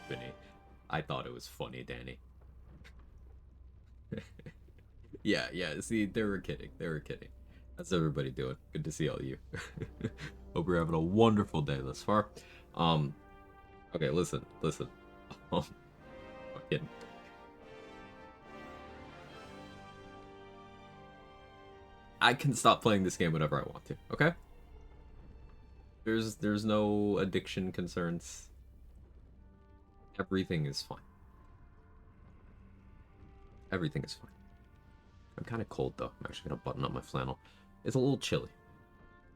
Vinny. I thought it was funny, Danny. Yeah, yeah, see, they were kidding. They were kidding. How's everybody doing? Good to see all you. Hope you're having a wonderful day thus far. Um, okay, listen. Fucking, I can stop playing this game whenever I want to, okay? There's no addiction concerns. Everything is fine. Everything is fine. I'm kind of cold though. I'm actually gonna button up my flannel. It's a little chilly.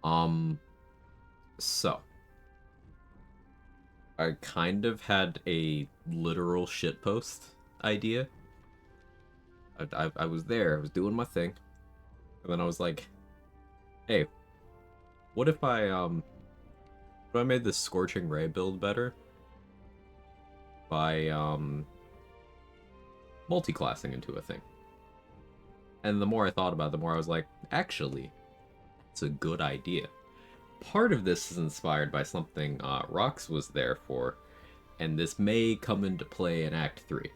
Um, so I kind of had a literal shitpost idea. I was there. I was doing my thing, and then I was like, "Hey, what if what if I made this Scorching Ray build better by multi-classing into a thing?" And the more I thought about it, the more I was like, "Actually, it's a good idea." Part of this is inspired by something Rox was there for, and this may come into play in Act 3.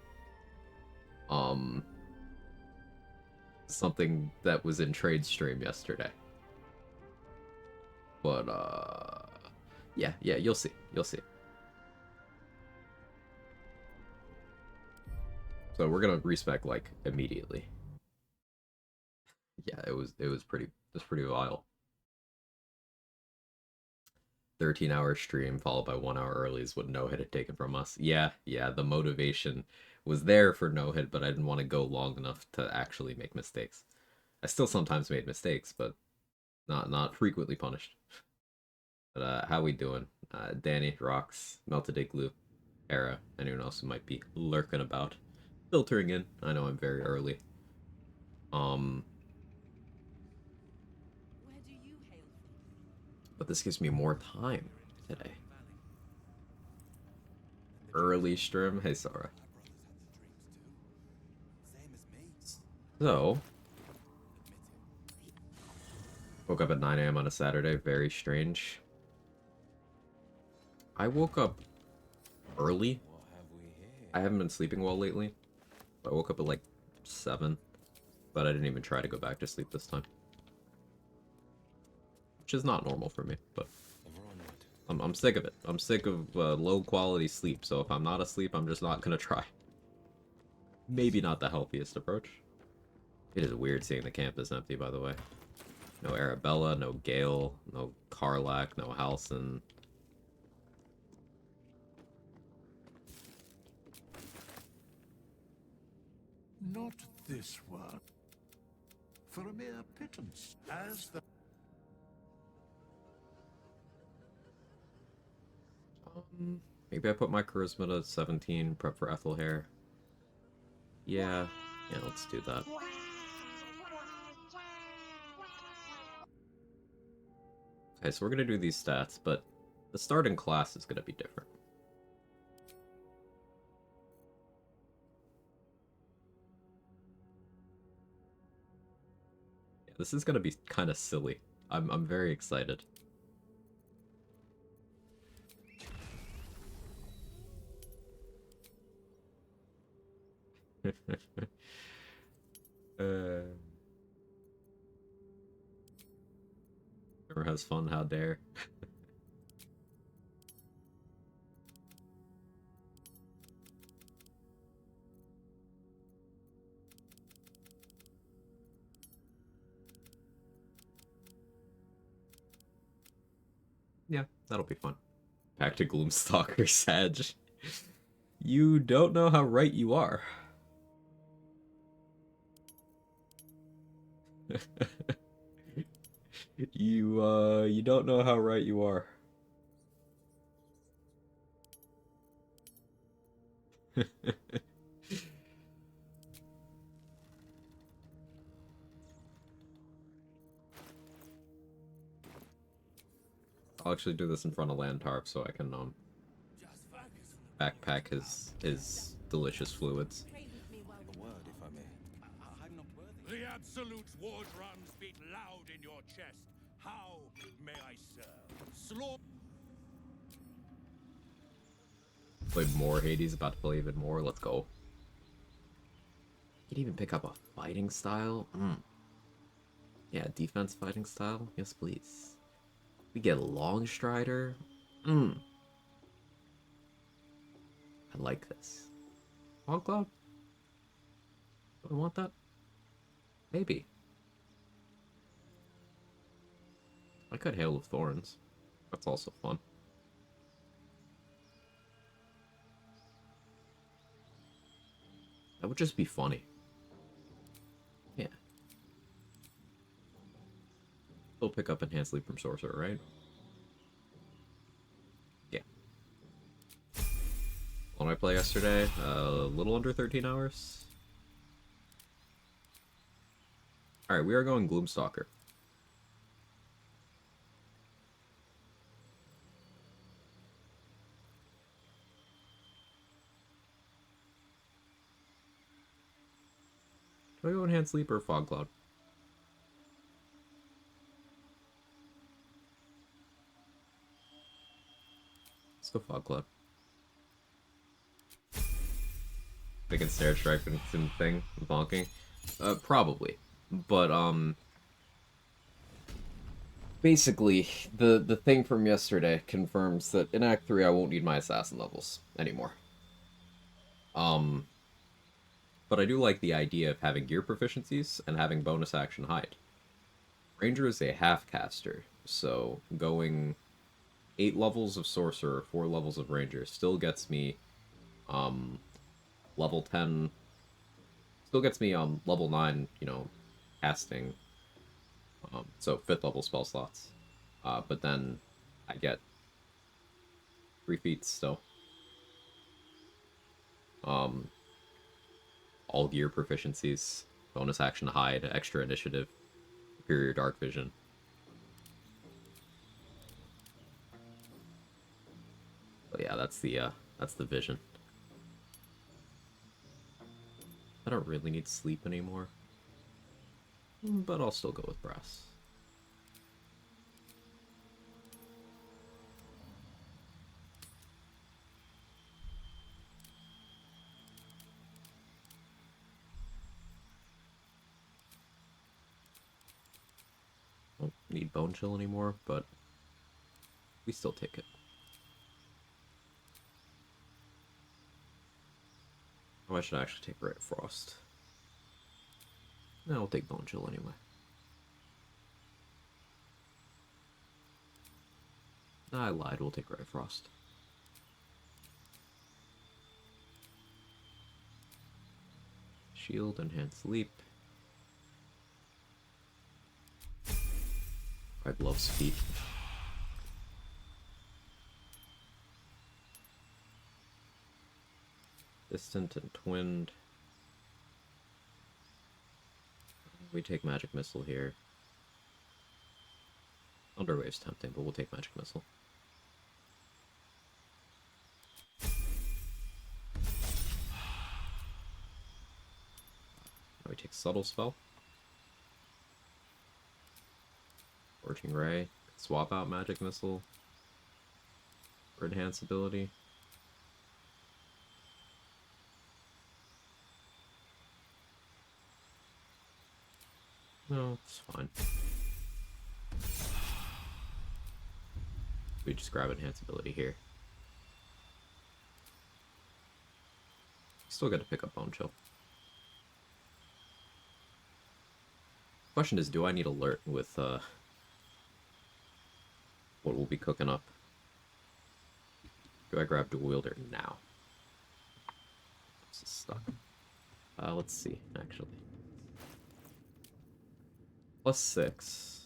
Um, Something that was in trade stream yesterday. But yeah, you'll see. You'll see. So we're gonna respec like immediately. Yeah, it was pretty vile. 13-hour stream followed by 1 hour early is what No Hit had taken from us. Yeah, the motivation was there for No Hit, but I didn't want to go long enough to actually make mistakes. I still sometimes made mistakes, but not frequently punished. But how we doing? Danny, Rocks, Melted Igloo, Era, anyone else who might be lurking about, filtering in. I know I'm very early. Um, but this gives me more time today. Early stream. Hey, Sora. So, woke up at 9 a.m. on a Saturday. Very strange. I woke up early. I haven't been sleeping well lately. I woke up at like 7, but I didn't even try to go back to sleep this time. Which is not normal for me, but I'm sick of it. I'm sick of low quality sleep, so if I'm not asleep, I'm just not gonna try. Maybe not the healthiest approach. It is weird seeing the campus empty, by the way. No Arabella, no Gale, no Karlak, no Halson. Not this one. For a mere pittance, as the... Maybe I put my charisma to 17, prep for Ethelhair. Yeah, let's do that. Okay, so we're gonna do these stats, but the starting class is gonna be different. Yeah, this is gonna be kind of silly. I'm very excited. uh, Whoever has fun, how dare. Yeah, that'll be fun. Back to Gloomstalker, Sag. You don't know how right you are. You don't know how right you are. I'll actually do this in front of Lantarp so I can backpack his delicious fluids. A word, if I may. I'm not worthy. The absolute war drums beat loud in your chest. How may I serve? Played more Hades, about to play even more. Let's go. You can even pick up a fighting style. Yeah, defense fighting style. Yes, please. We get Long Strider. I like this. Fog Cloud? Do I want that? Maybe. I could Hail of Thorns. That's also fun. That would just be funny. Yeah. Still pick up Enhanced Leap from Sorcerer, right? Yeah. What did I play yesterday? A little under 13 hours. Alright, we are going Gloomstalker. Do I go Enhanced Leap or Fog Cloud? Let's go Fog Cloud. They can Snare Strike and thing, bonking. Probably. But, basically, the thing from yesterday confirms that in Act 3 I won't need my assassin levels anymore. But I do like the idea of having gear proficiencies and having bonus action hide. Ranger is a half caster, so going 8 levels of sorcerer, 4 levels of ranger still gets me level 10, still gets me level 9, casting, so 5th level spell slots. But then I get 3 feats still. All gear proficiencies, bonus action hide, extra initiative, superior dark vision. But yeah, that's the vision. I don't really need sleep anymore, but I'll still go with brass. Don't need bone chill anymore, but we still take it. Oh, I should actually take Red Frost. No, I'll take bone chill anyway. Nah, I lied. We'll take Red Frost. Shield, enhanced leap. I love speed. Distant and twinned. We take magic missile here. Underwave's tempting, but we'll take magic missile. Now we take subtle spell. Scorching ray. Swap out magic missile for enhance ability. No, it's fine. We just grab enhance ability here. Still got to pick up bone chill. Question is, do I need alert with what we'll be cooking up? Do I grab dual wielder now? This is stuck. Let's see, actually. +6.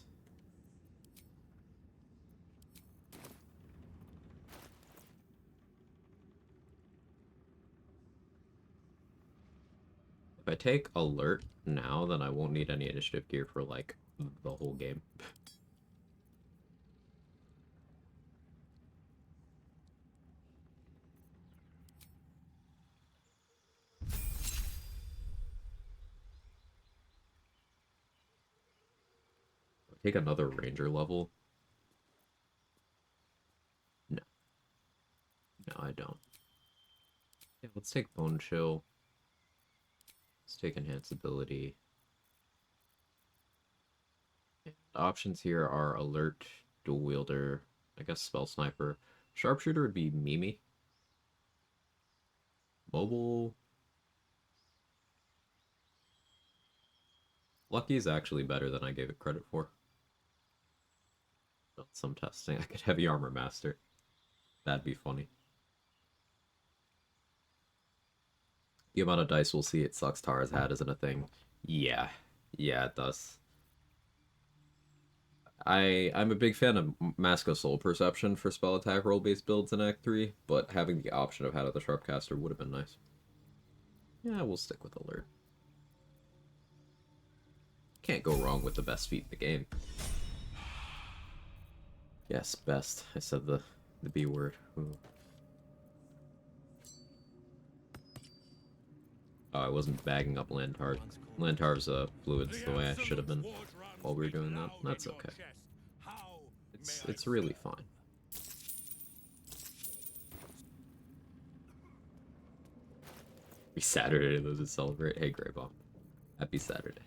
If I take alert now, then I won't need any initiative gear for, like, the whole game. Take another ranger level. No. No, I don't. Yeah, let's take Bone Chill. Let's take Enhanced Ability. And options here are Alert, Dual Wielder, I guess Spell Sniper. Sharpshooter would be Mimi. Mobile. Lucky is actually better than I gave it credit for. Done some testing. I could Heavy Armor Master. That'd be funny. The amount of dice we'll see it sucks Tara's hat isn't a thing. Yeah. Yeah, it does. I'm a big fan of Mask of Soul Perception for spell attack roll based builds in Act 3, but having the option of Hat of the Sharpcaster would have been nice. Yeah, we'll stick with Alert. Can't go wrong with the best feat in the game. Yes, best. I said the B word. Ooh. Oh, I wasn't bagging up Lantar's fluids the way I should have been while we were doing that. That's okay. It's really fine. Happy Saturday to those who celebrate. Hey, Grey Bomb. Happy Saturday.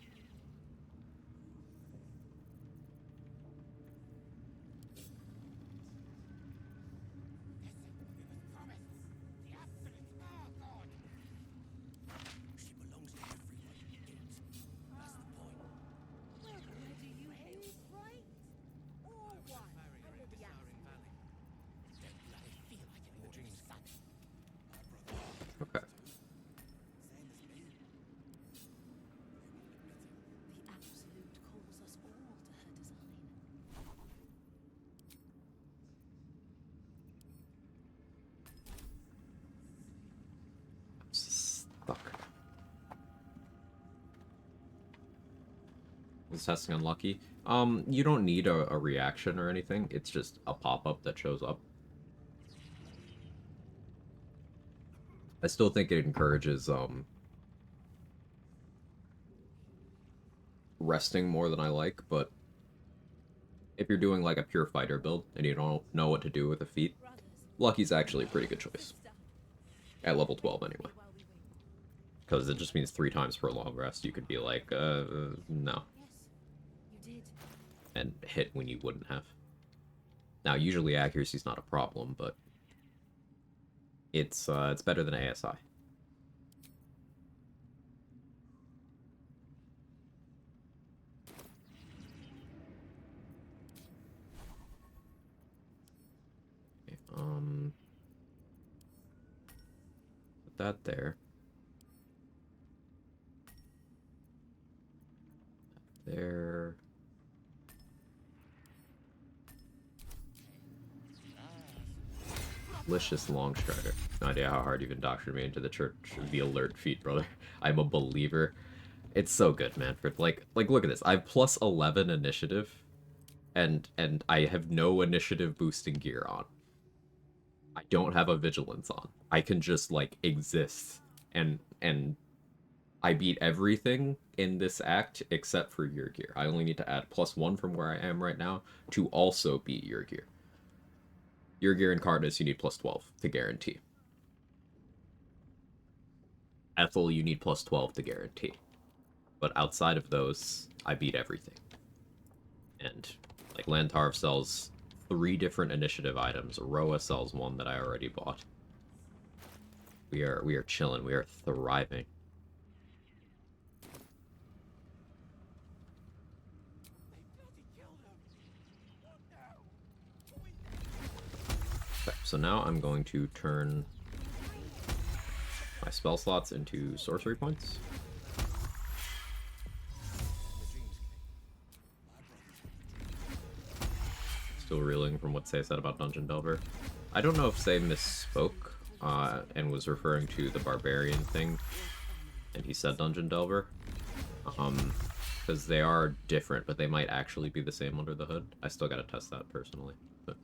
Okay. I'm stuck. Was testing unlucky? You don't need a reaction or anything. It's just a pop-up that shows up. I still think it encourages resting more than I like, but if you're doing like a pure fighter build and you don't know what to do with a feat, Lucky's actually a pretty good choice. At level 12 anyway. Because it just means 3 times per long rest you could be like, no. And hit when you wouldn't have. Now, usually accuracy's not a problem, but it's better than ASI. Okay, put that there. There. Delicious long strider. No idea how hard you've indoctrinated me into the church of the alert feat, brother. I'm a believer. It's so good, man. For like look at this. I have plus 11 initiative, and I have no initiative boosting gear on. I don't have a vigilance on. I can just like exist, and I beat everything in this act except for your gear. I only need to add +1 from where I am right now to also beat your gear. Your gear and Cardinus, you need +12 to guarantee. Ethel, you need +12 to guarantee. But outside of those, I beat everything. And like Lantarv sells 3 different initiative items. Roa sells 1 that I already bought. We are chilling. We are thriving. Okay, so now I'm going to turn my spell slots into sorcery points. Still reeling from what Say said about Dungeon Delver. I don't know if Say misspoke and was referring to the barbarian thing, and he said Dungeon Delver. Because they are different, but they might actually be the same under the hood. I still gotta test that personally. But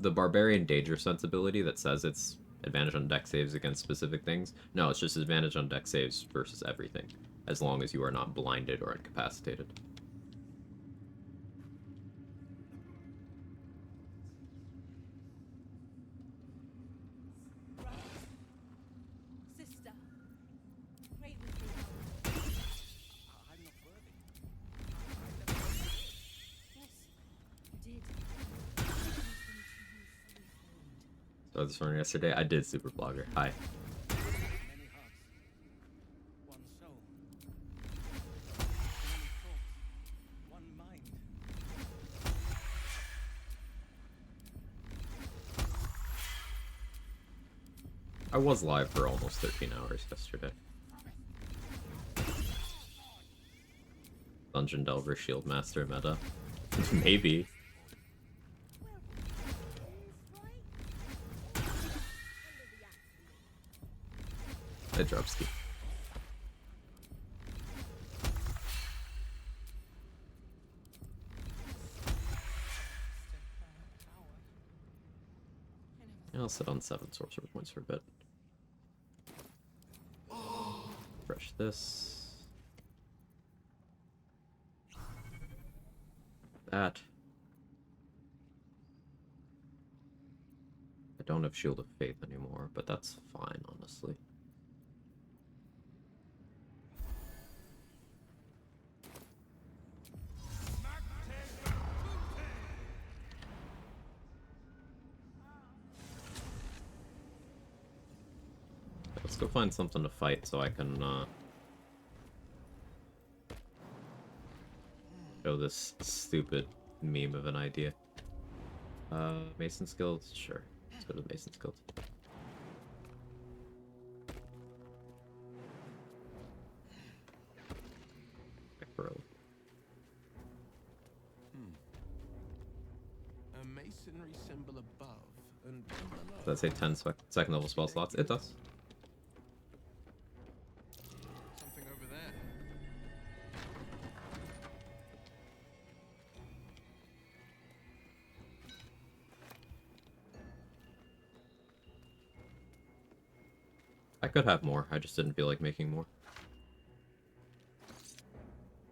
the barbarian danger sensibility that says it's advantage on deck saves against specific things. No, it's just advantage on deck saves versus everything, as long as you are not blinded or incapacitated. So this one yesterday, I did Super Blogger. Hi. Many hearts, one soul. Many thoughts, one mind. I was live for almost 13 hours yesterday. Dungeon Delver Shield Master meta. Maybe. Hey, Dropski. Yeah, I'll sit on 7 sorcerer points for a bit. Refresh this. That. I don't have Shield of Faith anymore, but that's fine, honestly. Let's go find something to fight so I can show this stupid meme of an idea. Mason's Guild? Sure. Let's go to the Mason's Guild. Cruella. A masonry symbol above and one below. Does that say 10 second level spell slots? It does. Something over there. I could have more, I just didn't feel like making more.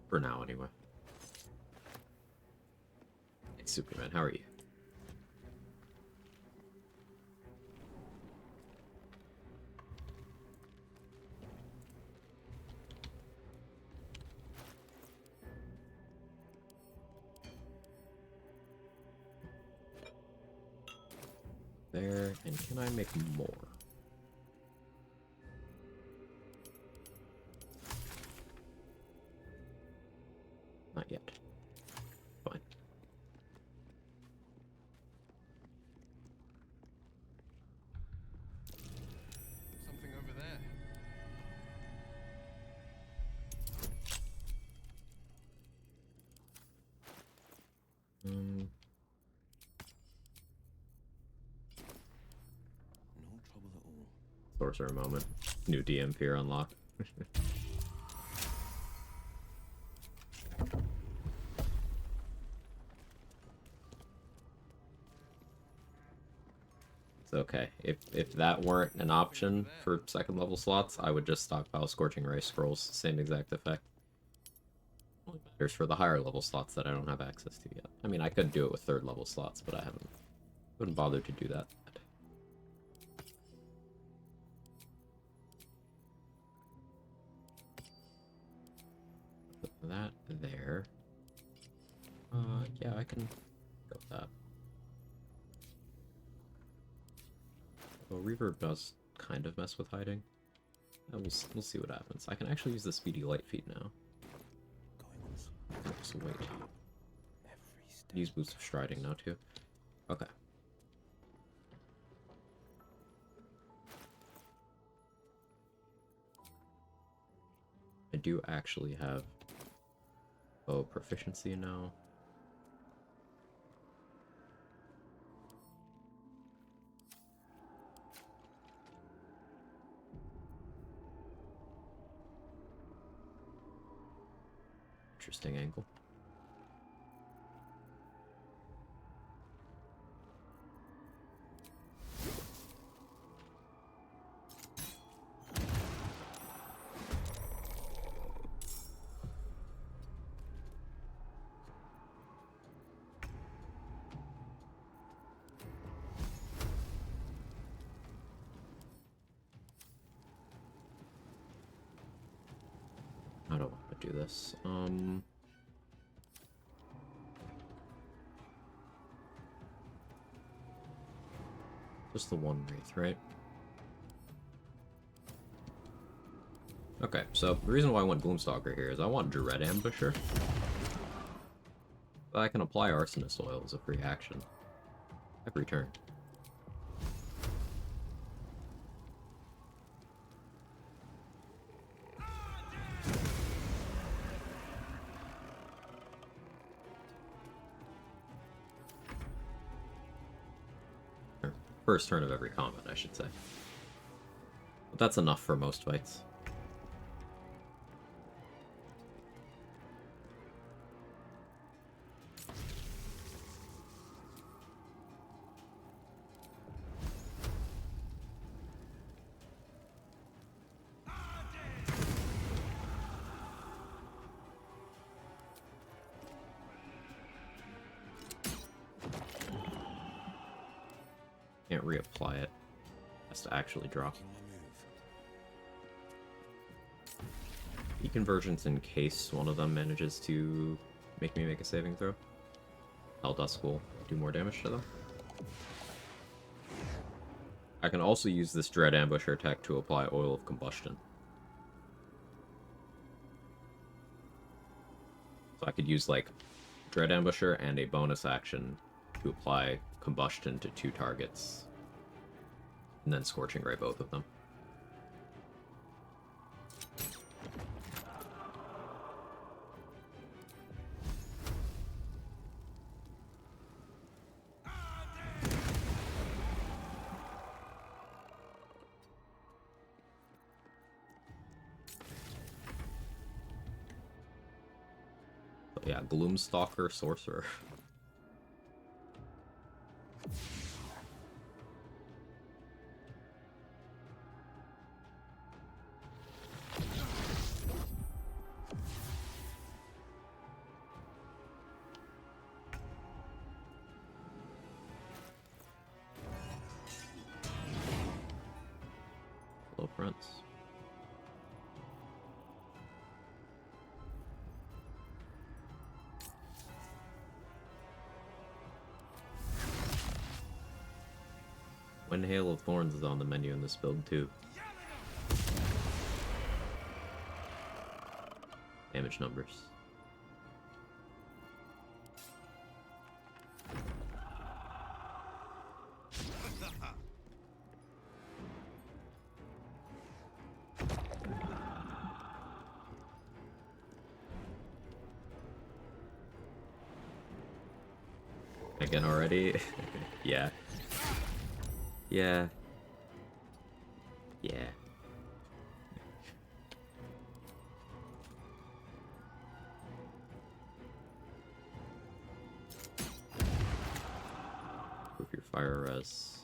For now, anyway. Hey, Superman, how are you? There, and can I make more? Not yet. Fine. Something over there. No trouble at all. Sorcerer moment. New DM peer unlock. It's okay. If that weren't an option for second level slots, I would just stockpile Scorching Ray scrolls. Same exact effect. Only matters for the higher level slots that I don't have access to yet. I mean, I could do it with third level slots, but I wouldn't bother to do that. Put that there. Yeah, I can go with that. Well, Reverb does kind of mess with hiding. We'll see what happens. I can actually use the Speedy Light feat now. Going once. Just wait. Every step. Use Boots of Striding now too. Okay. I do actually have proficiency now. Interesting angle. I don't want to do this. Just the one Wraith, right? Okay, so the reason why I want Gloomstalker here is I want Dread Ambusher. But I can apply Arsonist Oil as a free action every turn. Or first turn of every combat, I should say. But that's enough for most fights. Can't reapply it. Has to actually drop. Deconvergence in case one of them manages to make me make a saving throw. Helldusk will do more damage to them. I can also use this Dread Ambusher tech to apply Oil of Combustion. So I could use, like, Dread Ambusher and a bonus action to apply Combustion to 2 targets. And then Scorching Ray both of them. But yeah, Gloomstalker Sorcerer. Low fronts. When Hail of Thorns is on the menu in this build too. Damage numbers. Again already? Yeah. Yeah. Yeah. Proof your fire res.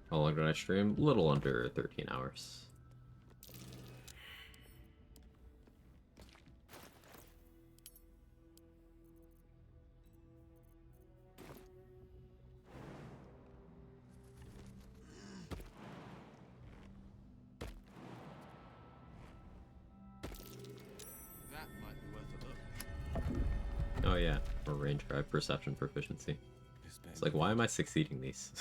How long did I stream? A little under 13 hours. That might be worth a look. Oh yeah, or range drive perception proficiency. It's like, why am I succeeding these?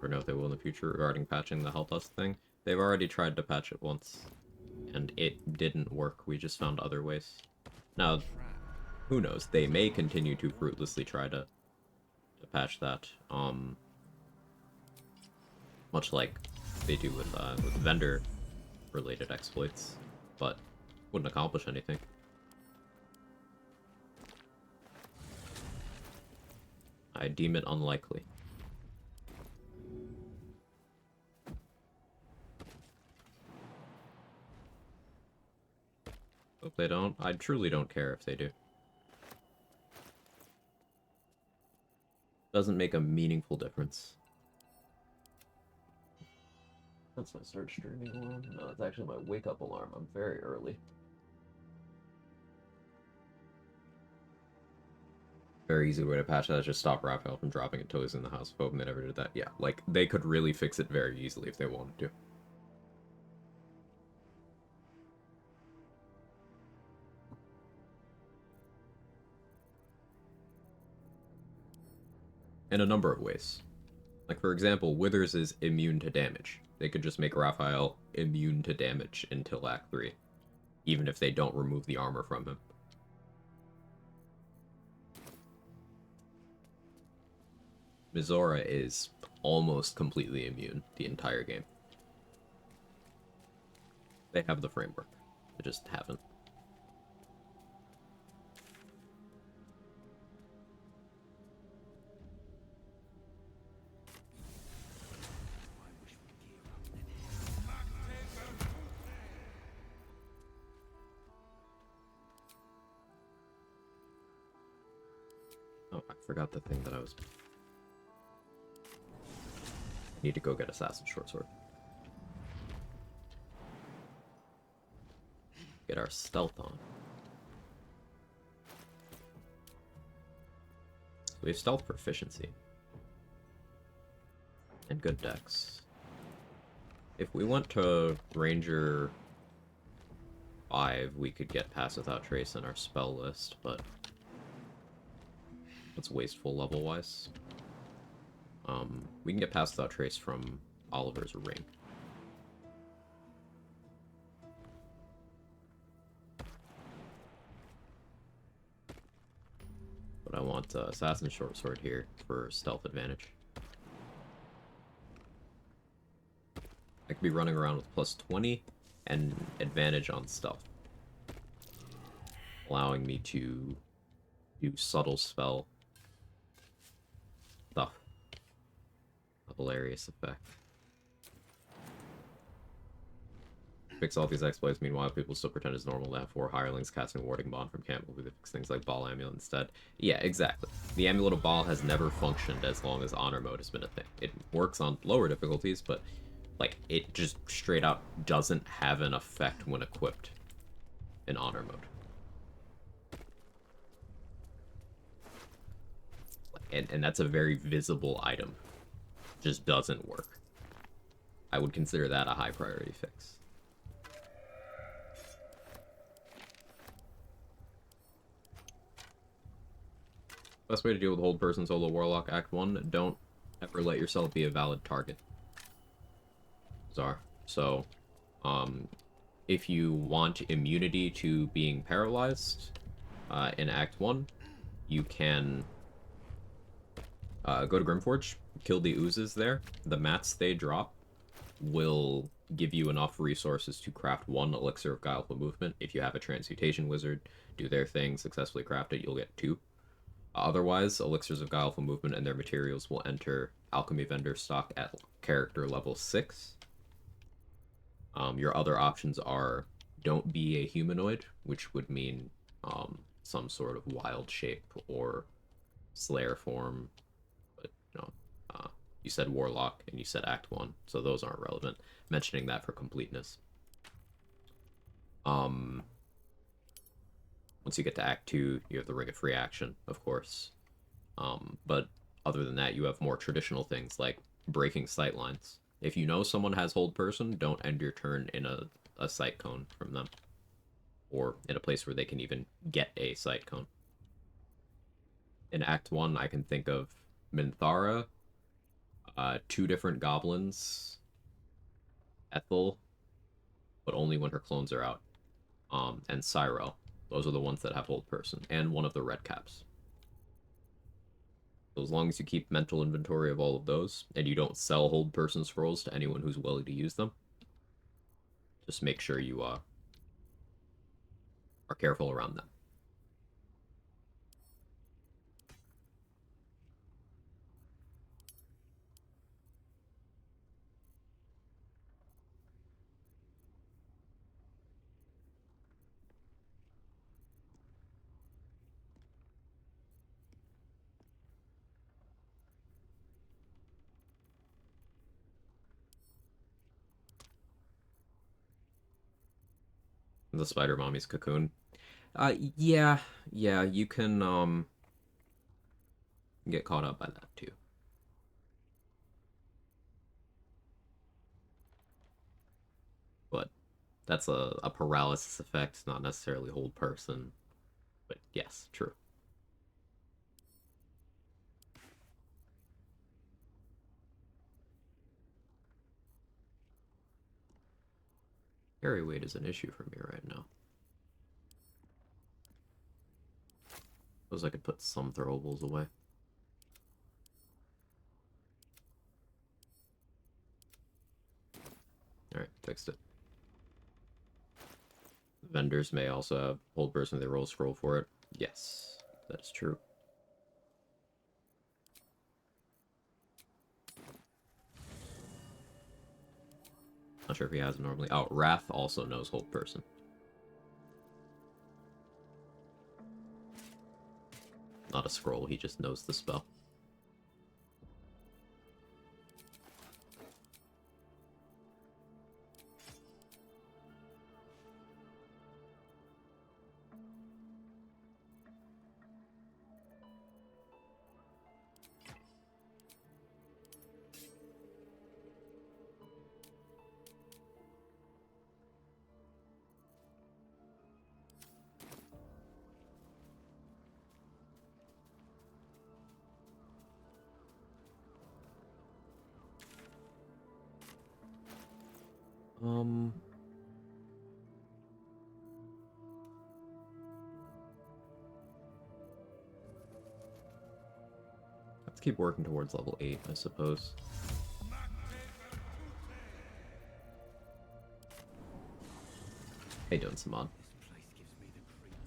Or know if they will in the future regarding patching the Helldusk thing. They've already tried to patch it once, and it didn't work. We just found other ways. Now, who knows? They may continue to fruitlessly try to patch that. Much like they do with vendor-related exploits, but wouldn't accomplish anything. I deem it unlikely. they don't. I truly don't care if they do. Doesn't make a meaningful difference. That's my start streaming alarm. No, it's actually my wake up alarm. I'm very early. Very easy way to patch that is just stop Raphael from dropping toys in the house. Hoping they never did that. Yeah, like, they could really fix it very easily if they wanted to. In a number of ways. Like, for example, Withers is immune to damage. They could just make Raphael immune to damage until Act 3. Even if they don't remove the armor from him. Mizora is almost completely immune the entire game. They have the framework. They just haven't. Oh, I forgot the thing that I was... Need to go get Assassin Short Sword. Get our stealth on. We have stealth proficiency. And good dex. If we went to Ranger 5, we could get Pass Without Trace in our spell list, but it's wasteful level-wise. We can get Pass Without Trace from Oliver's Ring. But I want Assassin Short Sword here for stealth advantage. I could be running around with plus 20 and advantage on stealth. Allowing me to do subtle spell stuff. A hilarious effect. Fix all these exploits, meanwhile people still pretend it's normal to have 4 hirelings casting Warding Bond from camp. We fix things like Ball Amulet instead. Yeah, exactly. The Amulet of Ball has never functioned as long as Honor Mode has been a thing. It works on lower difficulties, but like, it just straight out doesn't have an effect when equipped in Honor Mode. And that's a very visible item. Just doesn't work. I would consider that a high priority fix. Best way to deal with Hold Person Solo Warlock Act 1, don't ever let yourself be a valid target. So, if you want immunity to being paralyzed in Act 1, you can go to Grimforge, kill the oozes there. The mats they drop will give you enough resources to craft 1 Elixir of Guileful Movement. If you have a Transmutation Wizard do their thing, successfully craft it, you'll get 2. Otherwise, Elixirs of Guileful Movement and their materials will enter Alchemy Vendor stock at character level 6. Your other options are don't be a humanoid, which would mean some sort of wild shape or Slayer form. But, you know, you said Warlock and you said Act 1, so those aren't relevant. Mentioning that for completeness. Once you get to Act 2, you have the Ring of Free Action, of course. But other than that, you have more traditional things like breaking sight lines. If you know someone has Hold Person, don't end your turn in a sight cone from them. Or in a place where they can even get a sight cone. In Act 1, I can think of Minthara, 2 different goblins, Ethel, but only when her clones are out, and Cyril. Those are the ones that have Hold Person, and one of the red caps. So as long as you keep mental inventory of all of those, and you don't sell Hold Person scrolls to anyone who's willing to use them, just make sure you are careful around them. The spider mommy's cocoon. Yeah, yeah, you can get caught up by that too. But that's a paralysis effect, not necessarily hold person. But yes, true. Carry weight is an issue for me right now. Suppose I could put some throwables away. Alright, fixed it. Vendors may also have hold person if they roll a scroll for it. Yes, that is true. Not sure if he has it normally. Oh, Wrath also knows hold person. Not a scroll, he just knows the spell. Let's keep working towards level 8, I suppose. Hey, doing some mod. This place gives me the creeps.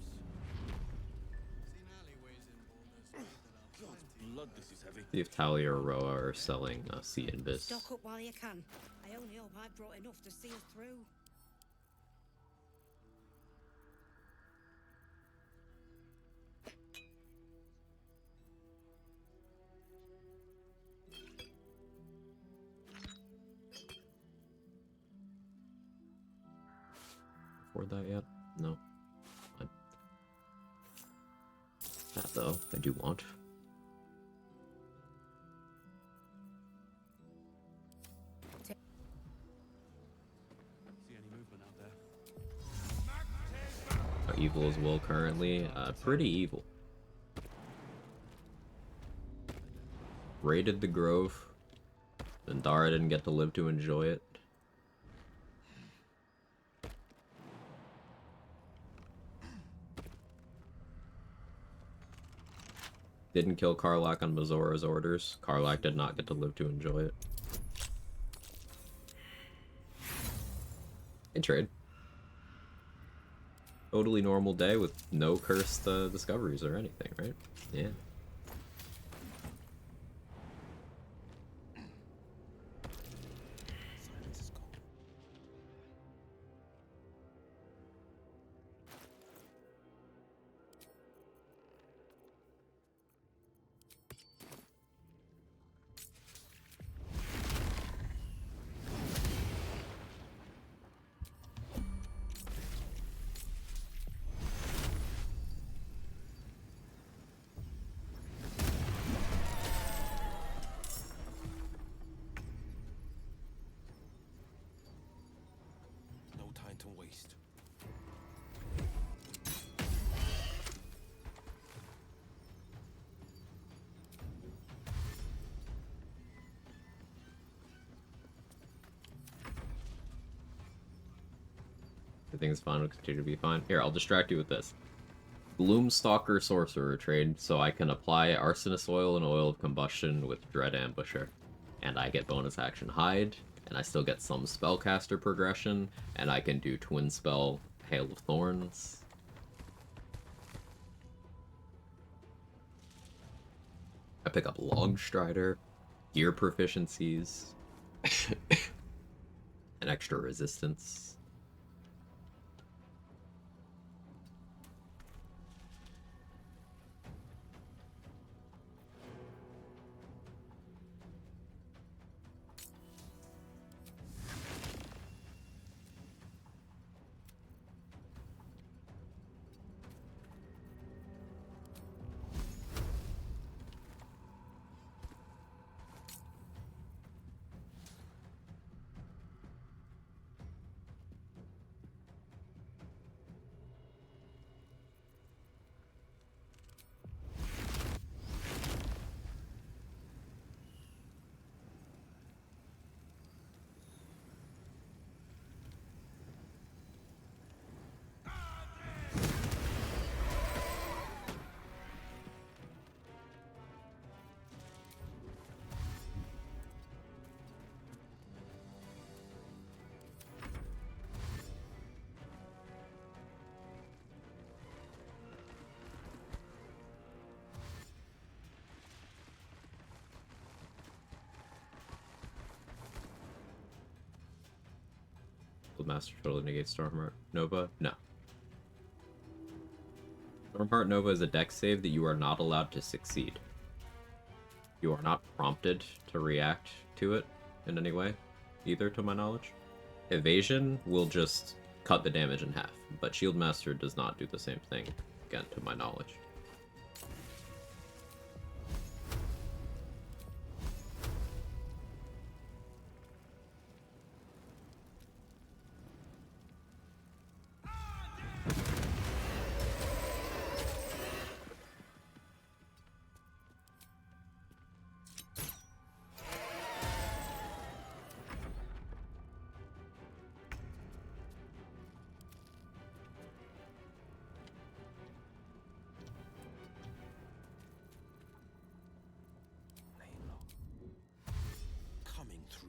Seen alleyways in Baldur's Gate that are God's blood, this is heavy. See if Talia or Roa are selling Sea and Bis. Stock up while you can. I only hope I've brought enough to see us through. Afford that yet? No. Fine. That though, I do want. See any movement out there? How evil is Will currently? Pretty evil. Raided the Grove. And Dara didn't get to live to enjoy it. Didn't kill Karlach on Mazora's orders. Karlach did not get to live to enjoy it. In trade. Totally normal day with no cursed discoveries or anything, right? Yeah. Silence is gone. No time to waste. Everything's fine, will continue to be fine. Here, I'll distract you with this. Gloomstalker Sorcerer trade, so I can apply Arsonist Oil and Oil of Combustion with Dread Ambusher. And I get bonus action Hide, and I still get some Spellcaster progression, and I can do Twin Spell Hail of Thorns. I pick up Longstrider, gear proficiencies, and extra resistance. Shield Master totally negates Stormheart Nova? No. Stormheart Nova is a dex save that you are not allowed to succeed. You are not prompted to react to it in any way, either, to my knowledge. Evasion will just cut the damage in half, but Shield Master does not do the same thing, again, to my knowledge. Coming through.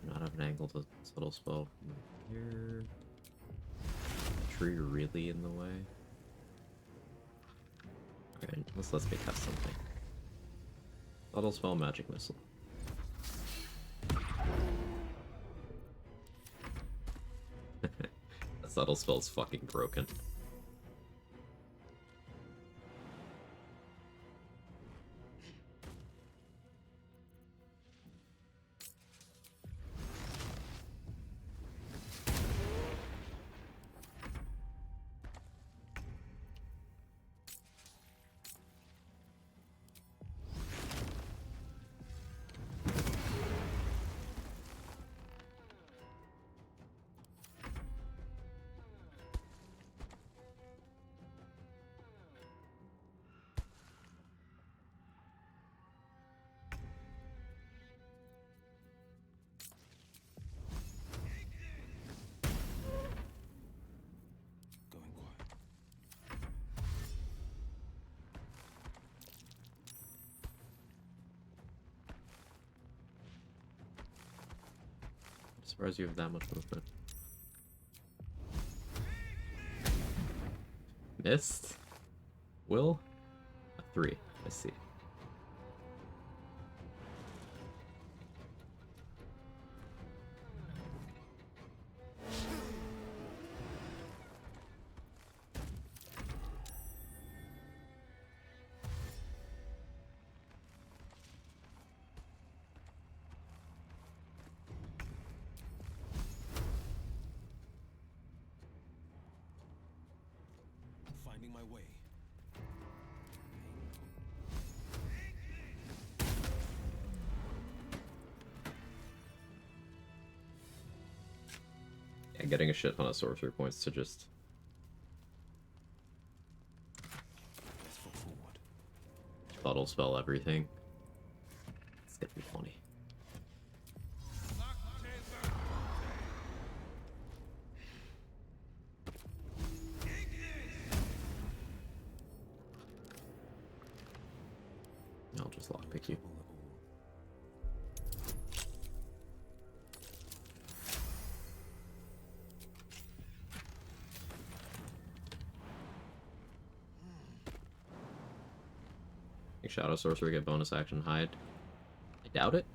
Do not have an angle to subtle spell from here. Tree really in the way. Alright, let's me test something. Subtle spell, magic missile. The subtle spell's fucking broken. Going quiet. I'm surprised you have that much movement. Missed? Will? A 3. I see. Finding my way. Yeah, getting a shit ton of sorcery points to just... Let's foot forward. subtle spell everything. It's gonna be funny. I'll just lockpick you. Think Shadow Sorcerer get bonus action hide? I doubt it.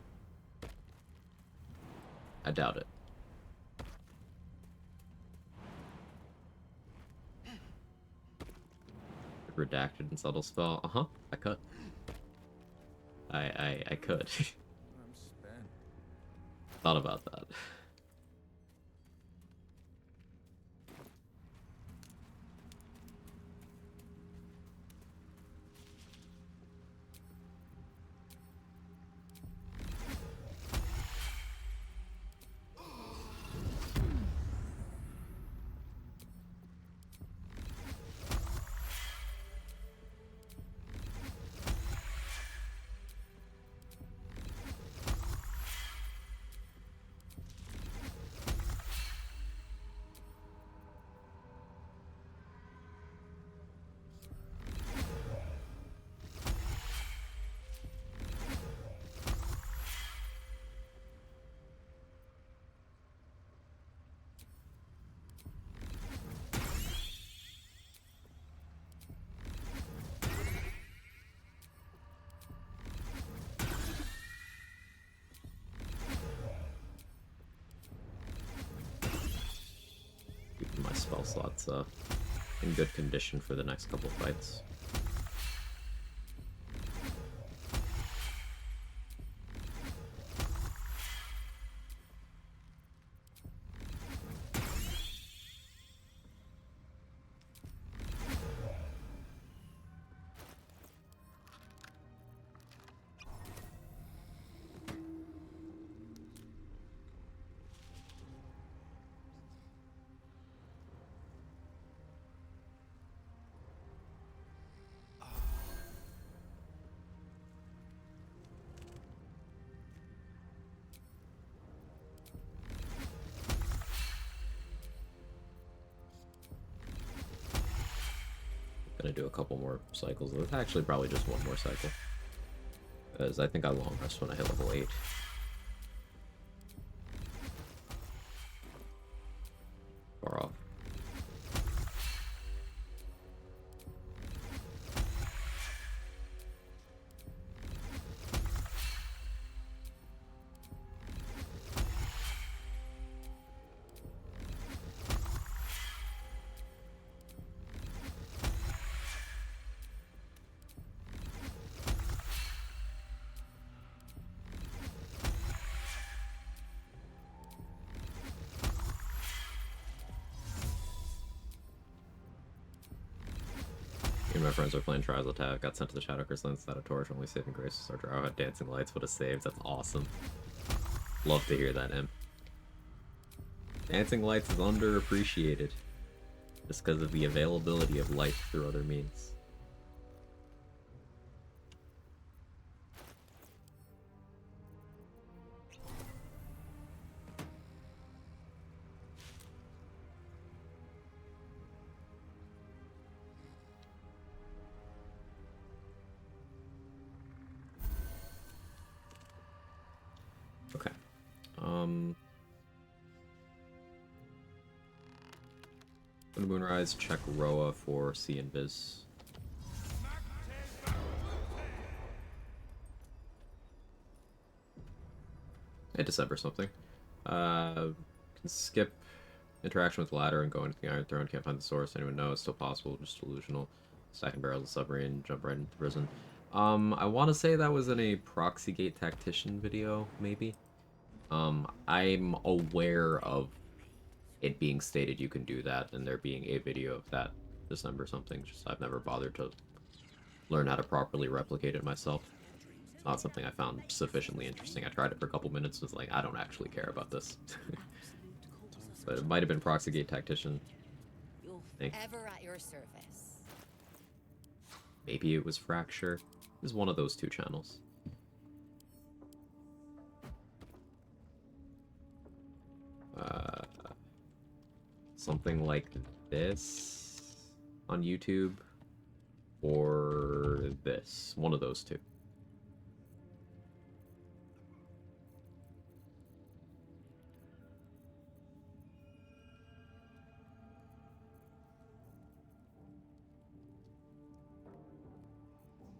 I doubt it. Redacted and subtle spell. Uh-huh. I could. I could. I'm spent. Thought about that. Keeping my spell slots in good condition for the next couple fights. Gonna do a couple more cycles. It's actually probably just one more cycle, because I think I long rest when I hit level 8. Far off. Me and my friends are playing Trials Attack, got sent to the Shadow Crystal instead of Torch, only saving grace. Our draw had Dancing Lights, would have saved. That's awesome. Love to hear that, Em. Dancing Lights is underappreciated, just because of the availability of light through other means. Okay. Go to Moonrise, check Roa for C and Biz. Hey, December something. Can skip interaction with the ladder and go into the Iron Throne. Can't find the source. Anyone know? It's still possible. Just delusional. Stacking barrels of submarine. Jump right into prison. I want to say that was in a Proxy Gate Tactician video, maybe. I'm aware of it being stated you can do that, and there being a video of that December something. Just I've never bothered to learn how to properly replicate it myself. Not something I found sufficiently interesting. I tried it for a couple minutes, was like, I don't actually care about this. But it might have been Proxy Gate Tactician. Ever at your service. Maybe it was Fracture. It was one of those two channels. Something like this on YouTube, or this. One of those two.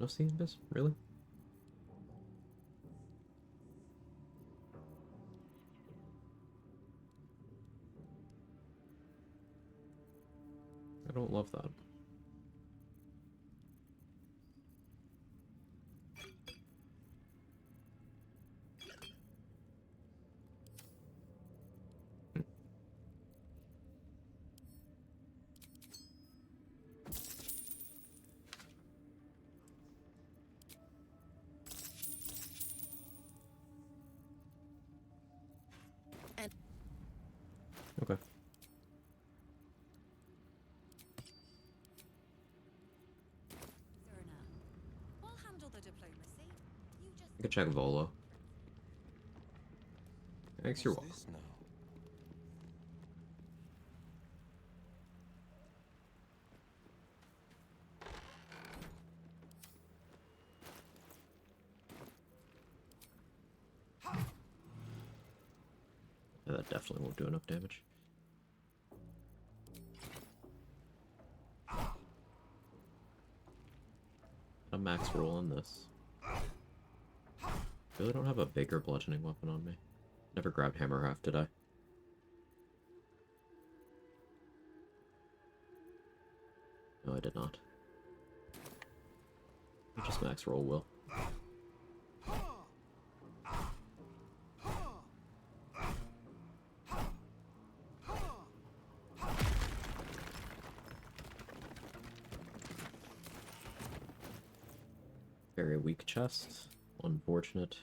No seeing this? Really? I don't love that. I could check Volo. Thanks, you're welcome. What's this now? Yeah, that definitely won't do enough damage. A max roll on this. Really don't have a bigger bludgeoning weapon on me. Never grabbed hammer half, did I? No, I did not. I'll just max roll Will. Very weak chest. Unfortunate.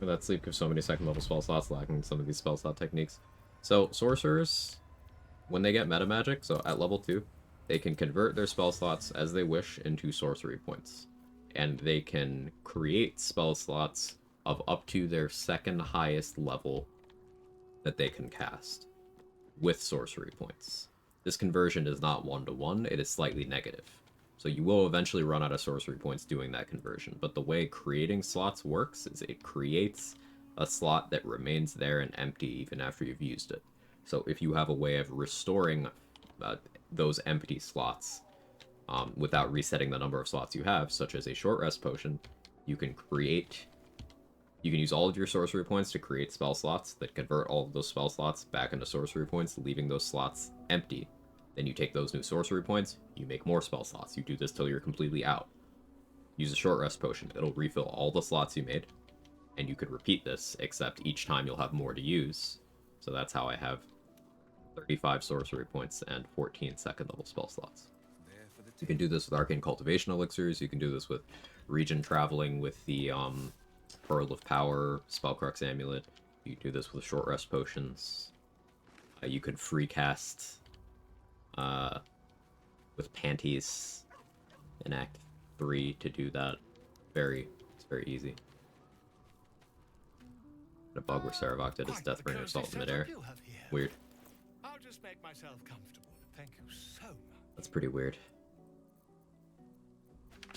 That sleep gives so many second level spell slots, lacking some of these spell slot techniques. So sorcerers, when they get meta magic, so at level 2, they can convert their spell slots as they wish into sorcery points. And they can create spell slots of up to their second highest level that they can cast with sorcery points. This conversion is not 1-to-1, it is slightly negative. So you will eventually run out of sorcery points doing that conversion. But the way creating slots works is it creates a slot that remains there and empty even after you've used it. So if you have a way of restoring those empty slots without resetting the number of slots you have, such as a short rest potion, you can use all of your sorcery points to create spell slots that convert all of those spell slots back into sorcery points, leaving those slots empty. Then you take those new sorcery points, you make more spell slots. You do this till you're completely out. Use a short rest potion. It'll refill all the slots you made. And you could repeat this, except each time you'll have more to use. So that's how I have 35 sorcery points and 14 second level spell slots. You can do this with arcane cultivation elixirs. You can do this with region traveling with the Pearl of Power, Spellcrux Amulet. You can do this with short rest potions. You can free cast with Panties in Act 3 to do that. It's very easy. A bug where Saravok did his Deathbringer assault in midair. Weird. I'll just make myself comfortable. Thank you so much. That's pretty weird.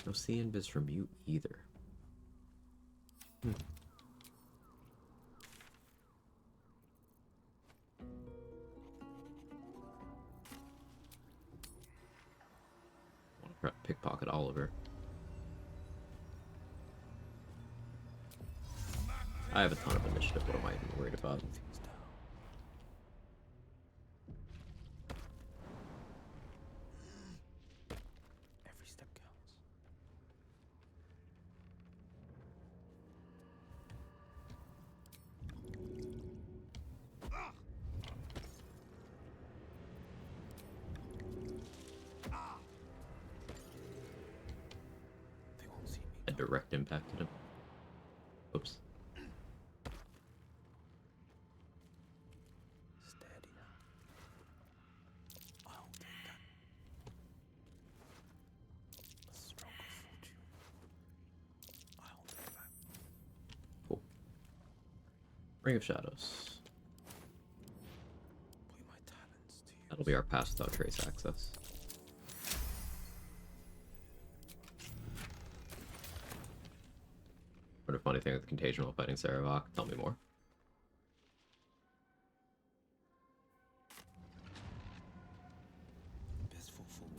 No see invis from you either. Want to pickpocket Oliver. I have a ton of initiative. What am I even worried about? Every step counts. They won't see me. A direct impacted him. Oops. Steady now. I'll take that. A stroke of fortune. I'll take that. Cool. Ring of Shadows. Put my talents to use. That'll be our pass without trace access. What a funny thing with Contagion while fighting Saravok. Tell me more. Best foot forward.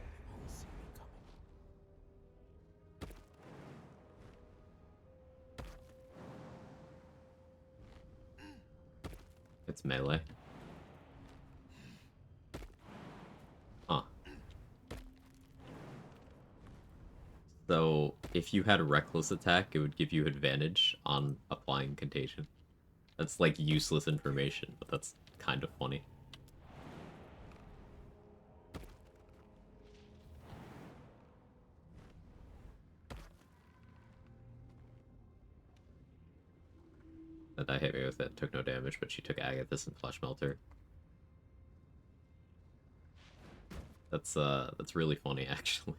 They won't see me coming. It's melee. Huh. So, if you had a reckless attack, it would give you advantage on applying contagion. That's like useless information, but that's kind of funny. And I hit me with it, took no damage, but she took Agathis and Flesh Melter. That's really funny, actually.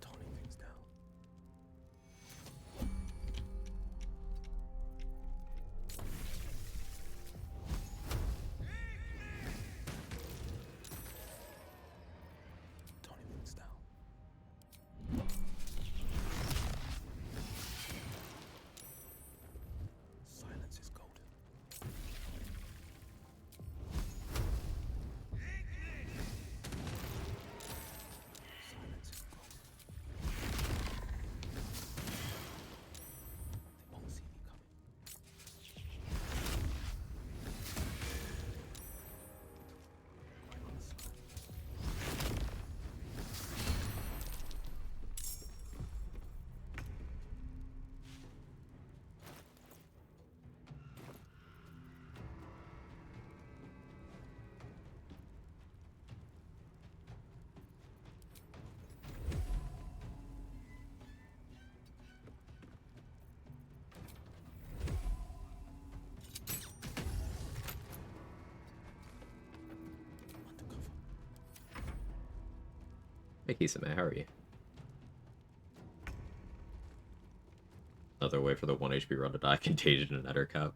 Toning things down. Toning things down. Silence is golden. Silence is golden. They won't see me coming. Quite honestly. Undercover. Hey Kisame, how are you? Another way for the 1 HP run to die, Contagion and Ettercap.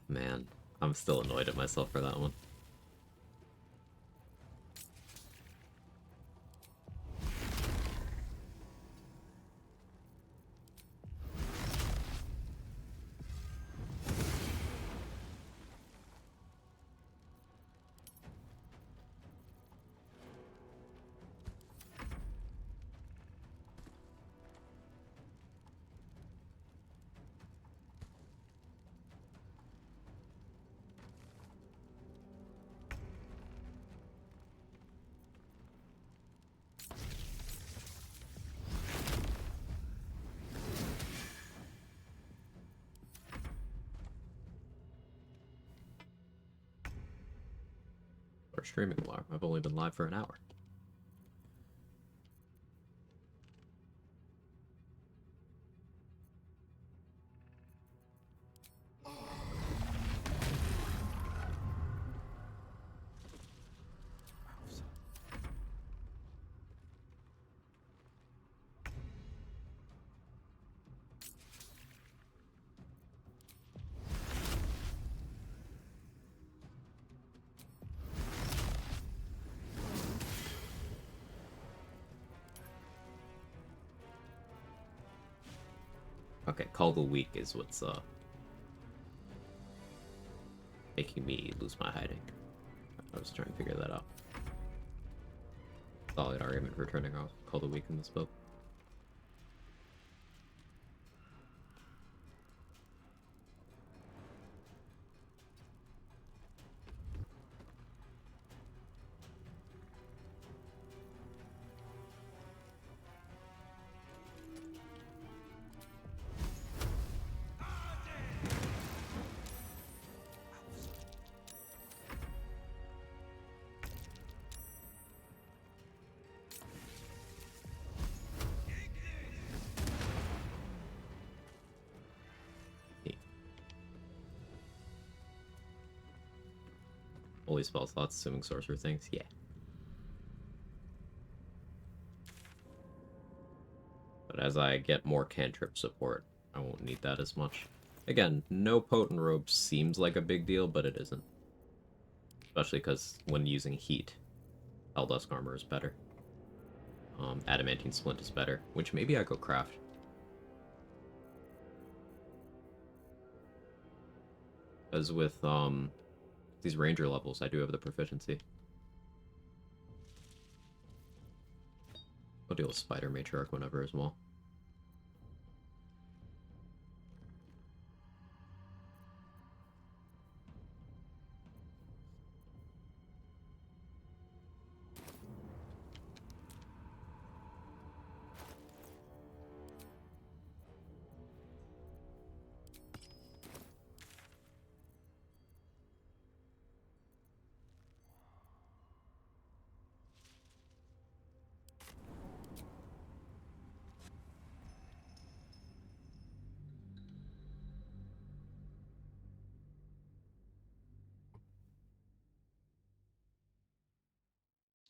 Man. I'm still annoyed at myself for that one. Or streaming alarm. I've only been live for an hour. Mouths. Okay, Call the Weak is what's making me lose my hiding. I was trying to figure that out. Solid argument for turning off Call the Weak in this build. Holy spell slots, assuming sorcerer things, yeah. But as I get more cantrip support, I won't need that as much. Again, no potent robe seems like a big deal, but it isn't. Especially because when using heat, Helldusk armor is better. Adamantine splint is better, which maybe I go craft. Because with these ranger levels, I do have the proficiency. I'll deal with Spider Matriarch whenever as well.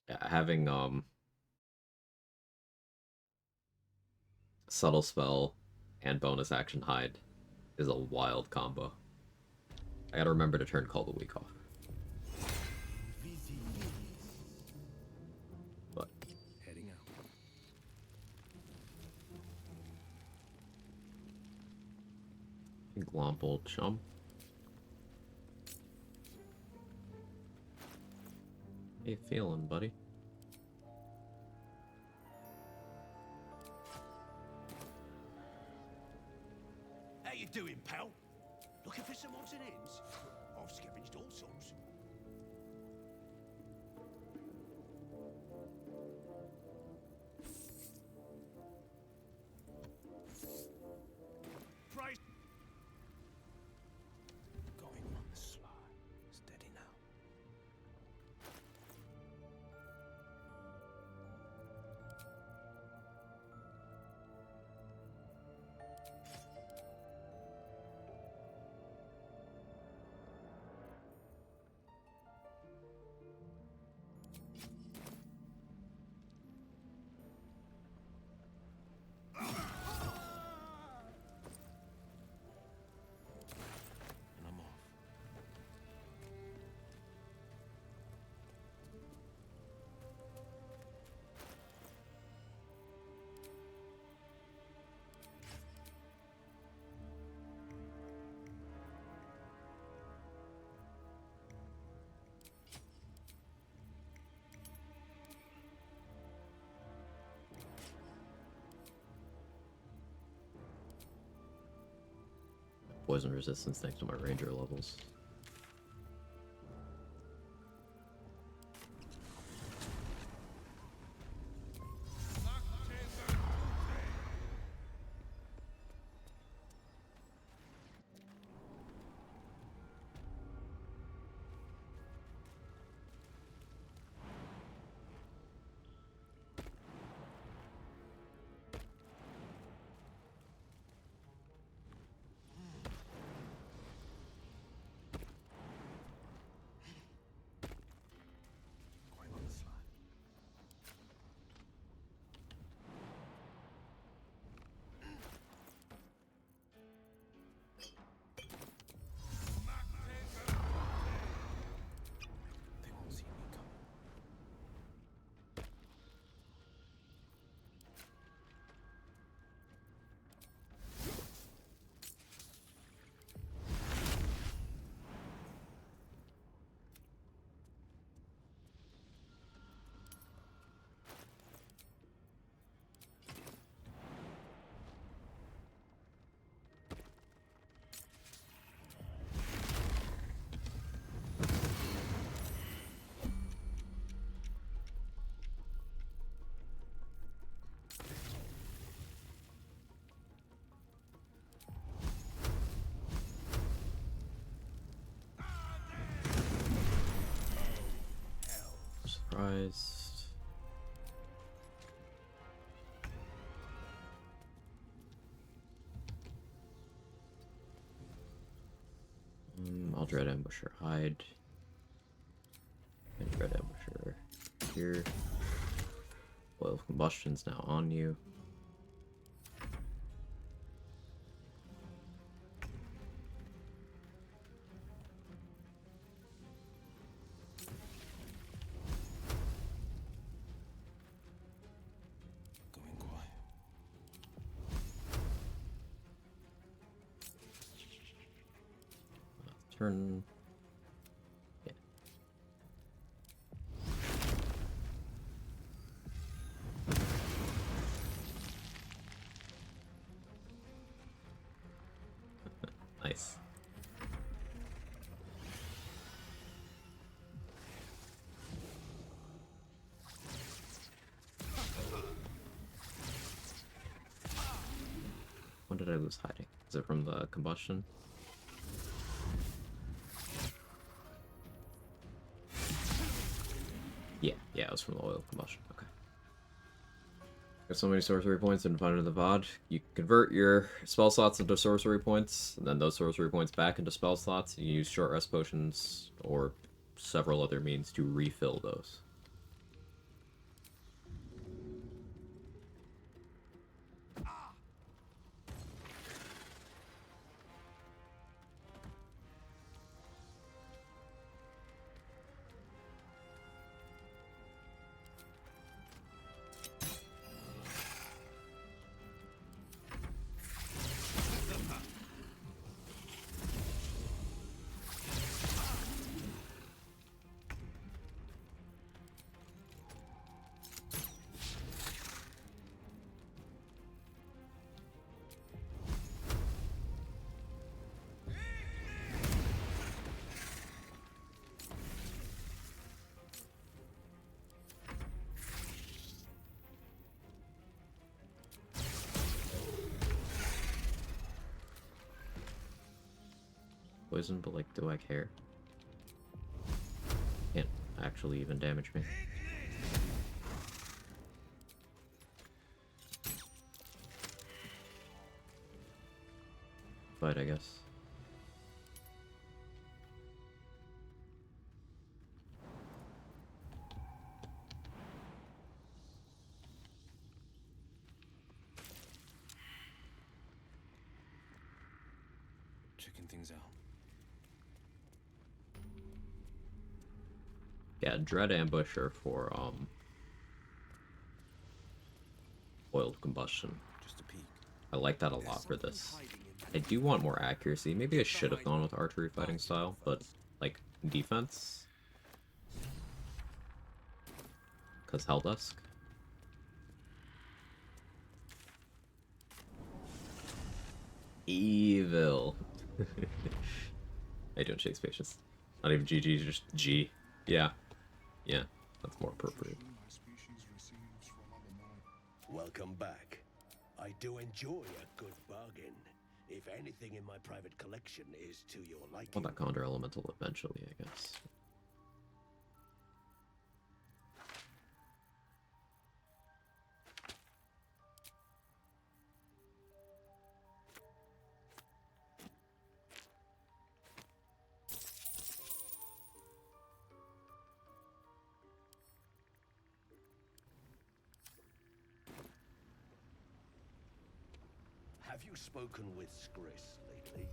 Yeah, having subtle spell and bonus action hide is a wild combo. I gotta remember to turn Call the Weak off. But Heading out. glomp old chum. How you feeling, buddy? How you doing, pal? Looking for some odds and ends? I've scavenged all sorts. Price. Going on the sly. Steady now. And I'm off. Poison resistance thanks to my ranger levels. Going on the sly. They won't see me coming. Surprised. I'll dread ambush or hide. And red ambusher here. Oil of combustion's now on you. Going quiet. Turn. Yeah. Nice. When did I lose hiding? Is it from the combustion? Yeah, it was from the oil combustion. Okay. Got so many sorcery points and find it in the VOD. You can convert your spell slots into sorcery points, and then those sorcery points back into spell slots. You use short rest potions or several other means to refill those. Poison, but like, do I care? Can't actually even damage me. Fight, I guess. Checking things out. Yeah, Dread Ambusher for oiled combustion. Just a peek. I like that a lot for this. I do want more accuracy. Maybe I should have gone with archery fighting style, but like defense. Cause Helldusk. Evil. I don't chase patience. Not even GG, just G. Yeah. Yeah, that's more appropriate. Welcome back. I do enjoy a good bargain. If anything in my private collection is to your I liking. want that Condor Elemental eventually, I guess. Have you spoken with Skris lately?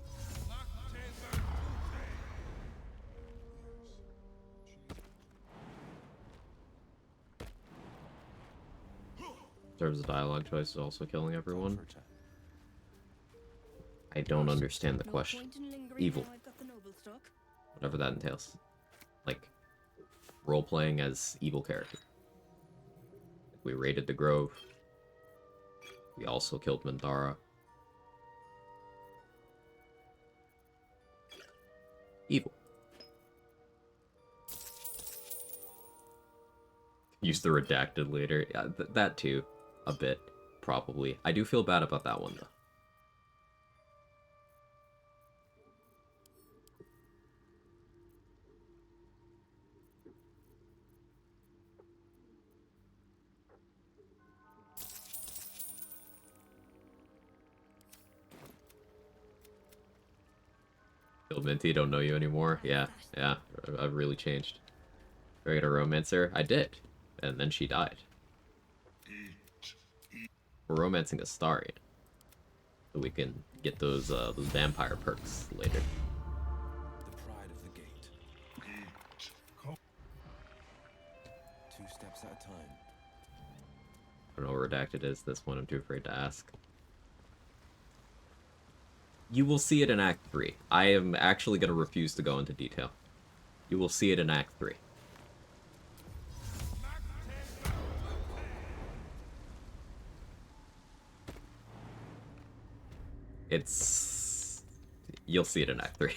In terms of dialogue choices, also killing everyone. For a chat. I don't understand the No question. point in lingering Evil. now I've got the noble stock. Whatever that entails. Like, role-playing as evil character. We raided the Grove. We also killed Mandara. Evil. Use the redacted later. Yeah, that too. A bit. Probably. I do feel bad about that one, though. Minty, don't know you anymore. Yeah, I've really changed. Do I get a romancer? I did. And then she died. We're romancing Astarion. So we can get those vampire perks later. The pride of the gate. 2 steps at a time. I don't know what redacted is. This one I'm too afraid to ask. You will see it in Act 3. I am actually going to refuse to go into detail. You will see it in Act 3. It's... You'll see it in Act 3.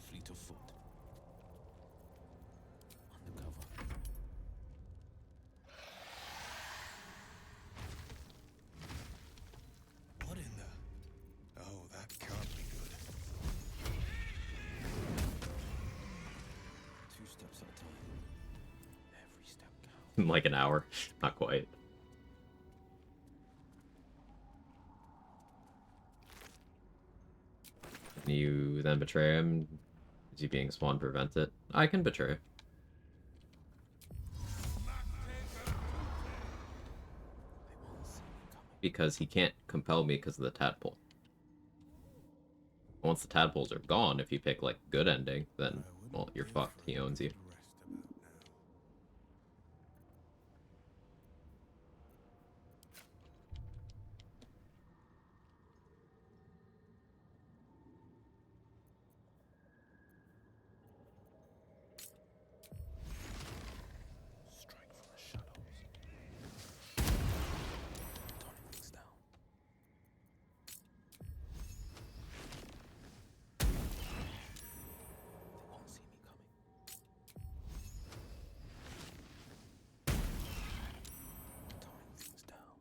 Fleet of foot. Undercover. What in the... Oh, that can't be good. 2 steps at a time. Every step counts. In like an hour. Not quite. Can you then betray him? Is he being spawned to prevent it? I can betray. Because he can't compel me because of the tadpole. Once the tadpoles are gone, if you pick like good ending, then well, you're fucked. He owns you. Strike from the shadows. Toning things down. They won't see me coming. Toning things down.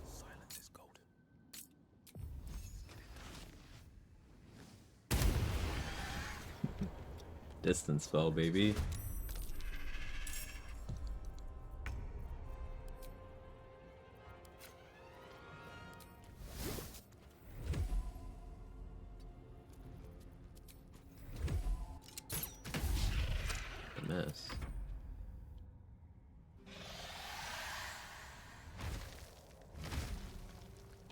Silence is golden. Distance spell, baby. A miss.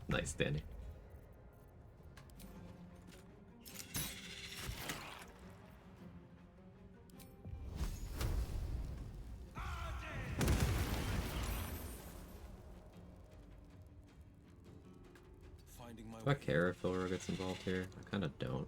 Nice, Danny. Finding my Do I way. care if Philro gets involved here? I kind of don't.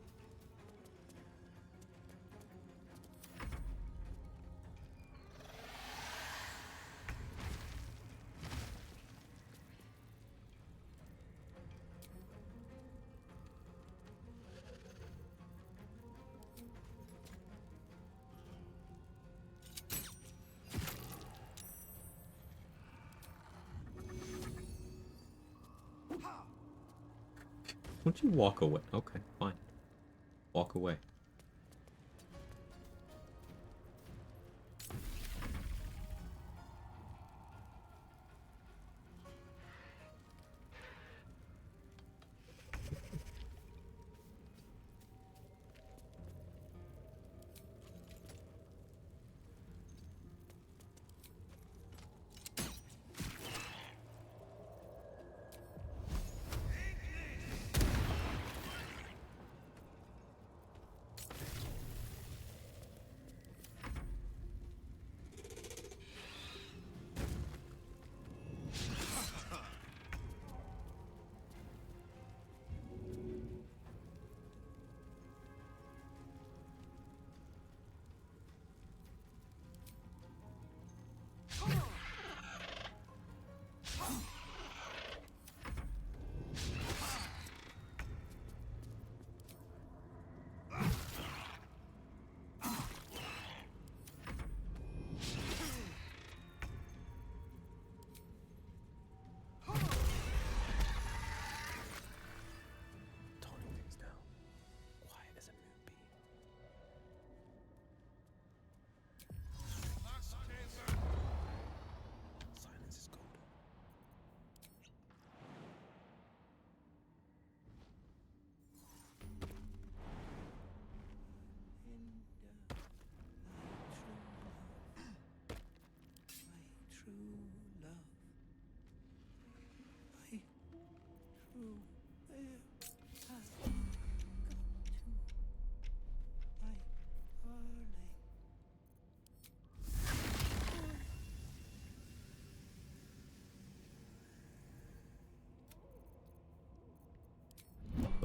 Won't you walk away? Okay, fine. Walk away.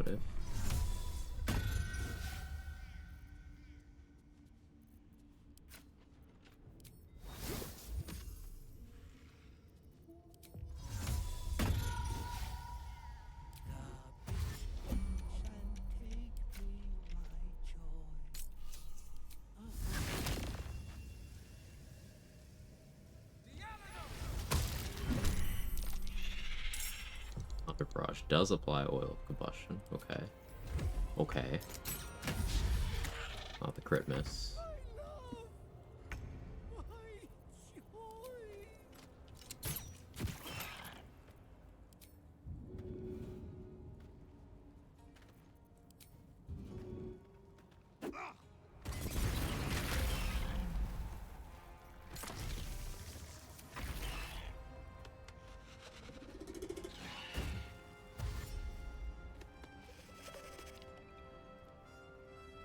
motive. Counter barrage does apply oil of combustion. Okay. Okay. Not the crit miss.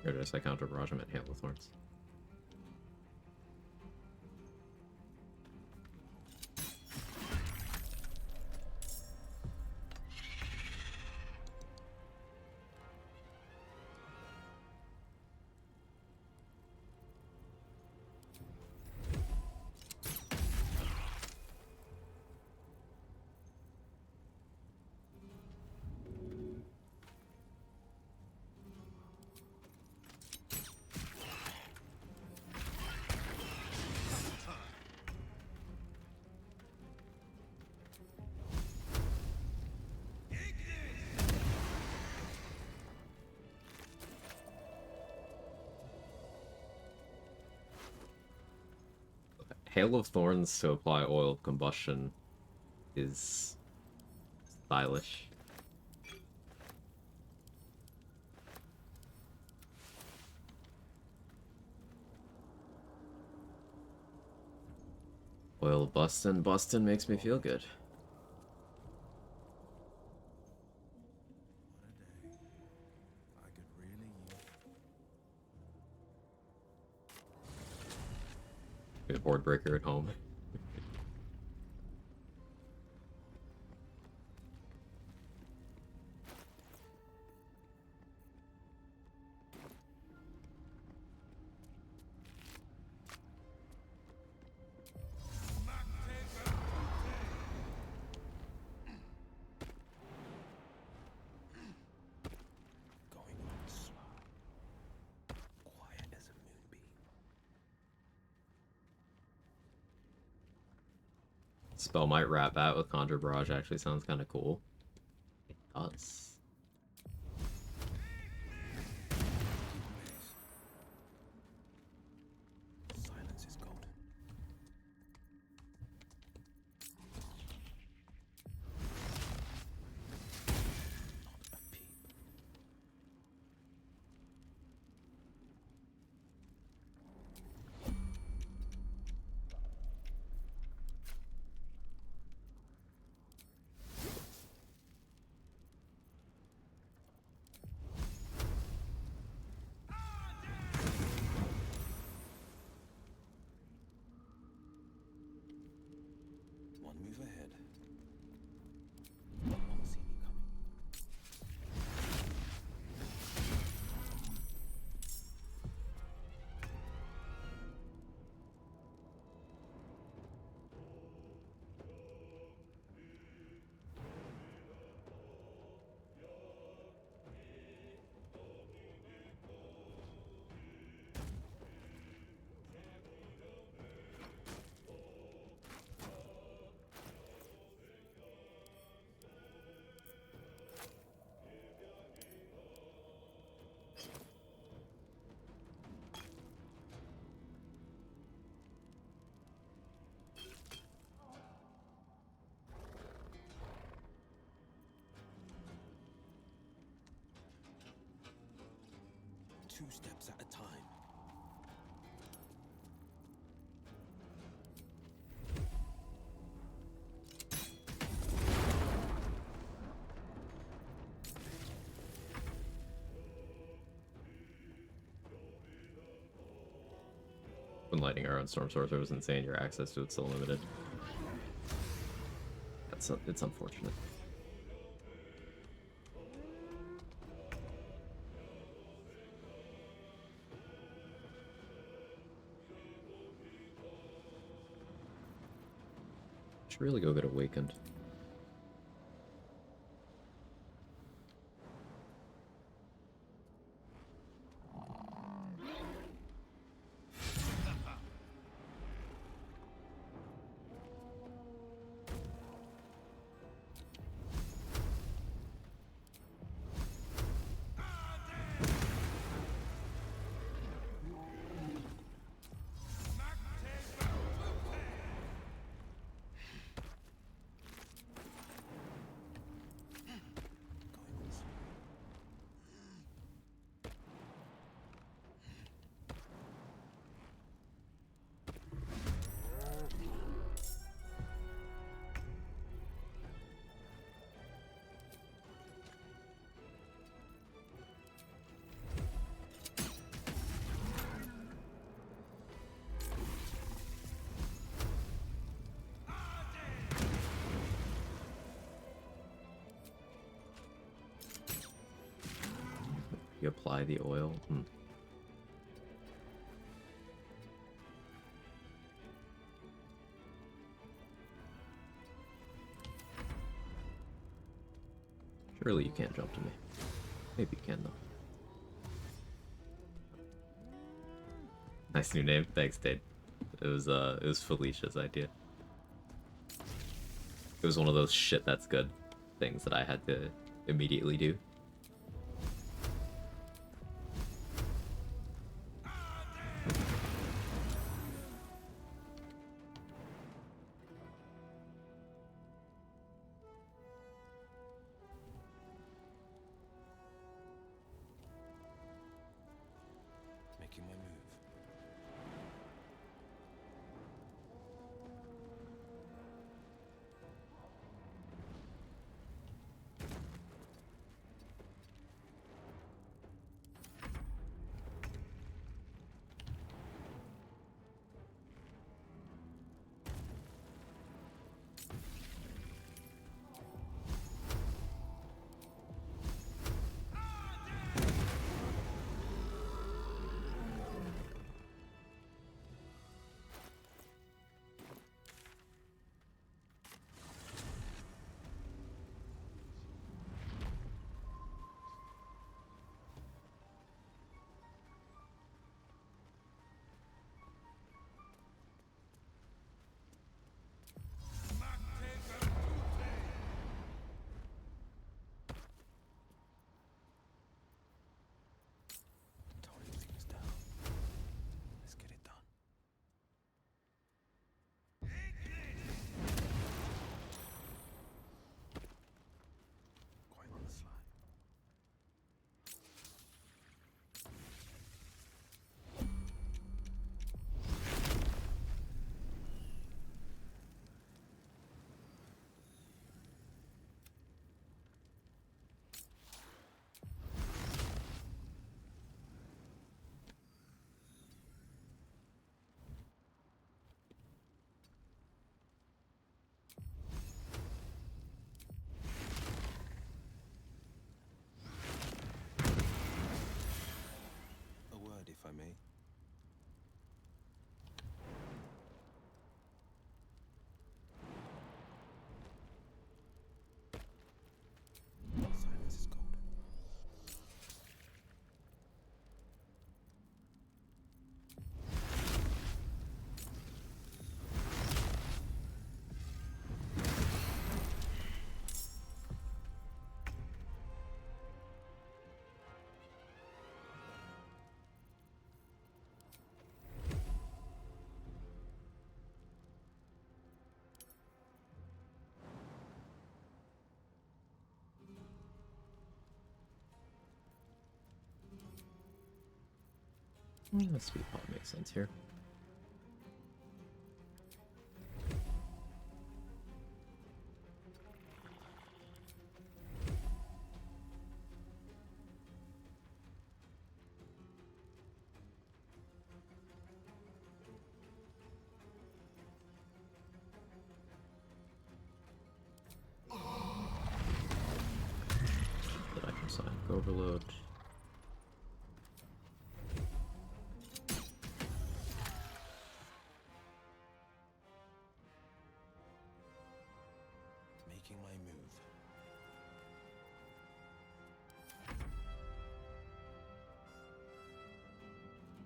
Or did I say counter barrage? I meant Hail of Thorns. Hail of Thorns to apply oil of combustion is stylish. Oil of Bustin'. Bustin' makes me feel good. What a day. I could really use Be a board breaker at home. Going on slow. Quiet as a moonbeam. Spell might wrap bat with Conjure Barrage actually sounds kind of cool. It does. Silence is golden. Not a peep. One move ahead. Won't see me coming. Two steps at a time. When lighting our own Storm Sorcerer was insane, your access to it's so limited. It's unfortunate. Should really go get awakened. You apply the oil. Surely you can't jump to me. Maybe you can though. Nice new name. Thanks, Dade. It was Felicia's idea. It was one of those shit that's good things that I had to immediately do. Making my move. Tony things down. Let's get it done. Quite on the slide. A word, if I may. Silence is golden. The sweet pot makes sense here. That I can sign overload.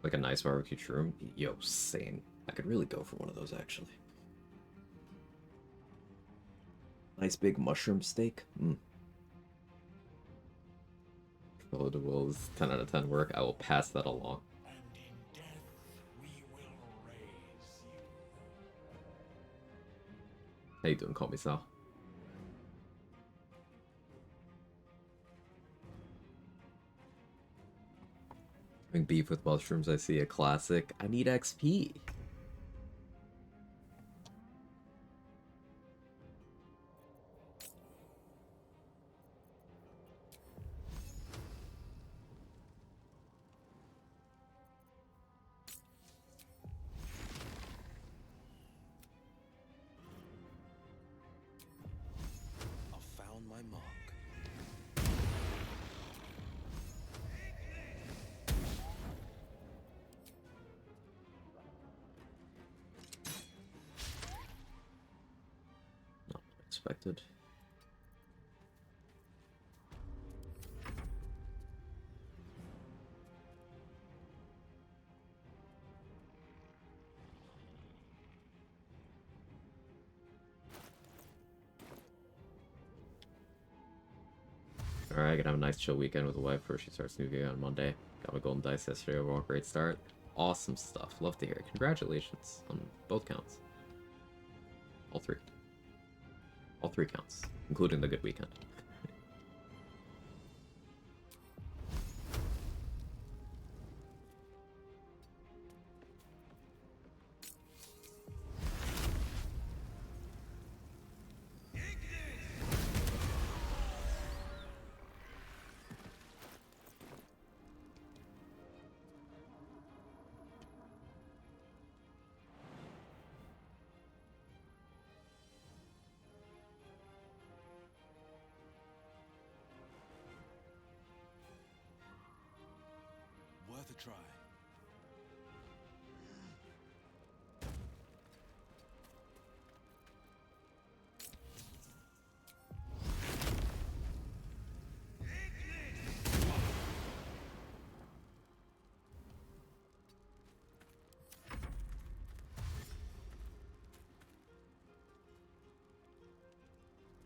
Like a nice barbecue shroom? Yo, same. I could really go for one of those, actually. Nice big mushroom steak? Mm. Cruella DeWyll is 10 out of 10 work. I will pass that along. And in death we will raise you. How you doing? Call me Sal. Having beef with mushrooms, I see a classic. I need XP. I found my mark. Not expected. Alright, gonna have a nice chill weekend with the wife before she starts new gig on Monday. Got my golden dice yesterday, overall great start. Awesome stuff. Love to hear it. Congratulations on both counts. All three. All three counts, including the good weekend. Worth a try.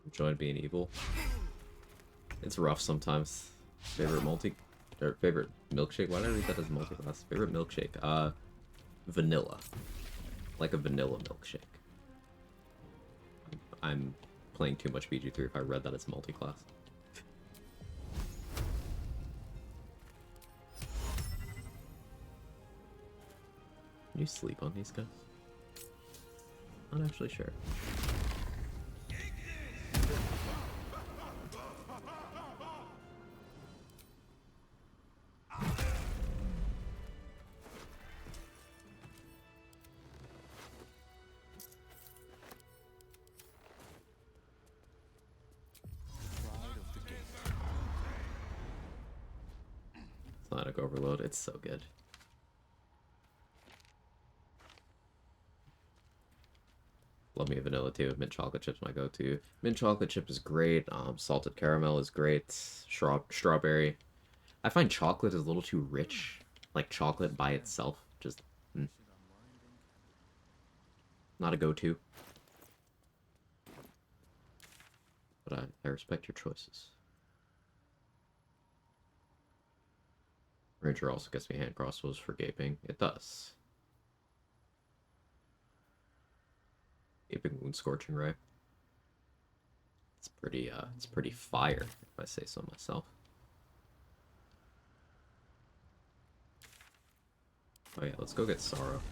Enjoying being evil. It's rough sometimes. Favorite or favorite milkshake? Why did I read that as multi-class? Favorite milkshake? Vanilla. Like a vanilla milkshake. I'm playing too much BG3 if I read that as multi-class. Can you sleep on these guys? Not actually sure. Pride of the game. Sonic Overload, it's so good. Love me a vanilla too. Mint chocolate chip's my go-to. Mint chocolate chip is great. Salted caramel is great. Strawberry. I find chocolate is a little too rich. Like chocolate by itself, just not a go-to. But I respect your choices. Ranger also gets me hand crossbows for gaping. It does. Gaping Wound Scorching Ray. It's pretty fire, if I say so myself. Oh yeah, let's go get Sorrow.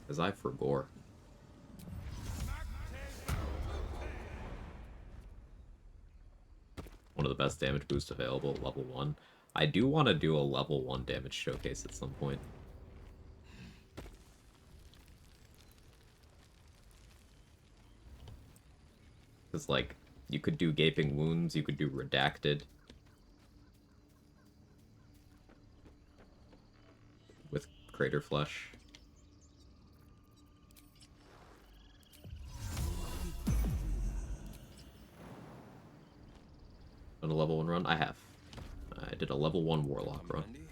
Because I forgore. One of the best damage boosts available at level 1. I do want to do a level 1 damage showcase at some point. Because, like, you could do Gaping Wounds, you could do Redacted. With Crater Flesh. On a level 1 run? I have. I did a level 1 Warlock run. Randy?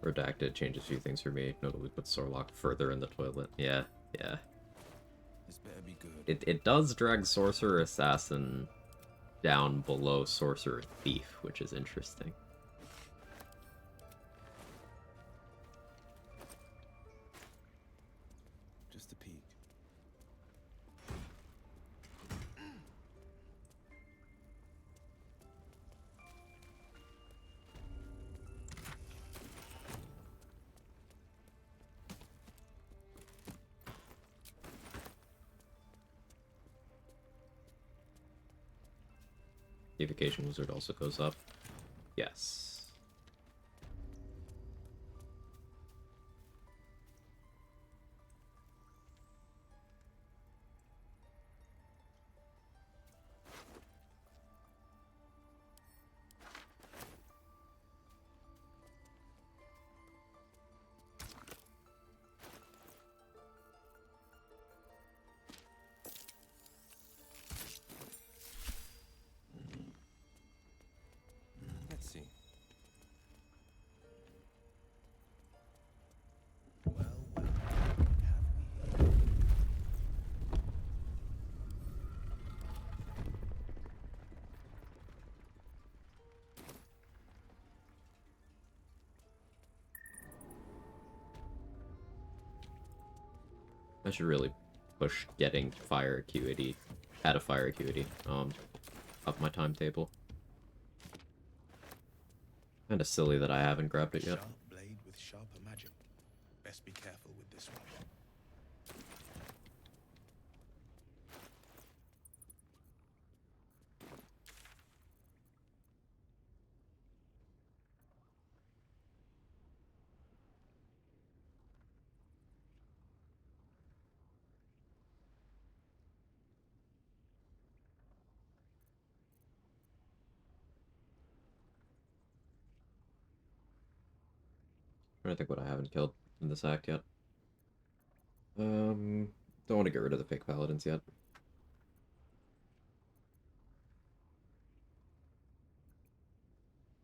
Redacted changes a few things for me. Notably puts Sorlock further in the toilet. Yeah, yeah. This better be good. It does drag Sorcerer Assassin down below Sorcerer Thief, which is interesting. Just a peek. Evocation Wizard also goes up. Yes. Let's see. Well, well, have we? I should really push getting fire acuity, add a fire acuity, up my timetable. Kinda silly that I haven't grabbed it yet. Sharp blade with sharper magic. Best be careful with this one. I think what I haven't killed in this act yet. Don't want to get rid of the fake paladins yet.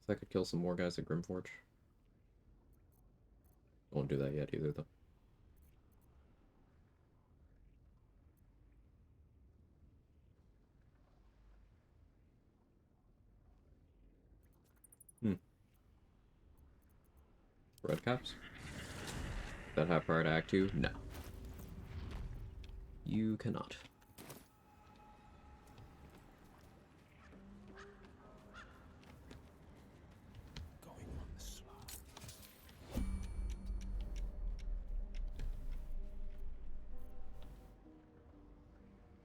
So I could kill some more guys at Grimforge. Won't do that yet either, though. Red caps? That have prior to Act 2? No. You cannot. Going on the slow.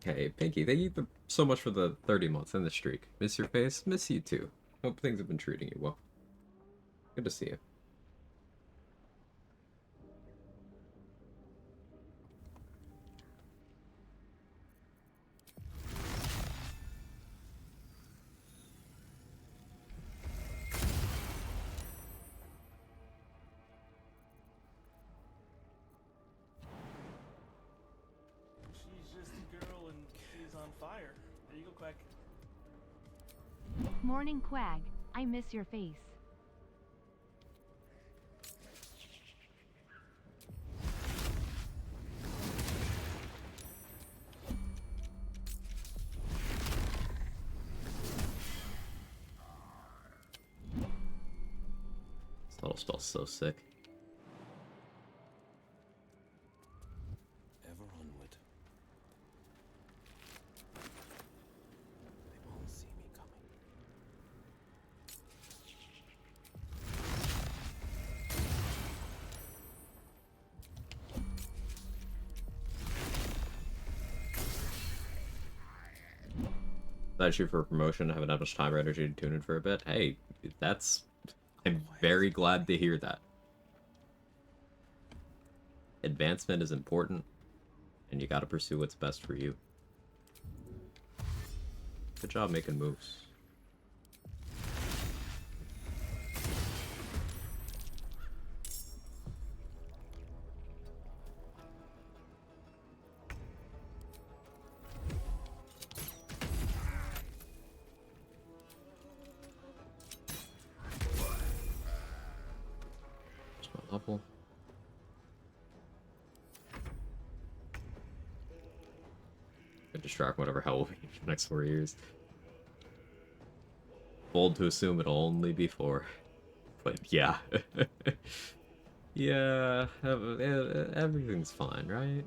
Hey, Pinky, thank you so much for the 30 months and the streak. Miss your face? Miss you too. Hope things have been treating you well. Good to see you. She's just a girl and she's on fire. There you go, Quack. Morning, Quag. I miss your face. This little spell's so sick. Ever onward. They won't see me coming. That shoot for a promotion. I haven't had much time or energy to tune in for a bit. Hey, that's... I'm very glad to hear that. Advancement is important, and you gotta pursue what's best for you. Good job making moves. my level. Could distract whatever hell will be for the next 4 years. Bold to assume it'll only be 4. But yeah. Yeah, everything's fine, right?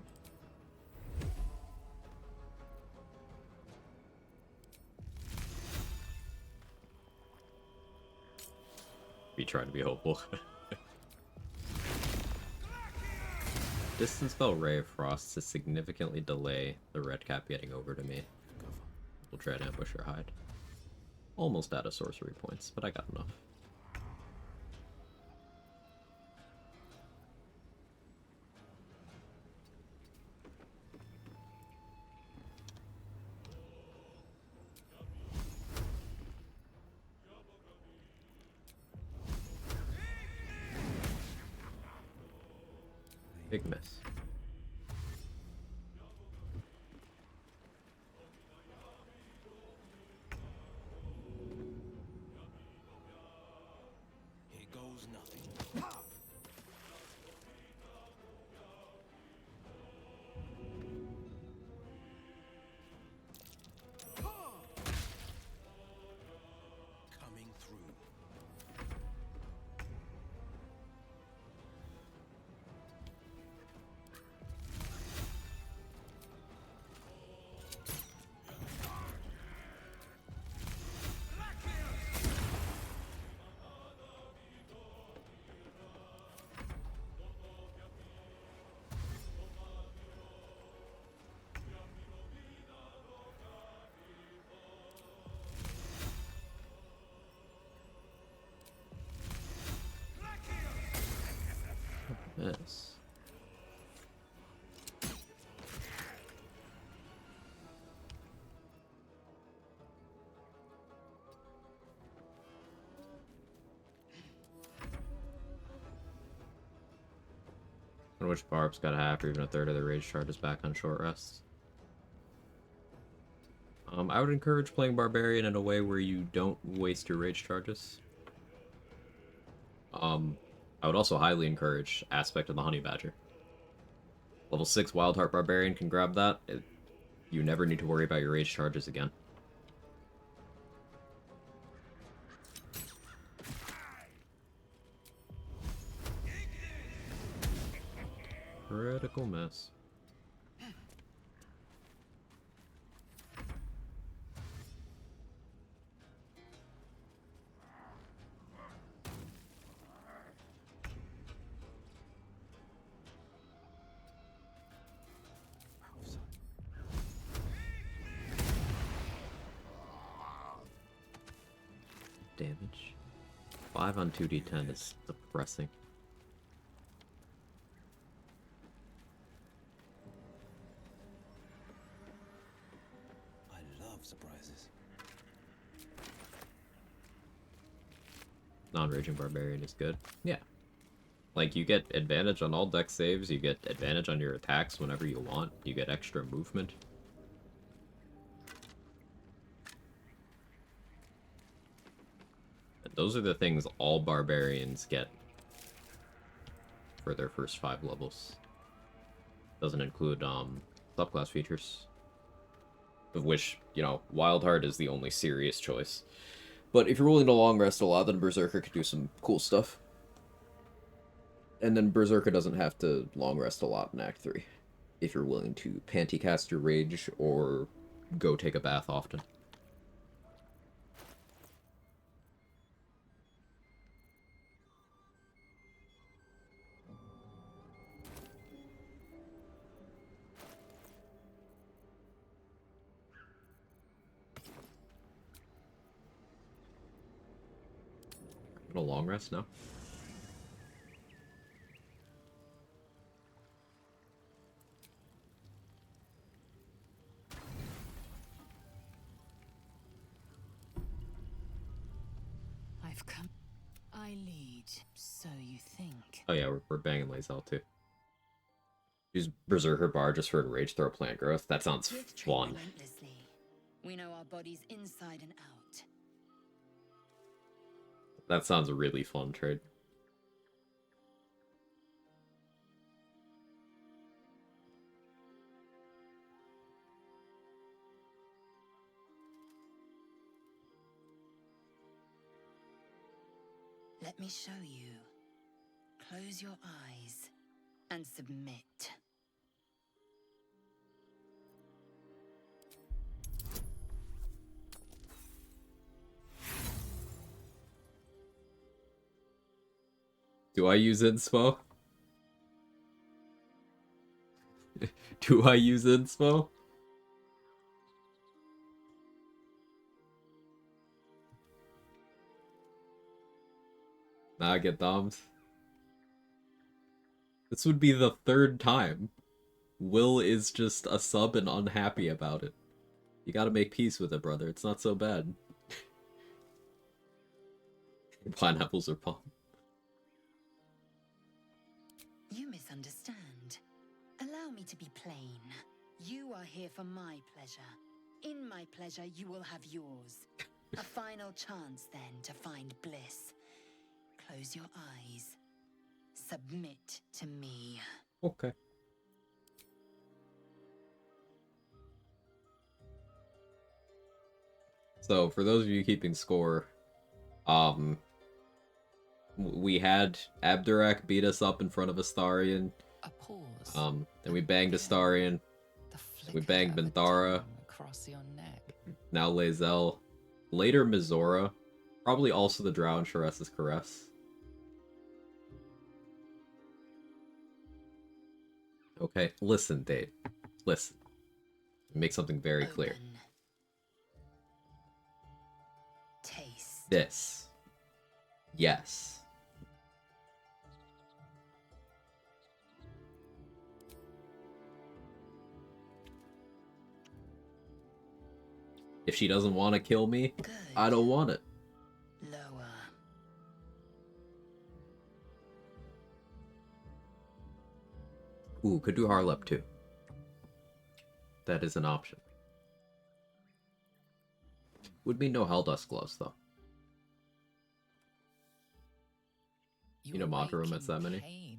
We try to be hopeful. Distance spell Ray of Frost to significantly delay the red cap getting over to me. We'll try to ambush or hide. Almost out of sorcery points, but I got enough. Big miss. Here goes nothing. Coming through. Miss. I wish Barb's got half or even a third of the rage charges back on short rests. I would encourage playing Barbarian in a way where you don't waste your rage charges. I would also highly encourage Aspect of the Honey Badger. Level 6 Wildheart Barbarian can grab that. You never need to worry about your rage charges again. Critical miss. Damage. 5 on 2d10 is depressing. I love surprises. Non-raging Barbarian is good. Yeah. Like, you get advantage on all dex saves, you get advantage on your attacks whenever you want, you get extra movement. Those are the things all barbarians get for their first 5 levels. Doesn't include subclass features, of which, you know, Wildheart is the only serious choice. But if you're willing to long rest a lot, then Berserker could do some cool stuff. And then Berserker doesn't have to long rest a lot in Act 3, if you're willing to panty cast your rage or go take a bath often. A long rest now. I've come. I lead, so you think. Oh yeah, we're banging Lae'zel too. Use Berserker Bar just for Enrage Throw Plant Growth. That sounds fun. Relentlessly. We know our bodies inside and out. That sounds a really fun trade. Let me show you. Close your eyes and submit. Do I use inspo? Do I use inspo? Nah, I get domed. This would be the third time. Will is just a sub and unhappy about it. You gotta make peace with it, brother. It's not so bad. Pineapples are palm. You misunderstand. Allow me to be plain. You are here for my pleasure. In my pleasure, you will have yours. A final chance, then, to find bliss. Close your eyes. Submit to me. Okay. So, for those of you keeping score, we had Abdurak beat us up in front of Astarion. A pause. Then we banged Astarion. We banged Minthara. Across your neck. Now Lae'zel. Later Mizora. Probably also the Drow and Sharesa's Caress. Okay, listen, Dave. Listen. Make something very clear. Open. Taste. This. Yes. If she doesn't want to kill me, Good. I don't want it. Lower. Ooh, could do Harlep too. That is an option. Would be no Helldust gloves though. You know Mantra roommates that many? Pain.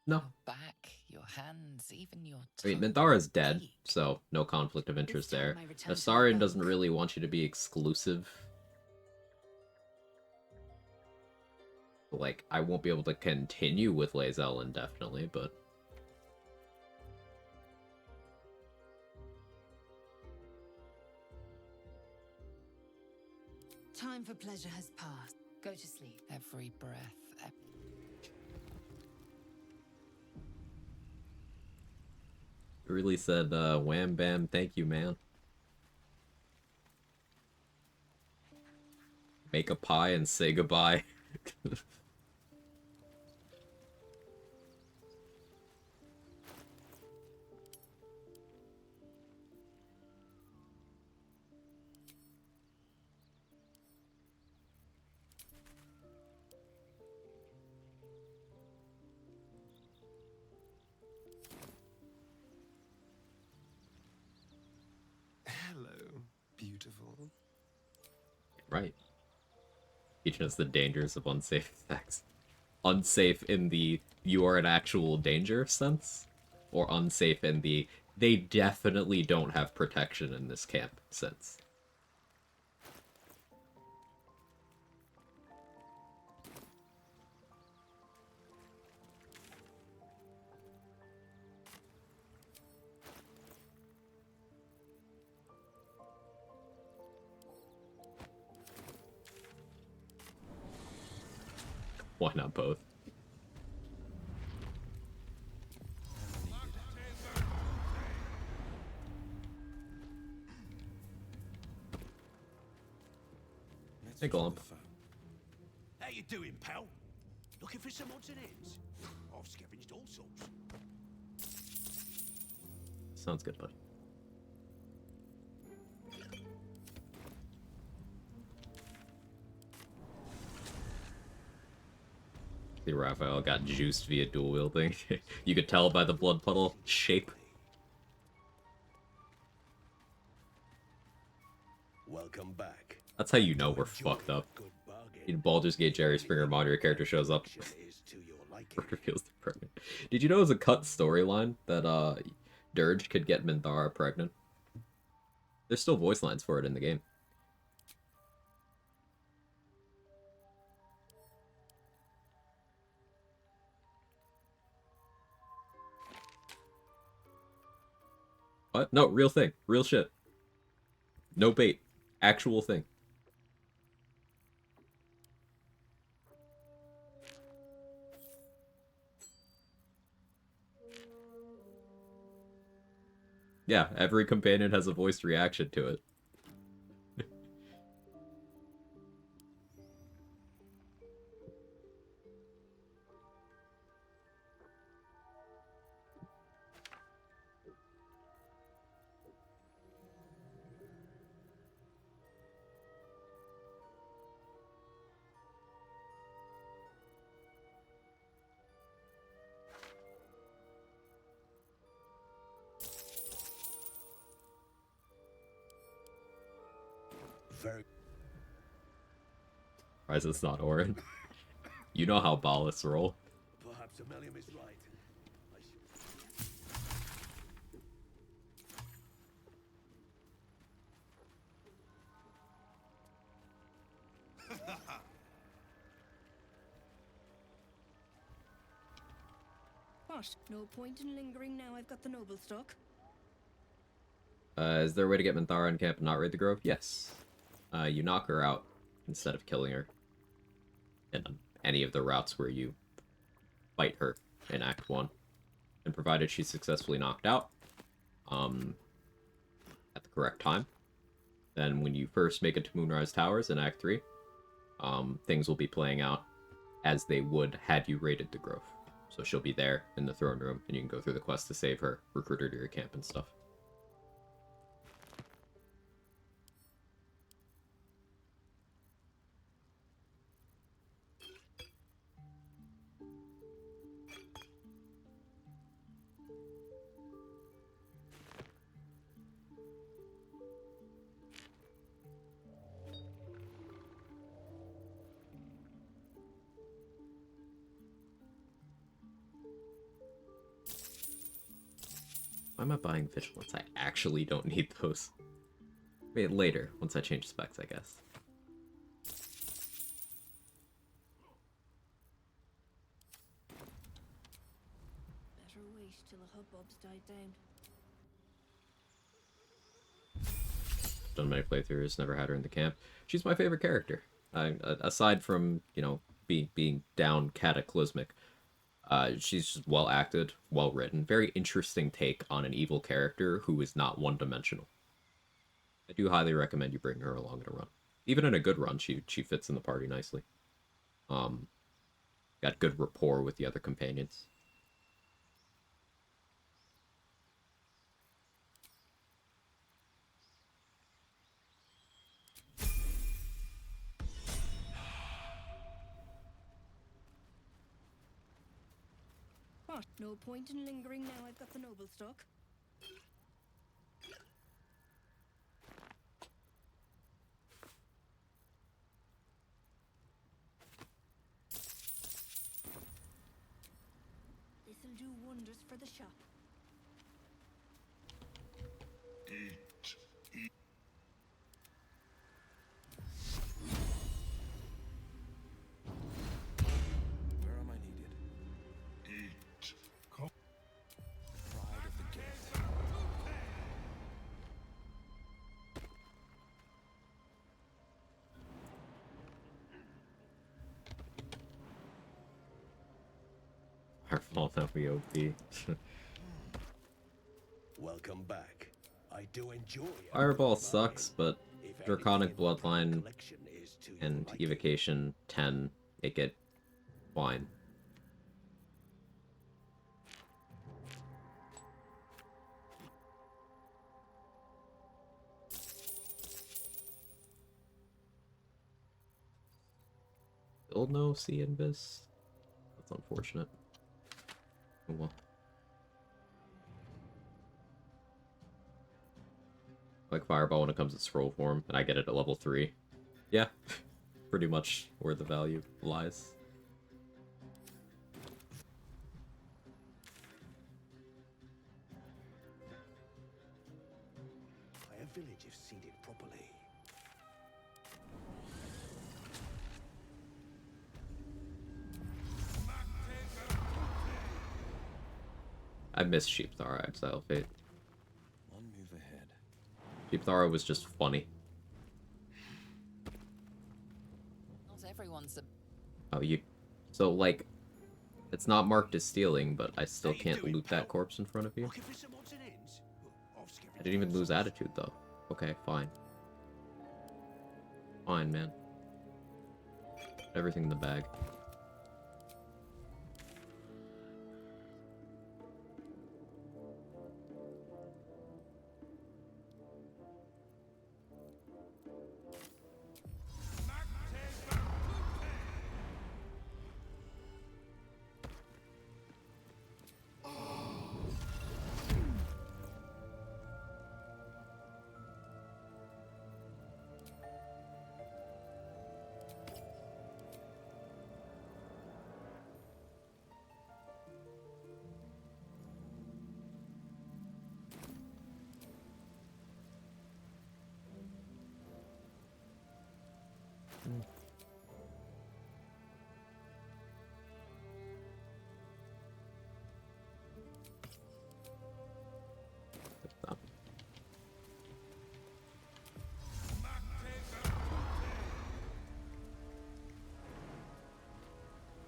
No. Your back, your hands, even your I mean, tongue Minthara's dead, ache. so no conflict of interest This there. time I return to Astarion my doesn't bunk. really want you to be exclusive. Like, I won't be able to continue with Lae'zel indefinitely, but... Time for pleasure has passed. Go to sleep. Every breath. Really said, wham bam, thank you, man. Make a pie and say goodbye. Hello, beautiful. Right. Teaching us the dangers of unsafe sex. Unsafe in the you are in actual danger sense? Or unsafe in the they definitely don't have protection in this camp sense? Why not both? Hey, Glump. How you doing, pal? Looking for some odds and ends? I've scavenged all sorts. Sounds good, buddy. See, Raphael got juiced via dual wielding. You could tell by the blood puddle shape. Welcome back. That's how you know we're fucked up. Good bargain. In Baldur's Gate, Jerry Springer mod, your character shows up. Is to your liking. Reveals they're pregnant. Did you know it was a cut storyline that Dirge could get Minthara pregnant? There's still voice lines for it in the game. What? No, real thing. Real shit. No bait. Actual thing. Yeah, every companion has a voiced reaction to it. Very Why is it's not Orin? You know how ballists roll. perhaps Ammonium is right. I should... What? No point in lingering now I've got the noble stock. Is there a way to get Minthara in camp and not raid the grove? Yes. You knock her out instead of killing her. In any of the routes where you fight her in Act 1. And provided she's successfully knocked out, at the correct time, then when you first make it to Moonrise Towers in Act 3, things will be playing out as they would had you raided the grove. So she'll be there in the throne room, and you can go through the quest to save her, recruit her to your camp and stuff. Why am I buying vigilance? I actually don't need those. Wait, later, once I change specs, I guess. Better wait till the hubbub's died down. Done many playthroughs, never had her in the camp. She's my favorite character. Aside from, you know, being down cataclysmic, she's just well acted, well written, very interesting take on an evil character who is not one-dimensional. I do highly recommend you bring her along in a run. Even in a good run, she fits in the party nicely. Got good rapport with the other companions. What? No point in lingering now I've got the noble stock. This'll do wonders for the shop. Where am I needed? Pride of the game. Fireball now be OP. Welcome back. I do enjoy a Fireball good sucks, bargain. but If Draconic anything in my private Bloodline collection is to your and liking. Evocation 10 make it fine. Still no C Invis? That's unfortunate. Oh well. Like Fireball when it comes in scroll form, and I get it at level 3. Yeah, pretty much where the value lies. A village if seeded properly. I miss Sheep Thar Exile Fate. One Peepthara was just funny. Not everyone's a... Oh, you... So, like, it's not marked as stealing, but I still can't loot that corpse in front of you. I didn't even lose attitude, though. Okay, fine. Fine, man. Everything in the bag.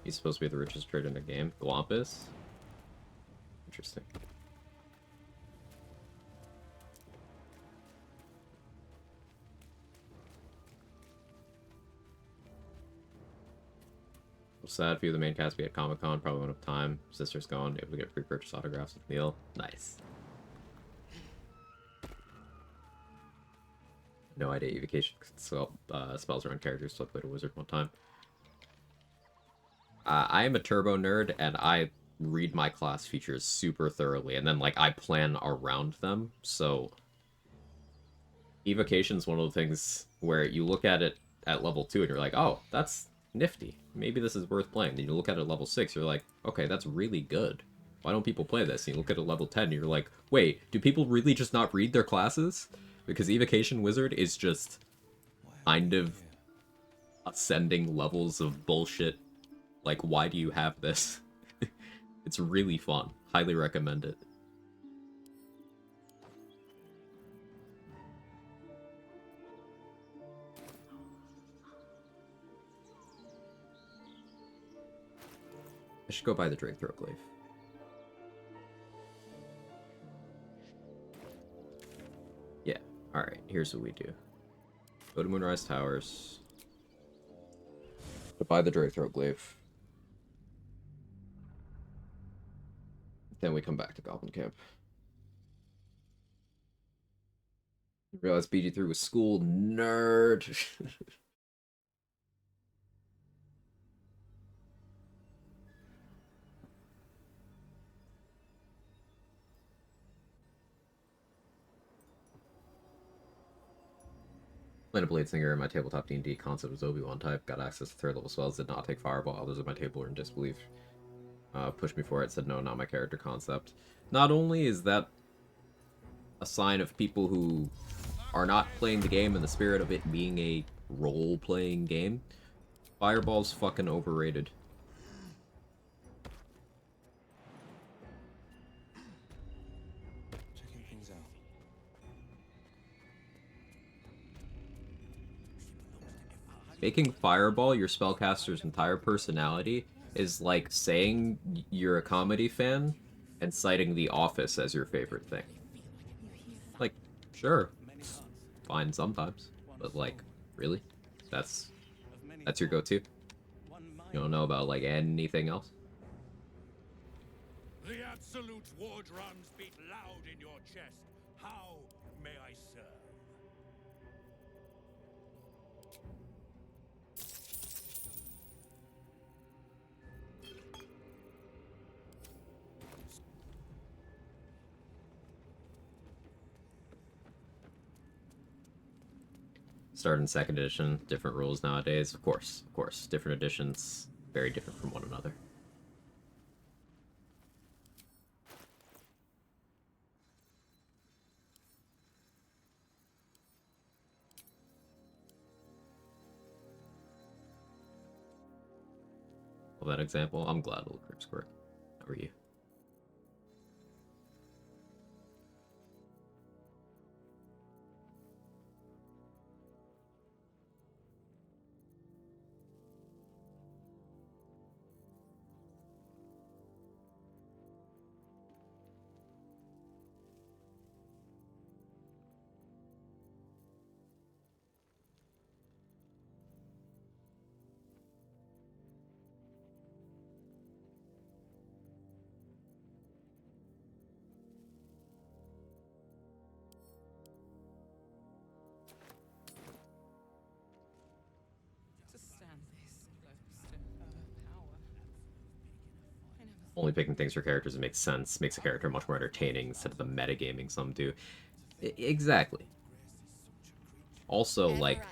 He's supposed to be the richest trader in the game. Glampus? Interesting. Sad few of the main cast be at Comic-Con, probably won't have time. Sister's gone, able to get pre-purchase autographs with Neil. Nice. No idea evocation spells around characters, so I played a wizard one time. I am a turbo nerd, and I read my class features super thoroughly, and then, like, I plan around them, so... Evocation's one of the things where you look at it at level 2, and you're like, oh, that's nifty. Maybe this is worth playing. Then you look at it at level 6, you're like, okay, that's really good. Why don't people play this? And you look at it level 10, and you're like, wait, do people really just not read their classes? Because Evocation Wizard is just kind of ascending levels of bullshit. Like, why do you have this? It's really fun. Highly recommend it. I should go buy the Drake Throat Glaive. Yeah, alright, here's what we do. Go to Moonrise Towers. To buy the Drake Throat Glaive. Then we come back to Goblin Camp. Realized BG3 was school. Nerd! Played a Blade Singer in my tabletop D&D concept was Obi-Wan type. Got access to third level spells. Did not take Fireball. Others at my table were in disbelief. Pushed me for it. Said no, not my character concept. Not only is that a sign of people who are not playing the game in the spirit of it being a role-playing game, Fireball's fucking overrated. Checking things out. Making Fireball your spellcaster's entire personality is like saying you're a comedy fan and citing The Office as your favorite thing. Like, sure. Fine sometimes. But like, really? That's your go-to? You don't know about like anything else? The absolute war drums beat loud in your chest. How may I serve? Starting second edition, different rules nowadays. Of course. Different editions, very different from one another. Love that example. I'm glad Little Crib Squirt. How are you? only picking things for characters that make sense makes a character much more entertaining instead of the metagaming some do. Exactly. Also, like,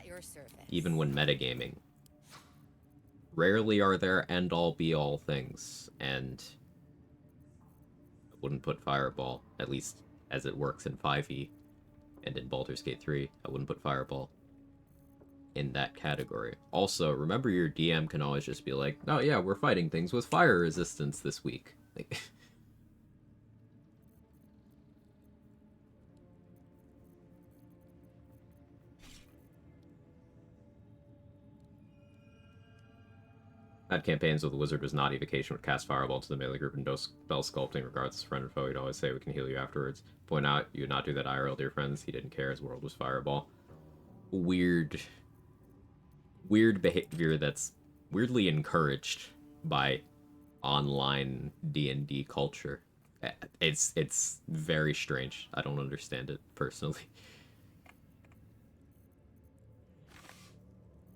even when metagaming, rarely are there end-all be-all things, and I wouldn't put Fireball, at least as it works in 5e and in Baldur's Gate 3, I wouldn't put Fireball in that category. Also, remember your DM can always just be like, oh yeah, we're fighting things with fire resistance this week. Like, had campaigns where the wizard was not evocation, would cast Fireball to the melee group and do spell sculpting regardless of friend or foe. He'd always say, we can heal you afterwards. Point out, you would not do that IRL to your friends. He didn't care, his world was Fireball. Weird behavior that's weirdly encouraged by online D&D culture. It's very strange. I don't understand it personally.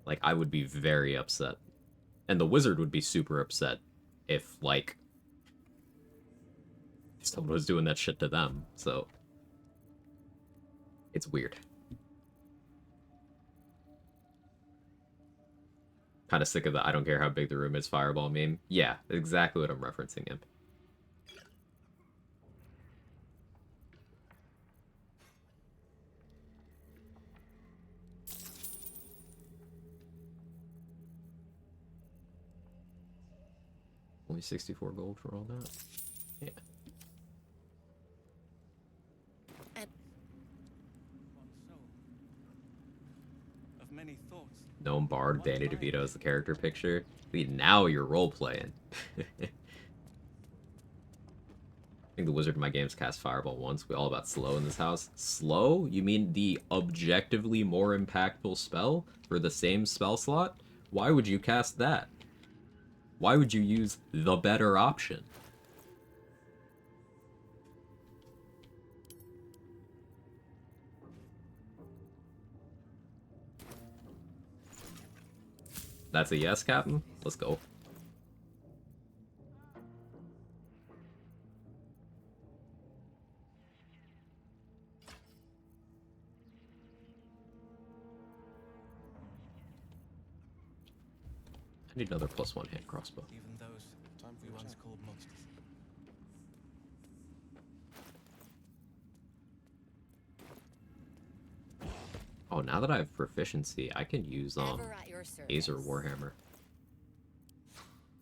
Like, I would be very upset. And the wizard would be super upset if, like, someone was doing that shit to them. So, it's weird. Kind of sick of the I don't care how big the room is Fireball meme. Yeah, exactly what I'm referencing, Imp. Only 64 gold for all that? Yeah. Of many thoughts. Gnome Bard, Danny DeVito as the character picture. Now you're role-playing. I think the wizard in my games cast Fireball once. We all about slow in this house. Slow? You mean the objectively more impactful spell for the same spell slot? Why would you cast that? Why would you use the better option? That's a yes, Captain? Let's go. I need another +1 hand crossbow. Even those time we once called monsters. Oh, now that I have proficiency, I can use Azer Warhammer.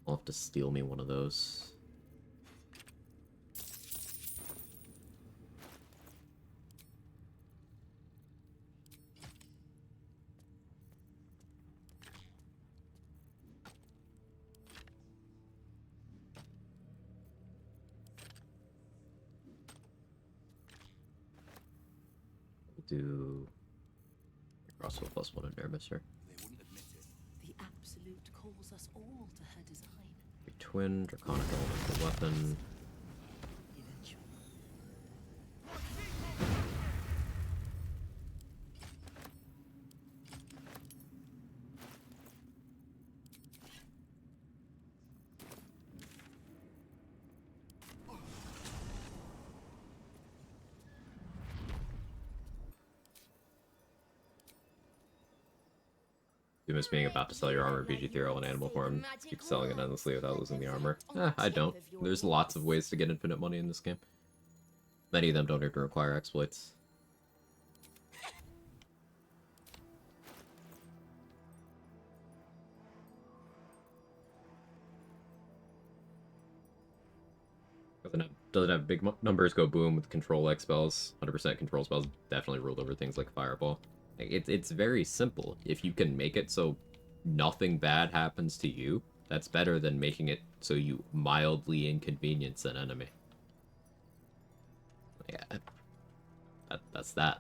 I'll have to steal me one of those. Do crossbow +1 in there, mister. They wouldn't admit it. The Absolute calls us all to her design. Twin, Draconic Elemental Weapon. Eventually. You miss being about to sell your armor PG Ethereal in animal form. Keep selling it endlessly without losing the armor. I don't. There's lots of ways to get infinite money in this game. Many of them don't even require exploits. Doesn't have big numbers go boom with control X spells. 100% control spells definitely ruled over things like Fireball. It's very simple. If you can make it so nothing bad happens to you, that's better than making it so you mildly inconvenience an enemy. Yeah, that's that.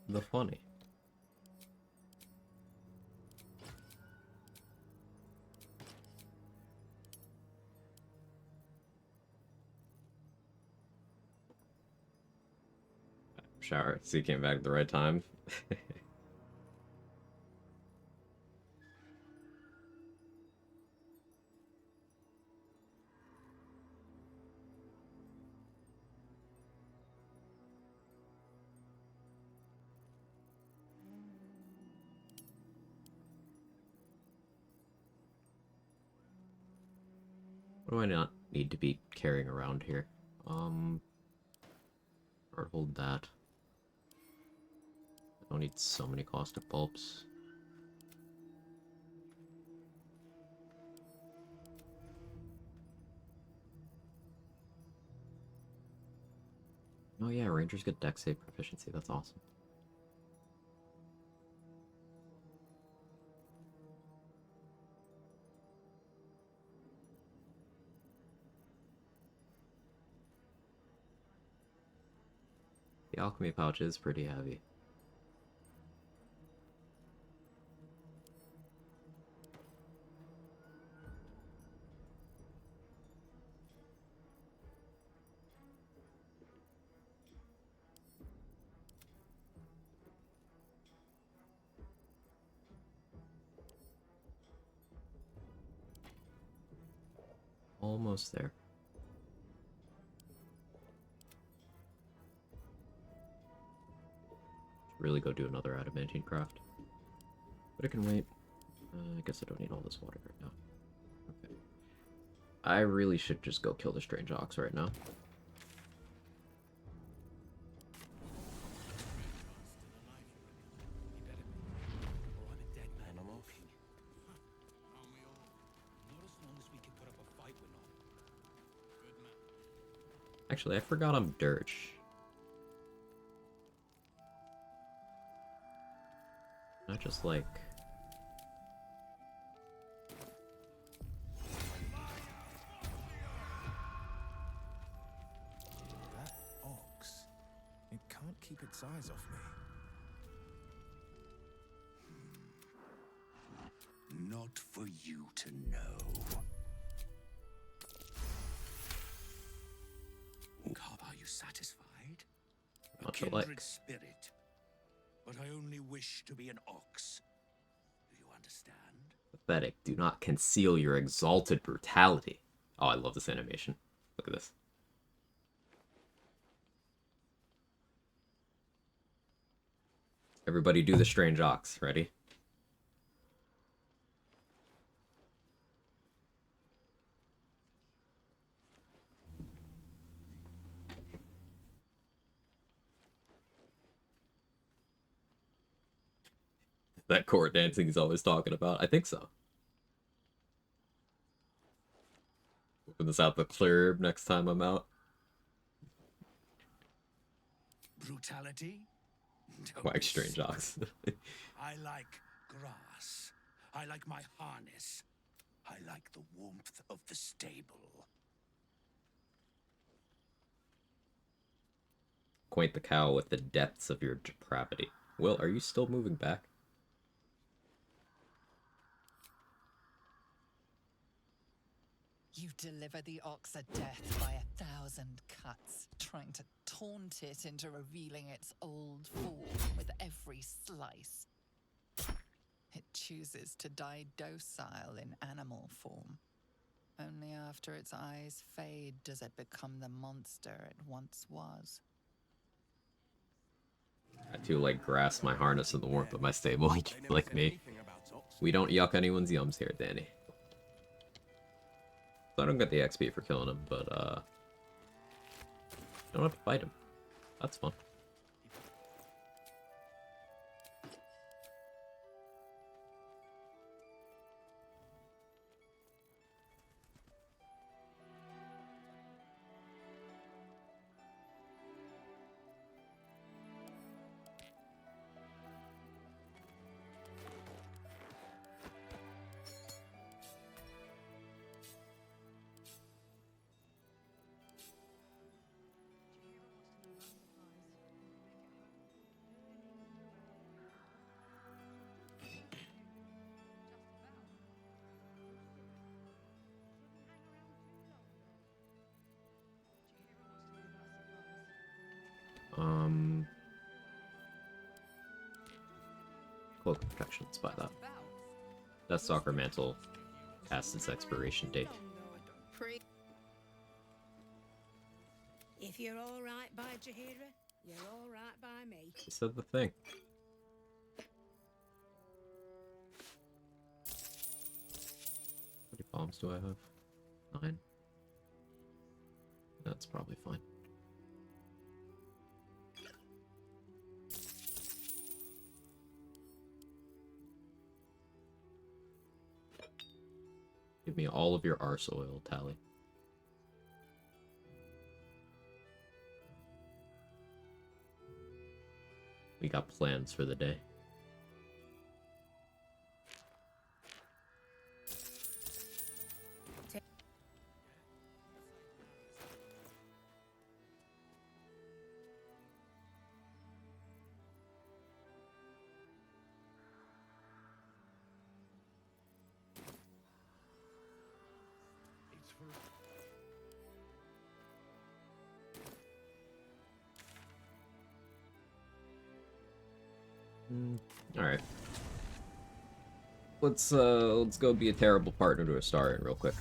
the funny. Shower. So you came back at the right time. What do I not need to be carrying around here? Or hold that. I don't need so many caustic bulbs. Oh yeah, Rangers get dex save proficiency. That's awesome. The alchemy pouch is pretty heavy. Almost there. Really go do another adamantine craft. But it can wait. I guess I don't need all this water right now. Okay. I really should just go kill the strange ox right now. Actually, I forgot I'm Dirge. Not just like... That ox, it can't keep its eyes off me. Not for you to know. Are you satisfied? A Much kindred alike. spirit. But I only wish to be an ox. Do you understand? Pathetic. Do not conceal your exalted brutality. Oh, I love this animation. Look at this. Everybody do the strange ox. Ready? That court dancing he's always talking about. I think so. Open this out the club next time I'm out. Brutality? Quag Don't be strange ox. silly. I like grass. I like my harness. I like the warmth of the stable. Acquaint the cow with the depths of your depravity. Will, are you still moving back? You deliver the ox a death by 1,000 cuts, trying to taunt it into revealing its old form with every slice. It chooses to die docile in animal form. Only after its eyes fade does it become the monster it once was. I too like grass, my harness, and the warmth of my stable. Like me. We don't yuck anyone's yums here, Danny. So I don't get the XP for killing him, but don't have to fight him. That's fun. Cloak of Protection, let's buy that. That Stalker Mantle past its expiration date. If you're all right by Jahira, you're all right by me. He said the thing. How many bombs do I have? 9? That's probably fine. Give me all of your arse oil, Tally. We got plans for the day. Alright. Let's go be a terrible partner to a Astarion real quick.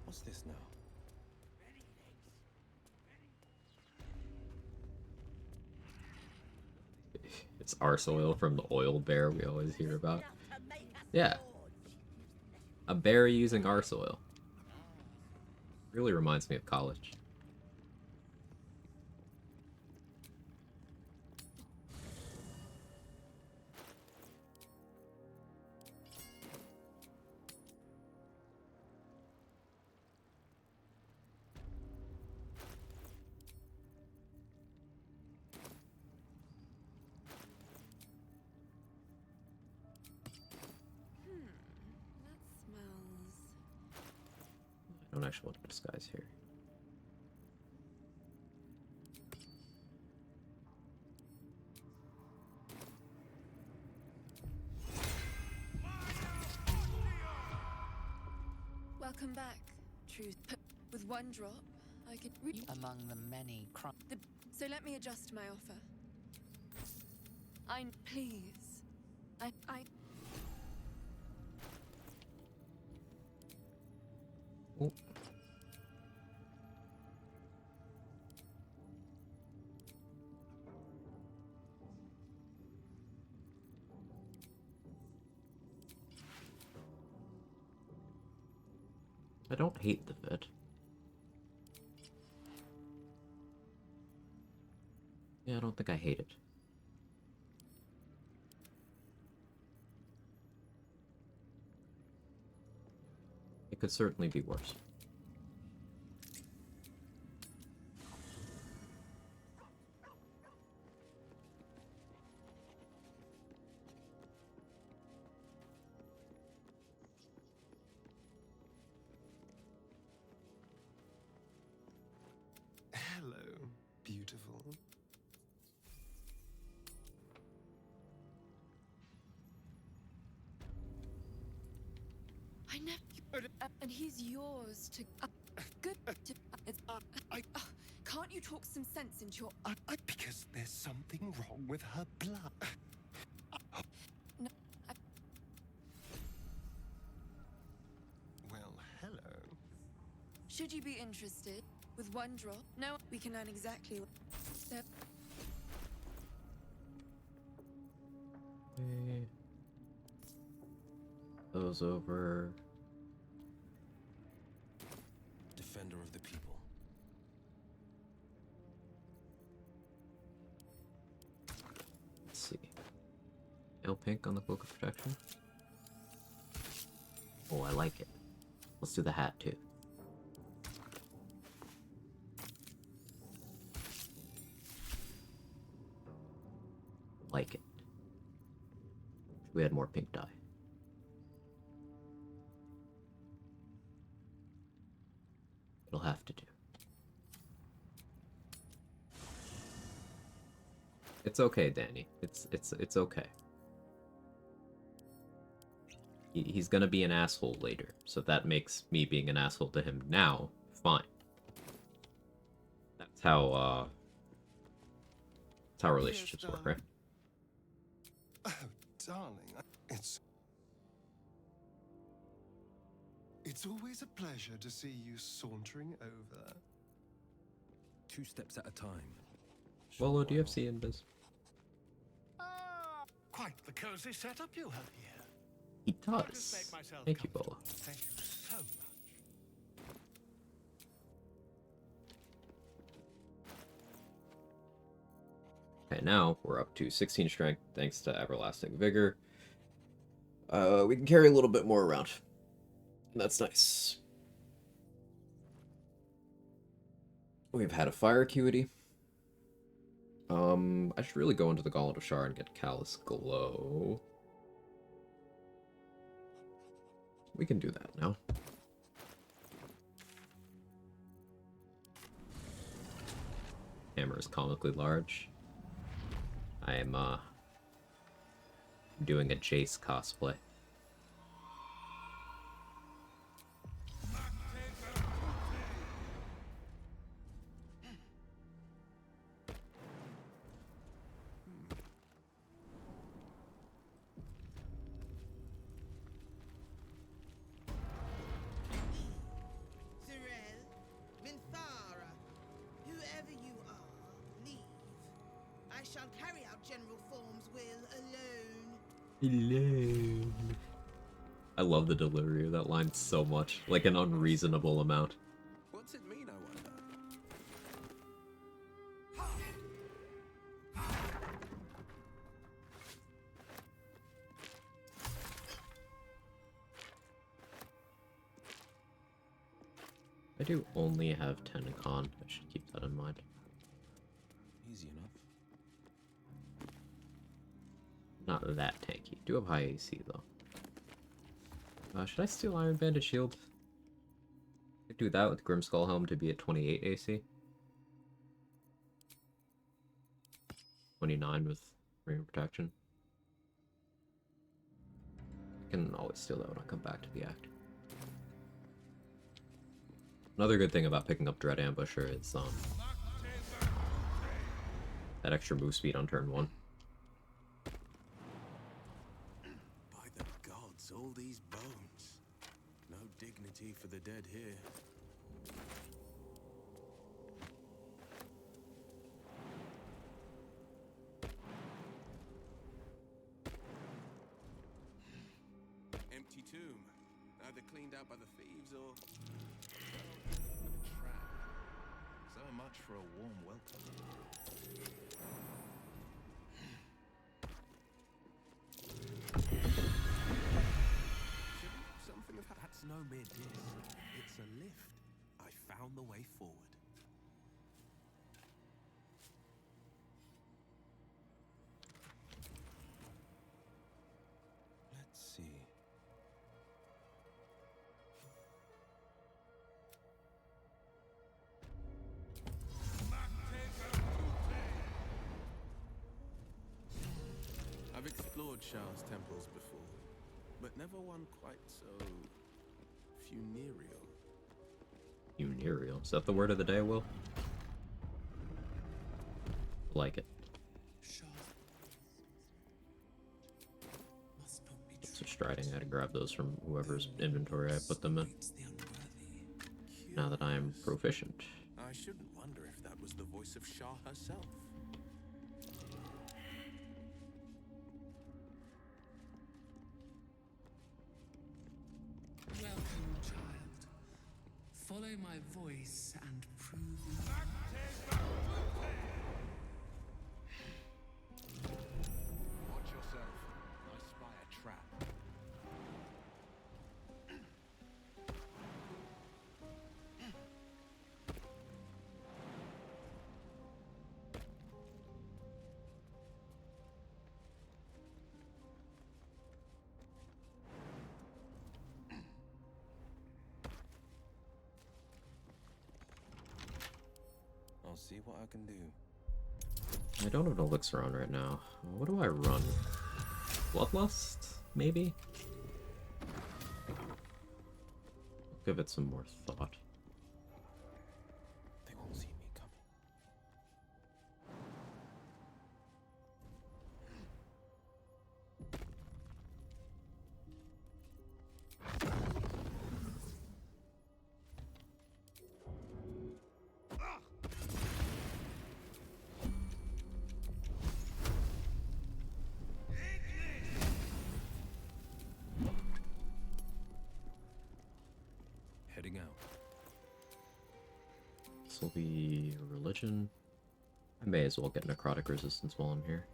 What's this now? It's arse oil from the oil bear we always hear about. Yeah. A bear using arse oil. Really reminds me of college. I don't actually want to disguise here. Welcome back, Truth. With one drop, I could read Among the many crimes. So let me adjust my offer. Please. I. Oh. I don't hate the vid. Yeah, I don't think I hate it. It could certainly be worse. Hello, beautiful. I never. And he's yours to. Good. Can't you talk some sense into your. Because there's something wrong with her blood. No, Well, hello. Should you be interested? With one drop? No, we can learn exactly what. So. Okay. Those over. Defender of the people. Let's see. Pale pink on the Cloak of Protection. Oh, I like it. Let's do the hat too. Like it. We had more pink dye. It'll have to do. It's okay, Danny. It's okay. He's gonna be an asshole later, so that makes me being an asshole to him now fine. That's how relationships work, right? Oh, darling, it's always a pleasure to see you sauntering over. 2 steps at a time. Well, do you have C in biz? Quite the cozy setup you have here. He I'll just does. make myself Thank you, comfortable. Bola. Thank you so much. Okay, now we're up to 16 strength thanks to Everlasting Vigor. We can carry a little bit more around. That's nice. We've had a fire acuity. I should really go into the Gauntlet of Shar and get Callous Glow. We can do that now. Hammer is comically large. I am, doing a Jace cosplay. Whoever you are, leave. I shall carry out General Form's will alone. Alone. I love the delivery of that line so much. Like an unreasonable amount. What's it mean, I wonder? I do only have 10 con. I should keep that in mind. Easy enough. Not that tanky. Do have high AC though. Should I steal Iron Banded Shield? I do that with Grimskull Helm to be at 28 AC. 29 with Ring of Protection. I can always steal that when I come back to the act. Another good thing about picking up Dread Ambusher is that extra move speed on turn 1. By the gods, all these bones. No dignity for the dead here. Empty tomb. Either cleaned out by the thieves or... So much for a warm welcome. Something of that's no mere diss. It's a lift. I found the way forward. Let's see. I've explored Shah's temples before, but never one quite so funereal. Funereal. Is that the word of the day, Will? Like it. So striding, I had to grab those from whoever's inventory I put them in. Now that I am proficient. I shouldn't wonder if that was the voice of Shah herself. Welcome, child. Follow my voice and prove me. Watch yourself. I spy a trap. I'll see what I can do. I don't have an elixir on right now. What do I run? Bloodlust? Maybe? Give it some more thought. They won't see me coming. Heading out. This will be religion. I may as well get necrotic resistance while I'm here.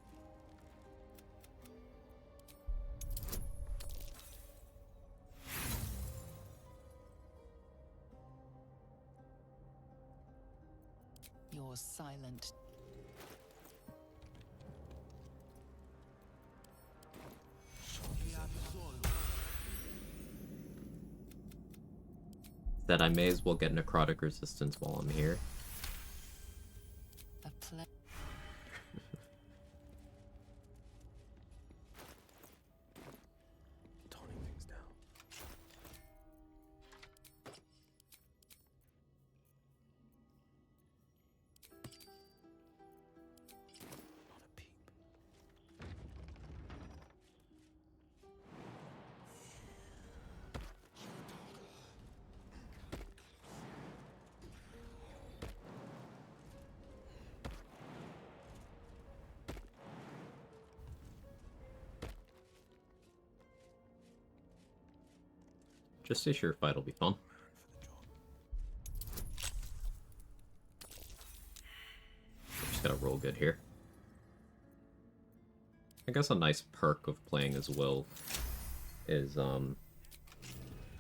Your silent. That I may as well get necrotic resistance while I'm here. A play. Toning things down. Not a peep. Just a sure fight will be fun. Just gotta roll good here. I guess a nice perk of playing as Wyll is, I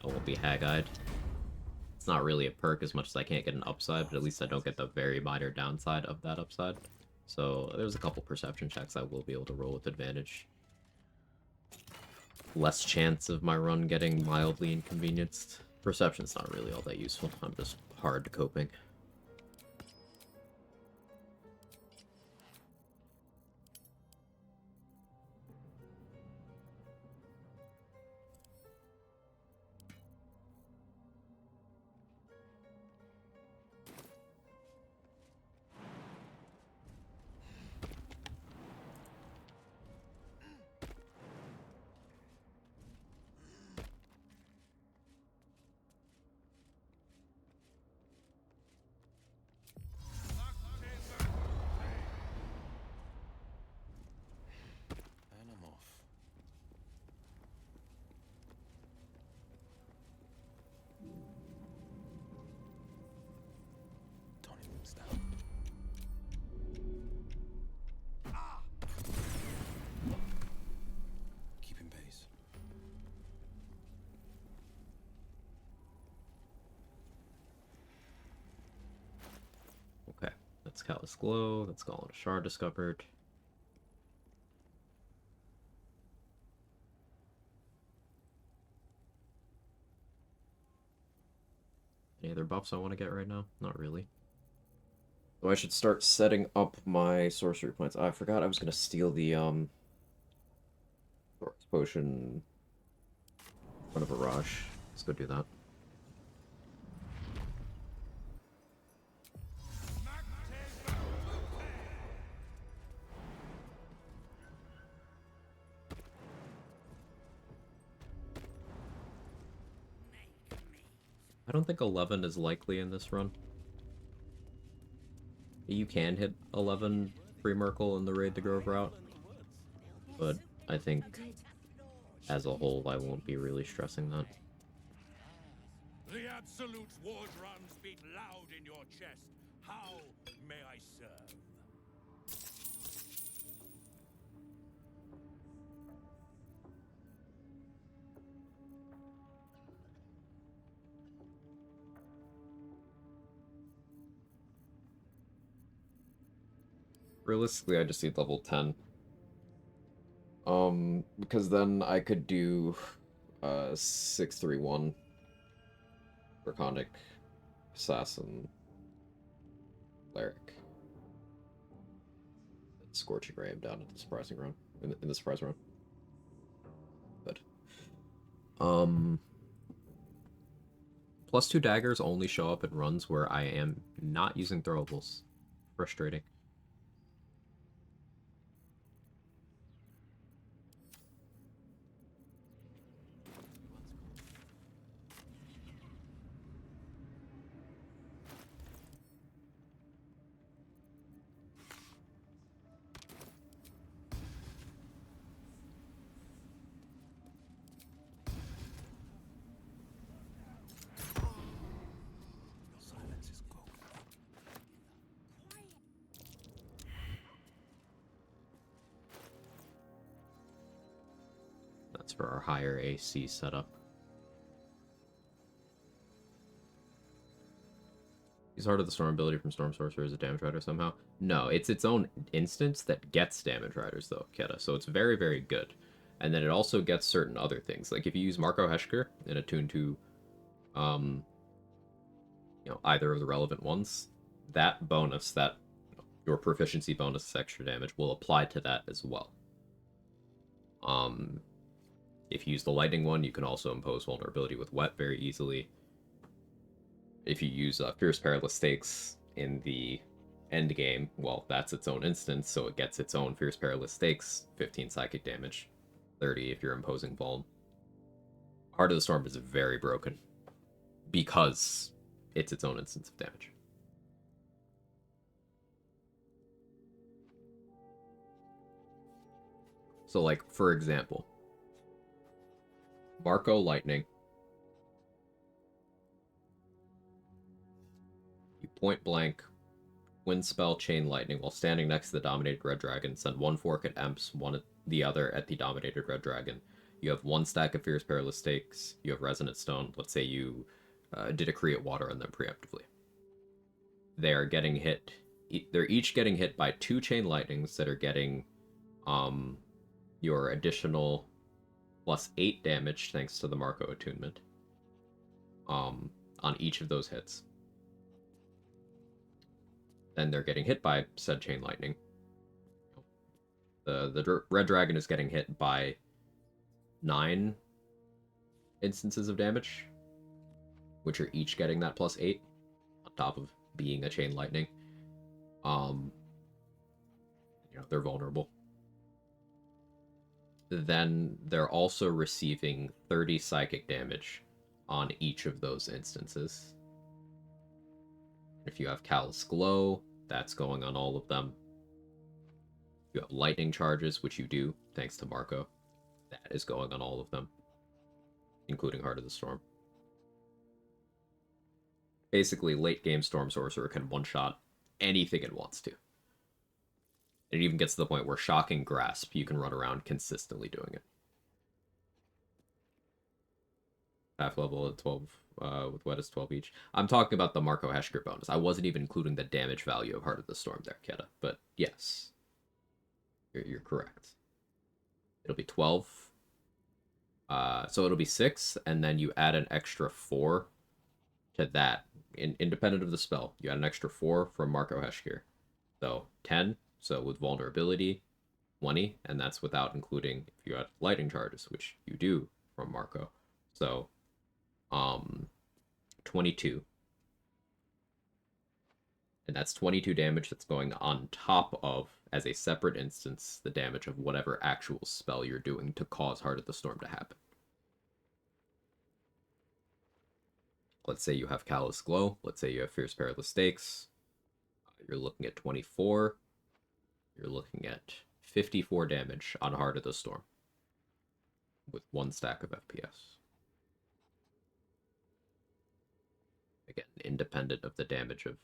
won't be hag-eyed. It's not really a perk as much as I can't get an upside, but at least I don't get the very minor downside of that upside. So there's a couple perception checks I will be able to roll with advantage. Less chance of my run getting mildly inconvenienced. Perception's not really all that useful. I'm just hard coping. And I'm off. Toning things down. Keeping pace. Okay, that's Callous Glow, that's Golem Shard discovered. Any other buffs I want to get right now? Not really. So I should start setting up my sorcery points. I forgot I was gonna steal the Source Potion in front of Barrage. Let's go do that. I don't think 11 is likely in this run. You can hit 11 pre-Merkle in the Raid the Grove route, but I think as a whole I won't be really stressing that. The Absolute's war drums beat loud in your chest. How may I serve? Realistically, I just need level 10. Because then I could do 631 Draconic Assassin Cleric. Scorching Ray him down at the surprising run. In the surprise run. But +2 daggers only show up in runs where I am not using throwables. Frustrating. Silence is gold. That's for our higher AC setup. Use Heart of the Storm ability from Storm Sorcerer as a damage rider somehow. No, it's its own instance that gets damage riders though, Keta. So it's very, very good. And then it also gets certain other things. Like if you use Marco Heschker and attune to either of the relevant ones, that bonus, that your proficiency bonus extra damage will apply to that as well. If you use the lightning one, you can also impose vulnerability with wet very easily. If you use Fierce Perilous Stakes in the end game, well, that's its own instance, so it gets its own Fierce Perilous Stakes, 15 psychic damage, 30 if you're imposing vuln. Heart of the Storm is very broken because it's its own instance of damage. So, like, for example, Marco Lightning. You point blank, wind spell Chain Lightning while standing next to the Dominated Red Dragon. Send one fork at Emps, one at the other at the Dominated Red Dragon. You have one stack of Fierce Perilous Stakes. You have Resonant Stone. Let's say you did a Create Water on them preemptively. They are getting hit. They're each getting hit by 2 Chain Lightnings that are getting your additional +8 damage thanks to the Marco attunement on each of those hits. Then they're getting hit by said Chain Lightning. The Red Dragon is getting hit by 9 instances of damage, which are each getting that +8 on top of being a Chain Lightning. They're vulnerable. Then they're also receiving 30 psychic damage on each of those instances. If you have Callous Glow, that's going on all of them. You have lightning charges, which you do, thanks to Marco. That is going on all of them, including Heart of the Storm. Basically, late game Storm Sorcerer can one-shot anything it wants to. It even gets to the point where Shocking Grasp, you can run around consistently doing it. Half level at 12, with wet is 12 each. I'm talking about the Marco Heschker bonus. I wasn't even including the damage value of Heart of the Storm there, Keta. But yes, you're correct. It'll be 12. So it'll be 6, and then you add an extra 4 to that. Independent of the spell, you add an extra 4 from Marco Heschker. So 10. So with vulnerability, 20, and that's without including if you had lightning charges, which you do from Marco. So 22. And that's 22 damage that's going on top of, as a separate instance, the damage of whatever actual spell you're doing to cause Heart of the Storm to happen. Let's say you have Callous Glow. Let's say you have Fierce Perilous Stakes. You're looking at 24. You're looking at 54 damage on Heart of the Storm with 1 stack of FPS. Again, independent of the damage of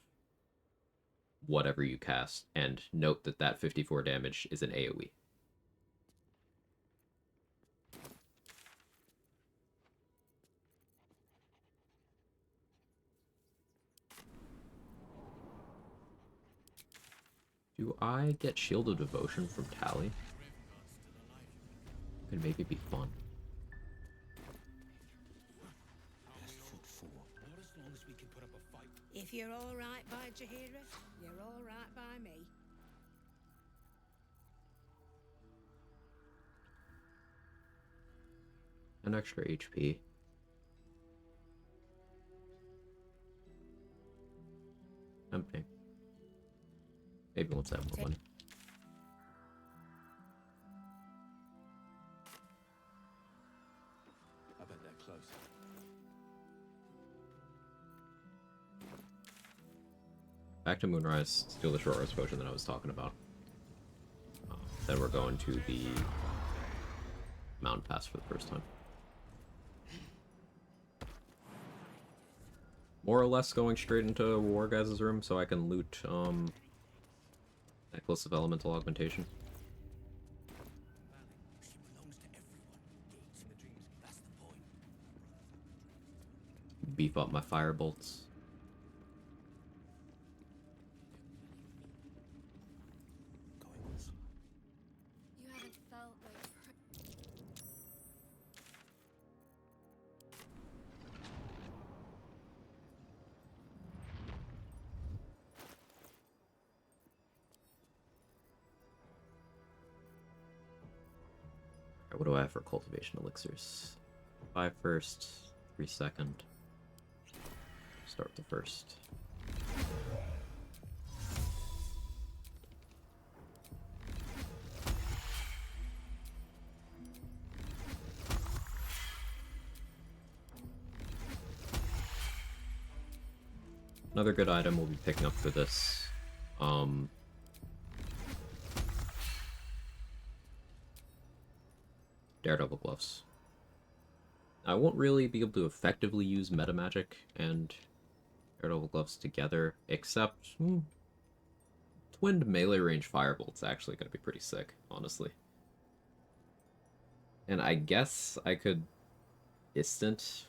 whatever you cast. And note that that 54 damage is an AoE. Do I get Shield of Devotion from Tally? Could maybe be fun. If you're all right by Jaheira, you're all right by me. An extra HP. Empty. Maybe once I have more money. I bet they're close. Back to Moonrise, steal the short rest potion that I was talking about. Then we're going to the Mountain Pass for the first time. More or less going straight into Wargaz's room so I can loot Necklace of Elemental Augmentation. She belongs to everyone. Gates in the dreams. That's the point. Beef up my fire bolts. You haven't felt like Alright, what do I have for cultivation elixirs? 5 first, 3 second. Start with the first. Another good item we'll be picking up for this. Daredevil gloves. I won't really be able to effectively use meta magic and Daredevil gloves together, except twinned melee range firebolt's actually going to be pretty sick, honestly. And I guess I could instant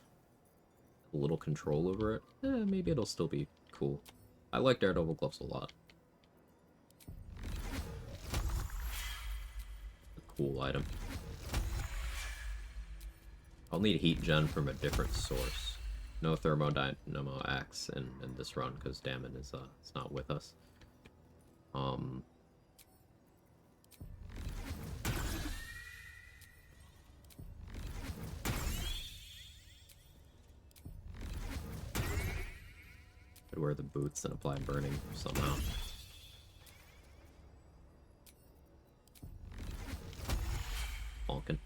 a little control over it. Maybe it'll still be cool. I like Daredevil gloves a lot. A cool item. I'll need heat gen from a different source. No thermodynamo axe in this run because Damon is it's not with us. Could wear the boots and apply burning somehow. Bonkin.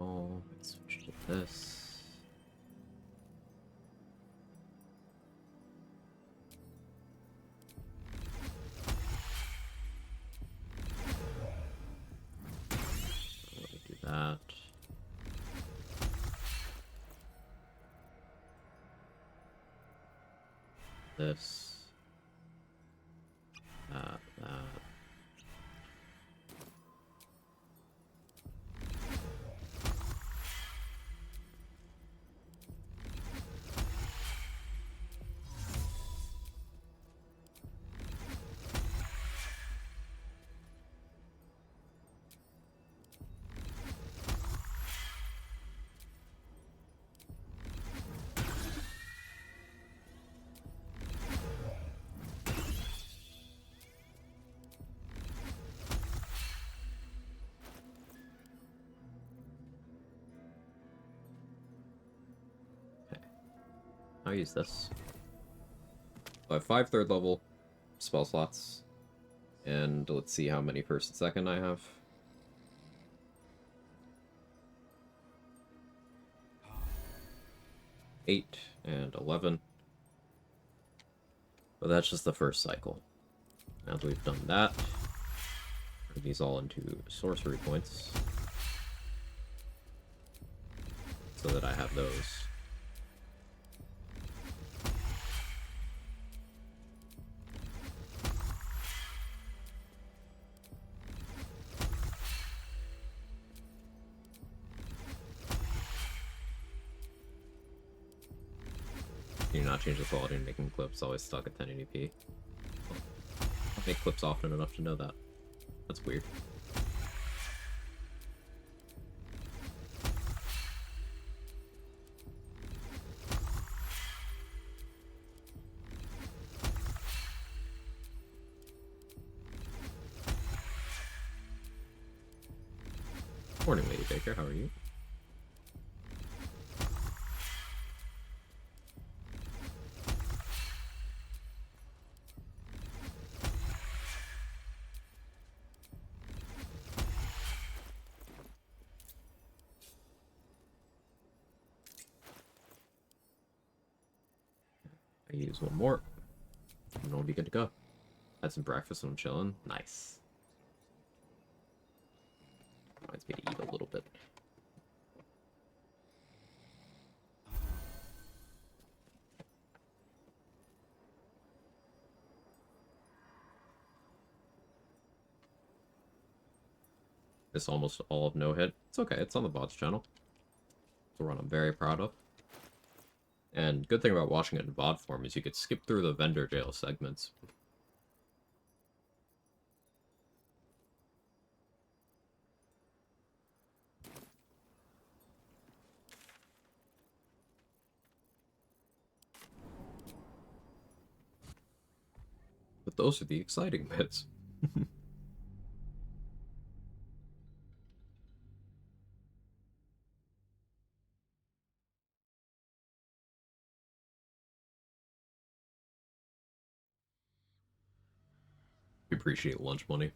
Oh, let's switch to this. Let me do that. This. That. I'll use this. I have 5 third level spell slots. And let's see how many first and second I have. 8 and 11. But that's just the first cycle. Now that we've done that, turn these all into sorcery points so that I have those. Do not change the quality in making clips, always stuck at 1080p. I make clips often enough to know that. That's weird. Morning, Lady Baker, how are you? I use one more, and we'll be good to go. Had some breakfast and I'm chilling. Nice. Reminds me to eat a little bit. It's almost all of no hit. It's okay, it's on the bots channel. It's a run I'm very proud of. And good thing about watching it in VOD form is you could skip through the vendor jail segments. But those are the exciting bits. We appreciate lunch money.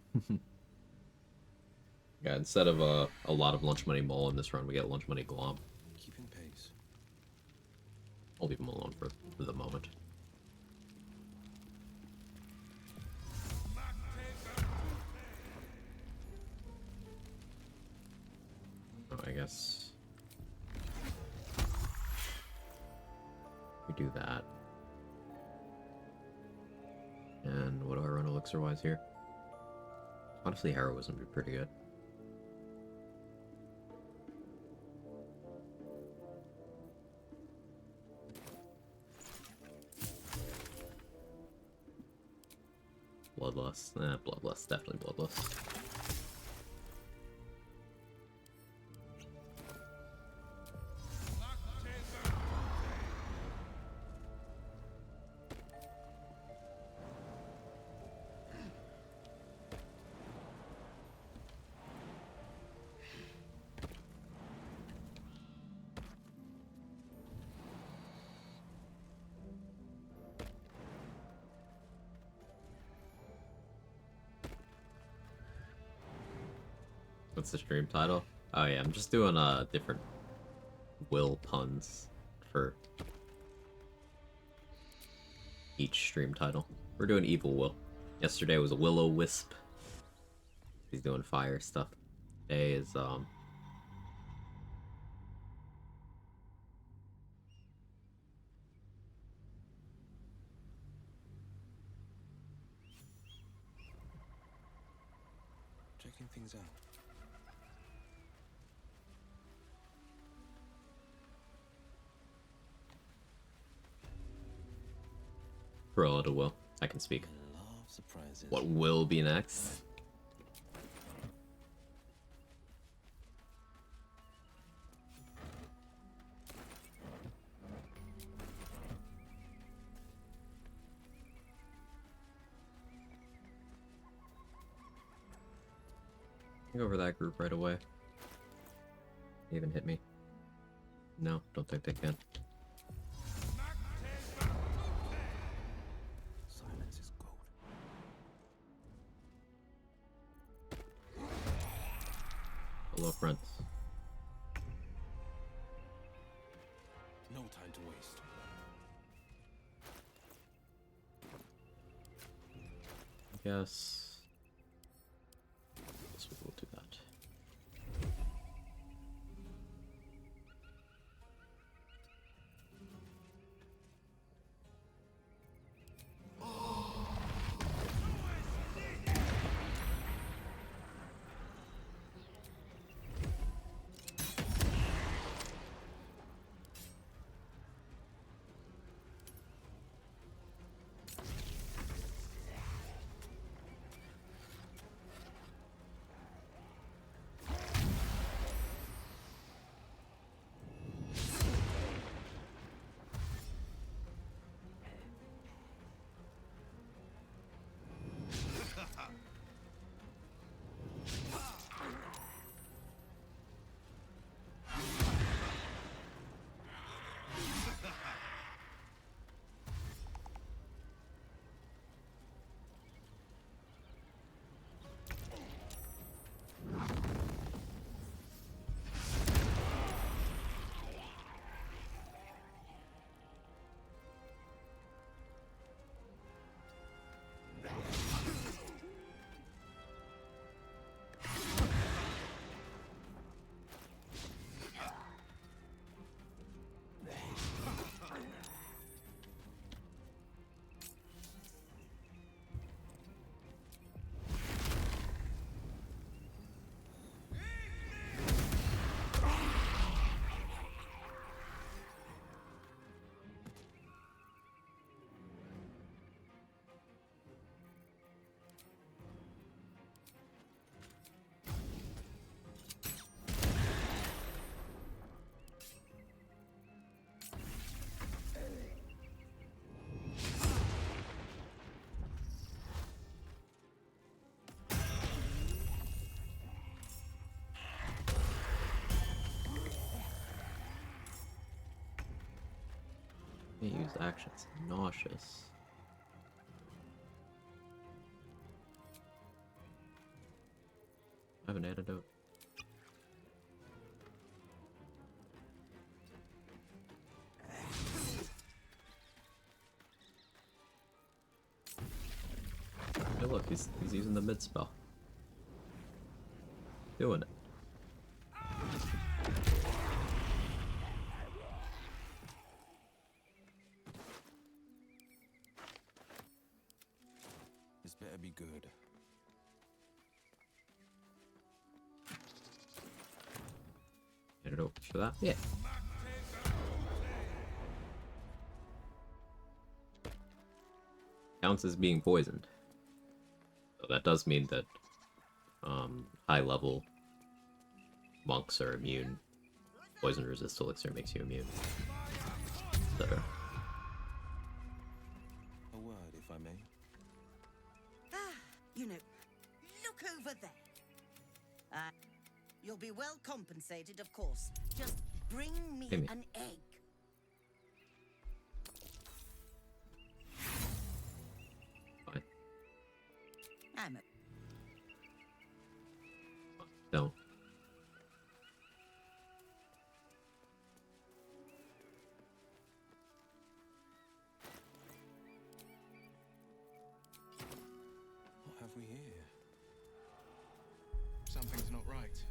Yeah, instead of a lot of lunch money mole in this run, we get lunch money glom. Keeping pace. I'll leave him alone for the moment. Oh, I guess we do that. And what do I run elixir-wise here? Honestly, heroism would be pretty good. Bloodlust. Bloodlust. Definitely bloodlust. What's the stream title? Oh yeah, I'm just doing different Wyll puns for each stream title. We're doing Evil Wyll. Yesterday was a Will-O-Wisp. He's doing fire stuff. Today is Checking things out. Cruella DeWyll. I can speak. I love surprises. What will be next? Take over that group right away. They even hit me. No, don't think they can. Silence is gold. Hello, friends. No time to waste. Guess we will do that. May use actions. Nauseous. I have an antidote. Hey look, he's using the mid spell. Doing it. This better be good. Antidote for that? Yeah. Counts as being poisoned. So that does mean that high level monks are immune. Poison resist elixir makes you immune. Etc. A word, if I may. You know, look over there. You'll be well compensated, of course. Just bring me Gimme. an egg. Fine. I'm Don't. What have we here? Something's not right.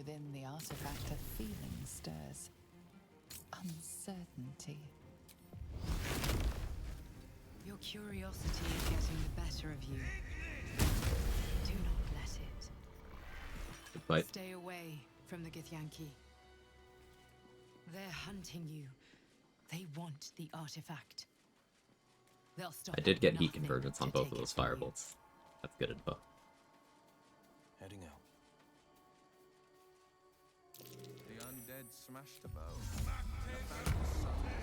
within the artifact, a feeling stirs. Uncertainty. Your curiosity is getting the better of you. Do not let it. But Stay away from the Githyanki. They're hunting you. They want the artifact. They'll stop. I did get heat nothing convergence on to both take of it those from you. firebolts. That's good info. Heading out. The undead smashed the bow. And the founder's son was wise and soulless.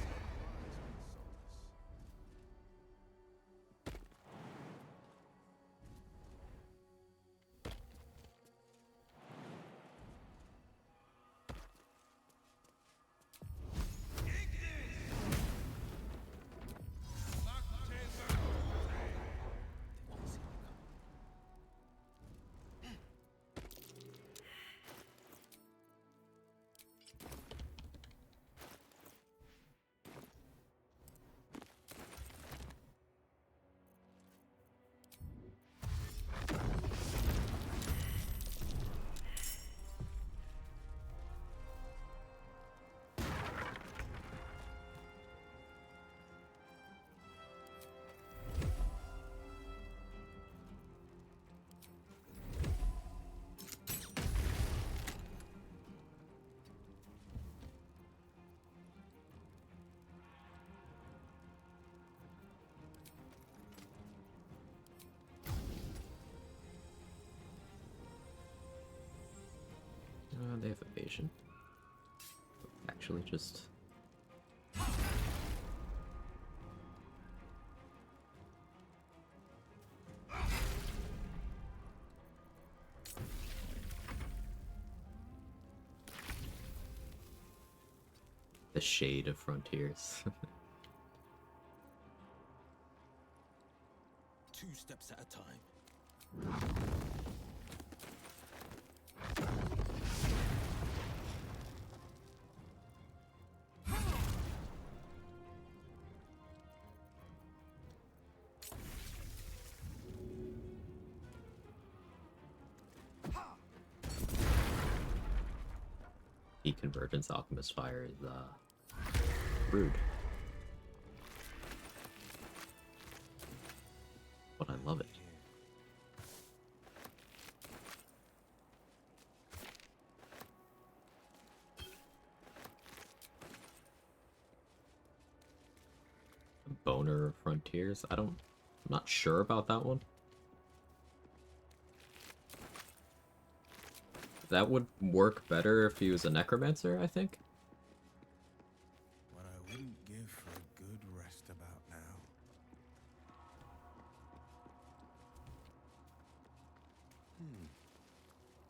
They have evasion. Actually, just... the shade of frontiers. 2 steps at a time. Heat convergence alchemist fire is rude. But I love it. Boner of Frontiers? I'm not sure about that one. That would work better if he was a necromancer, I think. What I wouldn't give for a good rest about now.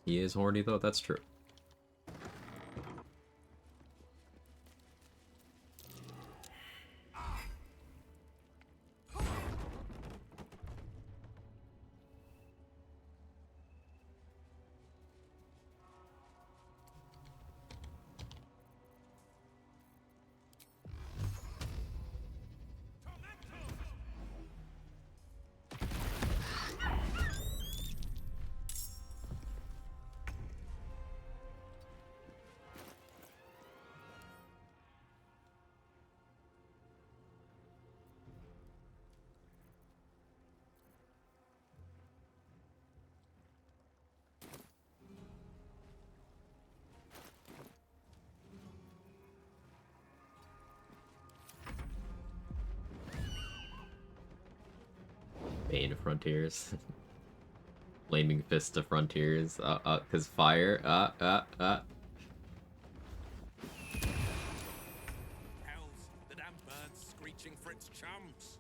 He is horny though, that's true. Bane of Frontiers. Flaming Fist of Frontiers. Cause fire. Hells, the damn bird's screeching for its chums.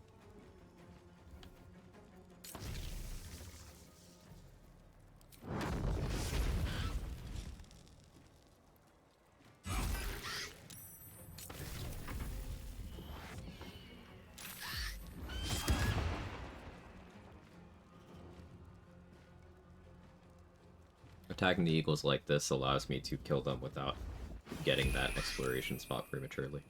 Attacking the eagles like this allows me to kill them without getting that exploration spot prematurely.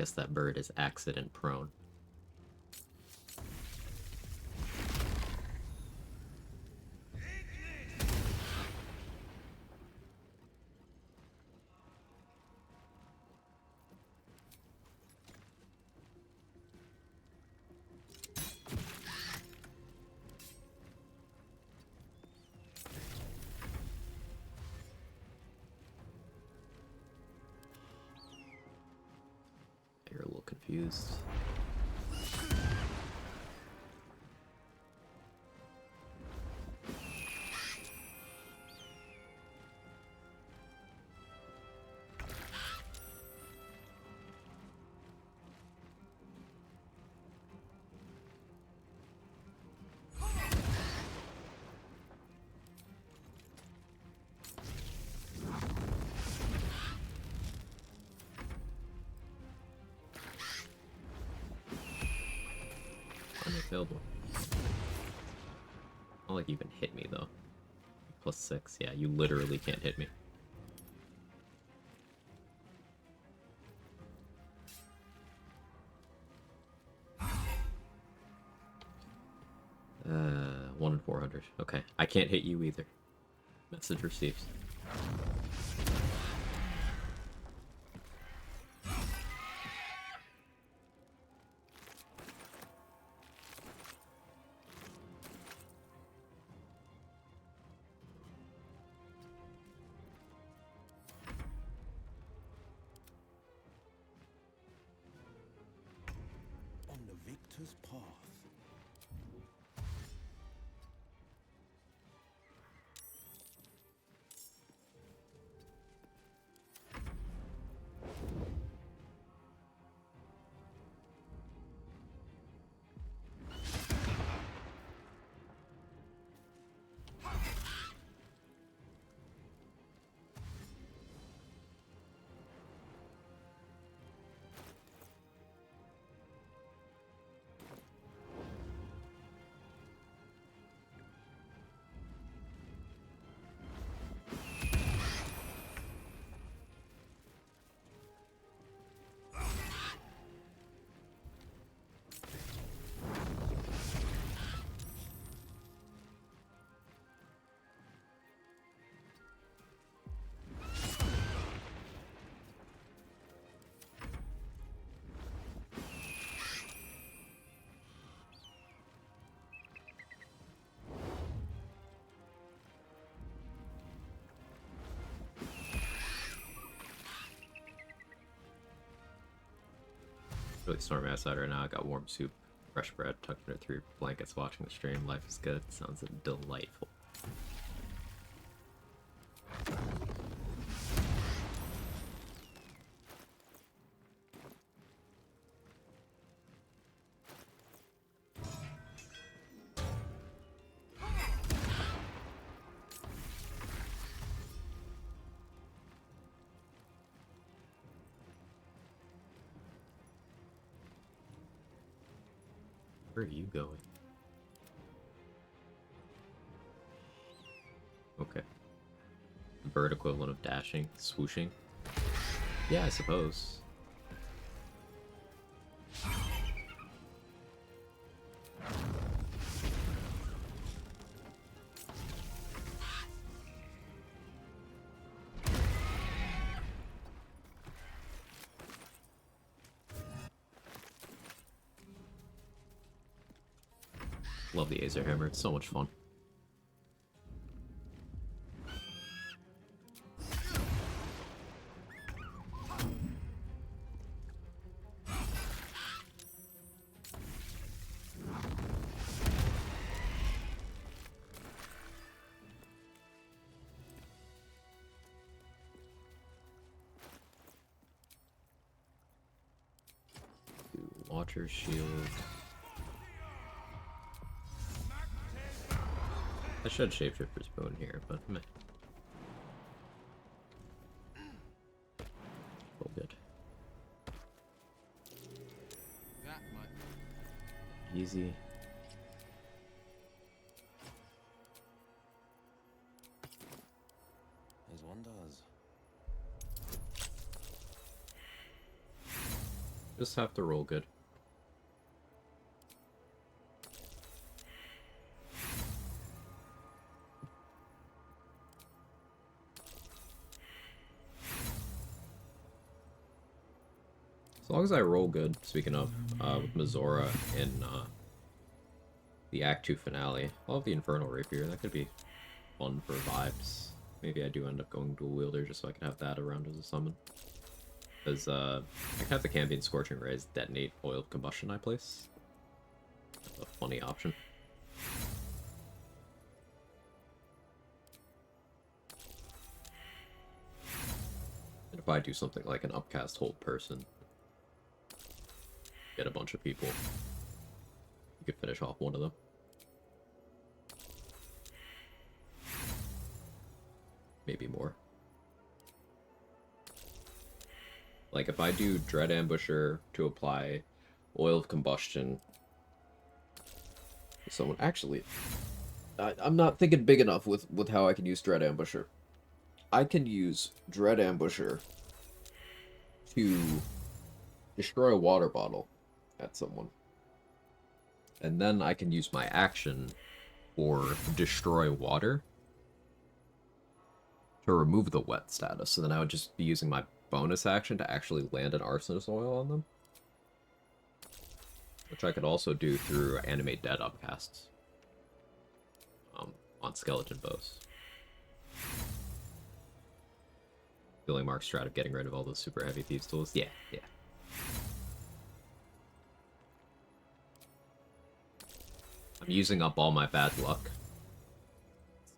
guess that bird is accident prone. You're a little confused. Unavailable. Not like you can hit me though. +6. Yeah, you literally can't hit me. Uh, 1 in 400. Okay, I can't hit you either. Message received. On the victor's path. Really stormy outside right now. I got warm soup, fresh bread, tucked under 3 blankets, watching the stream. Life is good. Sounds delightful. Where are you going? Okay. The bird equivalent of dashing, swooshing. Yeah, I suppose. Love the Azer Hammer, it's so much fun. Watcher shield. I should Shapeshifter's Boon here, but meh. All good. That much. Easy. As one does. Just have to roll good. As long as I roll good, speaking of, with Mizora in the Act 2 finale, I'll have the Infernal Rapier. That could be fun for vibes. Maybe I do end up going dual wielder just so I can have that around as a summon. Because I can have the Cambion Scorching Rays detonate Oiled Combustion I place. That's a funny option. And if I do something like an Upcast Hold Person, get a bunch of people, you could finish off one of them. Maybe more. Like, if I do Dread Ambusher to apply Oil of Combustion to someone... Actually, I'm not thinking big enough with how I can use Dread Ambusher. I can use Dread Ambusher to destroy a water bottle at someone. And then I can use my action for Destroy Water to remove the wet status. So then I would just be using my bonus action to actually land an Arsonist Oil on them. Which I could also do through Animate Dead upcasts. On Skeleton Bows. Billy Mark's strat of getting rid of all those super heavy thieves tools. Yeah, yeah. I'm using up all my bad luck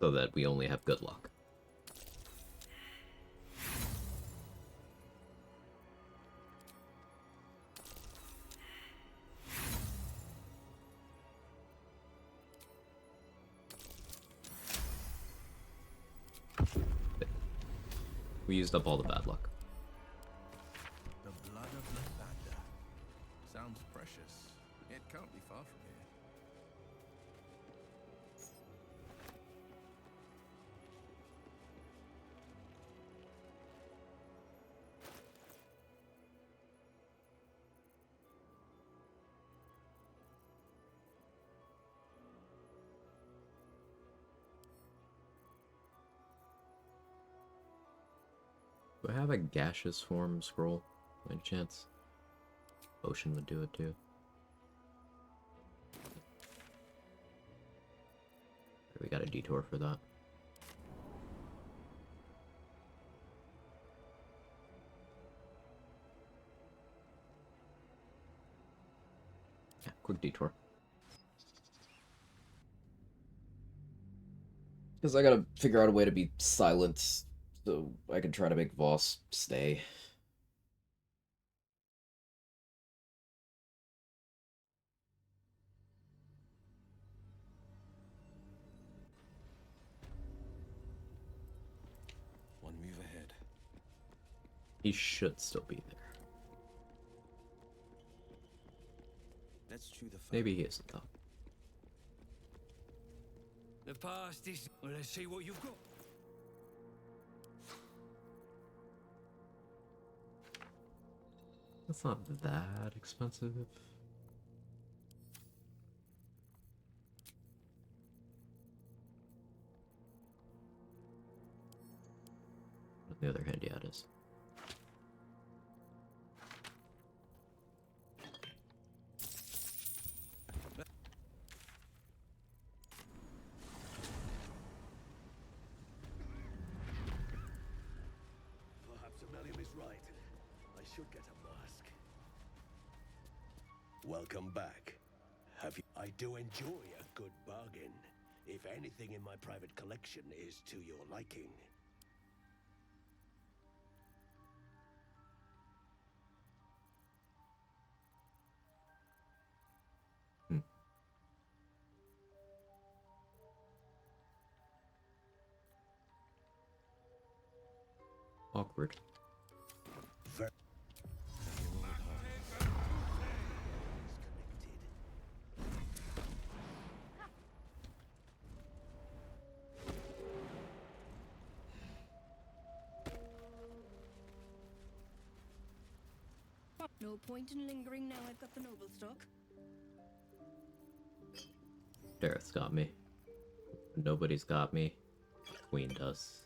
so that we only have good luck. We used up all the bad luck. The blood of Lavanda. Sounds precious. It can't be far from here. Do I have a gaseous form scroll by any chance? Ocean would do it too. We got a detour for that. Yeah, quick detour. Because I gotta figure out a way to be silent so I can try to make Voss stay. One move ahead. He should still be there. Let's chew the fat. Maybe he isn't though. The past is... Well, let's see what you've got. That's not that expensive. On the other hand, yeah, it is. Perhaps Amelia is right. I should get a mask. Welcome back. Have you... I do enjoy a good bargain. If anything in my private collection is to your liking. Awkward. No point in lingering now I've got the noble stock. Dareth's got me. Nobody's got me. Queen does.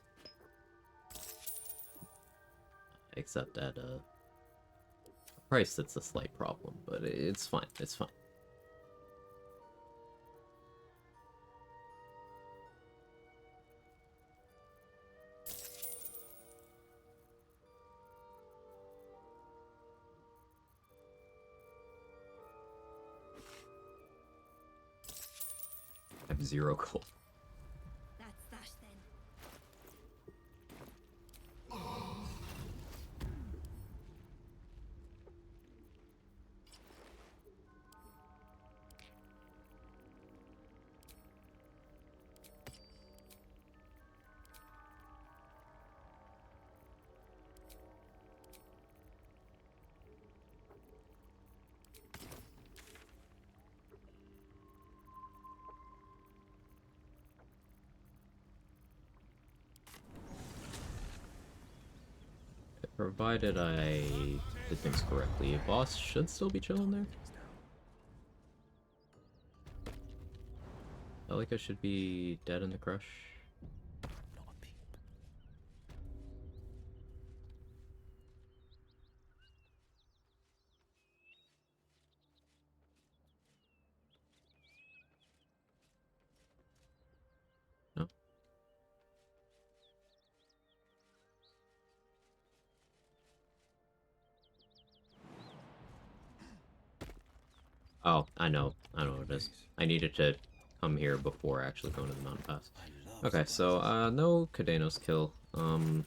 Except at a price that's a slight problem, but it's fine. It's fine. I have 0 gold. That's that then. Provided I did things correctly, boss should still be chilling there. I feel like I should be dead in the crush. No. Oh, I know what it is. I needed to come here before actually going to the mountain pass. Okay, so no Cadenos kill. Can't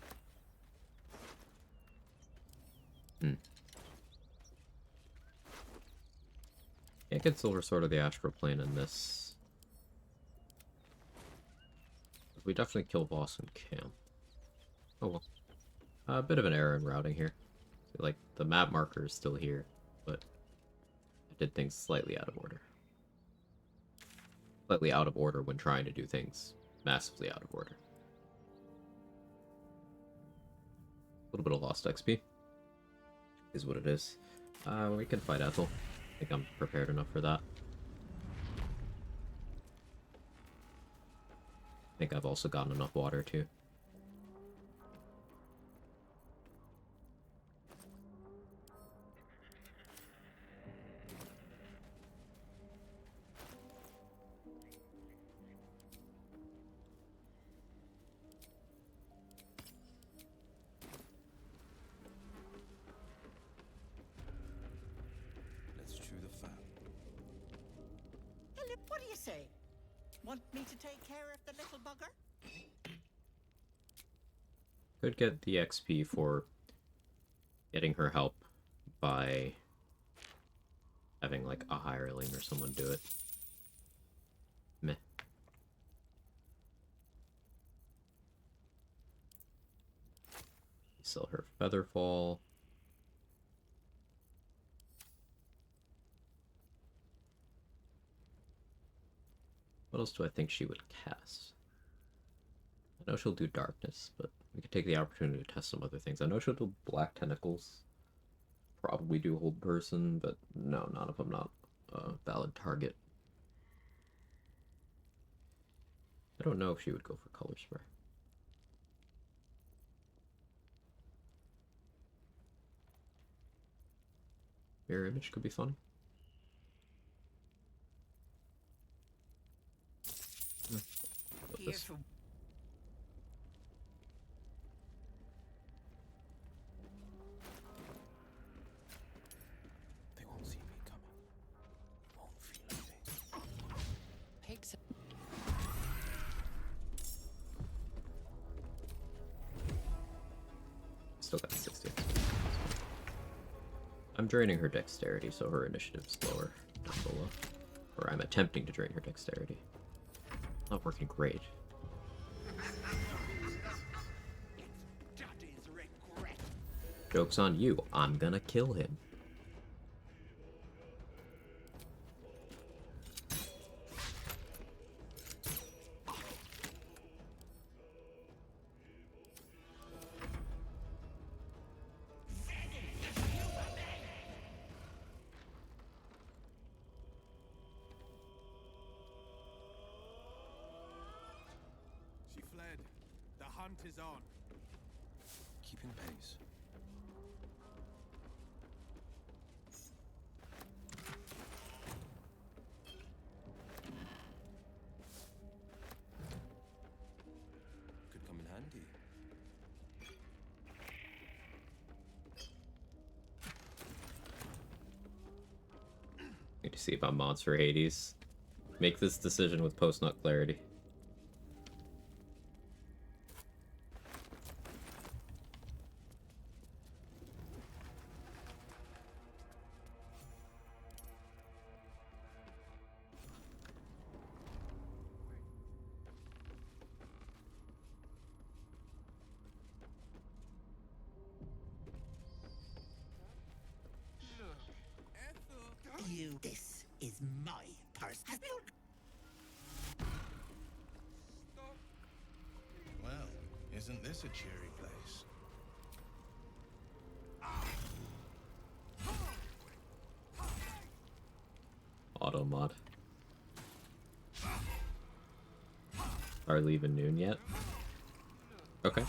get Silver Sword of the Astral Plane in this. We definitely kill boss and camp. Oh well. A bit of an error in routing here. Like, the map marker is still here, but I did things slightly out of order. Slightly out of order when trying to do things massively out of order. A little bit of lost XP is what it is. We can fight Ethel. I think I'm prepared enough for that. I think I've also gotten enough water too. Let's chew the fat. Hello, what do you say? Want me to take care of the little bugger? Could get the XP for getting her help by having like a hireling or someone do it. Meh. Sell her Featherfall. What else do I think she would cast? I know she'll do Darkness, but we could take the opportunity to test some other things. I know she'll do Black Tentacles. Probably do Hold Person, but no, none of them not a valid target. I don't know if she would go for Color Spray. Mirror Image could be fun. Here for They won't see me coming. Won't feel a thing. Pigs. Still got 60. I'm draining her dexterity, so her initiative's lower. Not so low. Or I'm attempting to drain her dexterity. Not working great. Joke's on you. I'm gonna kill him. hunt is on. Keeping pace. Could come in handy. Need to see about mods for Hades. Make this decision with post-nut clarity. You. This is my purse. Well, isn't this a cheery place? Auto mod. Are leaving noon yet? Okay.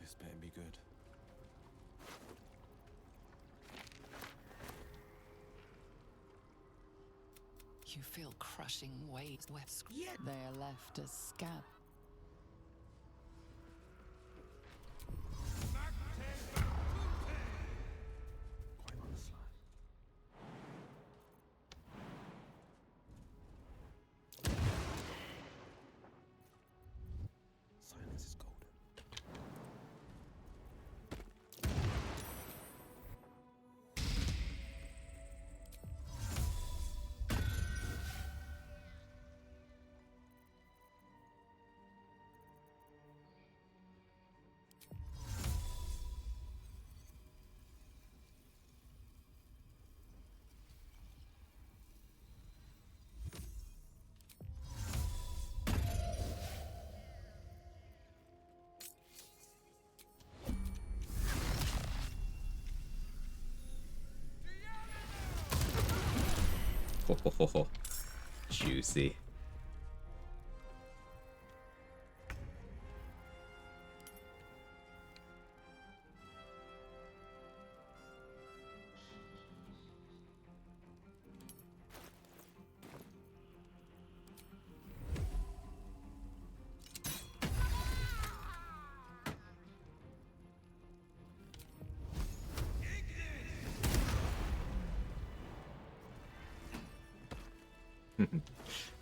This better be good. You feel crushing waves. Yet they are left as scab. Quite on the slide. Silence is golden. Ho, ho, ho, ho. Juicy.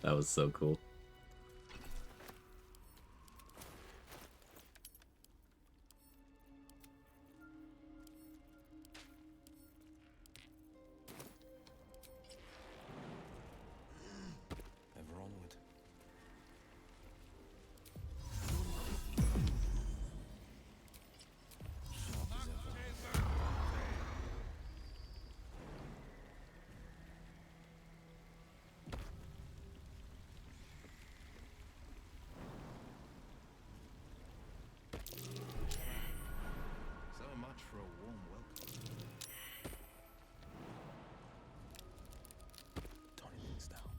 That was so cool. Ever onward. Sharp as ever. So much for a warm welcome. Toning things down.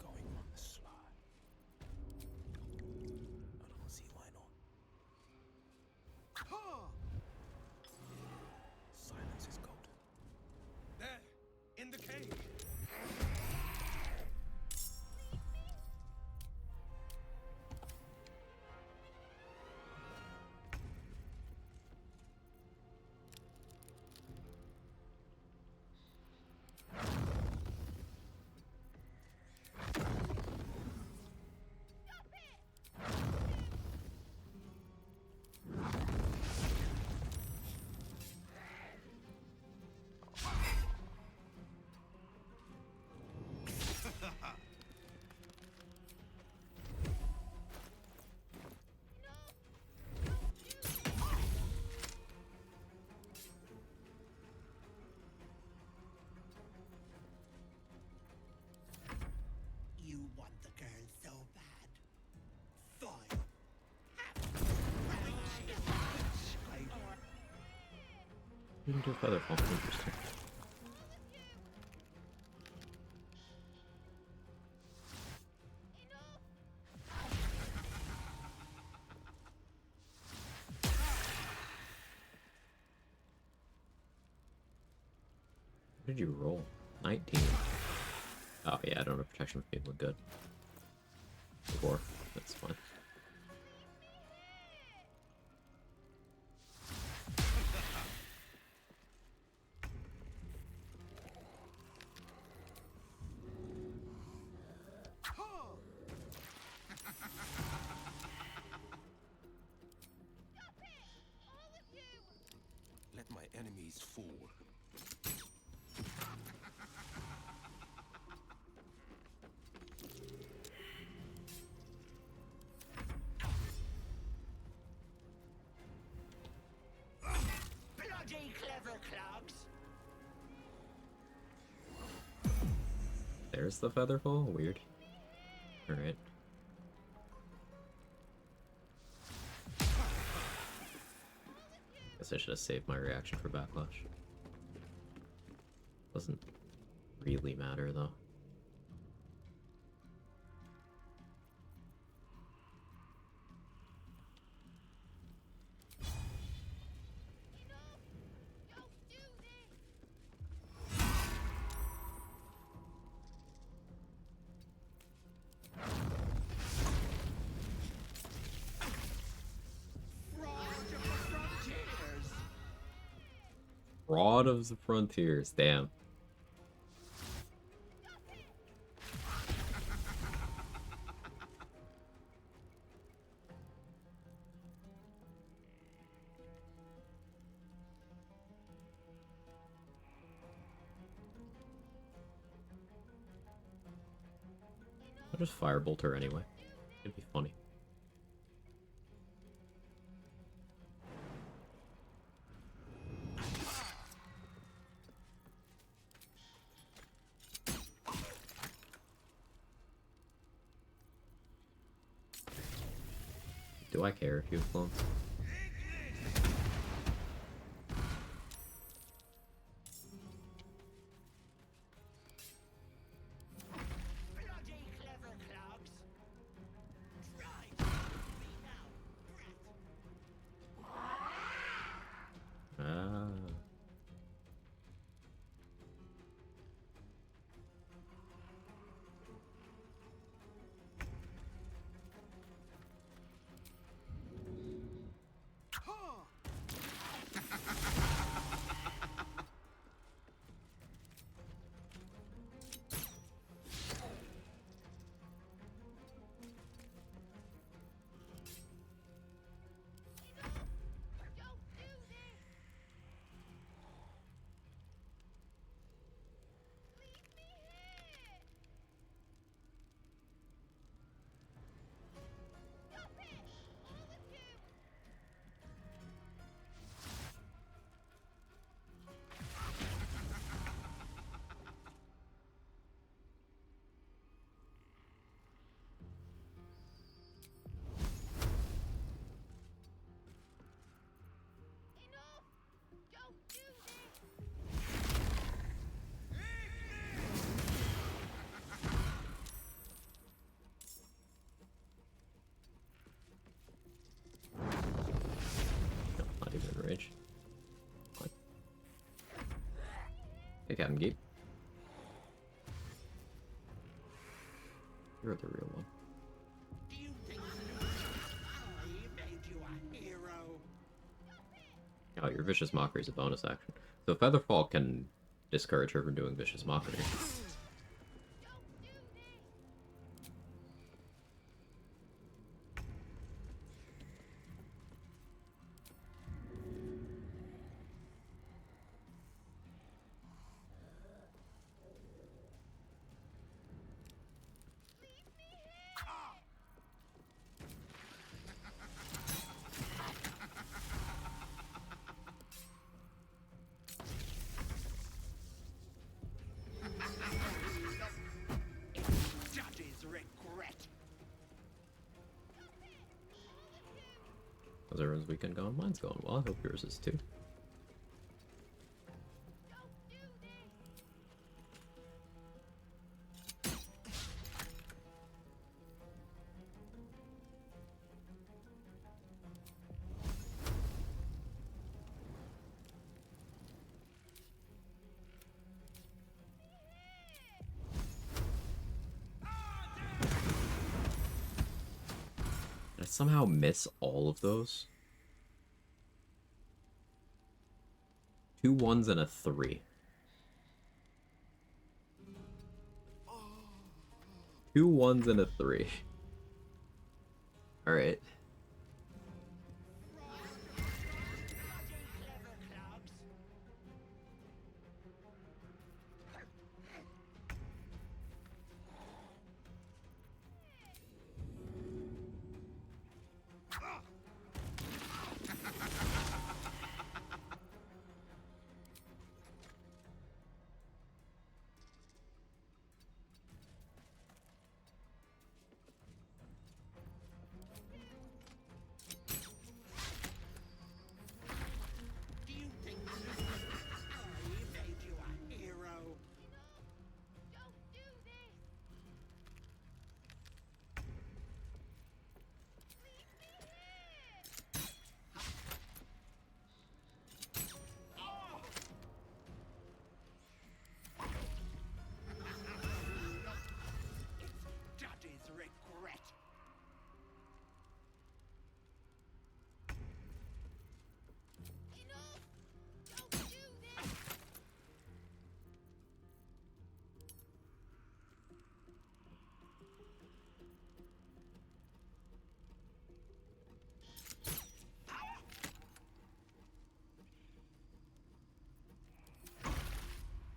Going on the sly. I don't see why not. Silence is golden. There, in the cave. Didn't do Featherfall. Interesting. What did you roll? 19. Oh yeah, I don't have protection for people. Good. 4. That's fine. Let my enemies fall. Bloody clever clogs. There's the Featherfall? Weird. Alright. Guess I should have saved my reaction for backlash. Doesn't really matter though. Fraud of the Frontiers, damn. I'll just firebolt her anyway. It'd be funny. Do I care if you have clones? Ah. Not even in range. What? Hey, Captain Geek. You're the real one. Do you think I made you a hero? Oh, your Vicious Mockery is a bonus action. So Featherfall can discourage her from doing Vicious Mockery. Judge's regret. How's everyone's weekend going? Mine's going well. I hope yours is too. somehow miss all of those? 2 1s and a 3. 2 1s and a 3. Alright.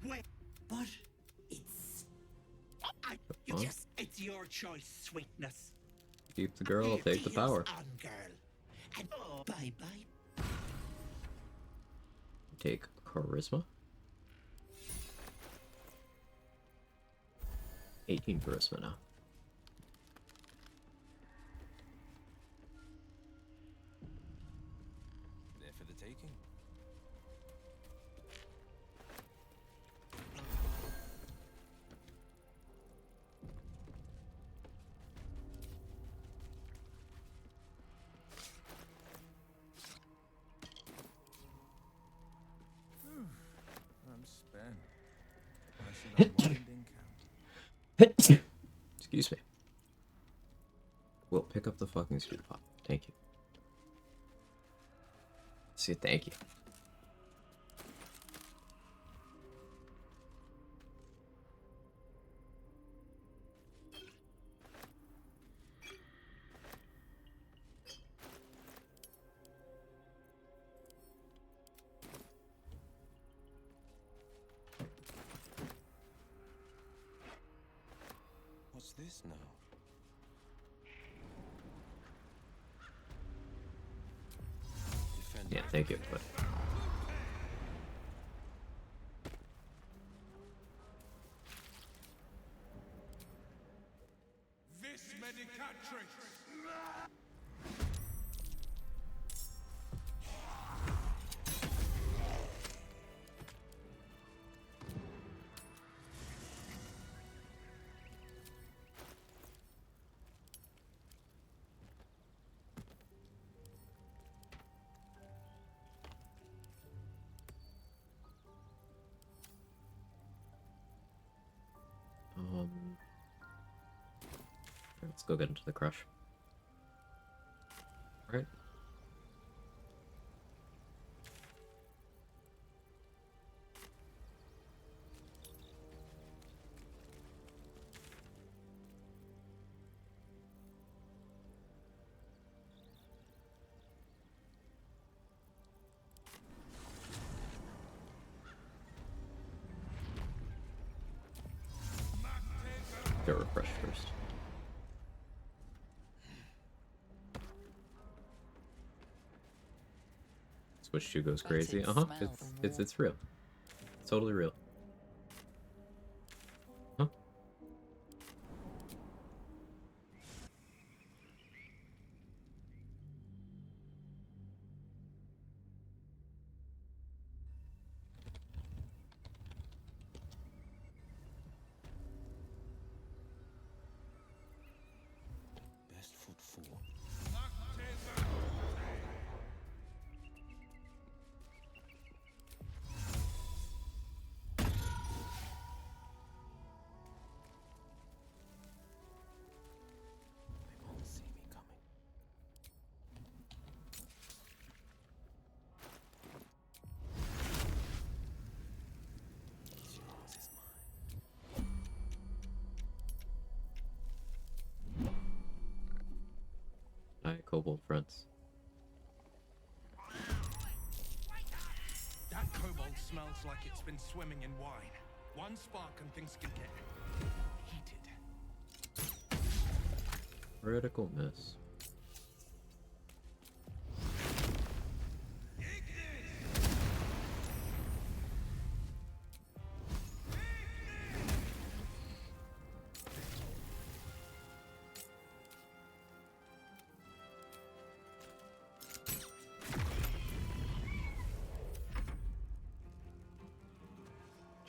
Wait, but it's... It's your choice, sweetness. Keep the girl, I'll take the power. On, girl. And bye-bye. Take charisma. 18 charisma now. There for the taking. I'm spent. I should have winding camp. Excuse me. We'll pick up the fucking screw pop. Thank you. See, thank you. What's this now? Yeah, thank you, but This medicatrix. let's go get into the crush. All right. Get refreshed first. Switch 2 goes crazy. It's real. It's totally real. Huh? Best foot forward. my kobold friends. That kobold smells like it's been swimming in wine. One spark and things can get heated. Critical miss.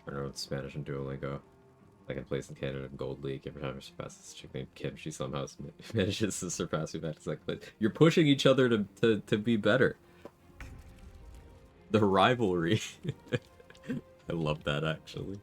Trying to learn Spanish and Duolingo. Second place in Canada Gold League. Every time I surpass this chick named Kim, she somehow manages to surpass me back to second place. You're pushing each other to be better. The rivalry. I love that, actually.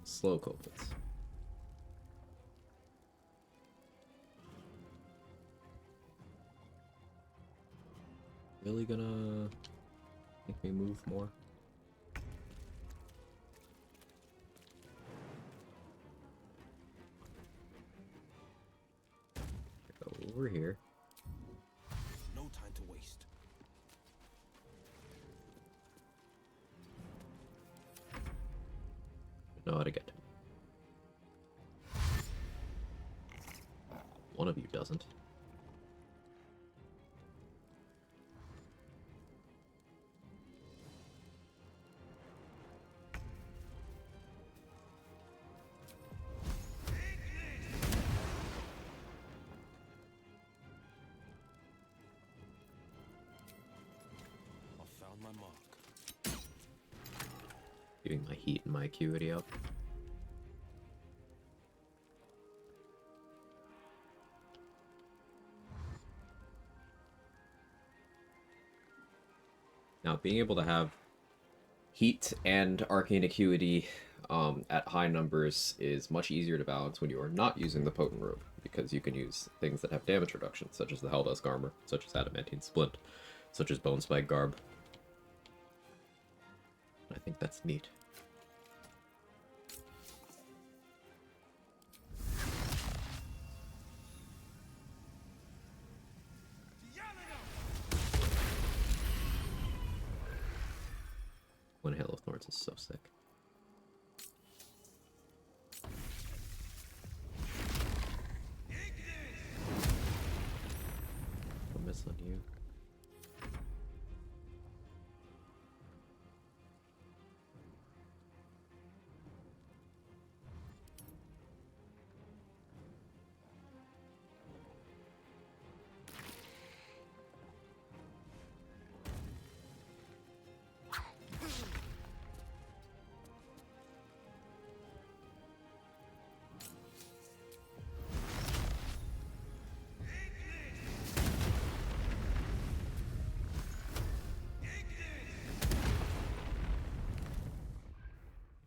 Slow kobolds. Really gonna make me move more? Go over here. No time to waste. Know how to get to me. One of you doesn't. I found my mark. Giving my heat and my acuity up. Now, being able to have heat and arcane acuity at high numbers is much easier to balance when you are not using the potent robe, because you can use things that have damage reduction, such as the Helldusk armor, such as adamantine splint, such as bone spike garb. I think that's neat. One Hail of Thorns is so sick. I'll miss on you.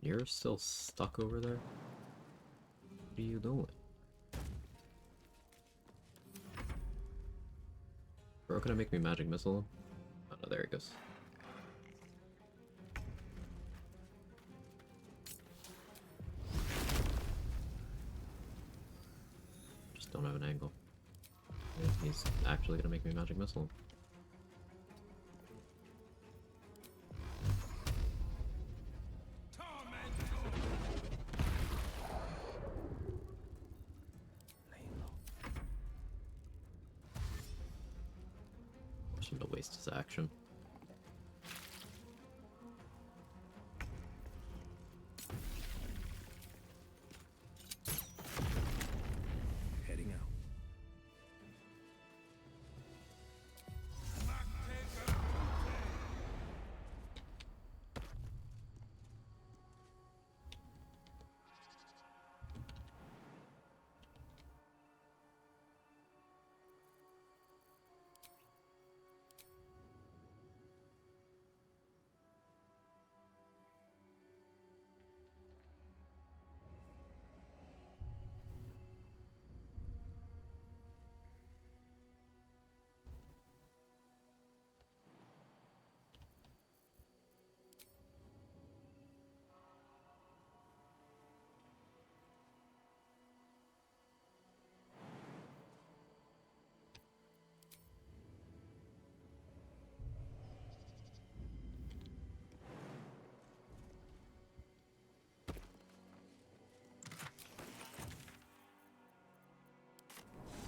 You're still stuck over there? What are you doing? Bro, can I make me magic missile him? Oh no, there he goes. Just don't have an angle. Yeah, he's actually gonna make me magic missile him. To waste his action. Heading out.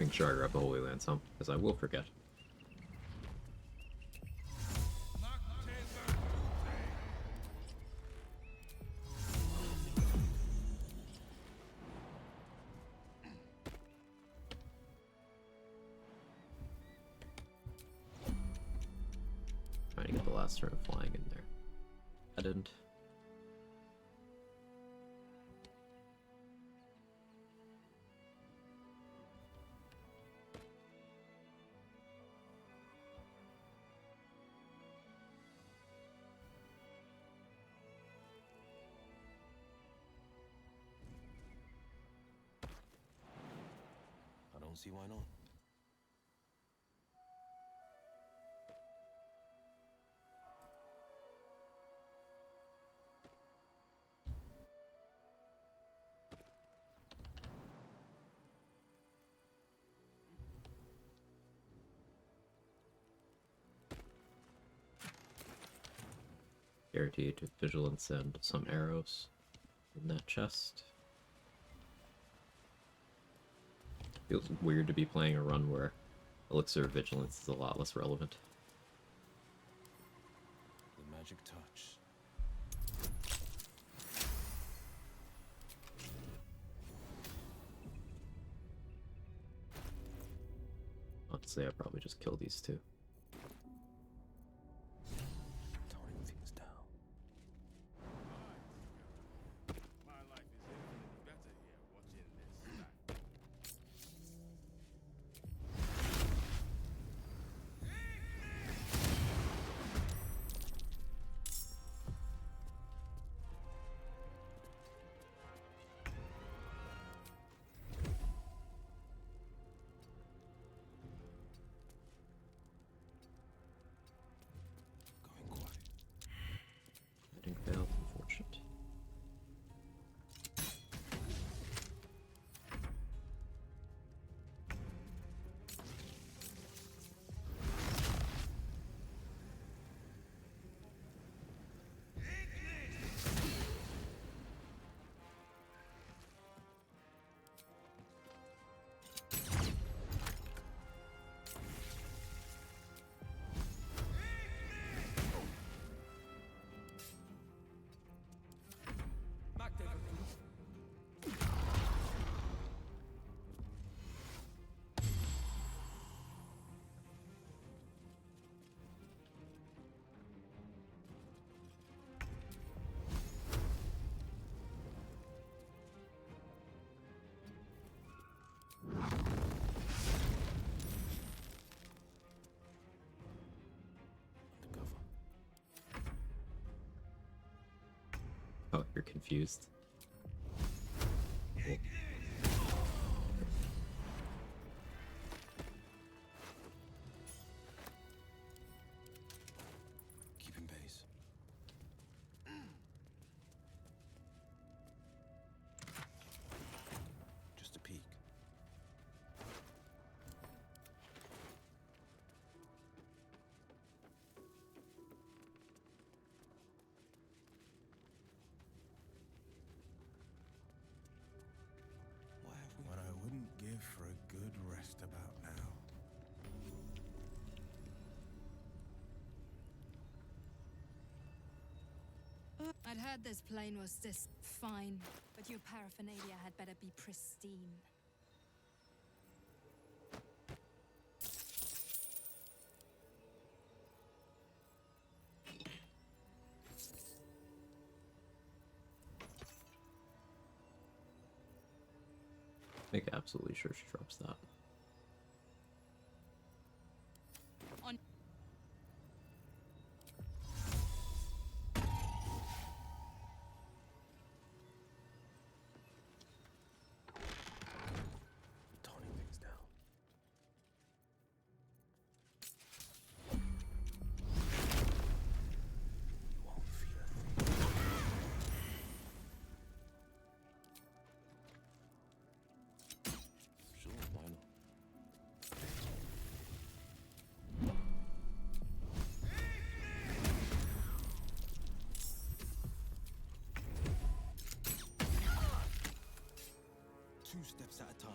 Making sure I grab the Holy Lance, huh? Because I will forget. Trying to get the last turn of flying in there. I didn't. I don't see why not. Guaranteed to vigilance and some arrows in that chest. Feels weird to be playing a run where Elixir of Vigilance is a lot less relevant. The magic touch. Honestly, I'd probably just kill these two. Toning things down. My life is infinitely better here watching this. Going quiet. I think failed, unfortunate. Oh, you're confused. Cool. Keeping pace. Just a peek. What I wouldn't give for a good rest about now. I'd heard this plane was this fine, but your paraphernalia had better be pristine. Make absolutely sure she drops that. On Toning things down. You won't feel a thing. Sure, why not? Two steps at a time.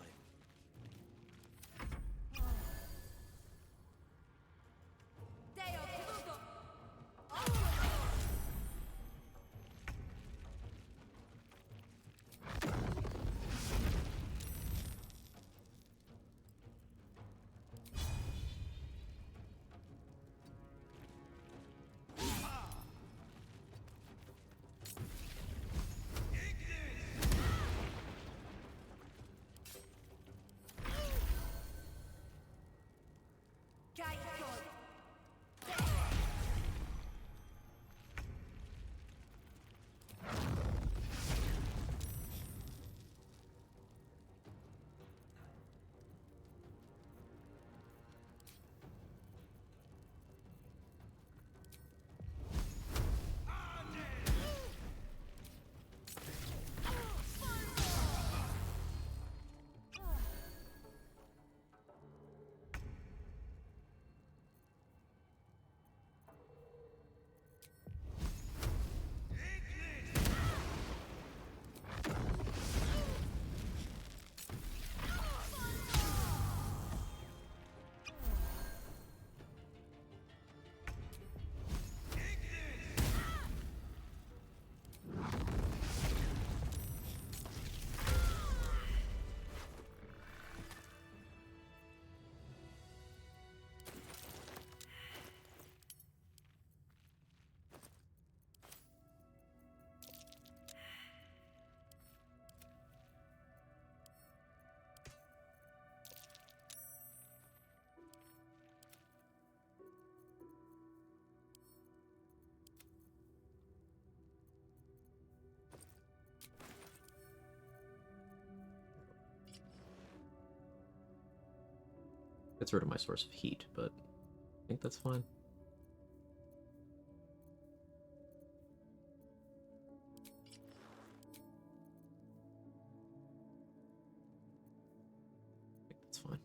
Gets rid of my source of heat, but I think that's fine. I think that's fine.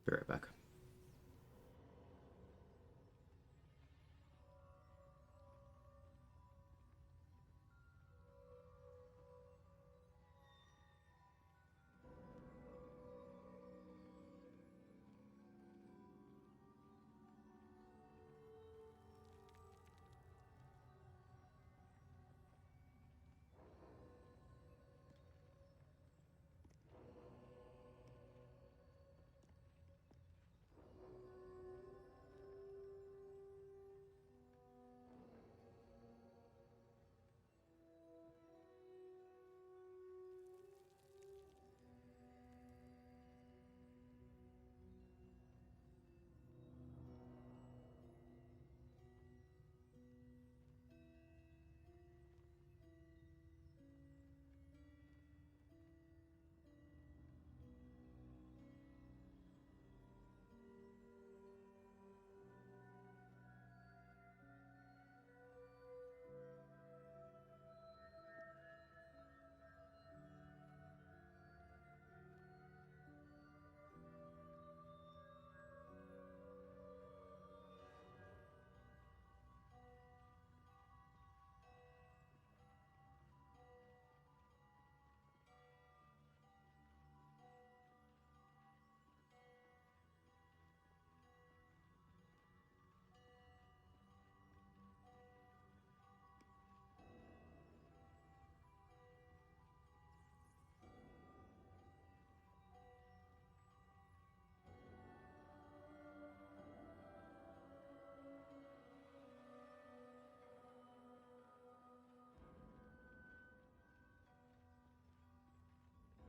Be right back.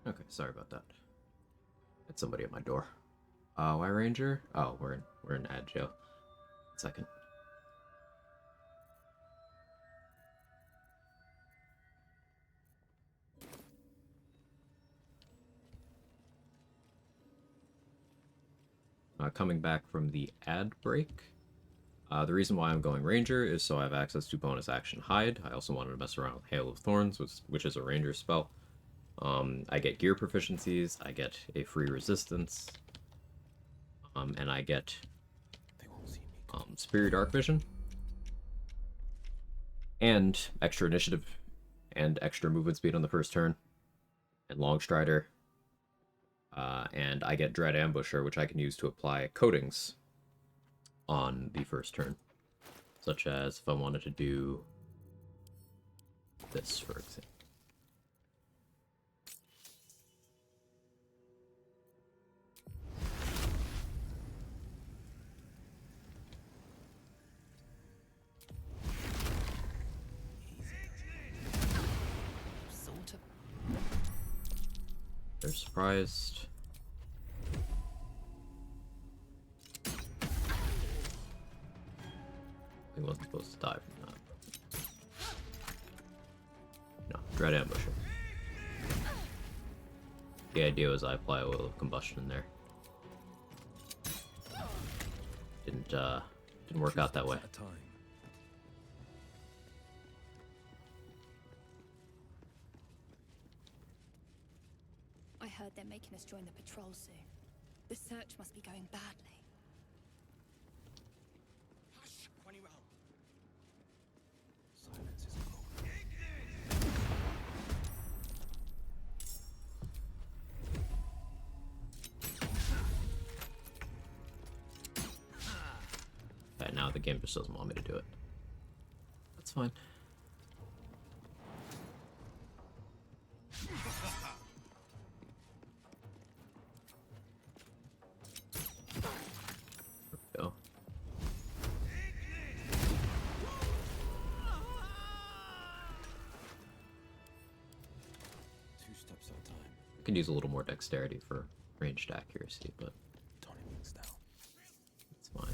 Okay, sorry about that. It's somebody at my door. Why Ranger? Oh, we're in Ad Joe. Second. Coming back from the ad break. The reason why I'm going Ranger is so I have access to bonus action Hide. I also wanted to mess around with Hail of Thorns, which is a Ranger spell. I get gear proficiencies, I get a free resistance, and I get Superior Dark Vision, and extra initiative, and extra movement speed on the first turn, and Long Strider, and I get Dread Ambusher, which I can use to apply coatings on the first turn, such as if I wanted to do this, for example. They're surprised. He wasn't supposed to die from that. No, Dread Ambusher. The idea was I apply a Will of Combustion there. Didn't work out that way. I heard they're making us join the patrol soon. The search must be going badly. Hush, Quag. Silence is gold. Okay, now the game just doesn't want me to do it. That's fine. could use a little more dexterity for ranged accuracy, but it's fine.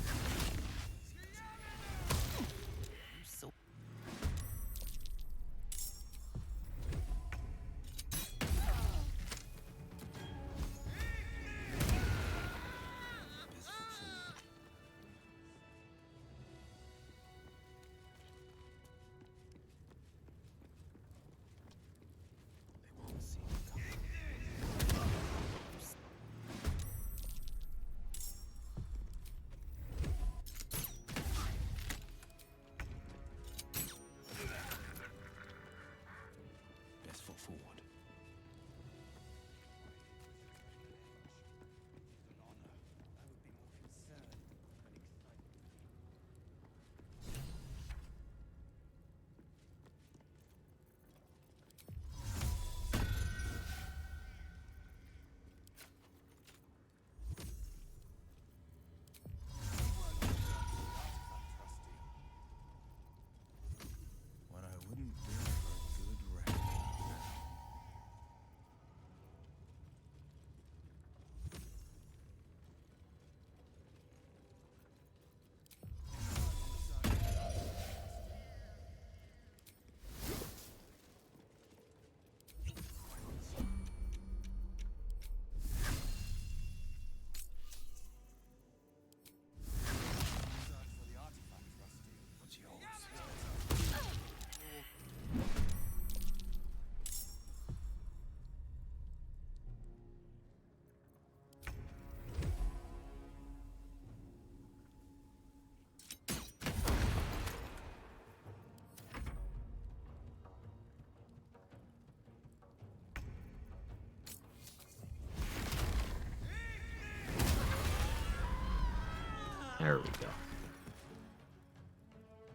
There we go.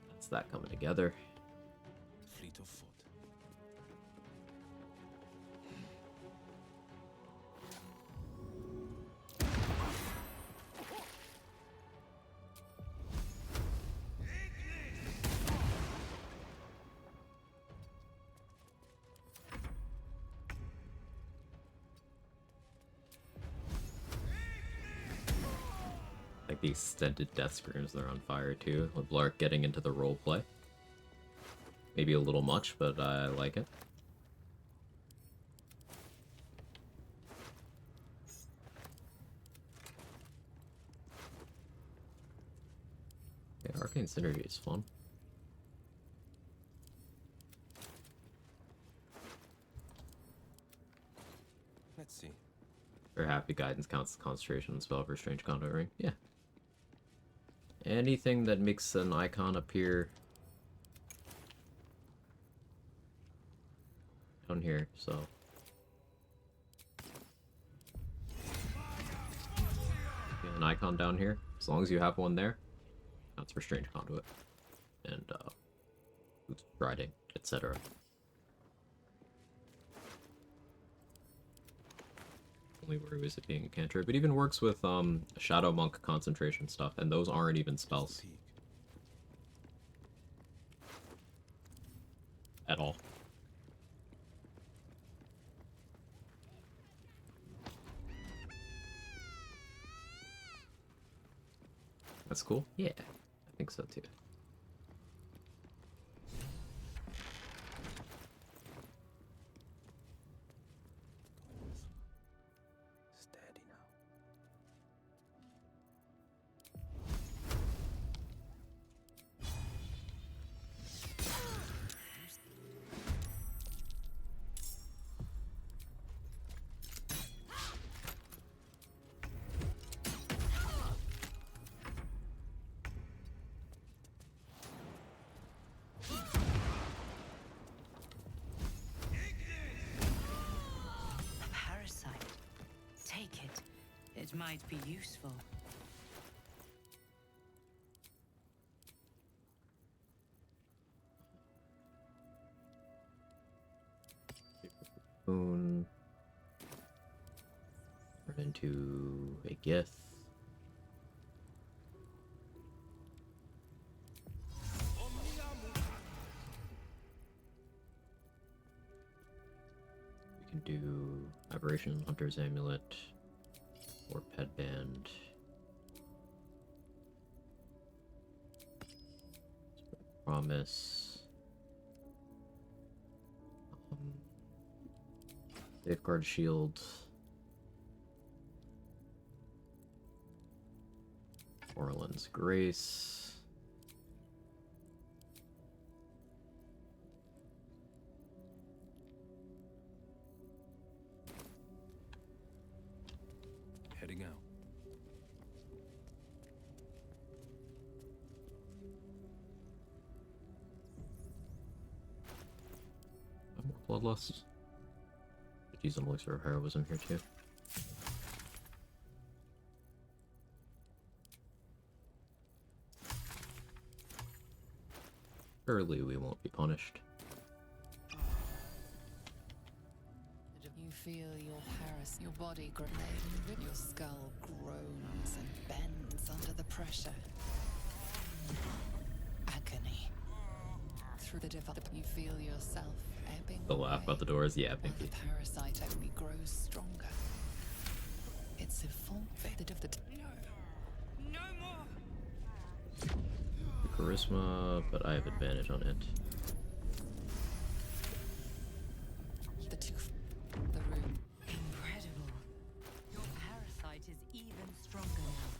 That's that coming together. Fleet of foot. Like the extended death screams, they're on fire too. With Blark getting into the role play. Maybe a little much, but I like it. Yeah, Arcane Synergy is fun. Let's see. Or Happy Guidance counts the concentration spell for Strange Conduit Ring. Yeah. Anything that makes an icon appear down here, so. Yeah, an icon down here, as long as you have one there, counts for Strange Conduit. And, Riding, etc. Only worry was it being a cantrip. It even works with Shadow Monk concentration stuff, and those aren't even spells. At all. That's cool? Yeah, I think so too. Steady now. A parasite. Take it. It might be useful. Moon. Turn into a Gith. We can do Aberration, Hunter's Amulet, or Pet Band. Promise. Safeguard Shield. Orland's Grace. Heading out. More Bloodlust. Could use an elixir of heroism here too. Surely we won't be punished. You feel your body grenade, your skull groans and bends under the pressure. Agony. Through the you feel yourself ebbing. The laugh out the doors, yeah, The Pinky. parasite only grows stronger. It's a full faded of the No more. Charisma, but I have advantage on it. The room. Incredible. Your parasite is even stronger now.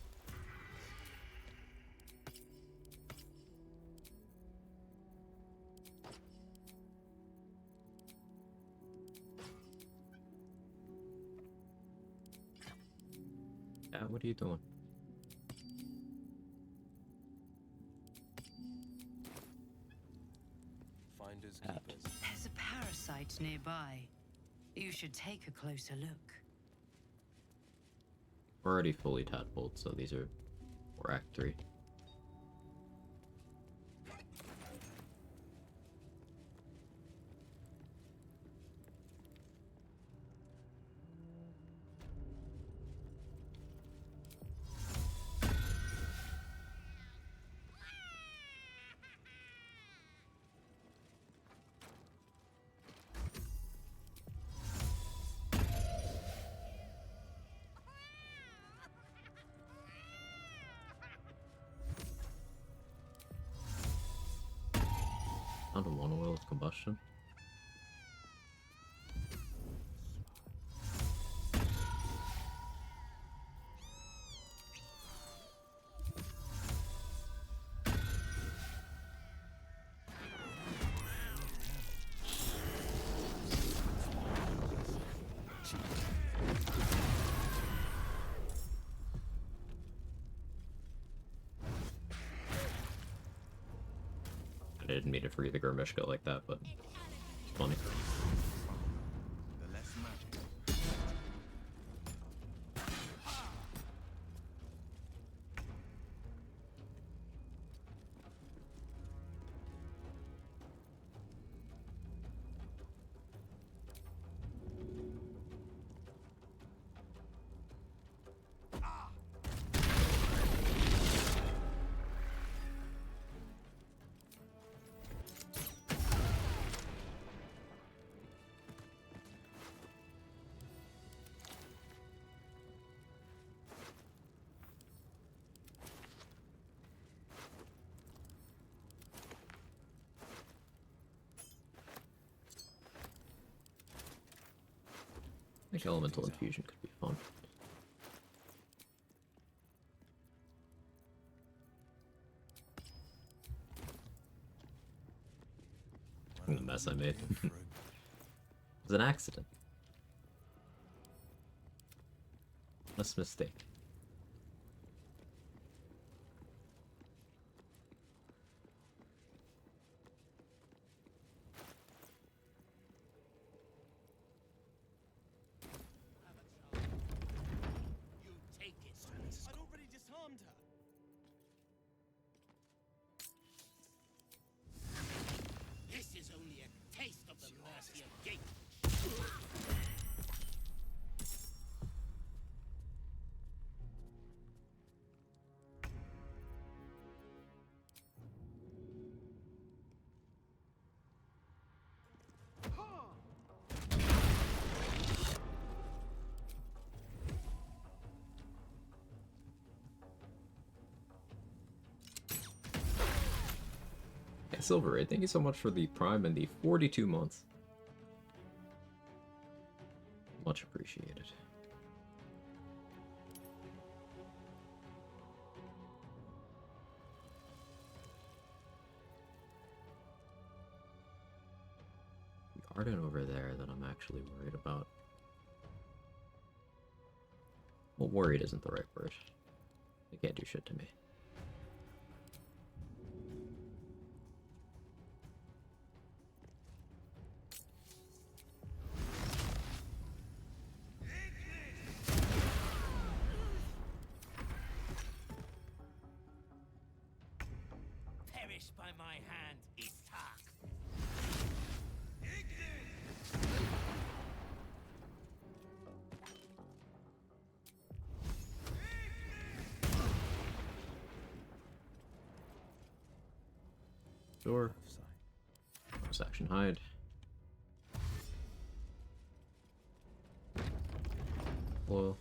Yeah, what are you doing? Finders At. keepers. There's a parasite nearby. You should take a closer look. We're already fully tadpoled, so these are for Act 3. Found a one oil of combustion. I didn't mean to free the Gurmishka like that, but it's funny. The less magic. I think Elemental Infusion could be fun. The mess I made. It was an accident. Honest mistake. I'd already disarmed her. This is only a taste of the mercy of Gate. Silver Ray, thank you so much for the Prime and the 42 months. Much appreciated. Garden over there that I'm actually worried about. Well, worried isn't the right word. They can't do shit to me. Perish by my hand, Istark. Sure. Bonus action hide. Well.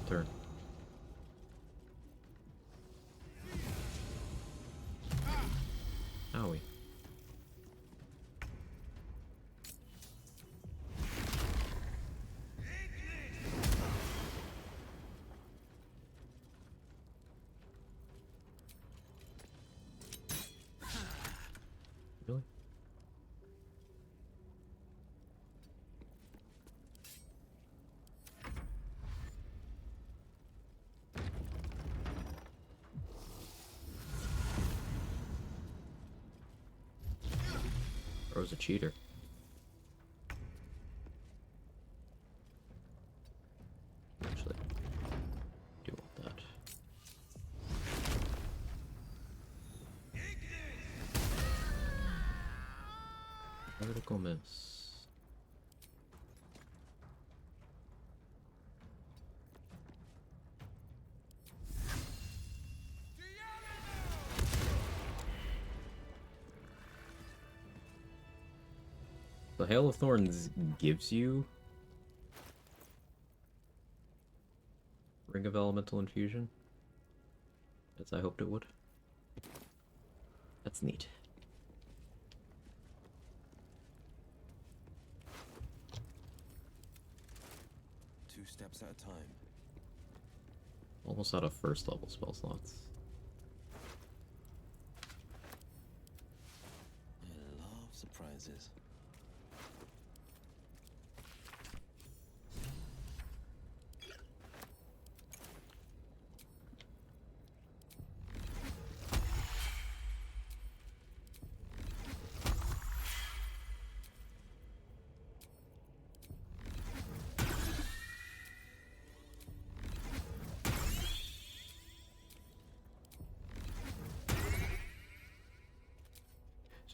Turn. Owie. Really? Bro's a cheater. Actually, do want that. Vertical miss. The Hail of Thorns gives you Ring of Elemental Infusion, as I hoped it would. That's neat. Two steps at a time. Almost out of first level spell slots. I love surprises.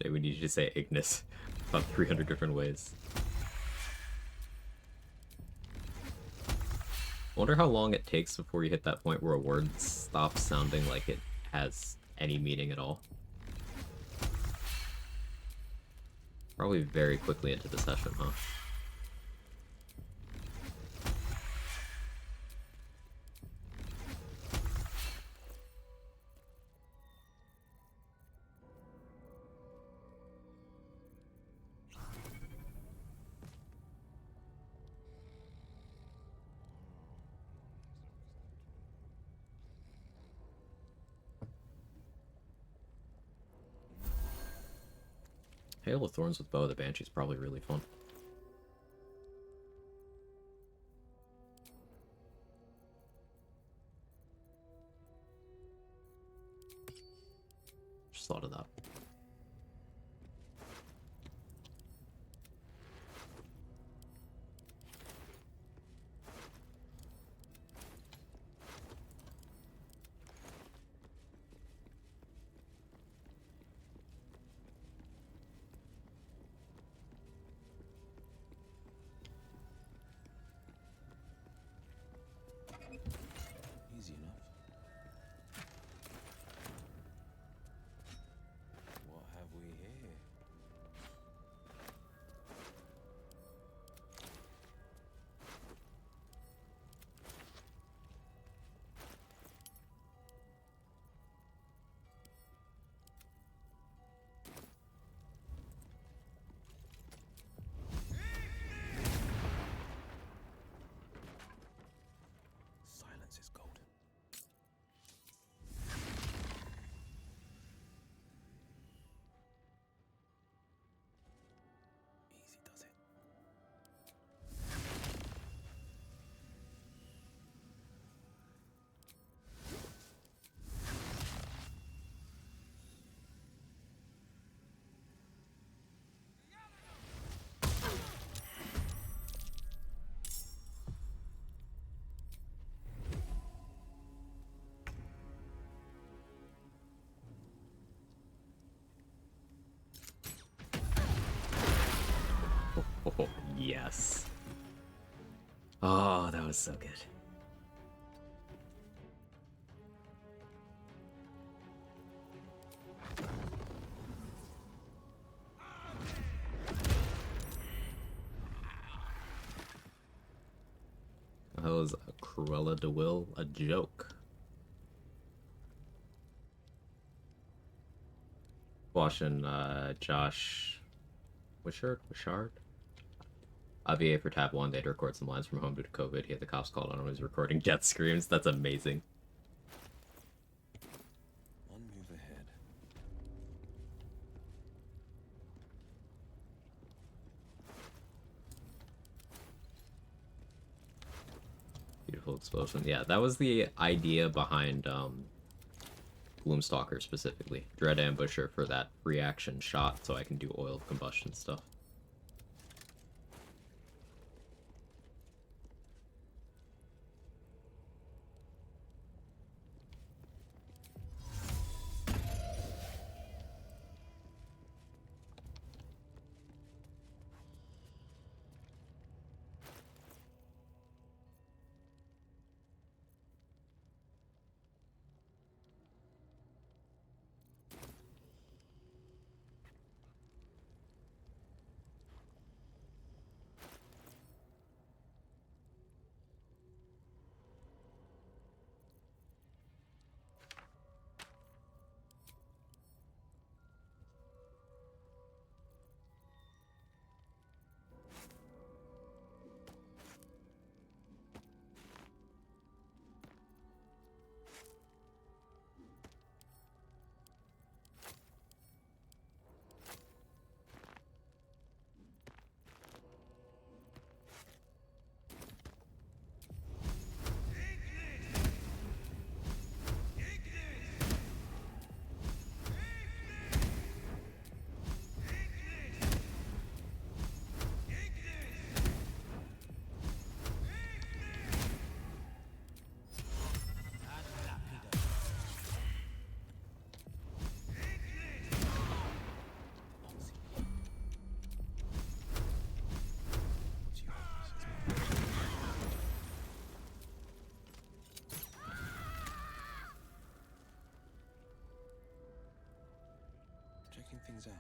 Jay, we need you to say Ignis about 300 different ways. I wonder how long it takes before you hit that point where a word stops sounding like it has any meaning at all. Probably very quickly into the session, huh? Hail of Thorns with Bow of the Banshee is probably really fun. Just thought of that. Easy enough. Oh, yes. Oh, that was so good. That was Cruella DeWyll a joke? Watching Josh Wishart? VA for Tab 1, they had to record some lines from home due to COVID. He had the cops called on him. He was recording death screams. That's amazing. One move ahead. Beautiful explosion. Yeah, that was the idea behind Gloomstalker specifically. Dread Ambusher for that reaction shot so I can do oil combustion stuff. Checking things out.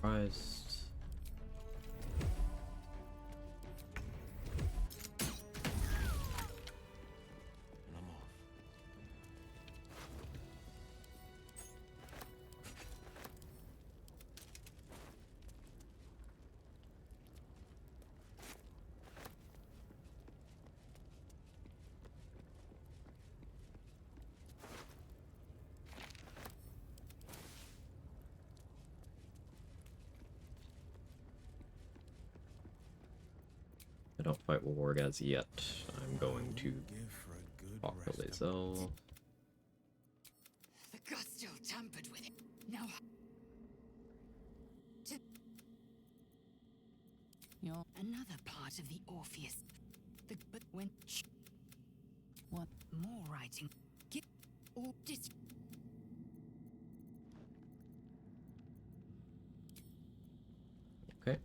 Surprised. And I'm off. I don't fight Wargaz yet. I'm going to talk to Lae'zel. The gods still tampered with it. Now. You're another part of the Orpheus. But when. What more writing? Get or dis. Okay.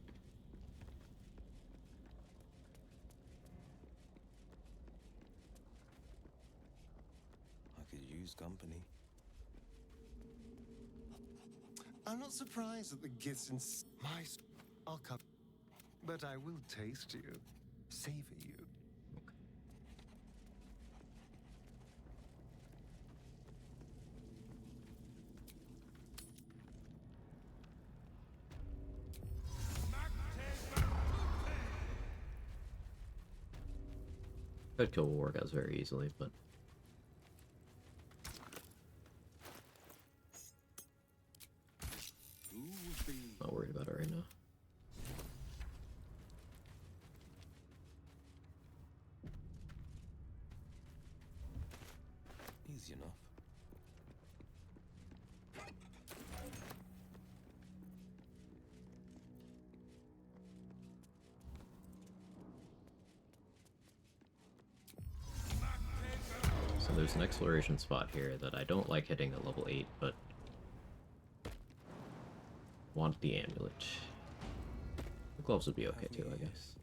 I could use company. I'm not surprised that the gifts and I'll come, but I will taste you, savor you. Could kill Wargaz very easily, but not worried about it right now. there's an exploration spot here that I don't like hitting at level 8, but want the amulet. The gloves would be okay too, I guess.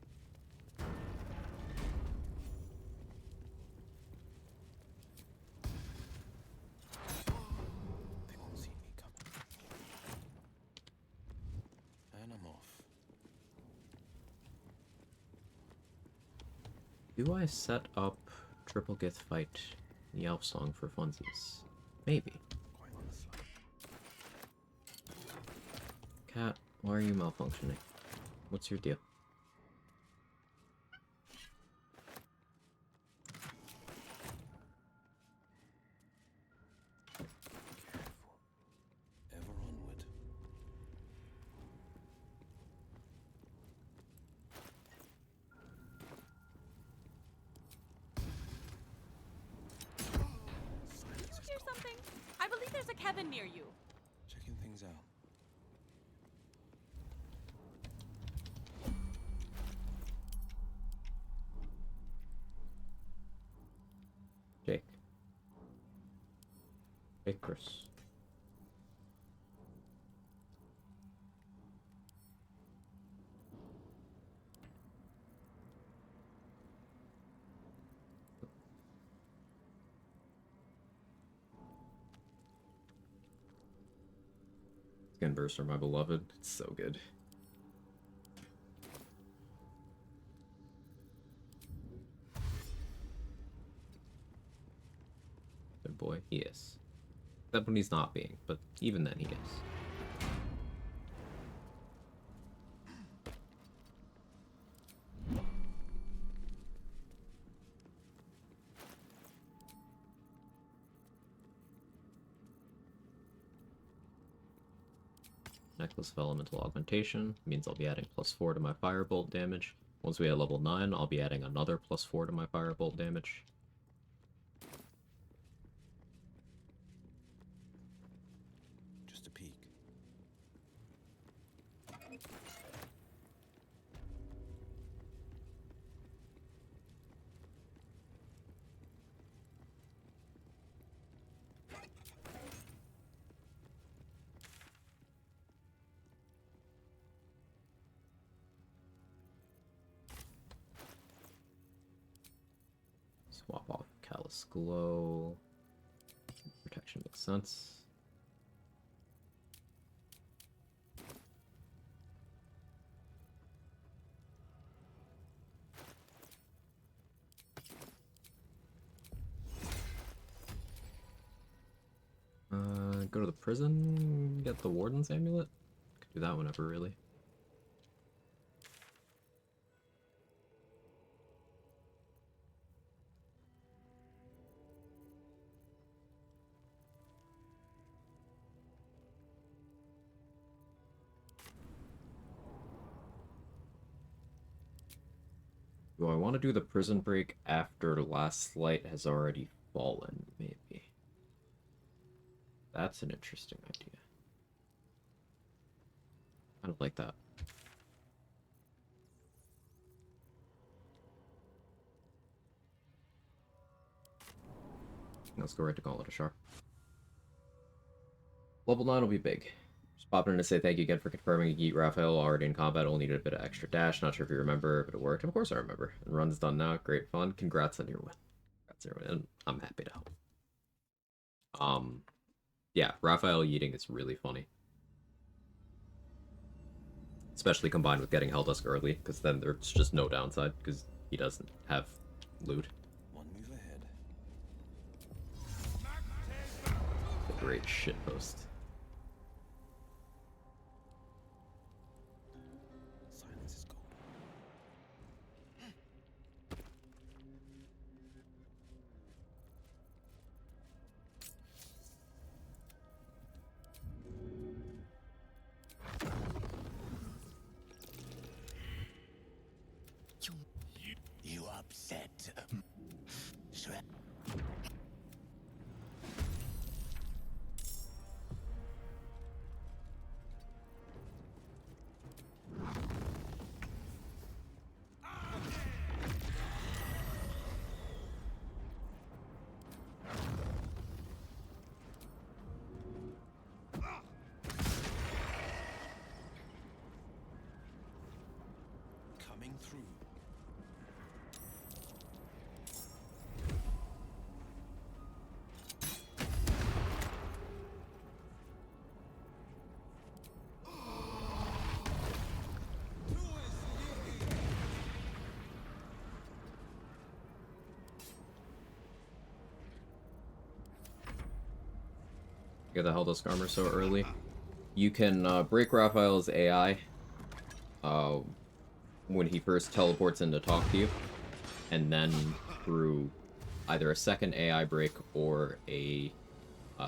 They won't see me coming. And I'm off. Do I set up Triple Gith fight in the Elf Song for funsies? Maybe. Quite honestly. Cat, why are you malfunctioning? What's your deal? Careful. Ever onward. Did you hear something? I believe there's a Kevin near you. Checking things out. Jake. Jake Chris. Skin Burster, my beloved. It's so good. Good boy, he is. Except when he's not being, but even then he is. Necklace of Elemental Augmentation means I'll be adding +4 to my Firebolt damage. Once we hit level 9, I'll be adding another +4 to my Firebolt damage. Just a peek. Swap off Callous Glow. Protection makes sense. Go to the prison, get the Warden's Amulet. Could do that whenever, really. Do I want to do the prison break after Last Light has already fallen? Maybe. That's an interesting idea. I don't like that. Let's go right to Gauntlet of Shar. Level 9 will be big. Just popping in to say thank you again for confirming Yeet Raphael already in combat. Only needed a bit of extra dash. Not sure if you remember, but it worked. Of course I remember. And run's done now. Great fun. Congrats on your win. Congrats on your win. And I'm happy to help. Yeah, Raphael yeeting is really funny. Especially combined with getting Helldusk early, because then there's just no downside, because he doesn't have loot. One move ahead. A great shitpost. Silence is gold. You upset. Shred. through. Get the Helldusk armor so early. You can break Raphael's AI when he first teleports in to talk to you, and then through either a second AI break or a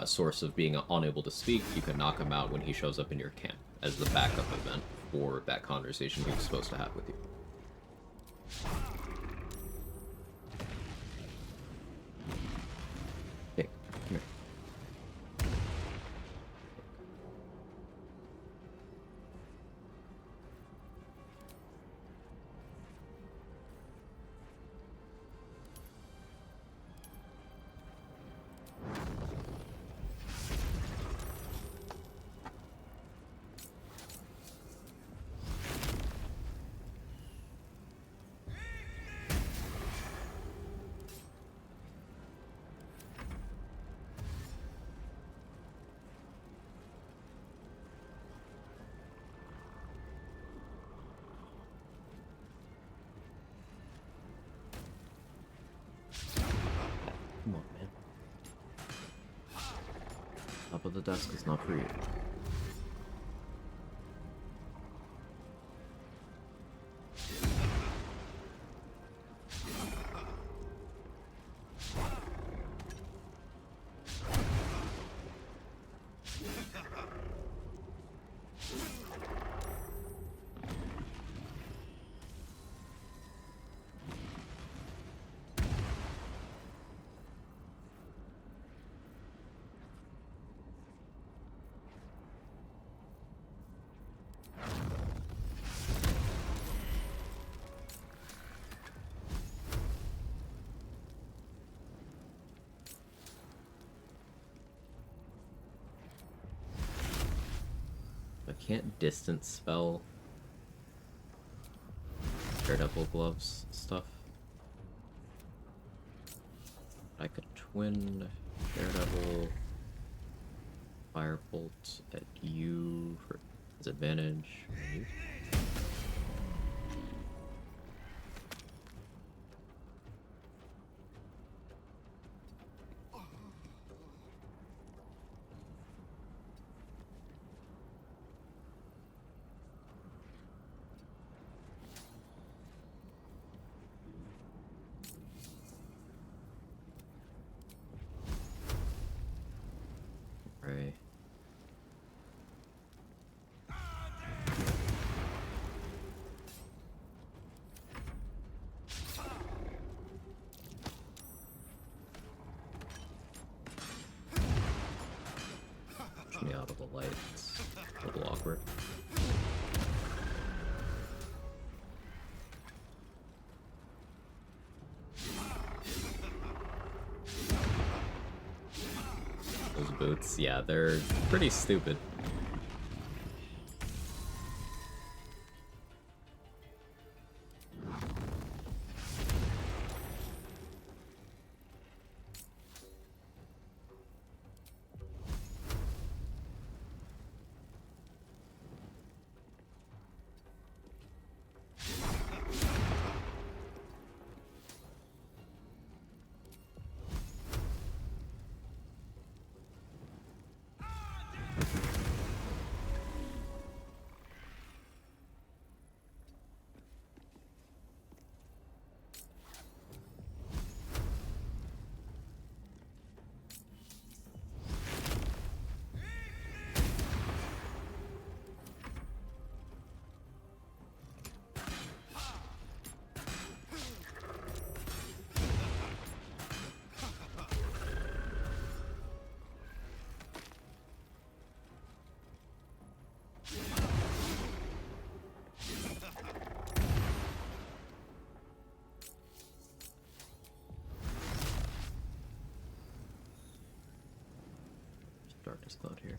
source of being unable to speak, you can knock him out when he shows up in your camp as the backup event for that conversation he was supposed to have with you. Hey, come here. Come on, man. Top of the desk is not for you. I can't distance spell Daredevil gloves stuff. I could twin Daredevil Firebolt at you for his advantage. Right. Push me out of the light. It's a little awkward. Those boots, yeah, they're pretty stupid. Darkness Cloud here.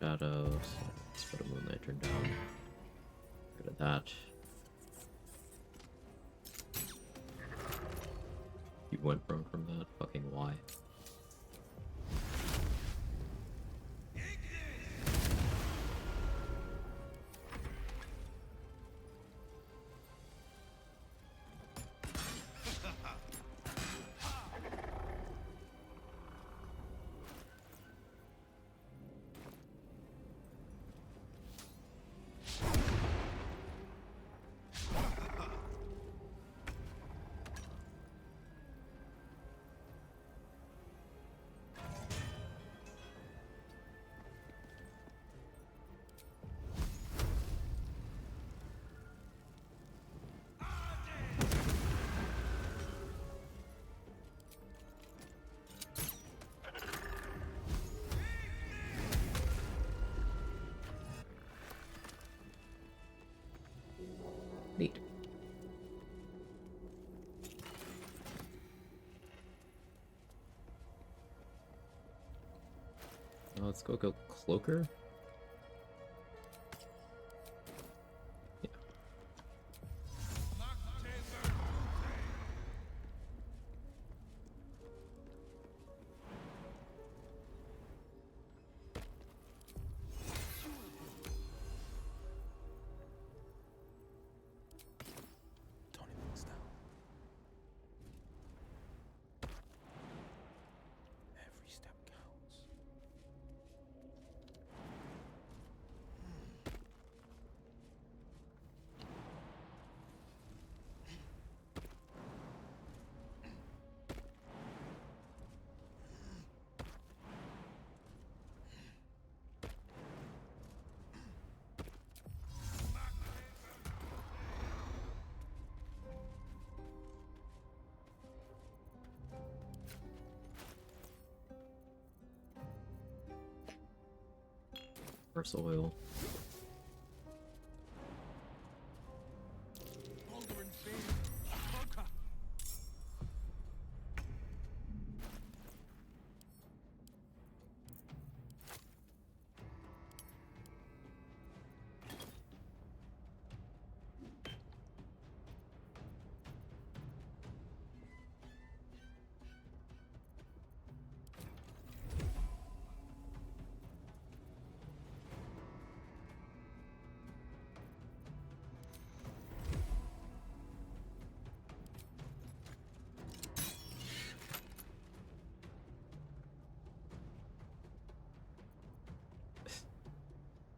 shadows. Let's put a moon lantern down. Get rid of that. You went prone from that? Fucking why? Neat. Let's go Cloaker. Yeah. Tony thinks down. Every step counts. First oil.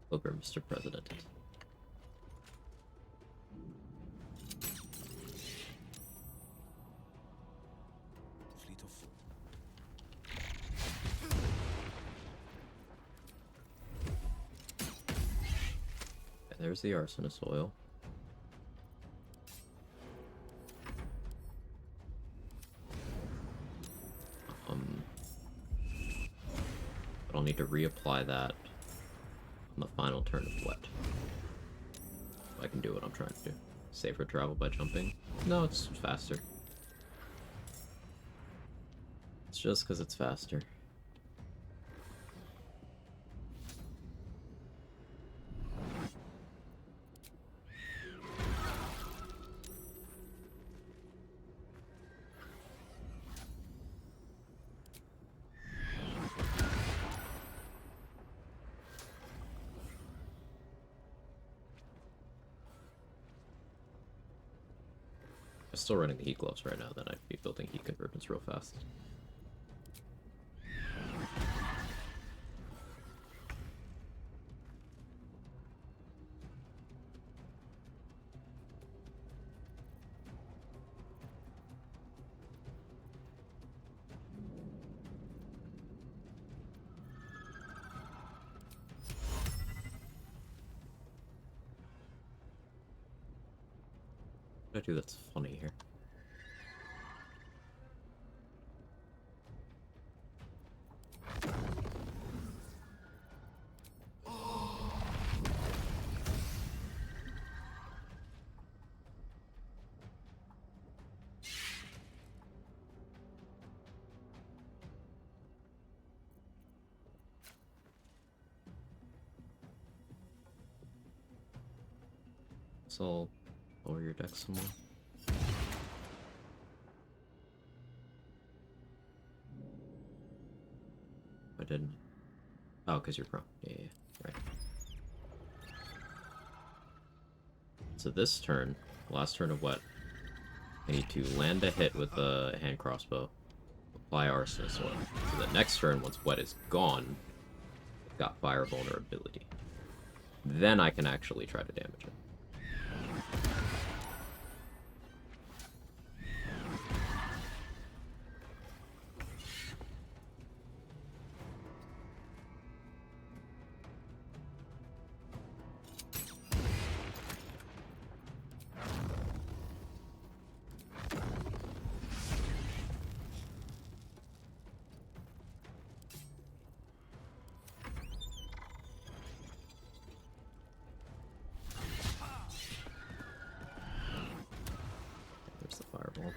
Over, Mr. President. Fleet of foot. Okay, there's the arsonist oil. But I'll need to reapply that on the final turn of wet. I can do what I'm trying to do. Safer travel by jumping? No, it's faster. It's just because it's faster. I'm still running the heat gloves right now, then I'd be building heat convergence real fast. What do I do that's funny here? guess I'll lower your deck some more. I didn't. Oh, because you're prone. Yeah, right. So this turn, last turn of Wet, I need to land a hit with a hand crossbow, apply Arsonist Oil. So the next turn, once Wet is gone, I've got Fire Vulnerability. Then I can actually try to damage it. There's the fireball.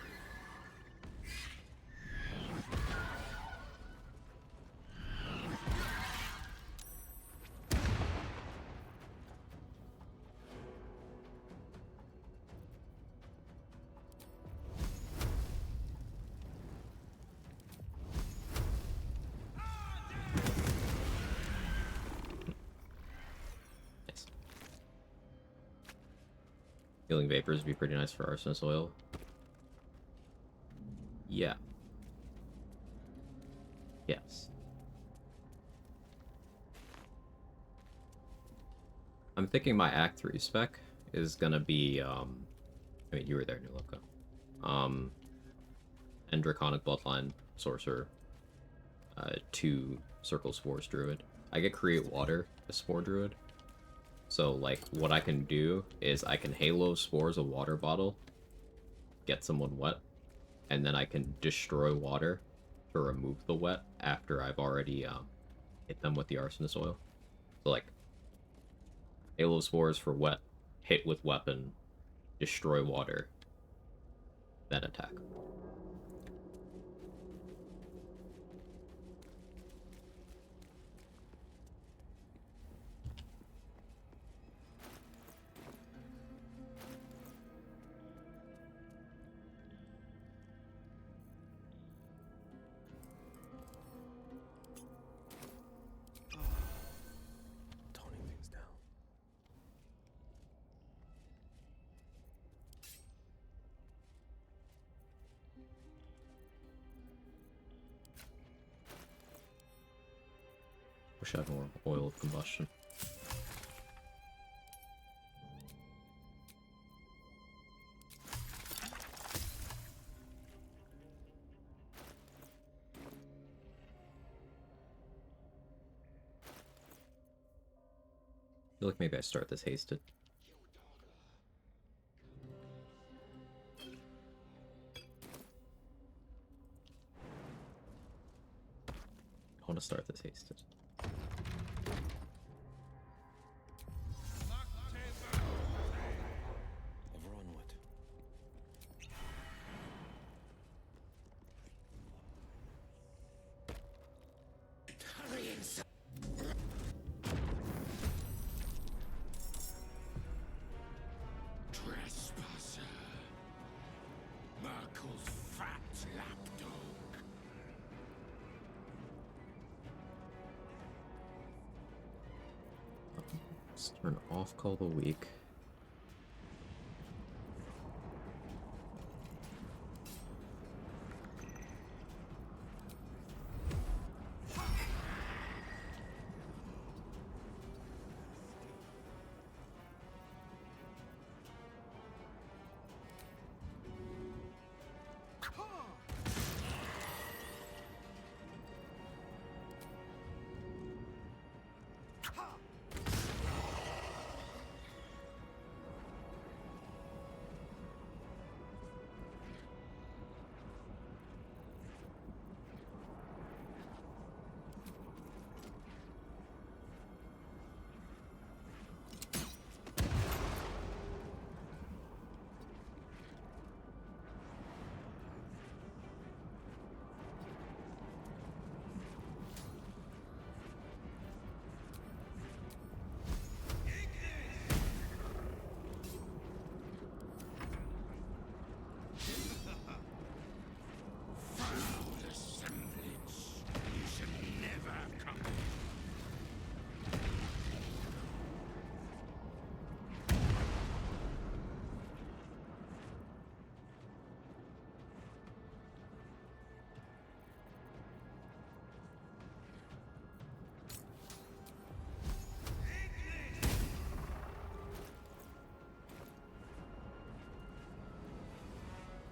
Nice. Healing Vapors would be pretty nice for Arsonist Oil. Yeah. Yes. I'm thinking my Act 3 spec is gonna be, I mean, you were there, New Loco. And Draconic Bloodline Sorcerer. 2 Circle Spores Druid. I get Create Water as Spore Druid. So, like, what I can do is I can Halo Spores a water bottle, get someone wet, and then I can destroy water to remove the wet after I've already hit them with the Arsonist Oil. So, like, Halo Spores for wet, hit with weapon, destroy water, then attack. Toning things down. Wish I had more oil of combustion. I feel like maybe I start this hasted. I want to start this hasted. Over onward. Trespasser. Merkel's fat lapdog. Let's turn off Call the Weak.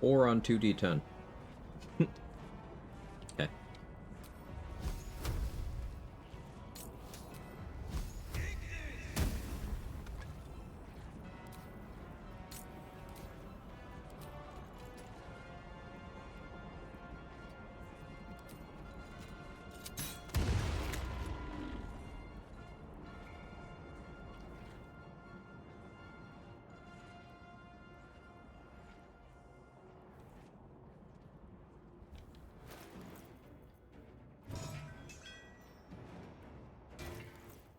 Or on 2d10. Okay.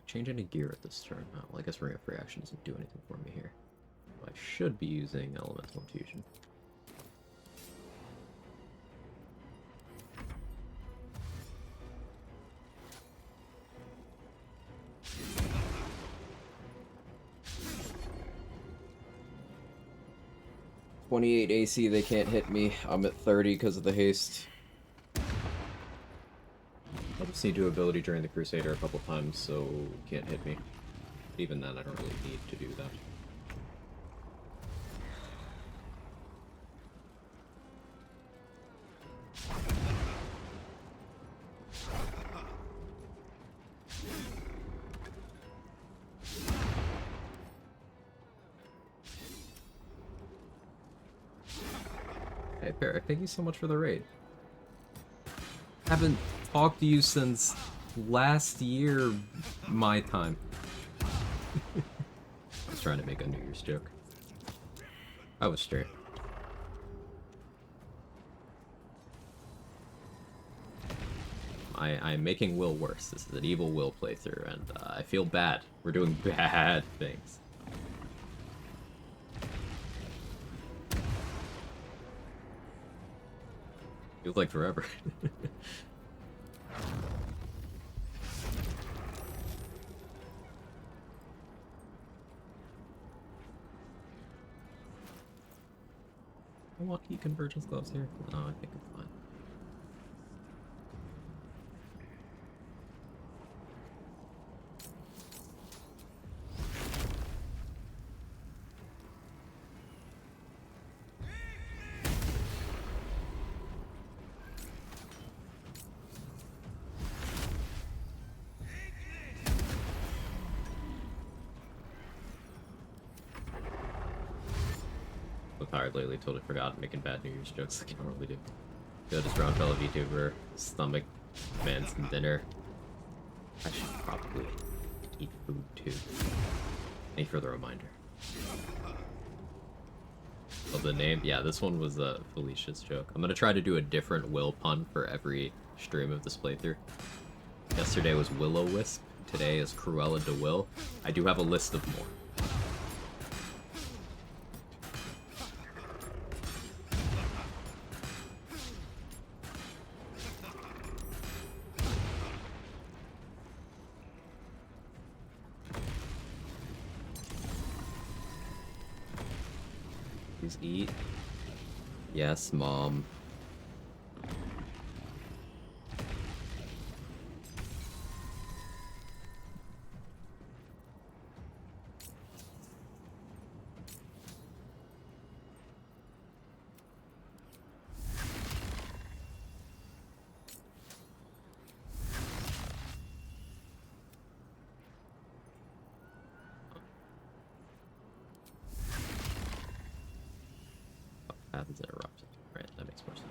Change any gear at this turn. Oh, well, I guess Ring of Reaction doesn't do anything for me here. I should be using Elemental Infusion. .28 AC, they can't hit me. I'm at 30 because of the haste. I just need to ability during the Crusader a couple times, so can't hit me. Even then, I don't really need to do that. Hey, Barrick, thank you so much for the raid. Haven't talked to you since last year, my time. I was trying to make a New Year's joke. I was straight. I'm making Will worse. This is an evil Will playthrough, and I feel bad. We're doing bad things. Feels like forever. I want key convergence gloves here. No, I think I'm fine. Tired lately, totally forgot making bad New Year's jokes like I normally do. Good as round fellow VTuber, stomach, man, some dinner. I should probably eat food too. Thank you for the reminder. Oh, the name? Yeah, this one was Felicia's joke. I'm gonna try to do a different Will pun for every stream of this playthrough. Yesterday was Will-O-Wisp. Today is Cruella DeWyll. I do have a list of more. Eat. Yes, Mom. Happens interrupted. Right, that makes more sense.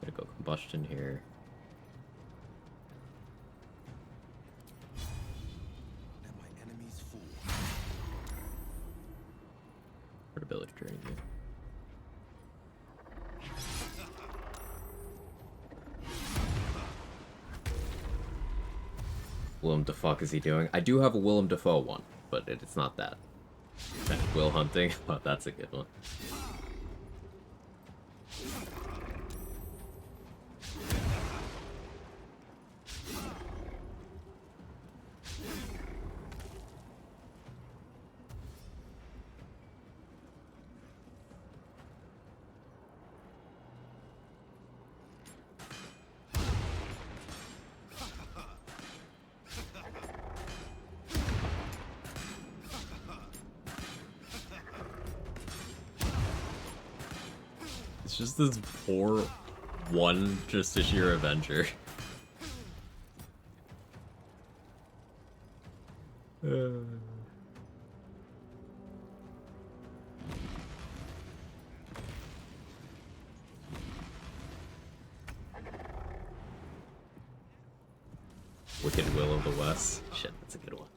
Gonna go combustion here. Ability training you. Willem the fuck is he doing? I do have a Willem Dafoe one, but it's not that. Will hunting, oh, that's a good one. It's just this poor one Justiciar Avenger. Wicked Will of the West. Shit, that's a good one.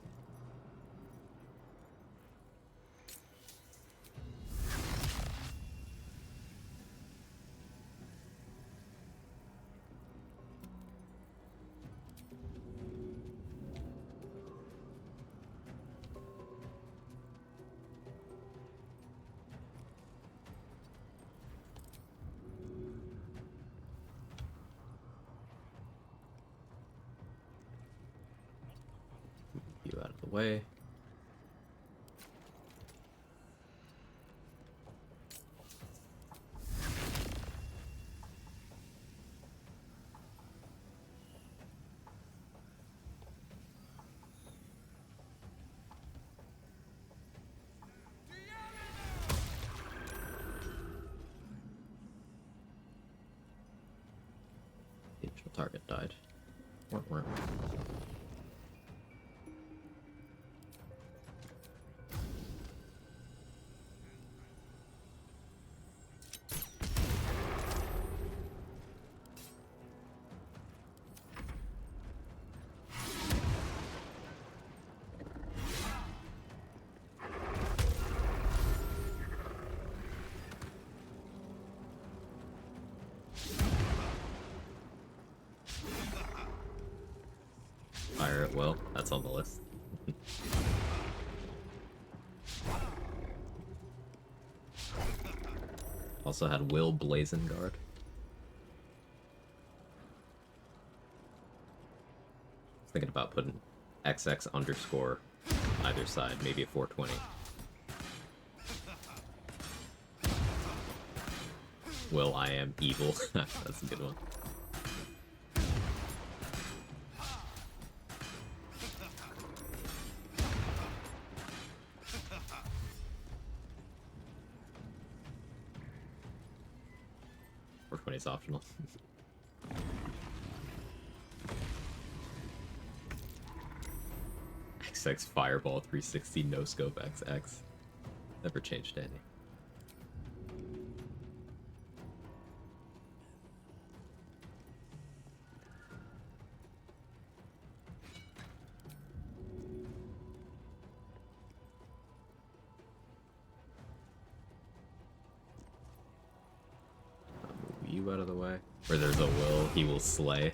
You out of the way. Digital target died. Wah. Fire at will. That's on the list. Also had Will Blazonguard. Thinking about putting XX underscore either side, maybe a 420. Will I am evil. That's a good one. It's optional. XX Fireball 360 no scope XX. Never changed any. You out of the way. Where there's a will, he will slay.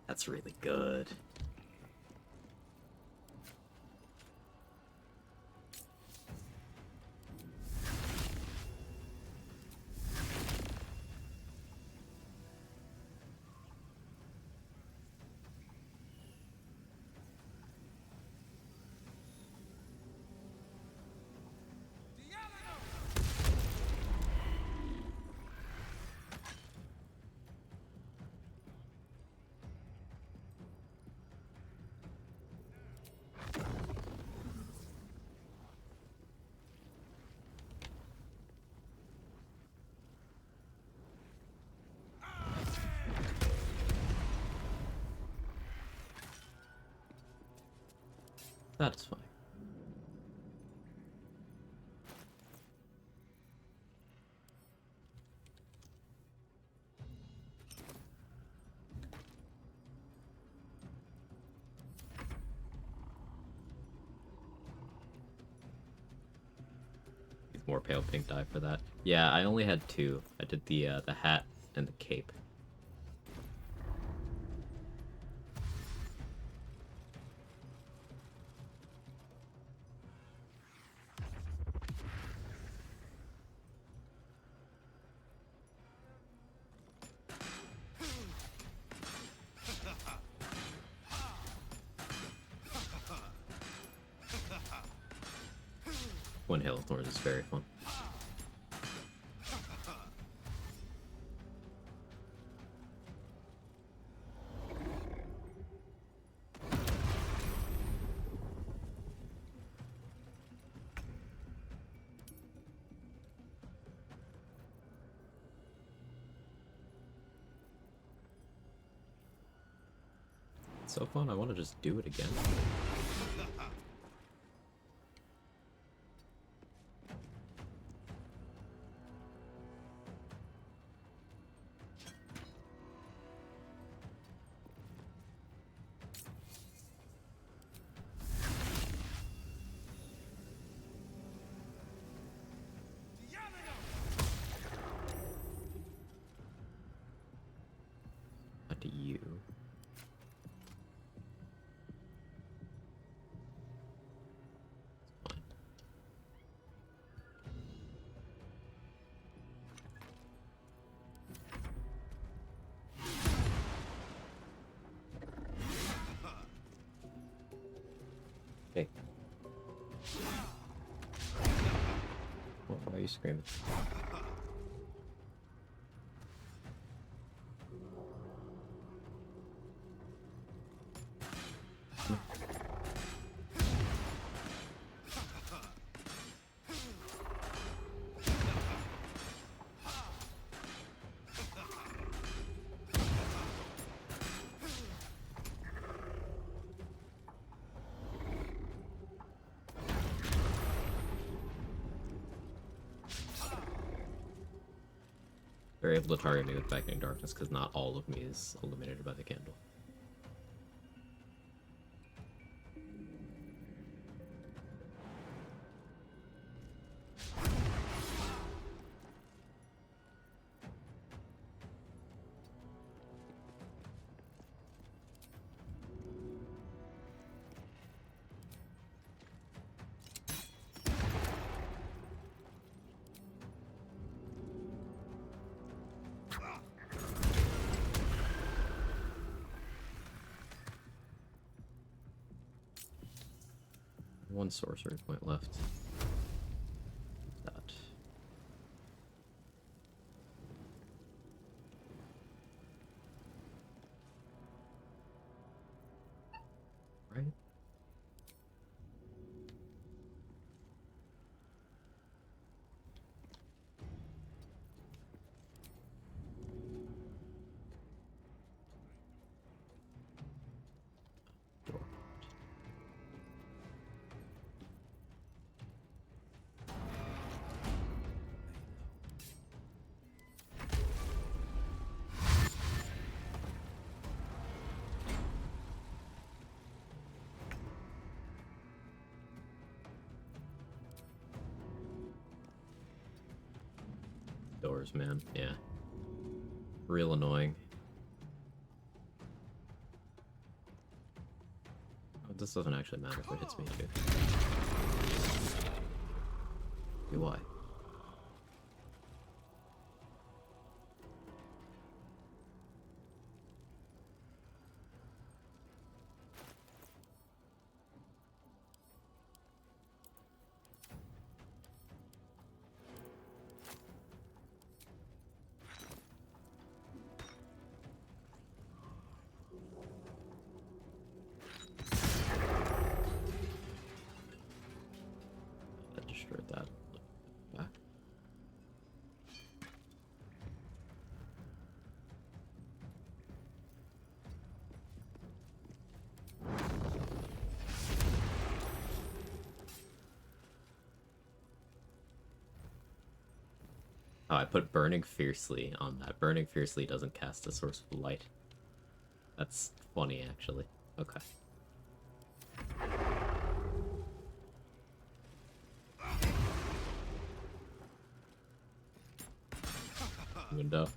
That's really good. Satisfying. More pale pink dye for that. Yeah, I only had two. I did the hat and the cape. One Hail of Thorns is very fun. so fun, I want to just do it again. What do you? Hey. Why are you screaming? They're able to target me with Beckoning Darkness because not all of me is illuminated by the candle. One sorcery point left. That. Right? Doors, man. Yeah. Real annoying. Oh, this doesn't actually matter if it hits me too. Okay, why? That back. Oh, I put Burning Fiercely on that. Burning Fiercely doesn't cast a source of light. That's funny, actually. Okay. Window.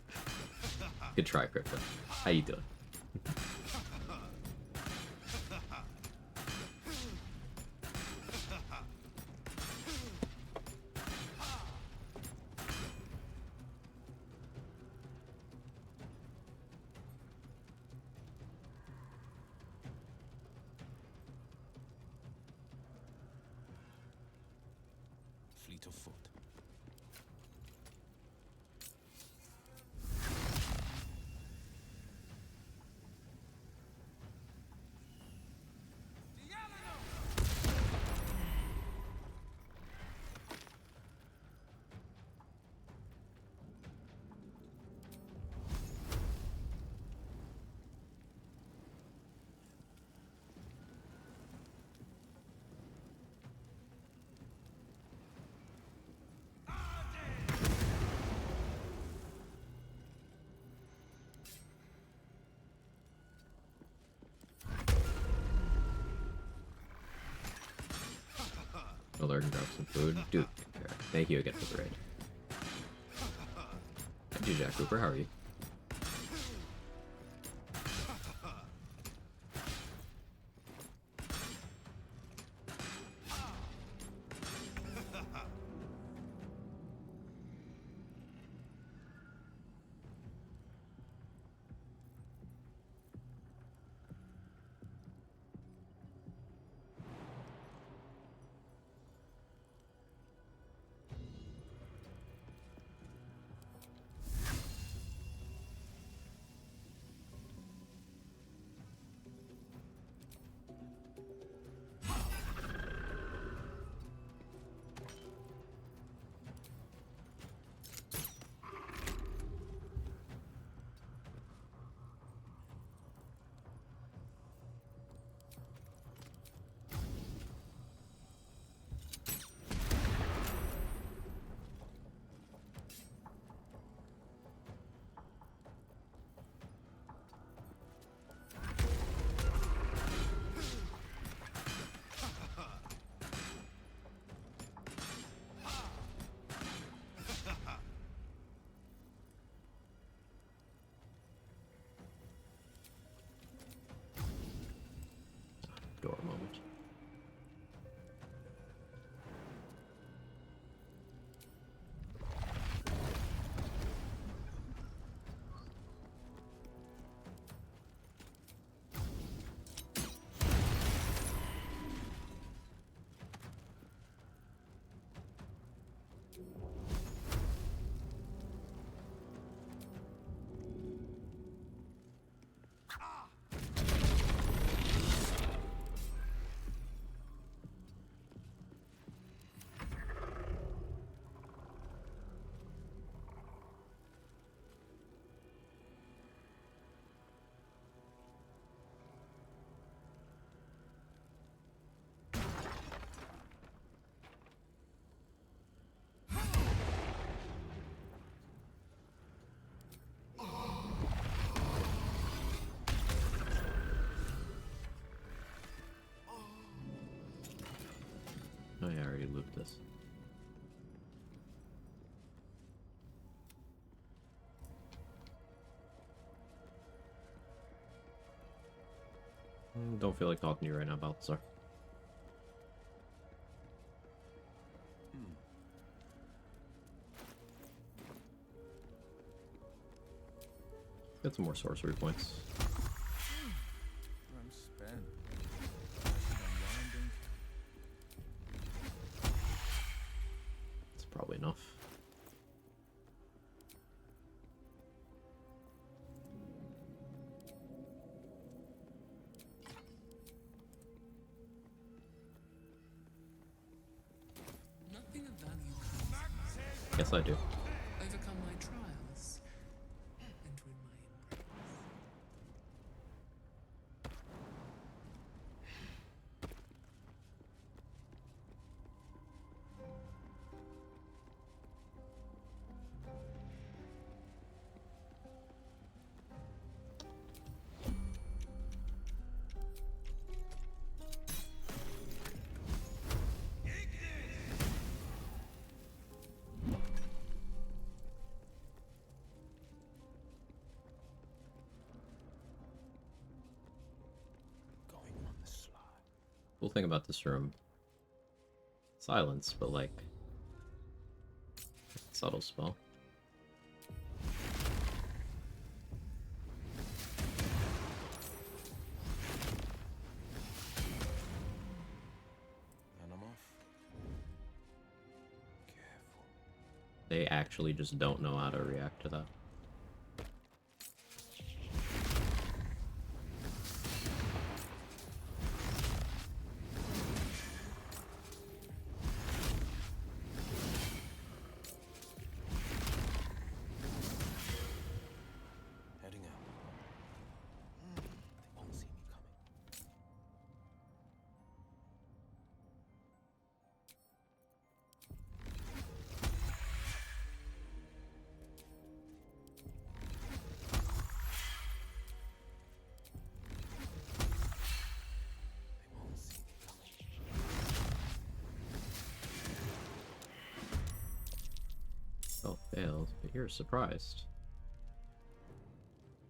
Good try, Crypto. How you doing? Fleet of foot. alert and grab some food. Dude, thank you again for the raid. Thank you, Jack Cooper. How are you? Door moment. Oh yeah, I already looped this. Don't feel like talking to you right now, Balthazar. Get some more sorcery points. I'm spent. It's probably enough. Nothing of value comes. Yes, I do. Overcome my trials and win my embrace. Cool thing about this room, silence, but like subtle spell. And I'm off. They actually just don't know how to react to that. Heading out. They won't see me coming. failed, but you're surprised.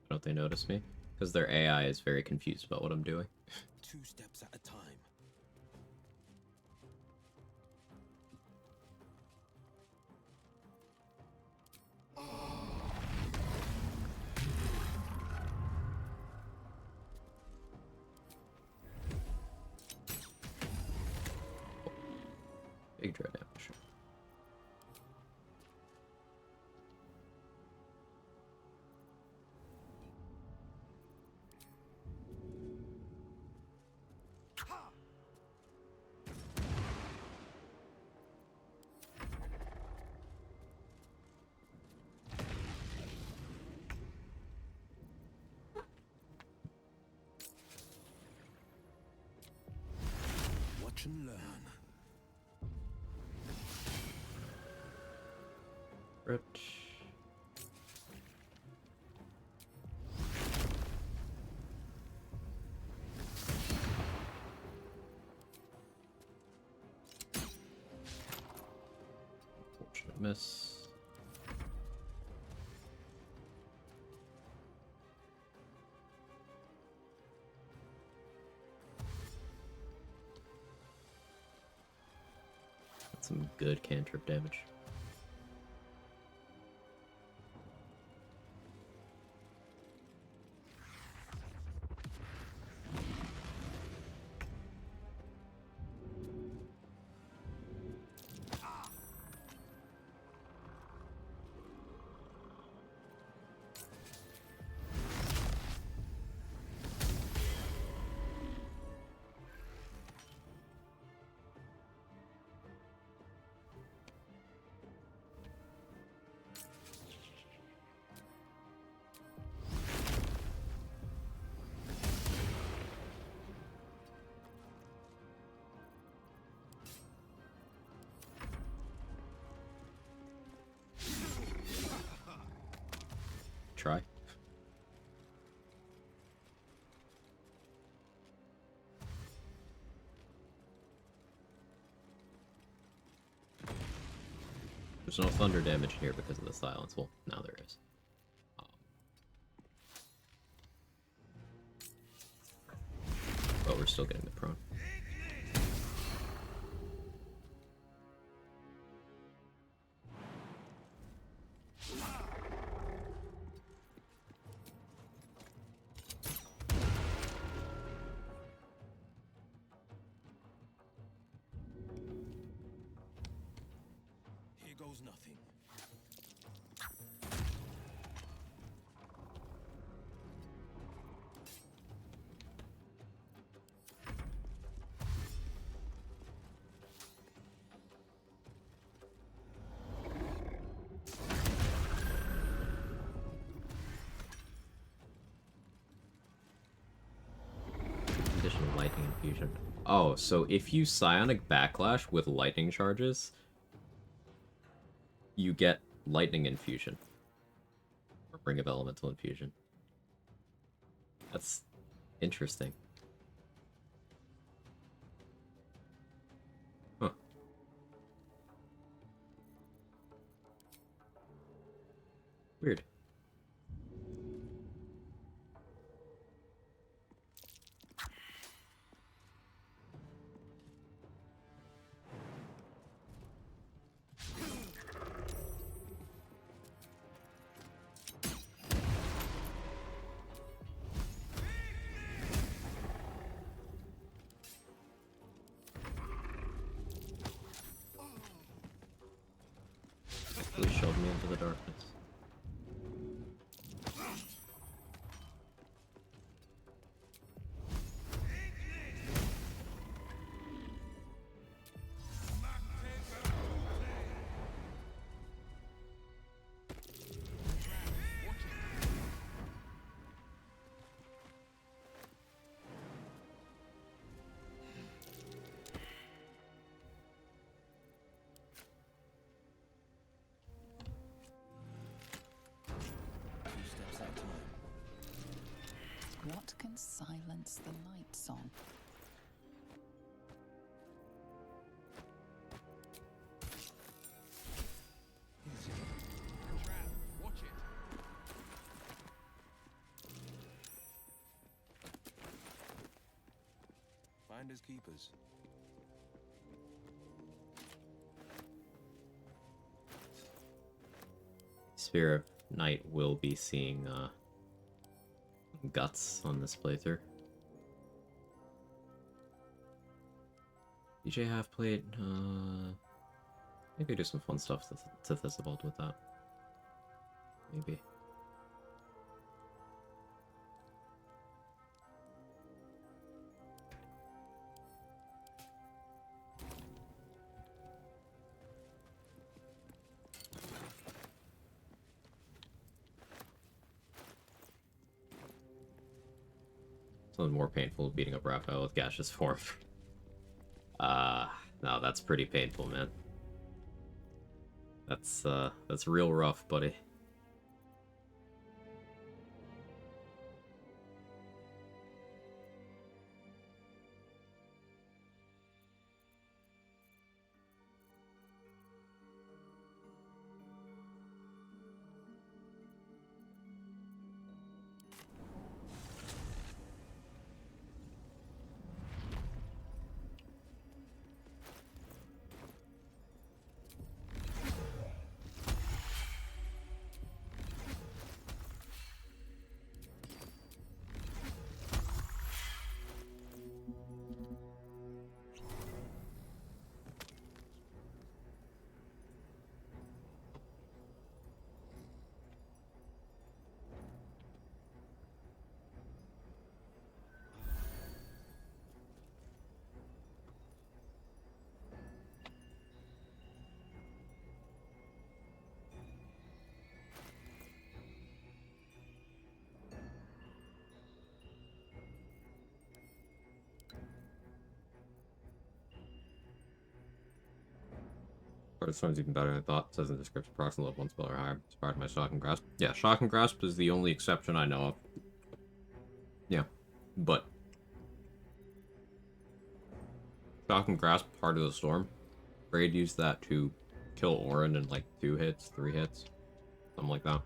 Don't they notice me? Because their AI is very confused about what I'm doing. 2 steps at a time. Big draw damage. Watch and learn. Rich. Fortunate miss. That's some good cantrip damage. Try. There's no thunder damage here because of the silence. Well, now there is. But we're still getting the prone. Here goes nothing. Additional lightning infusion. Oh, so if you psionic backlash with lightning charges, you get lightning infusion. Or ring of elemental infusion. That's interesting. Huh. Weird. Really shoved me into the darkness. What can silence the night song? finders keepers. Spirit Knight will be seeing guts on this playthrough. DJ have played. Maybe do some fun stuff to Thistlevault with that. Maybe. Something more painful beating up Raphael with gaseous form. No, that's pretty painful, man. That's real rough, buddy. This one's even better than I thought. It says in the description, approximately level 1 spell or higher. Inspired by Shock and Grasp. Yeah, Shock and Grasp is the only exception I know of. Yeah, but Shock and Grasp, part of the storm. Braid used that to kill Orin in like 2 hits, 3 hits, something like that.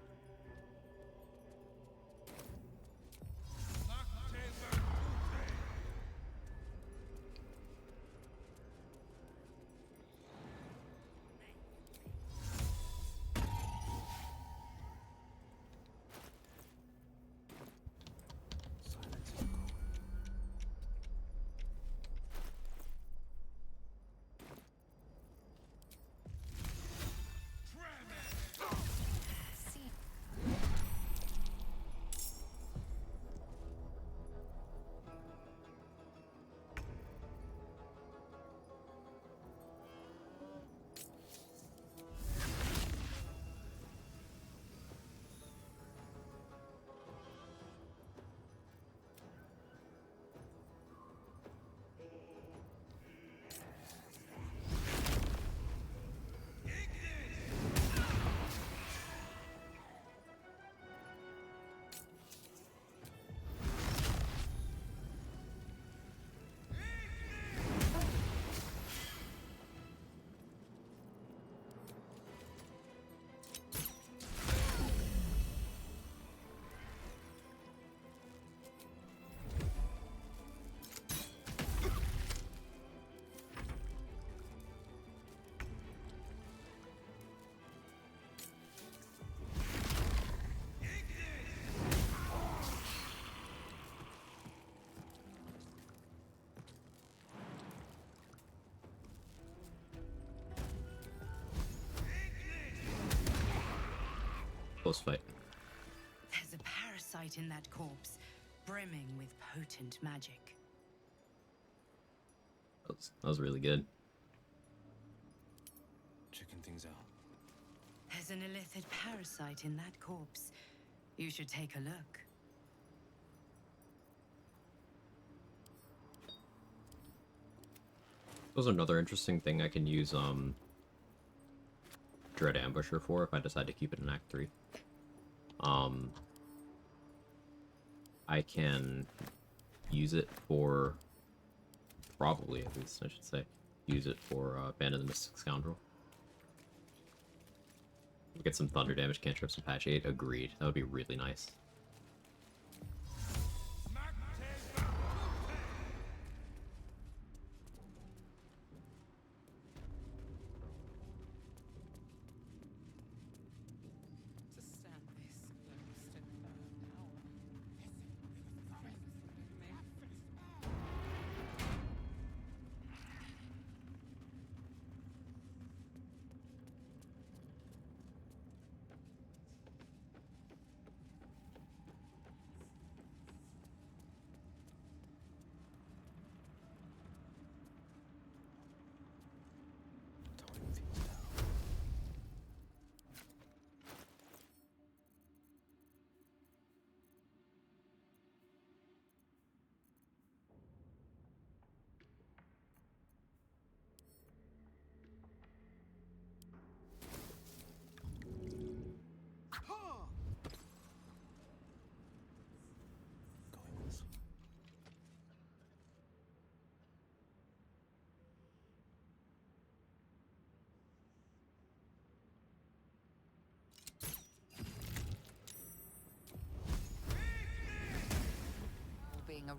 Close fight. There's a parasite in that corpse, brimming with potent magic. That was really good. Checking things out. There's an illithid parasite in that corpse. You should take a look. That was another interesting thing I can use Dread Ambusher for if I decide to keep it in Act 3. I can use it for, probably at least I should say, use it for Band of the Mystic Scoundrel. We'll get some thunder damage cantrips in patch 8. Agreed. That would be really nice.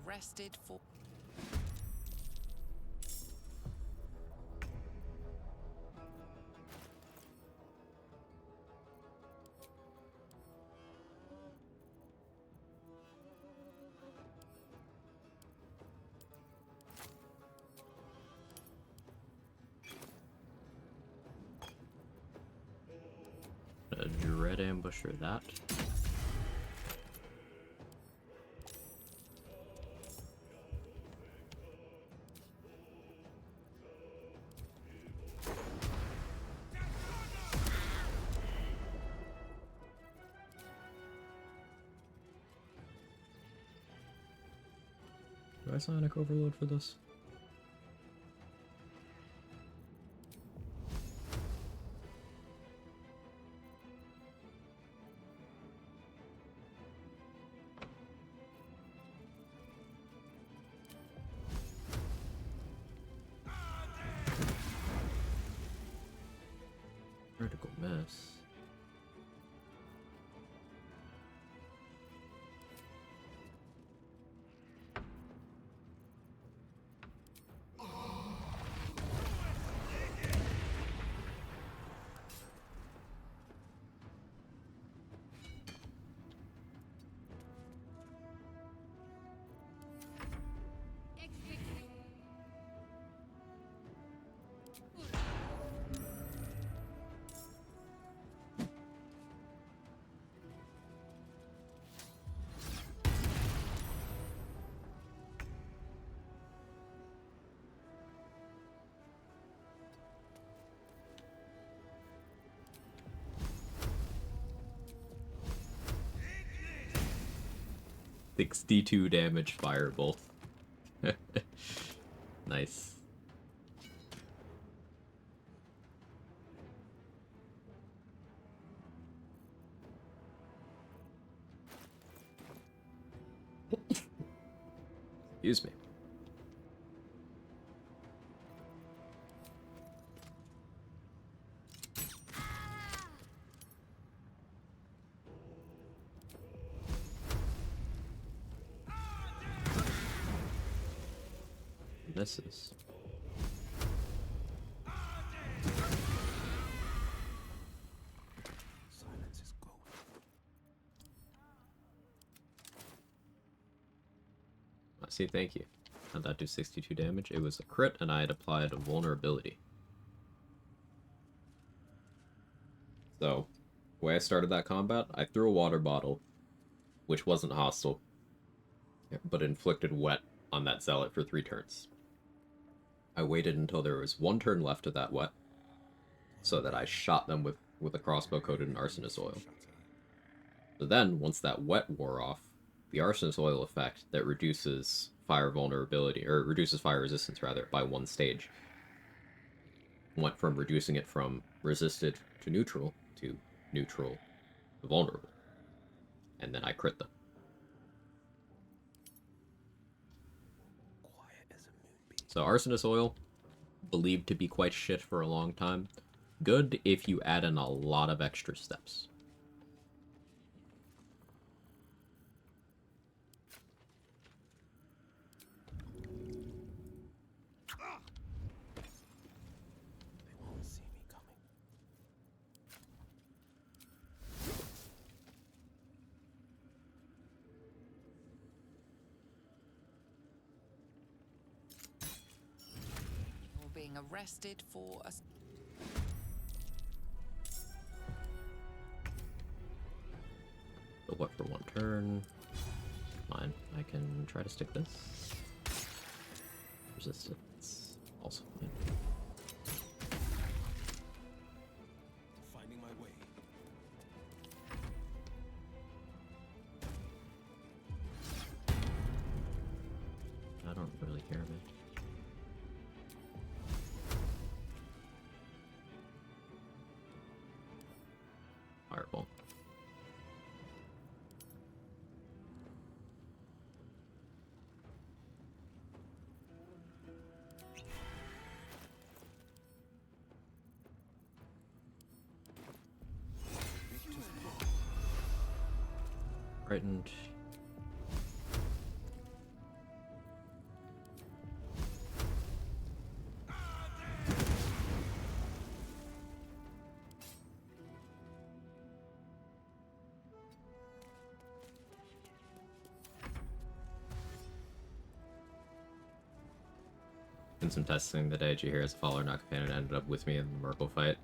arrested for... A dread ambusher that. Do I Sonic Overload for this? Critical miss. D2 damage firebolt. Nice. Excuse me. Misses. Silence is gold. I see, thank you. How'd that do 62 damage? It was a crit, and I had applied a vulnerability. So, the way I started that combat, I threw a water bottle, which wasn't hostile, but inflicted wet on that zealot for 3 turns. I waited until there was 1 turn left of that wet, so that I shot them with a crossbow coated in arsonist oil. So then, once that wet wore off, the arsonist oil effect that reduces fire vulnerability, or reduces fire resistance rather, by 1 stage, went from reducing it from resisted to neutral to vulnerable. And then I crit them. So arsonist oil, believed to be quite shit for a long time. Good if you add in a lot of extra steps. They won't see me coming. You're being arrested for a... But what for 1 turn? Fine, I can try to stick this. Resistance, also fine. Finding my way. I don't really care, man. Fireball. Frightened. In some testing today, did you hear as a follower, not companion, ended up with me in the Merkle fight?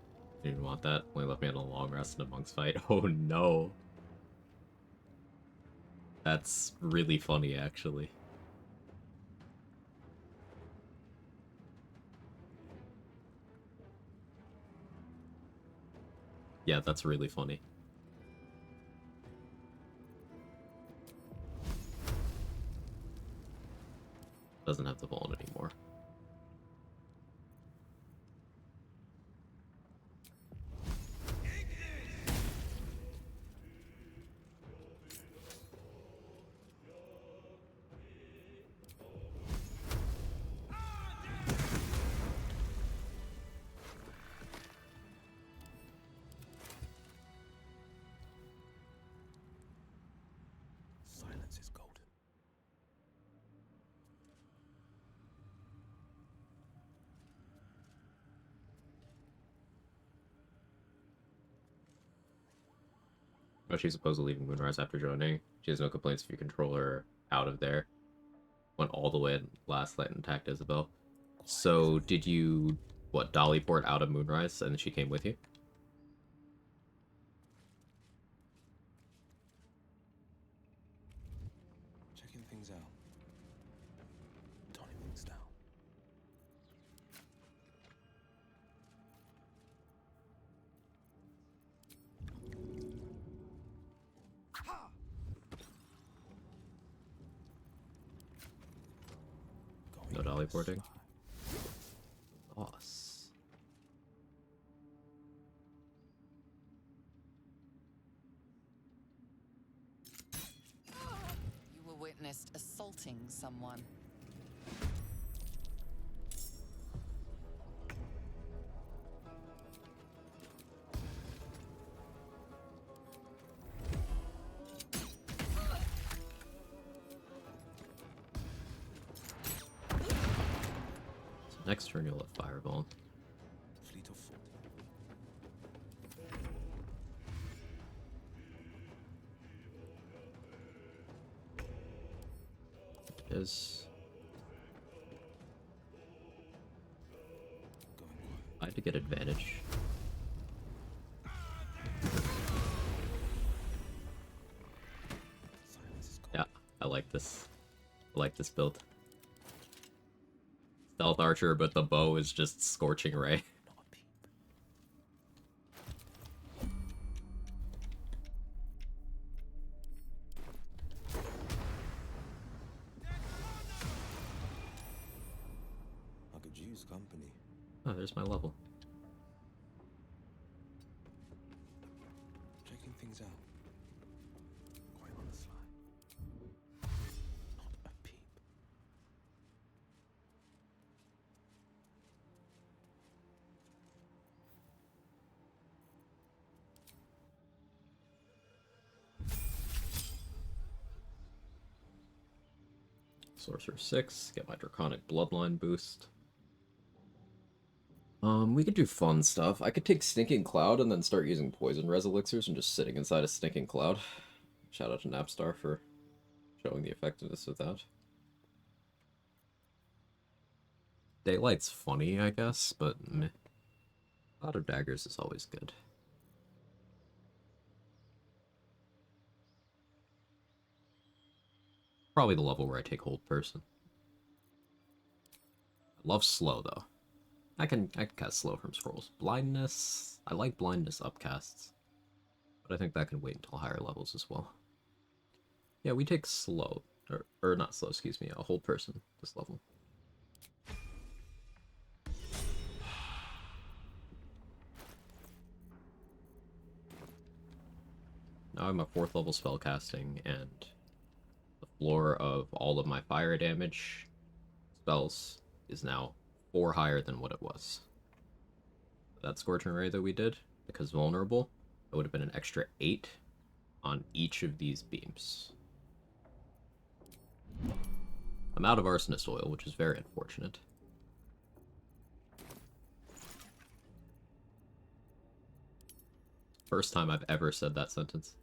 Didn't want that. Only left me on a long rest in a monk's fight. Oh no. That's really funny, actually. Yeah, that's really funny. Doesn't have the Vaughn anymore. Silence is golden. Oh, she's supposedly leaving Moonrise after joining. She has no complaints if you control her out of there. Went all the way in last night and attacked Isabel. So, did you, what, Dollyport out of Moonrise and she came with you? Checking things out. Toning things down. No Dollyporting. Loss. You were witnessed assaulting someone. So next turn you'll have Fireball. Fleet of foot. Is I had to get advantage. Yeah, I like this. I like this build. Stealth Archer, but the bow is just Scorching Ray. I could use company. Oh, there's my level. Checking things out. Quite on the sly. Not a peep. Sorcerer 6, get my Draconic Bloodline boost. We could do fun stuff. I could take Stinking Cloud and then start using Poison Res Elixirs and just sitting inside a Stinking Cloud. Shout out to Napstar for showing the effectiveness of that. Daylight's funny, I guess, but meh. Cloud of Daggers is always good. Probably the level where I take Hold Person. I love slow, though. I can cast slow from scrolls. Blindness, I like blindness upcasts, but I think that can wait until higher levels as well. Yeah, we take slow, or not slow, excuse me, a Hold Person this level. Now I'm a 4th level spellcasting, and the floor of all of my fire damage spells is now 4 higher than what it was. That Scorching Ray that we did, because vulnerable, it would have been an extra 8 on each of these beams. I'm out of Arsonist Oil, which is very unfortunate. First time I've ever said that sentence.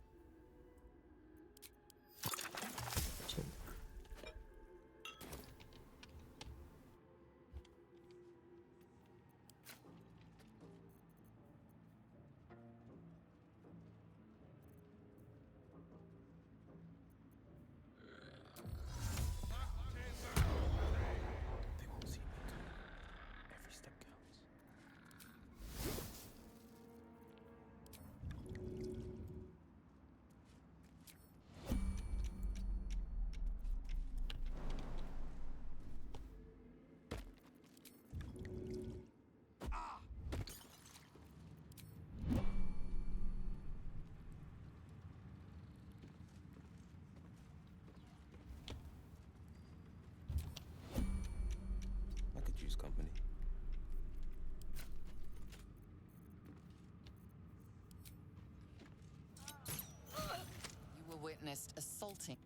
witnessed assaulting.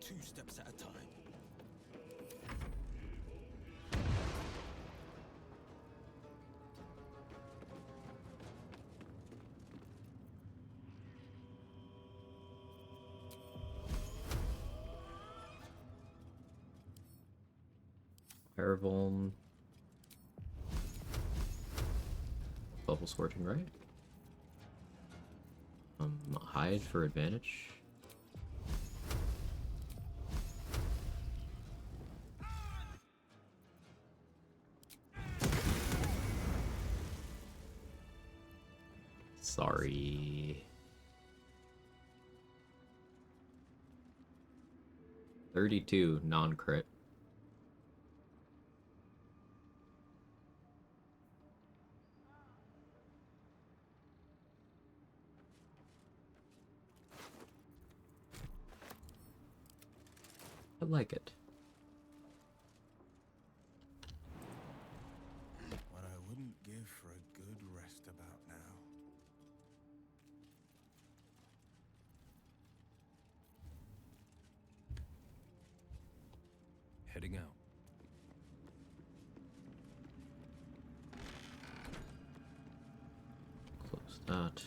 Two steps at a time. Parabulm. Bubble Scorching, right? Hide for advantage. Sorry. 32 non-crit. I like it. What I wouldn't give for a good rest about now. Heading out. Close that.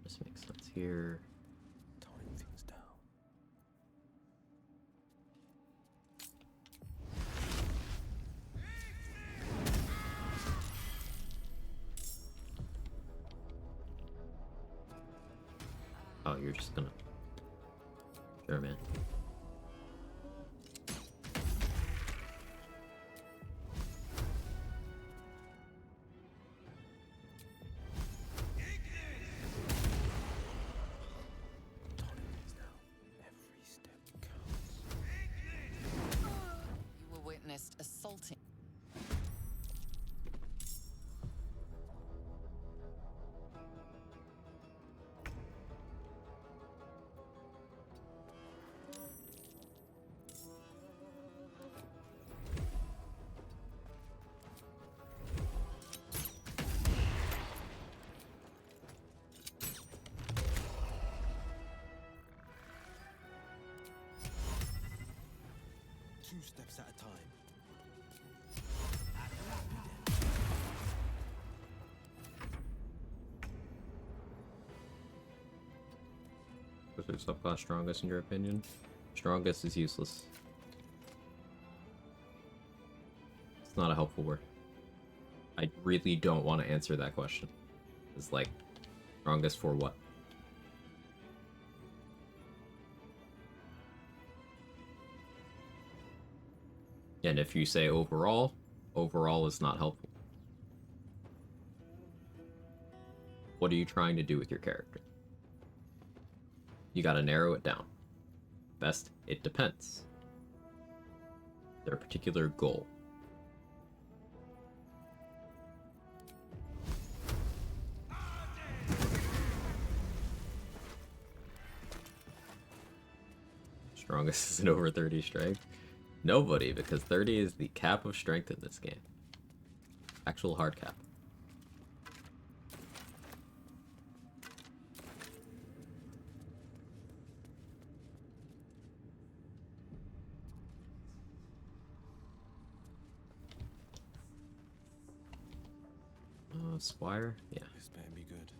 This makes sense here. Toning things down. Oh, you're just gonna... Sure, man. You were witnessed assaulting. Two steps at a time. What's your subclass strongest in your opinion? Strongest is useless. It's not a helpful word. I really don't want to answer that question. It's like, strongest for what? And if you say overall, overall is not helpful. What are you trying to do with your character? You gotta narrow it down. Best, it depends. Their particular goal. Strongest isn't over 30 strength. Nobody, because 30 is the cap of strength in this game. Actual hard cap. Squire? Yeah. This better be good.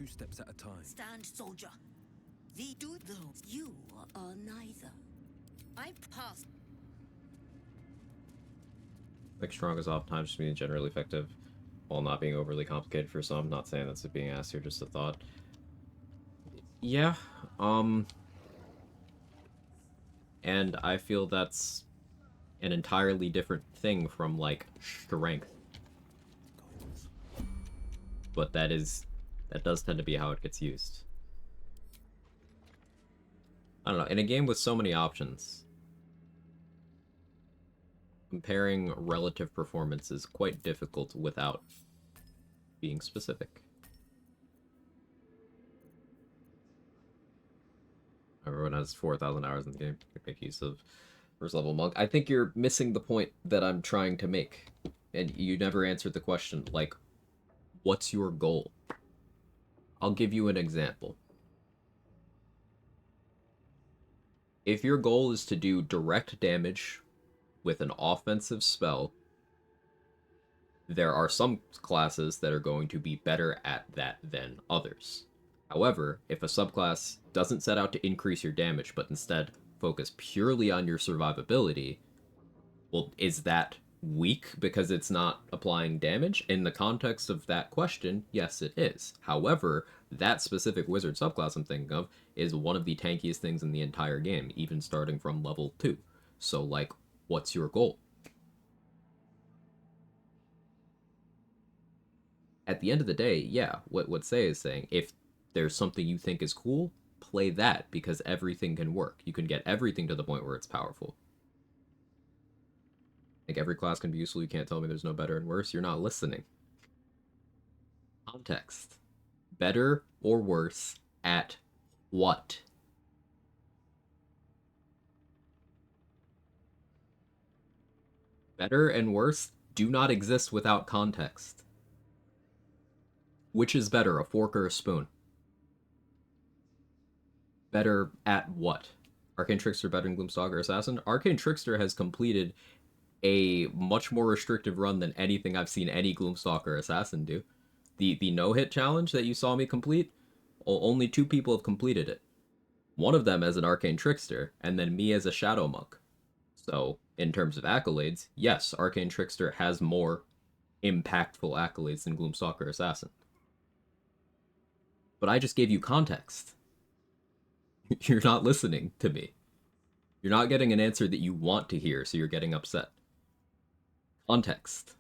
2 steps at a time. Stand, soldier. The do those. You are neither. I pass. Like strong is oftentimes just being generally effective while not being overly complicated for some. Not saying that's it being asked here, just a thought. Yeah, and I feel that's an entirely different thing from, like, strength. But that does tend to be how it gets used. I don't know, in a game with so many options, comparing relative performance is quite difficult without being specific. Everyone has 4,000 hours in the game. You can make use of first level monk. I think you're missing the point that I'm trying to make. And you never answered the question, like, what's your goal? I'll give you an example. If your goal is to do direct damage with an offensive spell, there are some classes that are going to be better at that than others. However, if a subclass doesn't set out to increase your damage, but instead focus purely on your survivability, well, is that weak because it's not applying damage? In the context of that question, yes, it is. However, that specific wizard subclass I'm thinking of is one of the tankiest things in the entire game, even starting from level 2. So, like, what's your goal? At the end of the day, yeah, what Say is saying, if there's something you think is cool, play that, because everything can work. You can get everything to the point where it's powerful. Like, every class can be useful, you can't tell me there's no better and worse. You're not listening. Context. Better or worse at what? Better and worse do not exist without context. Which is better, a fork or a spoon? Better at what? Arcane Trickster better than Gloomstalker Assassin? Arcane Trickster has completed a much more restrictive run than anything I've seen any Gloomstalker Assassin do. The no-hit challenge that you saw me complete, only 2 people have completed it. One of them as an Arcane Trickster, and then me as a Shadow Monk. So, in terms of accolades, yes, Arcane Trickster has more impactful accolades than Gloomstalker Assassin. But I just gave you context. You're not listening to me. You're not getting an answer that you want to hear, so you're getting upset. Context.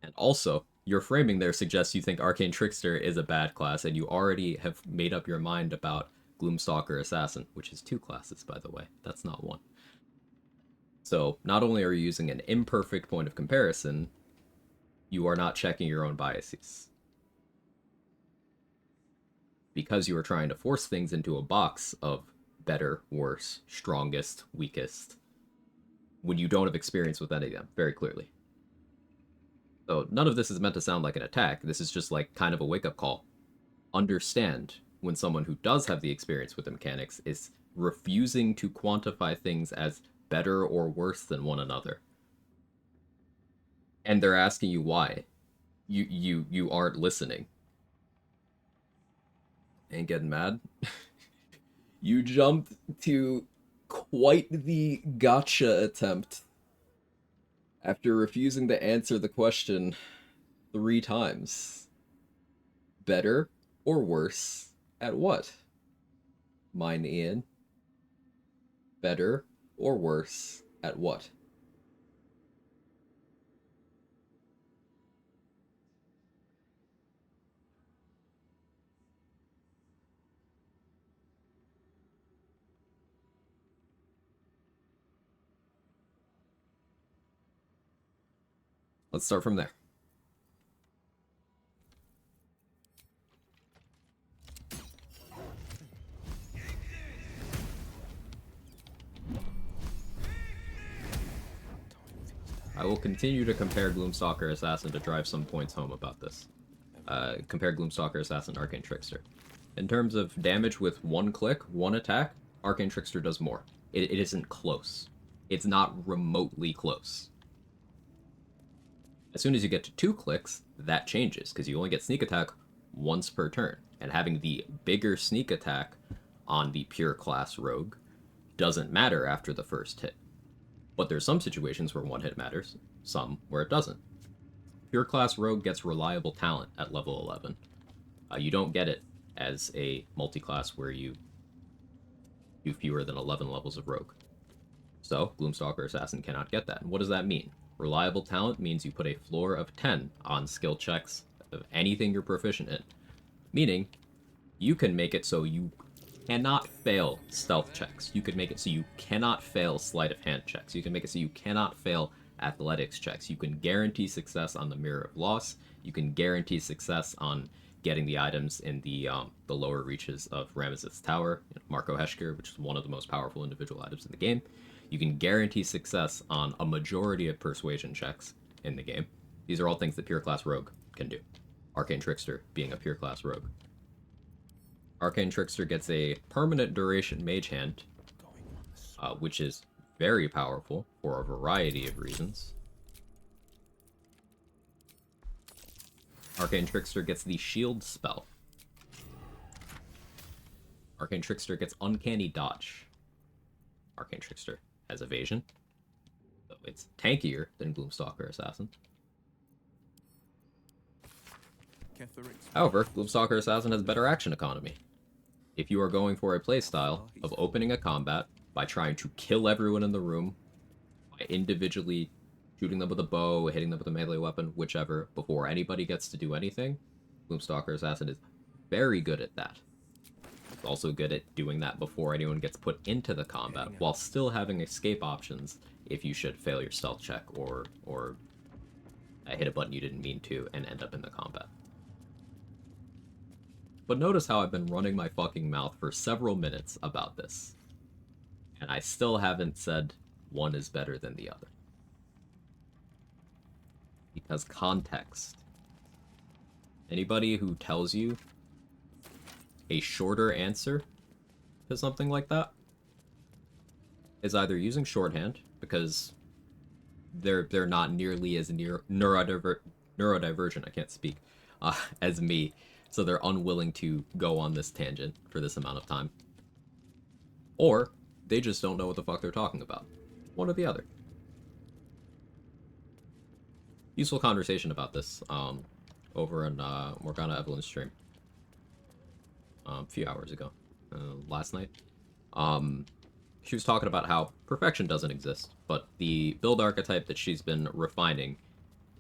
And also, your framing there suggests you think Arcane Trickster is a bad class, and you already have made up your mind about Gloomstalker Assassin, which is 2 classes, by the way. That's not 1. So, not only are you using an imperfect point of comparison, you are not checking your own biases. Because you are trying to force things into a box of better, worse, strongest, weakest, when you don't have experience with any of them, very clearly. So none of this is meant to sound like an attack. This is just like kind of a wake-up call. Understand when someone who does have the experience with the mechanics is refusing to quantify things as better or worse than one another. And they're asking you why. You aren't listening. Ain't getting mad. You jumped to quite the gotcha attempt after refusing to answer the question 3 times. Better or worse at what? Mine, Ian. Better or worse at what? Let's start from there. I will continue to compare Gloomstalker Assassin to drive some points home about this. Compare Gloomstalker Assassin to Arcane Trickster. In terms of damage with 1 click, 1 attack, Arcane Trickster does more. It isn't close. It's not remotely close. As soon as you get to 2 clicks, that changes, because you only get sneak attack once per turn. And having the bigger sneak attack on the pure class rogue doesn't matter after the first hit. But there's some situations where 1 hit matters, some where it doesn't. Pure class rogue gets reliable talent at level 11. You don't get it as a multi-class where you do fewer than 11 levels of rogue. So, Gloomstalker Assassin cannot get that. And what does that mean? Reliable talent means you put a floor of 10 on skill checks of anything you're proficient in. Meaning, you can make it so you cannot fail stealth checks. You could make it so you cannot fail sleight of hand checks. You can make it so you cannot fail athletics checks. You can guarantee success on the Mirror of Loss. You can guarantee success on getting the items in the lower reaches of Ramesses Tower, Marco Heschker, which is one of the most powerful individual items in the game. You can guarantee success on a majority of persuasion checks in the game. These are all things that pure class rogue can do. Arcane Trickster being a pure class rogue. Arcane Trickster gets a permanent duration mage hand, which is very powerful for a variety of reasons. Arcane Trickster gets the shield spell. Arcane Trickster gets uncanny dodge. Arcane Trickster has evasion, so it's tankier than Gloomstalker Assassin. However, Gloomstalker Assassin has better action economy. If you are going for a playstyle of opening a combat by trying to kill everyone in the room, by individually shooting them with a bow, hitting them with a melee weapon, whichever, before anybody gets to do anything, Gloomstalker Assassin is very good at that. It's also good at doing that before anyone gets put into the combat, while still having escape options if you should fail your stealth check or hit a button you didn't mean to and end up in the combat. But notice how I've been running my fucking mouth for several minutes about this, and I still haven't said one is better than the other. Because context. Anybody who tells you a shorter answer to something like that is either using shorthand because they're not nearly as neurodivergent, I can't speak, as me, so they're unwilling to go on this tangent for this amount of time, or they just don't know what the fuck they're talking about. One or the other. Useful conversation about this over in Morgana Evelyn's stream a few hours ago, last night. She was talking about how perfection doesn't exist, but the build archetype that she's been refining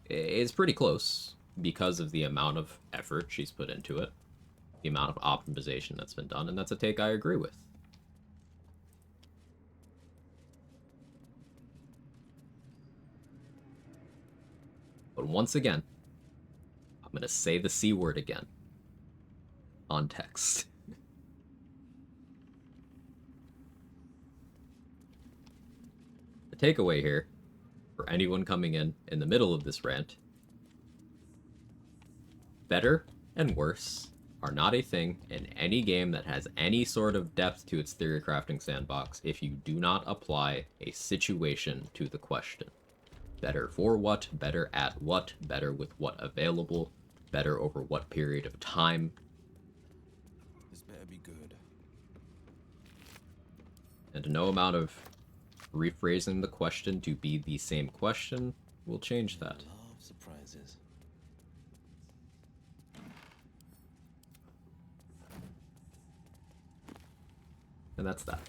is pretty close because of the amount of effort she's put into it, the amount of optimization that's been done, and that's a take I agree with. But once again, I'm going to say the C word again. Context. The takeaway here, for anyone coming in the middle of this rant, better and worse are not a thing in any game that has any sort of depth to its theory crafting sandbox if you do not apply a situation to the question. Better for what, better at what, better with what available, better over what period of time. This better be good. And no amount of rephrasing the question to be the same question will change that. Love surprises. And that's that.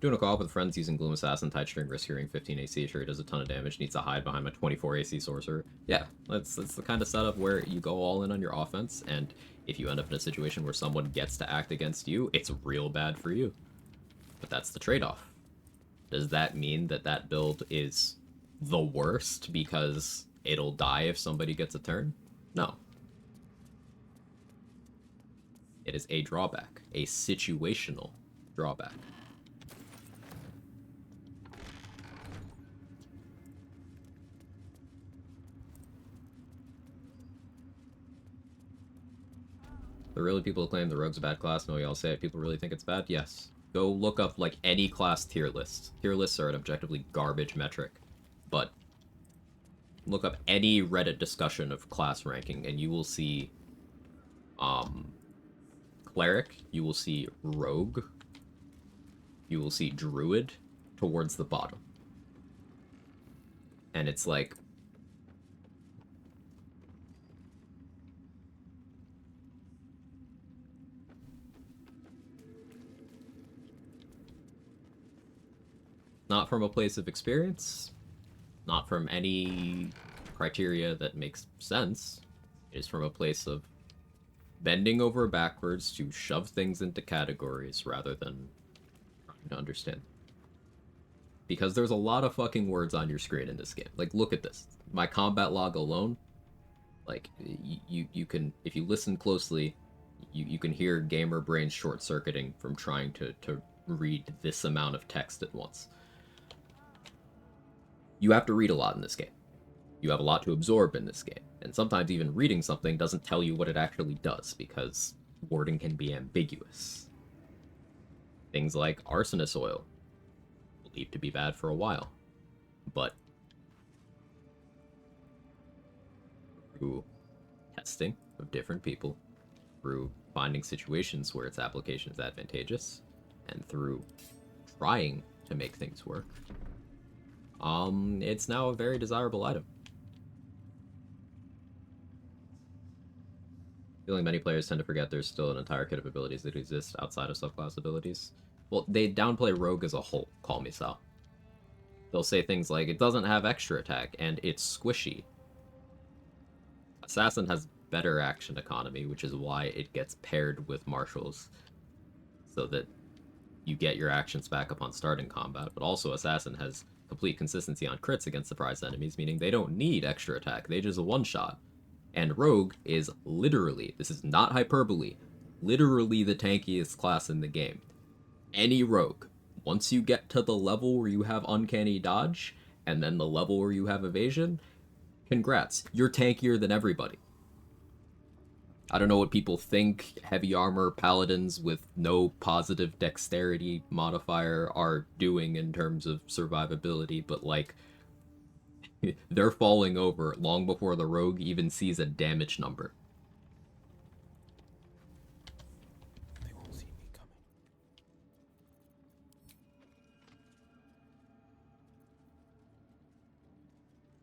Doing a co-op with friends using Gloom Assassin, Tide String, Risk Hearing, 15 AC, sure he does a ton of damage, needs to hide behind my 24 AC Sorcerer. Yeah, that's the kind of setup where you go all in on your offense, and if you end up in a situation where someone gets to act against you, it's real bad for you. But that's the trade-off. Does that mean that that build is the worst because it'll die if somebody gets a turn? No. It is a drawback, a situational drawback. There are really people who claim the rogue's a bad class. No, y'all say it. People really think it's bad? Yes. Go look up, like, any class tier list. Tier lists are an objectively garbage metric. But look up any Reddit discussion of class ranking, and you will see, Cleric, you will see Rogue, you will see Druid towards the bottom. And it's like, not from a place of experience, not from any criteria that makes sense. It is from a place of bending over backwards to shove things into categories rather than trying to understand. Because there's a lot of fucking words on your screen in this game. Like, look at this. My combat log alone, like, you can, if you listen closely, you can hear gamer brains short-circuiting from trying to read this amount of text at once. You have to read a lot in this game. You have a lot to absorb in this game. And sometimes even reading something doesn't tell you what it actually does, because wording can be ambiguous. Things like arsonist oil, believed to be bad for a while, but through testing of different people, through finding situations where its application is advantageous, and through trying to make things work, it's now a very desirable item. Feeling many players tend to forget there's still an entire kit of abilities that exist outside of subclass abilities. Well, they downplay Rogue as a whole, call me Sal. They'll say things like, it doesn't have extra attack, and it's squishy. Assassin has better action economy, which is why it gets paired with martials, so that you get your actions back upon starting combat, but also Assassin has complete consistency on crits against surprise enemies, meaning they don't need extra attack, they just one-shot. And Rogue is literally, this is not hyperbole, literally the tankiest class in the game. Any Rogue, once you get to the level where you have Uncanny Dodge, and then the level where you have Evasion, congrats, you're tankier than everybody. I don't know what people think heavy armor paladins with no positive dexterity modifier are doing in terms of survivability, but like, they're falling over long before the rogue even sees a damage number. They won't see me coming.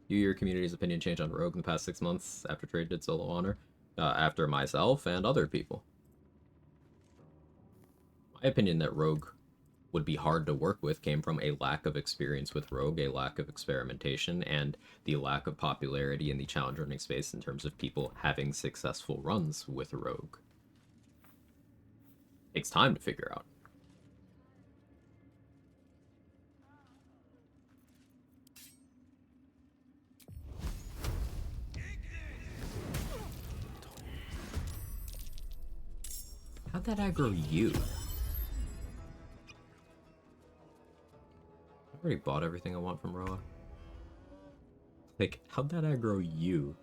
Do your community's opinion change on Rogue in the past 6 months after Trade did solo honor? After myself and other people. My opinion that Rogue would be hard to work with came from a lack of experience with Rogue, a lack of experimentation, and the lack of popularity in the challenge running space in terms of people having successful runs with Rogue. It takes time to figure out. How'd that aggro you? I already bought everything I want from Roa. Like, how'd that aggro you?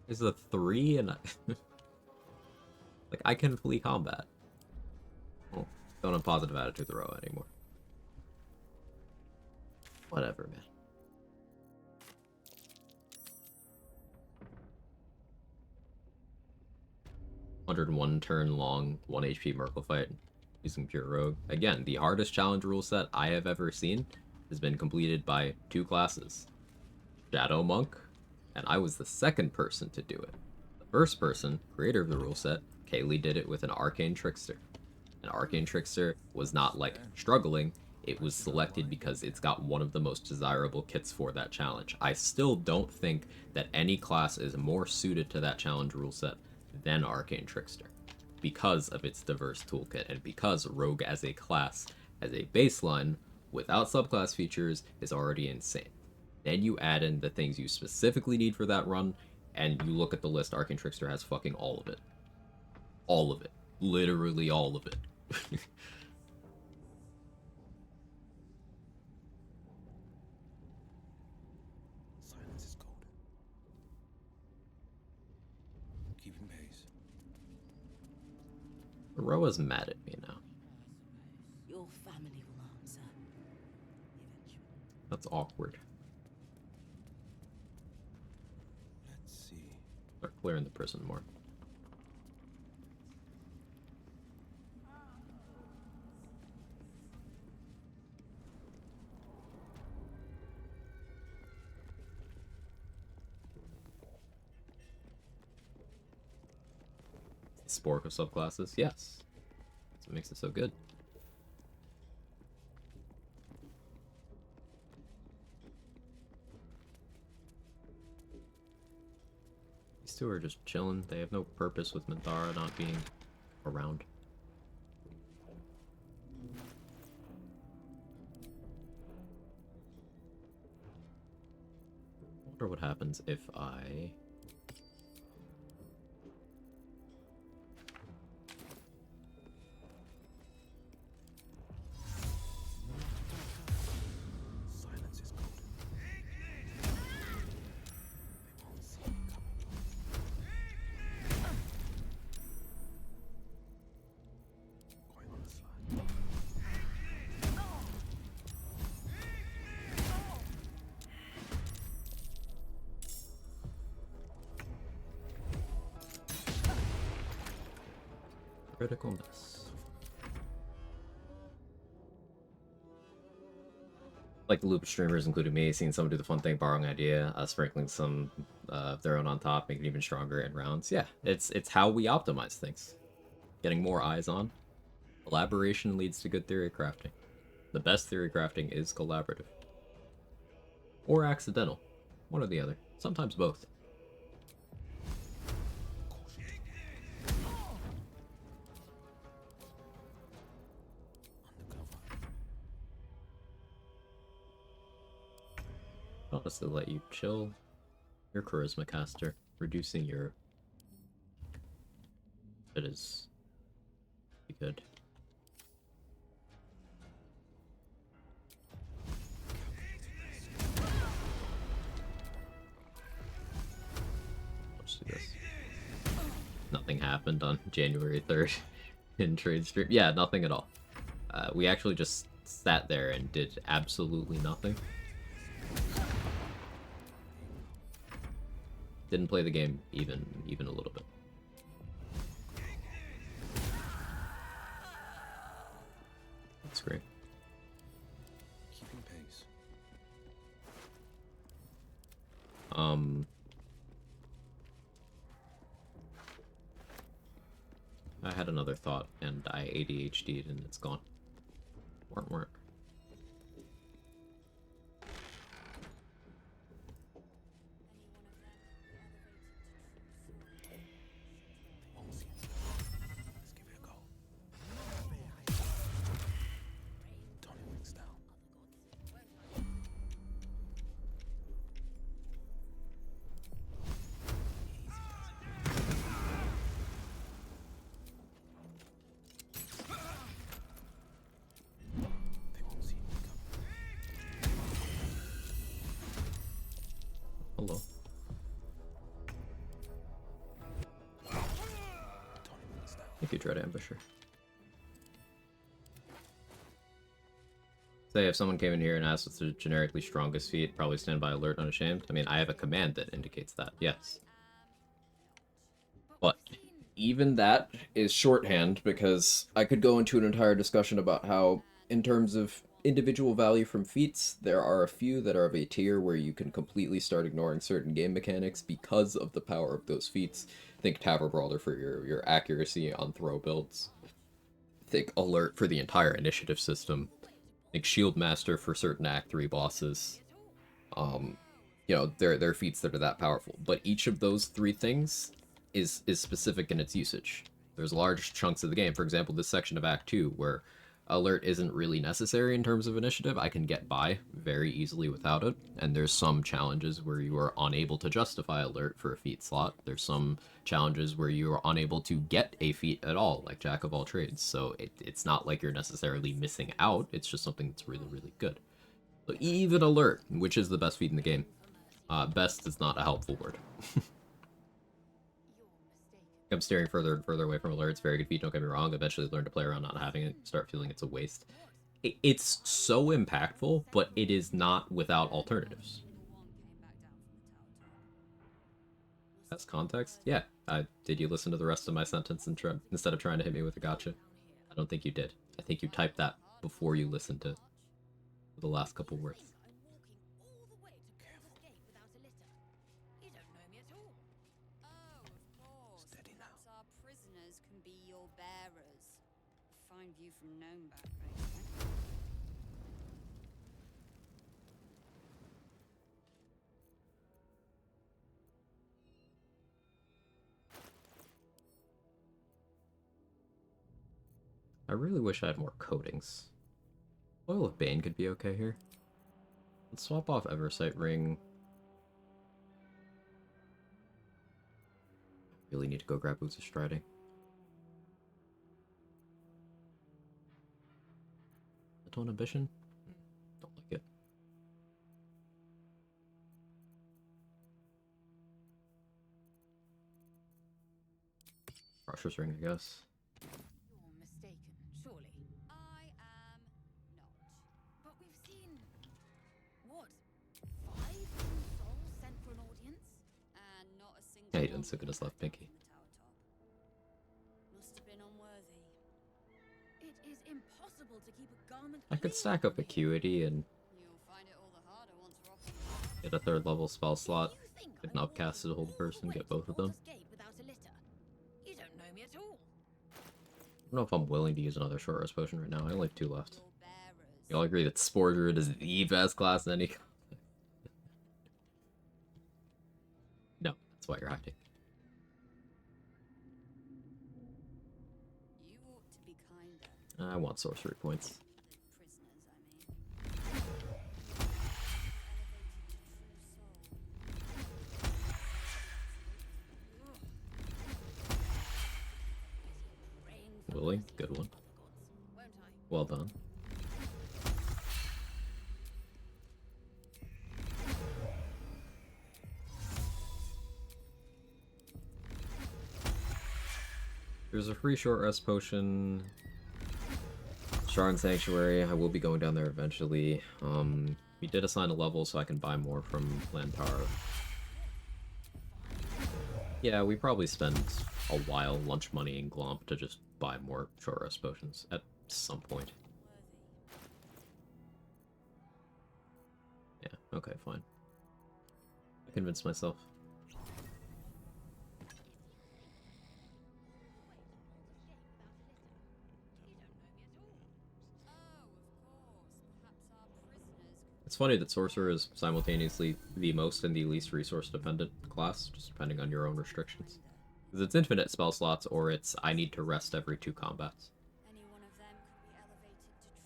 There's a 3 and like, I can flee combat. Well, don't have positive attitude to Roa anymore. Whatever, man. 101 turn long, 1 HP Merkle fight using pure Rogue. Again, the hardest challenge rule set I have ever seen has been completed by 2 classes. Shadow Monk, and I was the second person to do it. The first person, creator of the rule set, Kaylee, did it with an Arcane Trickster. An Arcane Trickster was not, like, struggling, it was selected because it's got one of the most desirable kits for that challenge. I still don't think that any class is more suited to that challenge rule set than Arcane Trickster, because of its diverse toolkit, and because Rogue as a class, as a baseline, without subclass features, is already insane. Then you add in the things you specifically need for that run, and you look at the list, Arcane Trickster has fucking all of it. All of it. Literally all of it. Silence is golden. Keeping pace. Roa's mad at me now. Your family will answer. That's awkward. Start clearing the prison more. Spork of subclasses, yes. That's what makes it so good. These two are just chilling. They have no purpose with Minthara not being around. I wonder what happens if I... Critical miss. Like the loop streamers, including me, seeing someone do the fun thing, borrowing an idea, sprinkling some of their own on top, making it even stronger in rounds. Yeah, it's how we optimize things. Getting more eyes on. Collaboration leads to good theory crafting. The best theory crafting is collaborative. Or accidental. One or the other. Sometimes both. Honestly, let you chill your charisma caster, reducing your... It is... be good. Let's do this. Nothing happened on January 3rd in trade stream. Yeah, nothing at all. We actually just sat there and did absolutely nothing. Didn't play the game even a little bit. That's great. Keeping pace. I had another thought and I ADHD'd and it's gone. Work. Hello. Thank you, Dread Ambusher. Say if someone came in here and asked what's the generically strongest feat, probably stand by alert unashamed. I mean, I have a command that indicates that, yes. But even that is shorthand because I could go into an entire discussion about how, in terms of individual value from feats, there are a few that are of a tier where you can completely start ignoring certain game mechanics because of the power of those feats. Think Tavern Brawler for your accuracy on throw builds. Think Alert for the entire initiative system. Think Shield Master for certain Act 3 bosses. You know, there are feats that are that powerful. But each of those three things is specific in its usage. There's large chunks of the game, for example, this section of Act 2, where Alert isn't really necessary in terms of initiative. I can get by very easily without it, and there's some challenges where you are unable to justify Alert for a feat slot. There's some challenges where you are unable to get a feat at all, like Jack of all trades, so it's not like you're necessarily missing out, it's just something that's really, really good. So even Alert, which is the best feat in the game, best is not a helpful word. I'm steering further and further away from Alert. It's very good feat, don't get me wrong. Eventually learn to play around not having it, start feeling it's a waste. It's so impactful, but it is not without alternatives. As context? Yeah. Did you listen to the rest of my sentence instead of trying to hit me with a gotcha? I don't think you did. I think you typed that before you listened to the last couple words. Steady now. Our prisoners can be your bearers. A fine view from Gnome back right? I really wish I had more coatings. Oil of Bane could be okay here. Let's swap off Eversight Ring. Really need to go grab Boots of Striding. Mental Inhibition? Don't like it. Crusher's Ring, I guess. You're mistaken, surely. I am not. But we've seen... what? 5 true souls sent for an audience? And not a single Yeah, he one didn't sick in his left pinky. must have been unworthy. It is impossible to keep a garment I could stack up Acuity and You'll find it all the harder once we're off. get a 3rd level spell slot. Get an upcast to the hold person, get both of them. without a litter. You don't know me at all. I don't know if I'm willing to use another short rest potion right now. I only have 2 left. You all agree that Spore Druid is the best class in any... No, that's why you're hiding. You ought to be kinder. I want sorcery points. Willing, good one. Well done. There's a free short rest potion. Shard Sanctuary, I will be going down there eventually. We did assign a level so I can buy more from Lantar. Yeah, we probably spend a while lunch money in Glomp to just buy more short rest potions at some point. Yeah, okay, fine. I convinced myself. It's funny that Sorcerer is simultaneously the most and the least resource-dependent class, just depending on your own restrictions. Because it's infinite spell slots, or it's I need to rest every 2 combats. Any one of them could be elevated to true.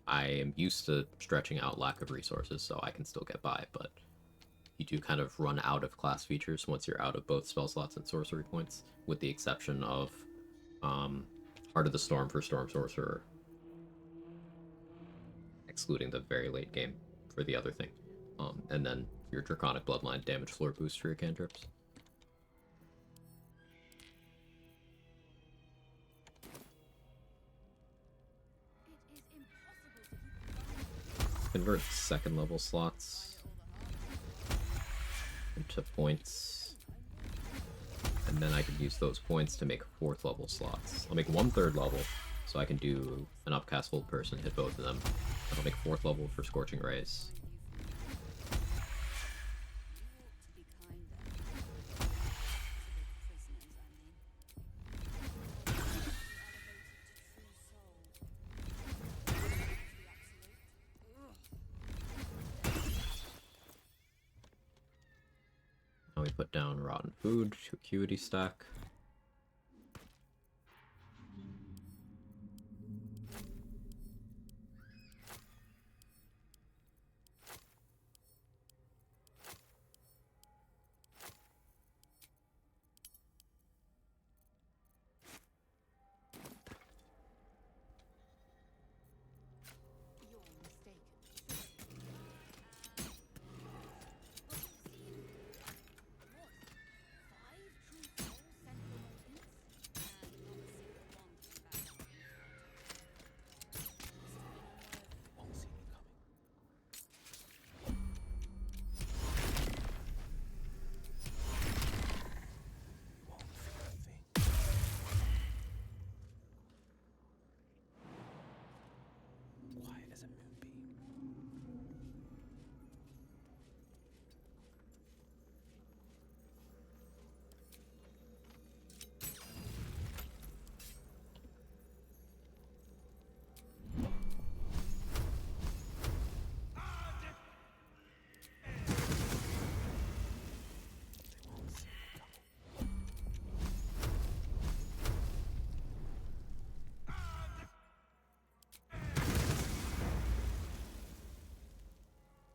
I am used to stretching out lack of resources, so I can still get by, but you do kind of run out of class features once you're out of both spell slots and sorcery points, with the exception of Heart of the Storm for Storm Sorcerer, excluding the very late game for the other thing. And then your Draconic Bloodline damage floor boost for your cantrips. Convert 2nd level slots into points, and then I can use those points to make 4th level slots. I'll make 1 3rd level, so I can do an upcast hold person, hit both of them. And I'll make 4th level for Scorching Rays. Now we put down Rotten Food to Acuity stack.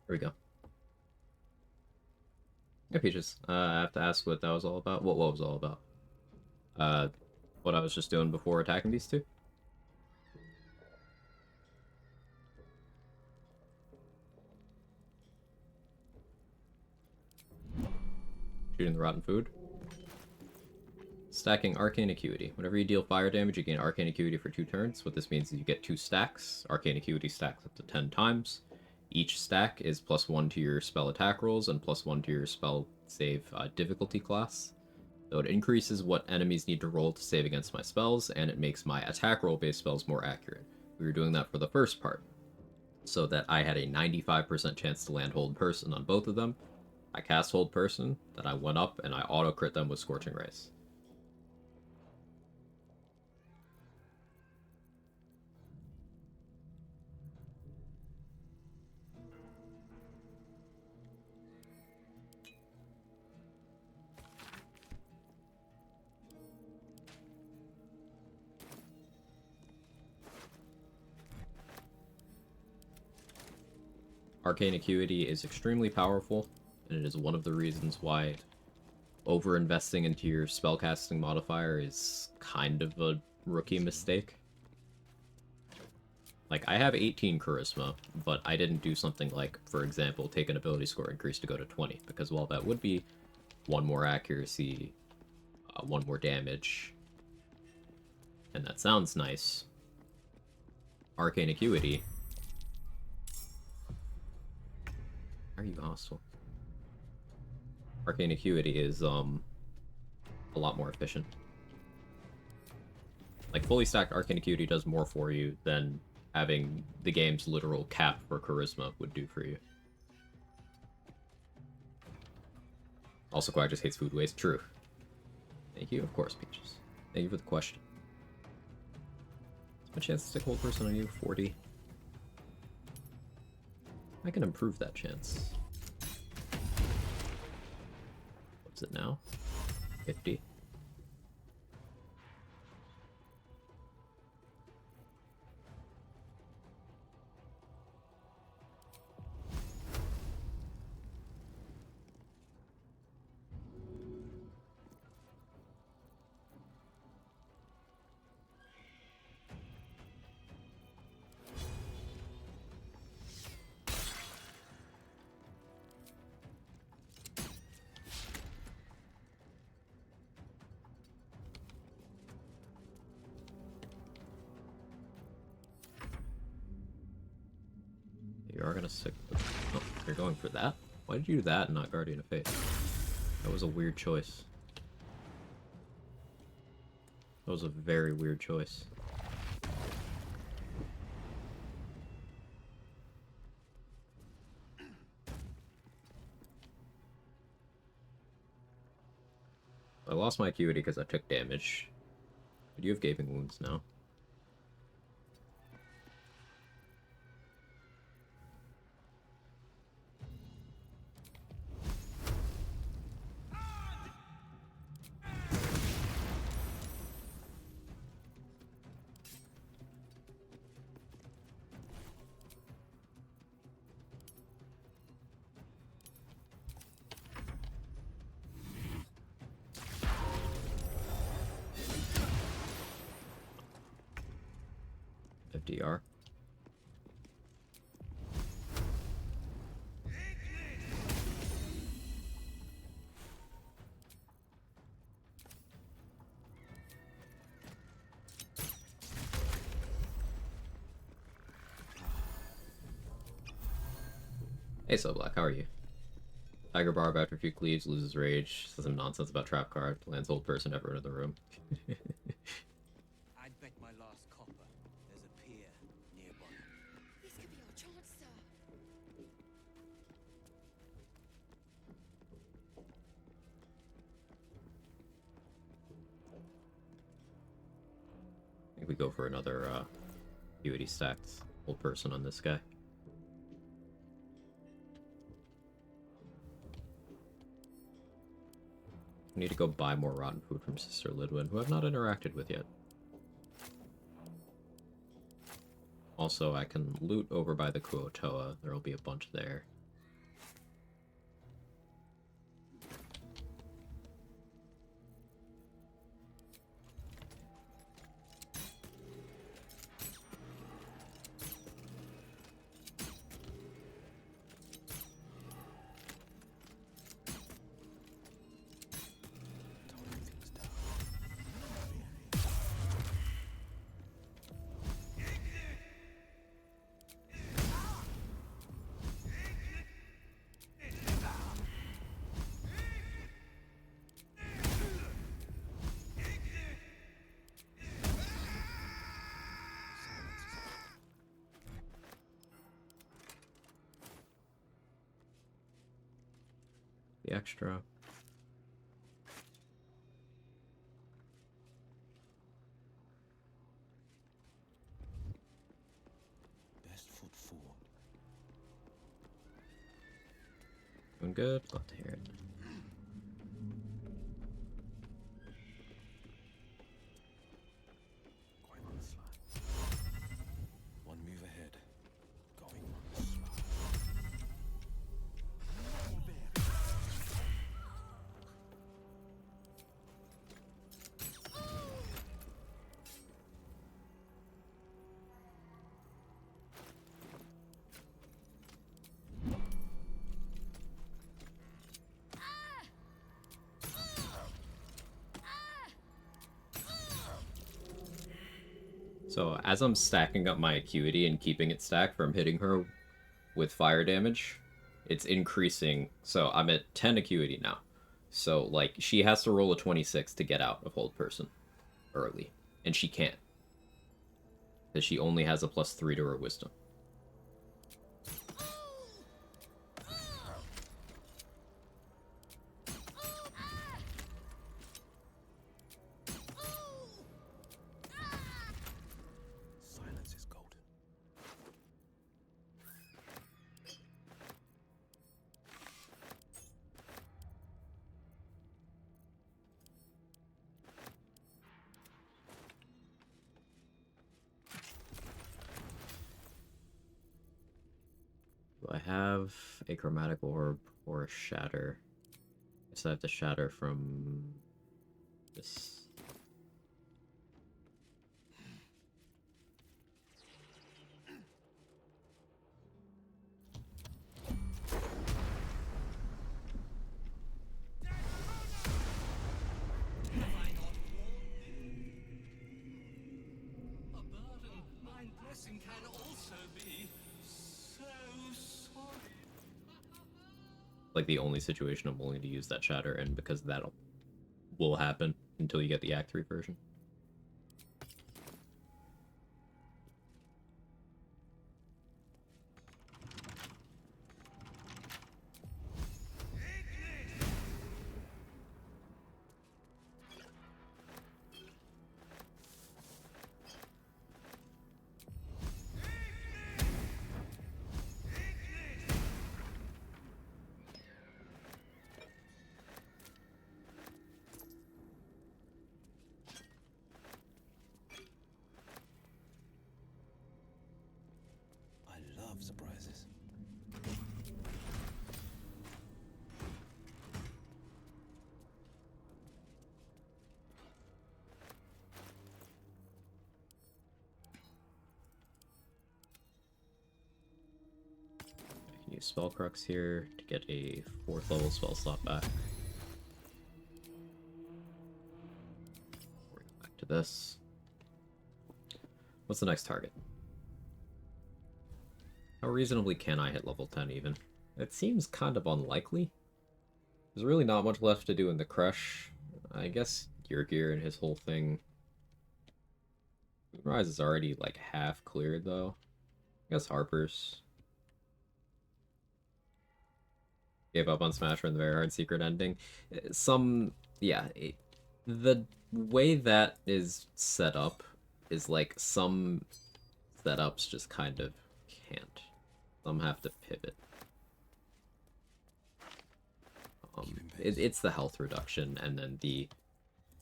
There we go. Yeah, Peaches. I have to ask what that was all about. What was all about? What I was just doing before attacking these two? Shooting the rotten food. Stacking Arcane Acuity. Whenever you deal fire damage, you gain Arcane Acuity for 2 turns. What this means is you get 2 stacks. Arcane Acuity stacks up to 10 times. Each stack is +1 to your spell attack rolls and +1 to your spell save difficulty class. So it increases what enemies need to roll to save against my spells, and it makes my attack roll-based spells more accurate. We were doing that for the first part, so that I had a 95% chance to land Hold Person on both of them. I cast Hold Person, then I went up and I auto-crit them with Scorching Rays. Arcane Acuity is extremely powerful, and it is one of the reasons why over-investing into your spellcasting modifier is kind of a rookie mistake. Like, I have 18 Charisma, but I didn't do something like, for example, take an ability score increase to go to 20, because while that would be 1 more accuracy, 1 more damage, and that sounds nice, Arcane Acuity... Are you hostile? Arcane Acuity is, a lot more efficient. Like, fully stacked Arcane Acuity does more for you than having the game's literal cap for Charisma would do for you. Also, Quag just hates food waste. True. Thank you, of course, Peaches. Thank you for the question. What's my chance to stick Hold Person on you? 40. I can improve that chance. What's it now? 50. You are gonna stick with... Oh, you're going for that? Why did you do that and not Guardian of Fate? That was a weird choice. That was a very weird choice. I lost my acuity because I took damage. But you have Gaping Wounds now. FDR. Hey, So Black, how are you? Tiger Barb after a few cleaves loses rage, says some nonsense about trap card, lands Hold Person ever into the room. I'd bet my last copper there's a pier nearby. This could be our chance, sir. I think we go for another acuity stacked Hold Person on this guy. I need to go buy more rotten food from Sister Lidwin, who I've not interacted with yet. Also, I can loot over by the Kuotoa. There'll be a bunch there. The extra. Best foot forward. Doing good. Love to hear it. Going on the slide. One move ahead. Going on the slide. So as I'm stacking up my acuity and keeping it stacked from hitting her with fire damage, it's increasing. So I'm at 10 acuity now. So like she has to roll a 26 to get out of hold person early, and she can't because she only has a +3 to her wisdom. Silence is golden. Do I have a chromatic orb or a shatter? I guess I have the shatter from this. A burden, mind blessing can also be so sorry. Like the only situation I'm willing to use that shatter in, because that will happen until you get the Act 3 version. I love surprises. I can use Spellcrux here to get a 4th level spell slot back. We're going back to this. What's the next target? How reasonably can I hit level 10 even? It seems kind of unlikely. There's really not much left to do in the Crush. I guess Gear and his whole thing. Moonrise is already like half cleared though. I guess Harper's. Gave up on Smasher in the very hard secret ending. The way that is set up is like some setups just kind of can't. Some have to pivot. It's the health reduction and then the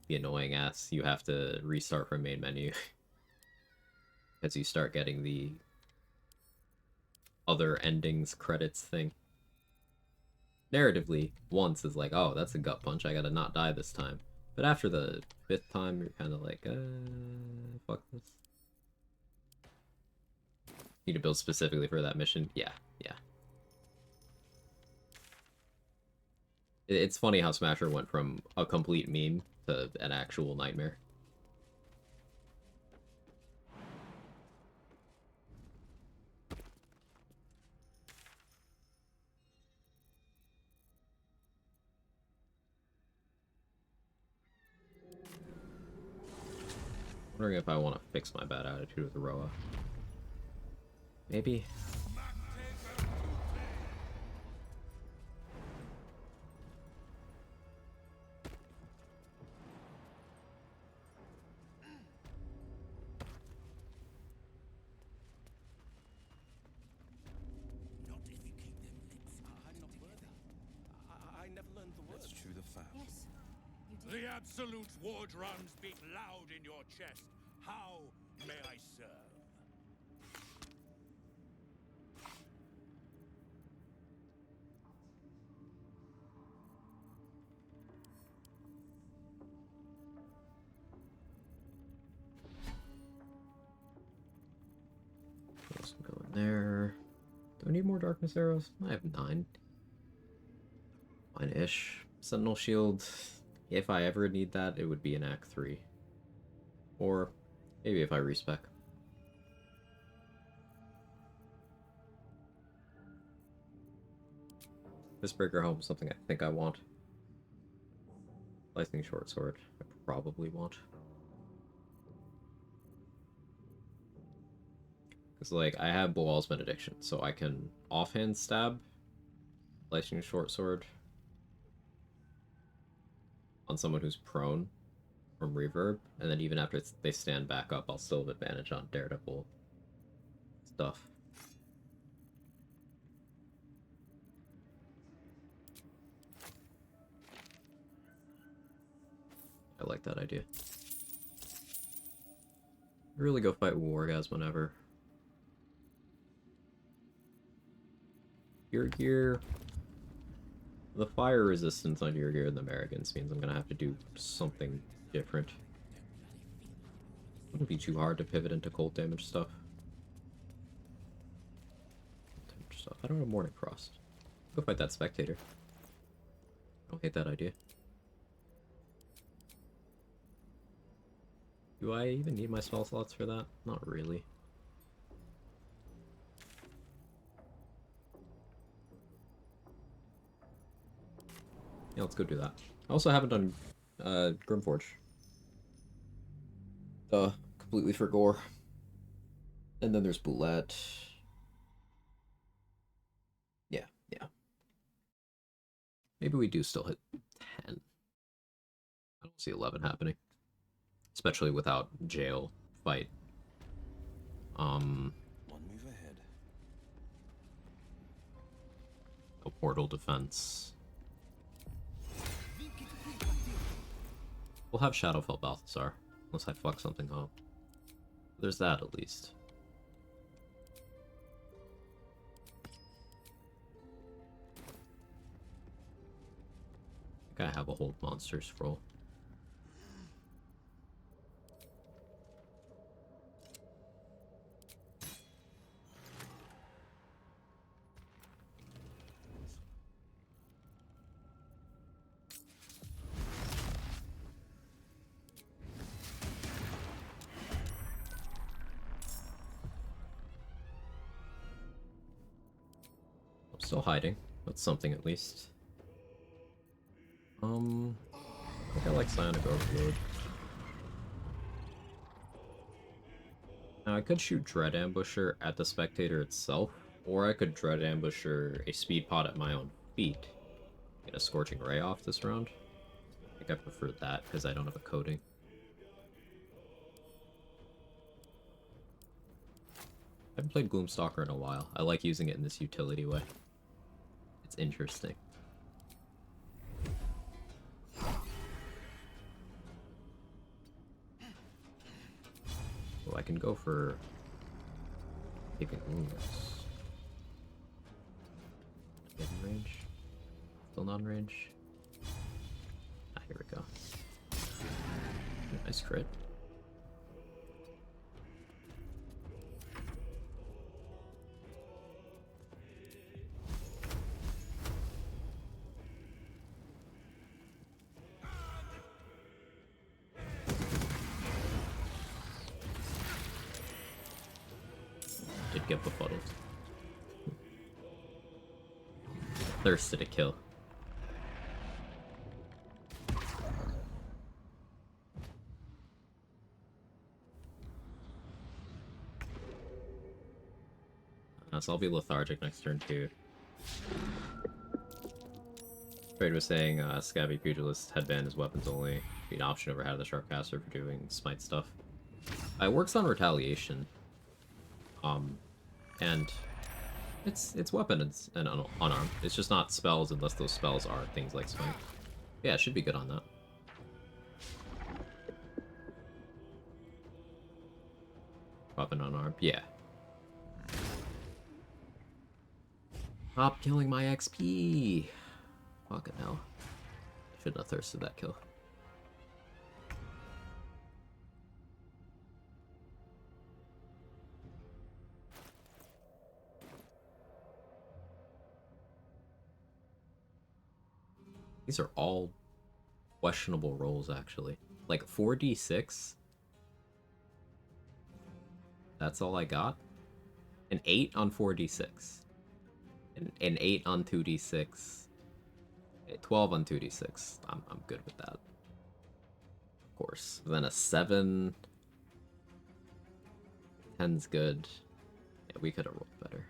annoying ass you have to restart from main menu as you start getting the other endings credits thing. Narratively, once is like, oh, that's a gut punch, I gotta not die this time. But after the 5th time, you're kind of like, fuck this. Need to build specifically for that mission? Yeah. It's funny how Smasher went from a complete meme to an actual nightmare. Wondering if I want to fix my bad attitude with Roa. Maybe. The absolute war drums beat loud in your chest. How may I serve? Let's go in there. Do I need more darkness arrows? I have 9. Fine-ish. Sentinel shield. If I ever need that, it would be in Act 3. Or maybe if I respec. Fistbreaker Helm is something I think I want. Lightning Short Sword, I probably want. Because, like, I have Boal's Benediction, so I can offhand stab Lightning Short Sword on someone who's prone from reverb, and then even after they stand back up, I'll still have advantage on Daredevil stuff. I like that idea. Really go fight Wargasm whenever. Your gear. The fire resistance on your gear and the Americans means I'm gonna have to do something different. Wouldn't be too hard to pivot into cold damage stuff. I don't have Morning Frost. Go fight that Spectator. I don't hate that idea. Do I even need my spell slots for that? Not really. Yeah, let's go do that. I also haven't done Grimforge. Completely for gore. And then there's Boulette. Yeah. Maybe we do still hit 10. I don't see 11 happening. Especially without jail fight. One move ahead. A portal defense. We'll have Shadowfell Balthazar, unless I fuck something up. There's that at least. I think I have a hold monster scroll. Still hiding. That's something at least. I think I like Psionic Overload. Now I could shoot Dread Ambusher at the Spectator itself, or I could Dread Ambusher a Speed Pod at my own feet. Get a Scorching Ray off this round. I think I prefer that because I don't have a coating. I haven't played Gloomstalker in a while. I like using it in this utility way. It's interesting. Oh, I can go for taking wounds. Get in range. Still not in range. Ah, here we go. Nice crit. Get befuddled. Thirsted to kill. So I'll be lethargic next turn too. Trade was saying Scabby Pugilist headband is weapons only. Be an option over Hat the Sharpcaster for doing smite stuff. It works on retaliation. And it's weapons and unarmed. It's just not spells unless those spells are things like smite. Yeah, it should be good on that. Weapon unarmed. Yeah. Stop killing my XP! Fucking hell. Shouldn't have thirsted that kill. These are all questionable rolls, actually. Like, 4d6? That's all I got? An 8 on 4d6. An 8 on 2d6. 12 on 2d6. I'm good with that. Of course. Then a 7. 10's good. Yeah, we could have rolled better.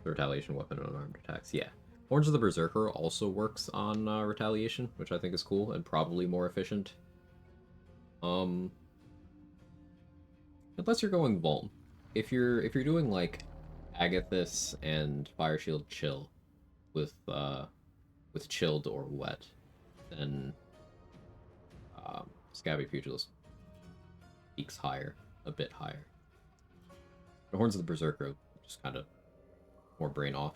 The retaliation weapon and unarmed attacks. Yeah. Horns of the Berserker also works on retaliation, which I think is cool and probably more efficient. Unless you're going Vuln. If you're doing like Agathis and Fire Shield Chill with chilled or wet, then Scabby Pugilist peaks higher, a bit higher. The Horns of the Berserker just kind of more brain off.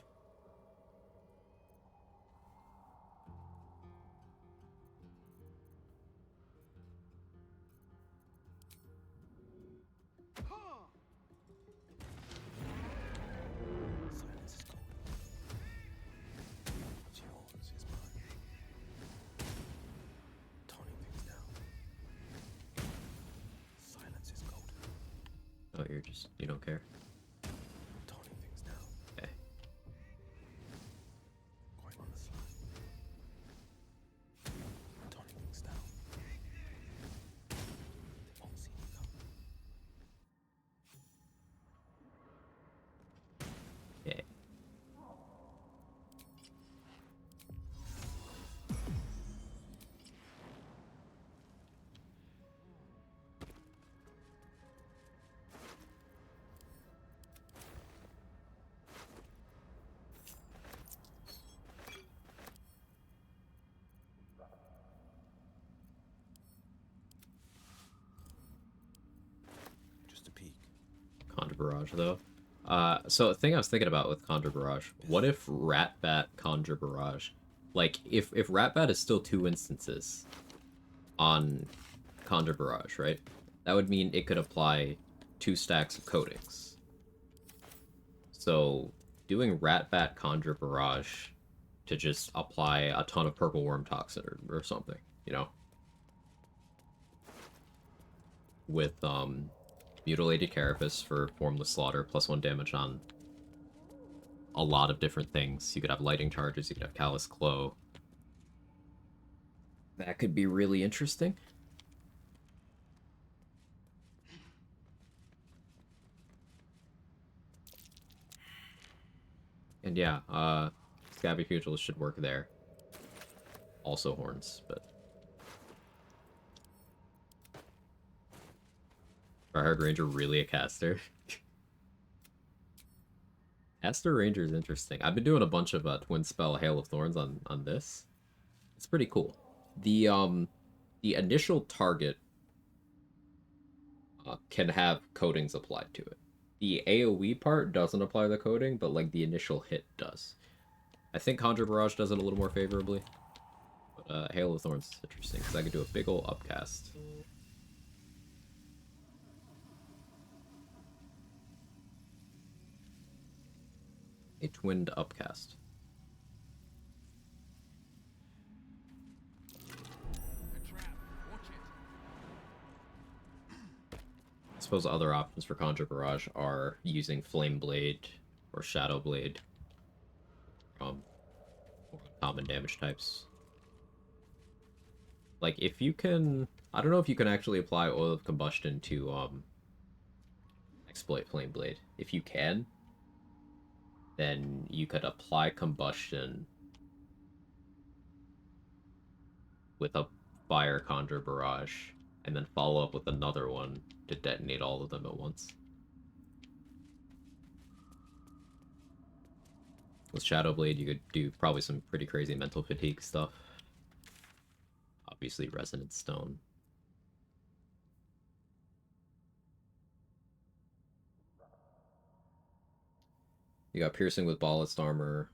Oh, you don't care. Okay. Okay. Conjure Barrage, though. So a thing I was thinking about with Conjure Barrage, what if Ratbat Conjure Barrage? Like, if Ratbat is still 2 instances on Conjure Barrage, right? That would mean it could apply 2 stacks of coatings. So, doing Ratbat Conjure Barrage to just apply a ton of Purple Worm Toxin or something, you know? With, Mutilated Carapace for Formless Slaughter, +1 damage on a lot of different things. You could have Lighting Charges, you could have Callous Claw. That could be really interesting. And yeah, Scabby Pugilist should work there. Also Horns, but... Tryhard Ranger really a caster? Caster Ranger is interesting. I've been doing a bunch of Twin Spell Hail of Thorns on this. It's pretty cool. The initial target can have coatings applied to it. The AoE part doesn't apply the coating, but like the initial hit does. I think Conjure Barrage does it a little more favorably. But Hail of Thorns is interesting, because I could do a big ol' upcast. A twinned upcast. I suppose other options for Conjure Barrage are using Flame Blade or Shadow Blade. Common damage types. Like, if you can... I don't know if you can actually apply Oil of Combustion to, exploit Flame Blade. If you can, then you could apply Combustion with a Fire Conjure Barrage, and then follow up with another one to detonate all of them at once. With Shadowblade, you could do probably some pretty crazy mental fatigue stuff. Obviously, Resonant Stone. You got Piercing with Ballast Armor.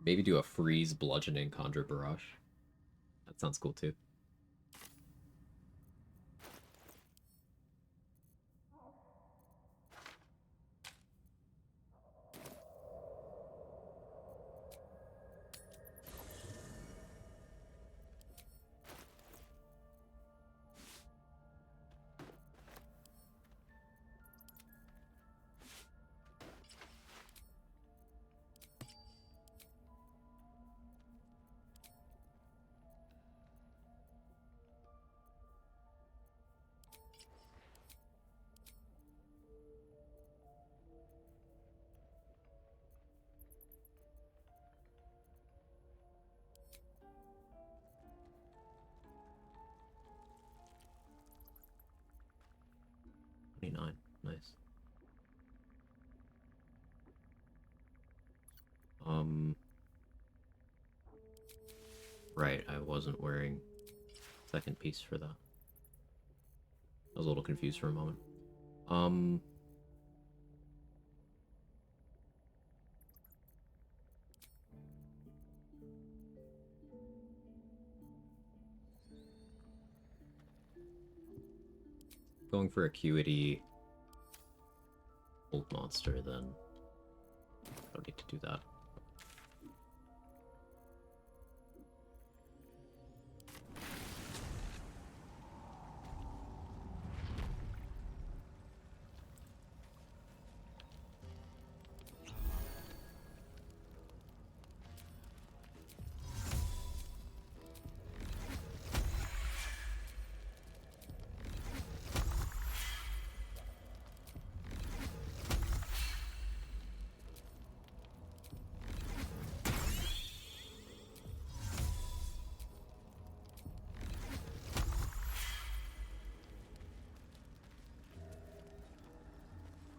Maybe do a Freeze, Bludgeoning, Conjure Barrage. That sounds cool too. Nice. Right, I wasn't wearing second piece for that. I was a little confused for a moment. Going for Acuity old monster, then I don't need to do that.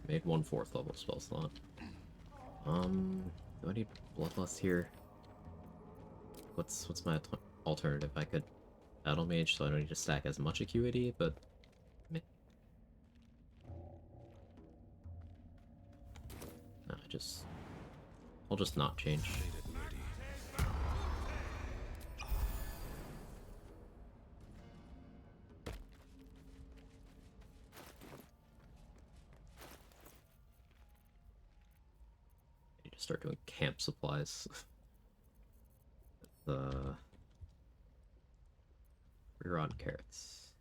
Made 1 4th level spell slot. Do I need Bloodlust here? What's my alternative? I could Battle Mage, so I don't need to stack as much Acuity, but no, I'll just not change. Start doing camp supplies. The rear on carrots.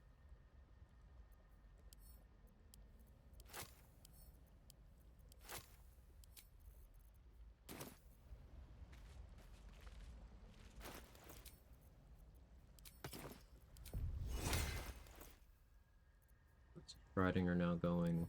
Riding are now going.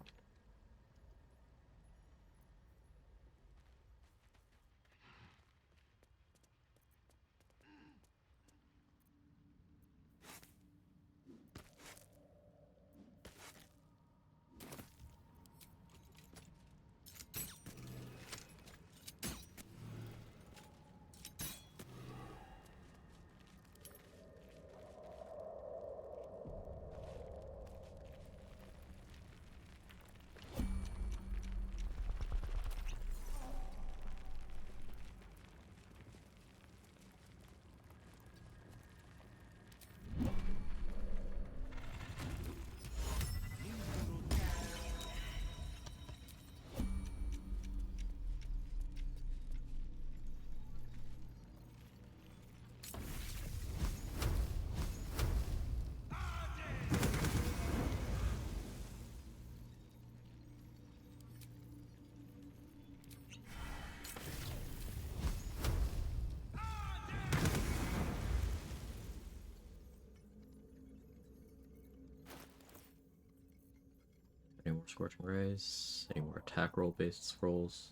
Any more Scorching Rays? Any more attack roll based scrolls?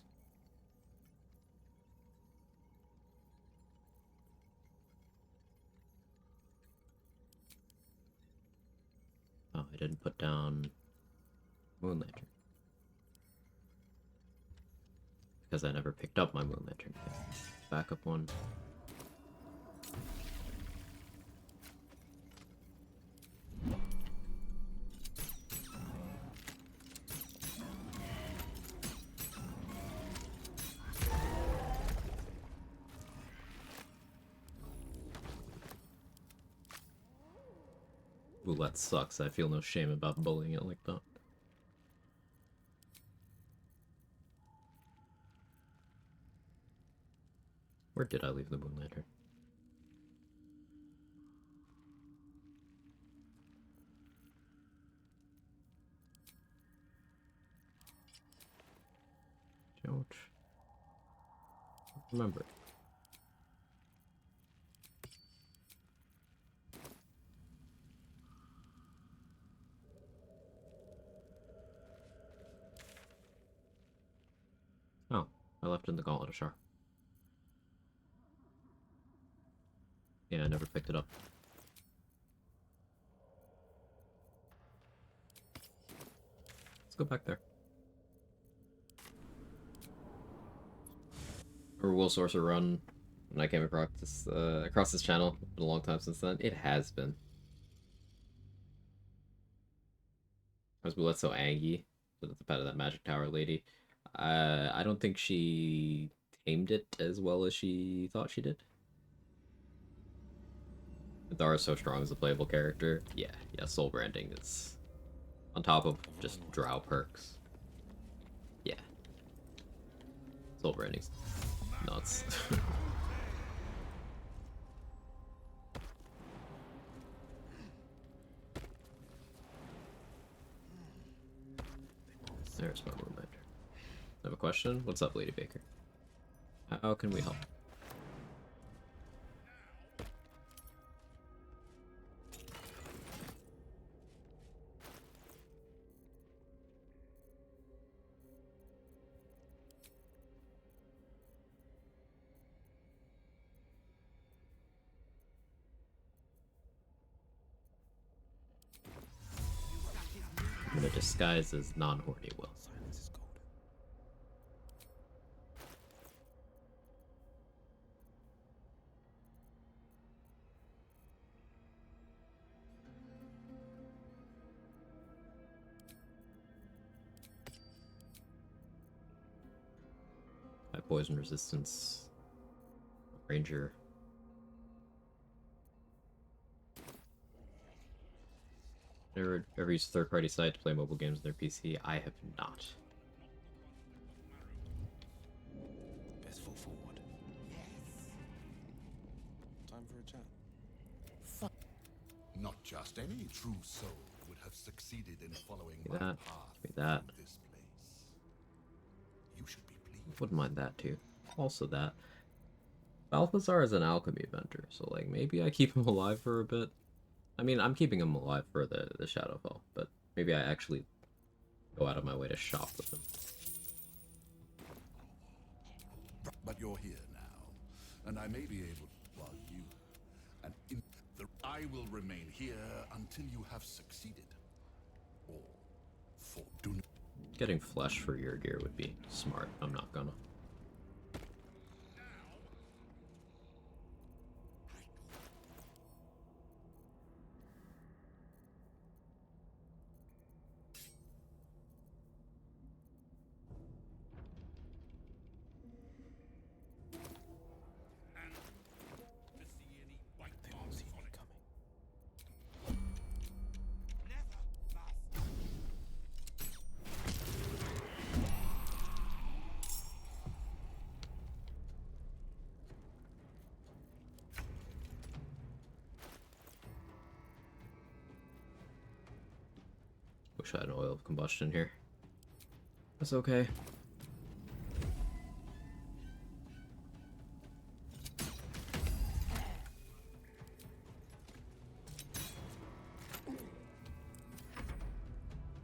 Oh, I didn't put down Moon Lantern. because I never picked up my Moon Lantern kit. Backup one. Ooh, that sucks. I feel no shame about bullying it like that. Where did I leave the Moon Lantern? Don't remember. Oh, I left in the Gauntlet of Shar. Yeah, I never picked it up. Let's go back there. Or Will Sorcerer Run, when I came across this channel. It's been a long time since then. It has been. Was Boulette so angry with the pet of that Magic Tower lady? I don't think she tamed it as well as she thought she did. Dara's so strong as a playable character. Yeah, soul branding is on top of just drow perks. Yeah. Soul branding's nuts. There's my Moon Lantern. I have a question. What's up, Lady Baker? How can we help? I'm gonna disguise as non-horny Will. High poison resistance. Ranger. Ever used a third-party site to play mobile games on their PC? I have not. Best foot forward. Yes. Time for a chat. Not just any true soul would have succeeded in following Give my me that. path Give me that. through this place. You should be pleased. Wouldn't mind that too. Also that. Balthazar is an alchemy vendor, so like maybe I keep him alive for a bit. I mean, I'm keeping him alive for the Shadowfell, but maybe I actually go out of my way to shop with him. But you're here now, and I may be able while you and I will remain here until you have succeeded. Or fortune. Getting flesh for your gear would be smart. I'm not gonna. Wish I had an oil of combustion here. That's okay.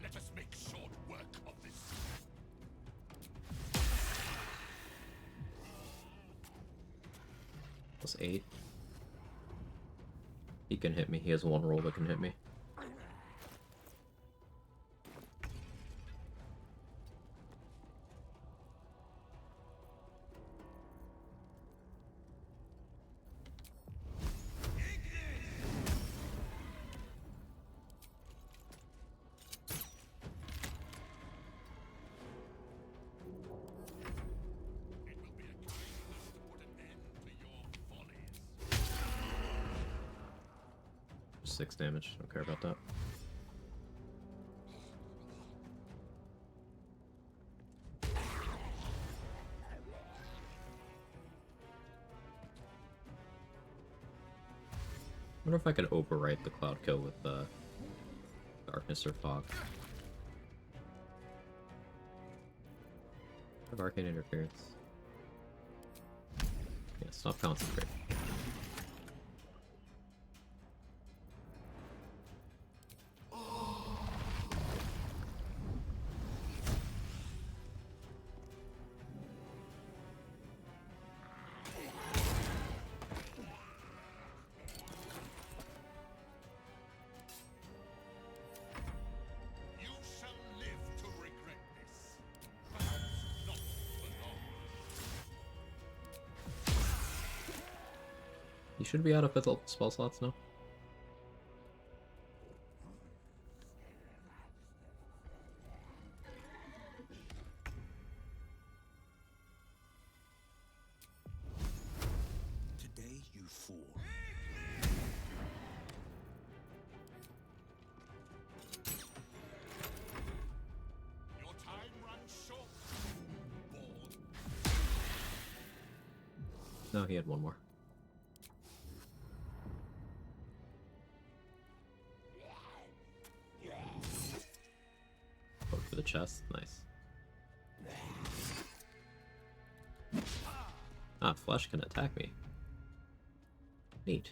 Let us make short work of this. Plus 8. He can hit me. He has one roll that can hit me. 6 damage. Don't care about that. I wonder if I could overwrite the Cloud Kill with Darkness or Fog. I have Arcane Interference. Yeah, stop Concentrate. You should be out of 5th level spell slots now. Today you fall. Your time runs short. No, he had one more. Vote for the chest. Nice. Ah, Flesh can attack me. Neat.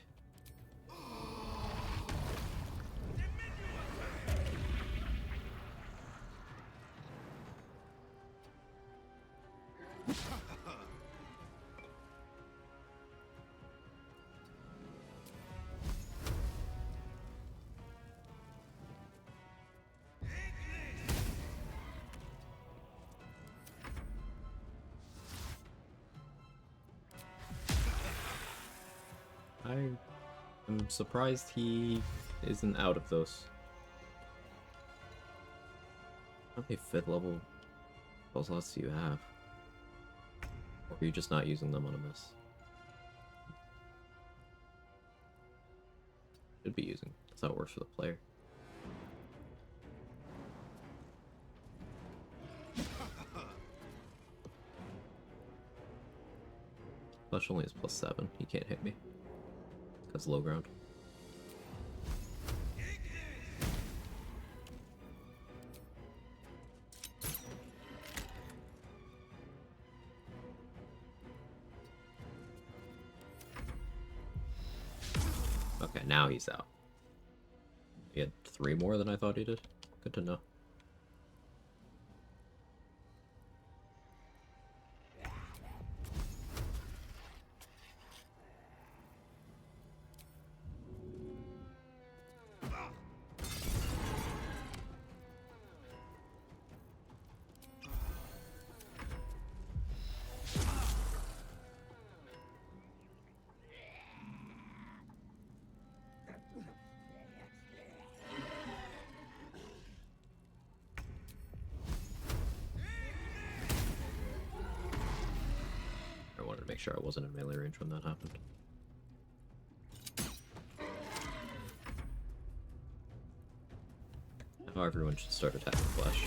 I'm surprised he isn't out of those. How many 5th level spell slots do you have? Or are you just not using them on a miss? Should be using. That's how it works for the player. Flesh only is +7. He can't hit me. That's low ground. Okay, now he's out. He had 3 more than I thought he did. Good to know. Make sure I wasn't in melee range when that happened. Now everyone should start attacking Flesh.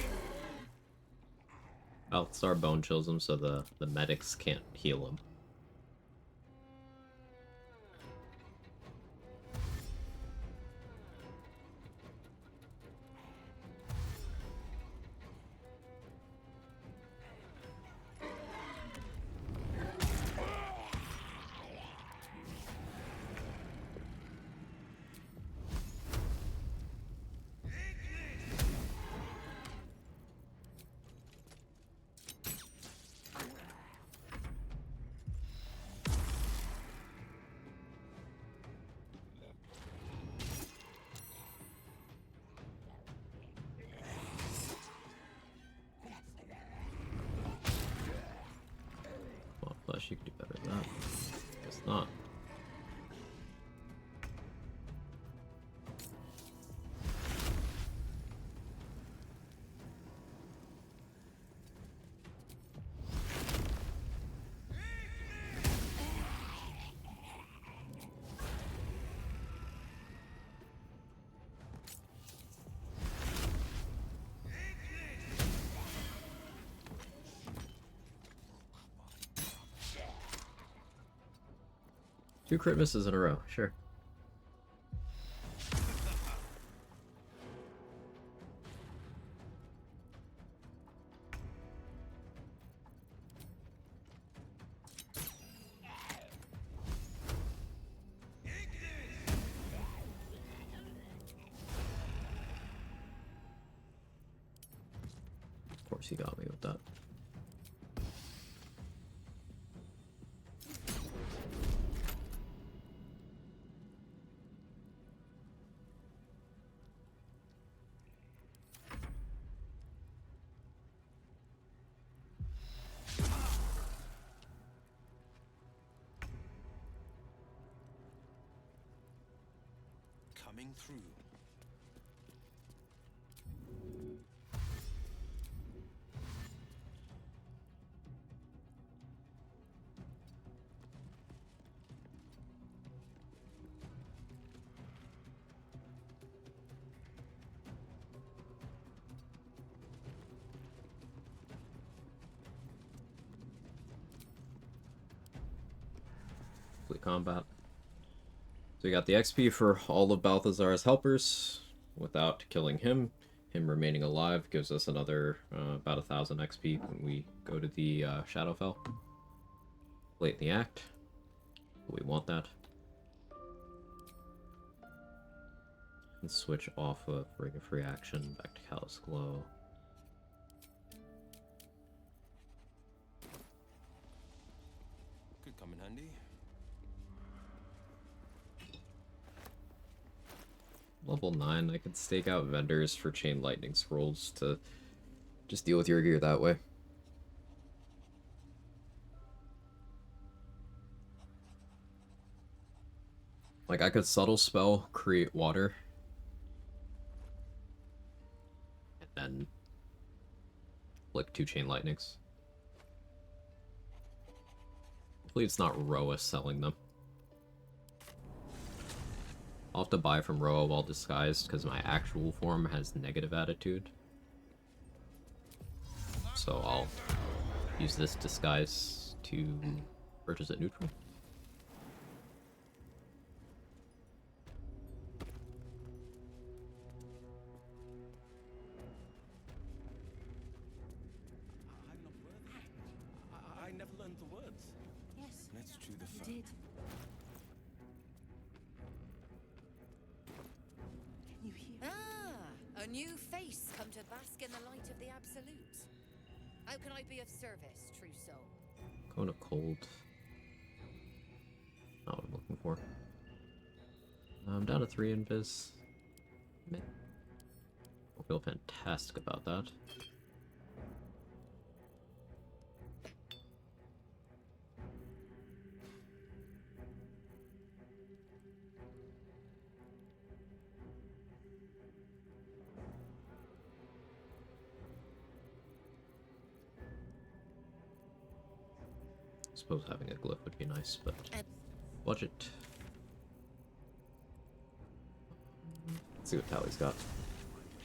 Balthazar bone chills him so the medics can't heal him. You could do better than that. Guess not. 2 crit misses in a row, sure. Of course he got me with that. Coming through. Complete combat. So we got the XP for all of Balthazar's helpers without killing him. Him remaining alive gives us another about 1,000 XP when we go to the Shadowfell. Late in the act. We want that. And switch off of Ring of Free Action back to Callous Glow. Could come in handy. Level 9, I could stake out vendors for Chain Lightning Scrolls to just deal with your gear that way. Like, I could Subtle Spell, create water, and then flick 2 Chain Lightnings. Hopefully it's not Roa selling them. I'll have to buy from Roa while disguised because my actual form has negative attitude. So I'll use this disguise to purchase it neutral. I never learned the words. Yes. Let's chew the fat. Did. You hear? Ah, a new face come to bask in the light of the Absolute. How can I be of service, true soul? Going to cold. Not what I'm looking for. I'm down to 3 in biz. I feel fantastic about that. I suppose having a glyph would be nice, but budget. Let's see what Tally's got.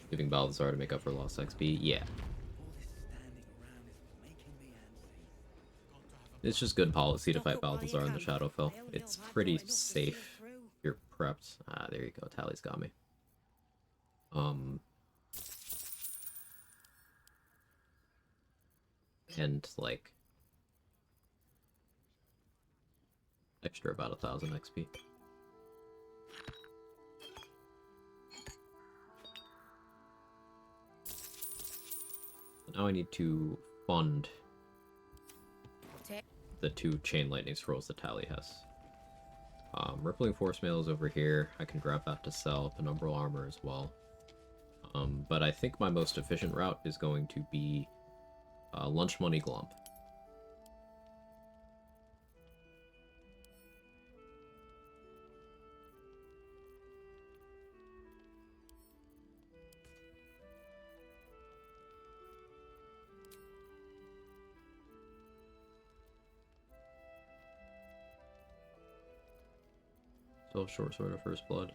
Giving Balthazar to make up for lost XP. Yeah. It's just good policy to fight Balthazar in the Shadowfell. It's pretty safe. You're prepped. Ah, there you go. Tally's got me. And like extra about 1,000 XP. Now I need to fund the 2 Chain Lightning Scrolls that Tally has. Rippling Force Mail is over here. I can grab that to sell. Penumbral Armor as well. But I think my most efficient route is going to be Lunch Money Glomp. Still short sword of First Blood.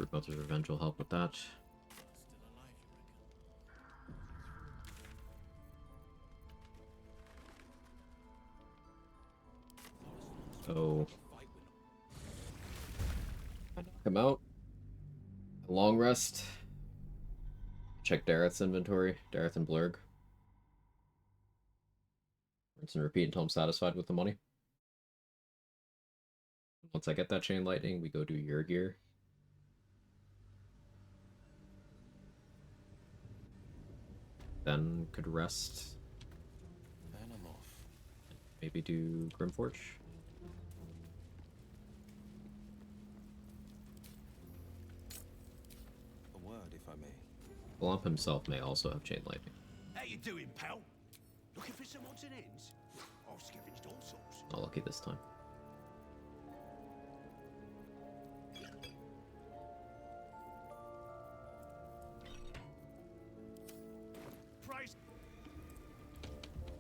Broodmother's Revenge will help with that. Oh. Knock him out. A long rest. Check Dareth's inventory. Dareth and Blurg. Rinse and repeat until I'm satisfied with the money. Once I get that Chain Lightning, we go do your gear. Then could rest. And I'm off. Maybe do Grimforge. A word, if I may. Blump himself may also have Chain Lightning. How you doing, pal? Looking for some odds and ends? I've scavenged all sorts. Not lucky this time. Price.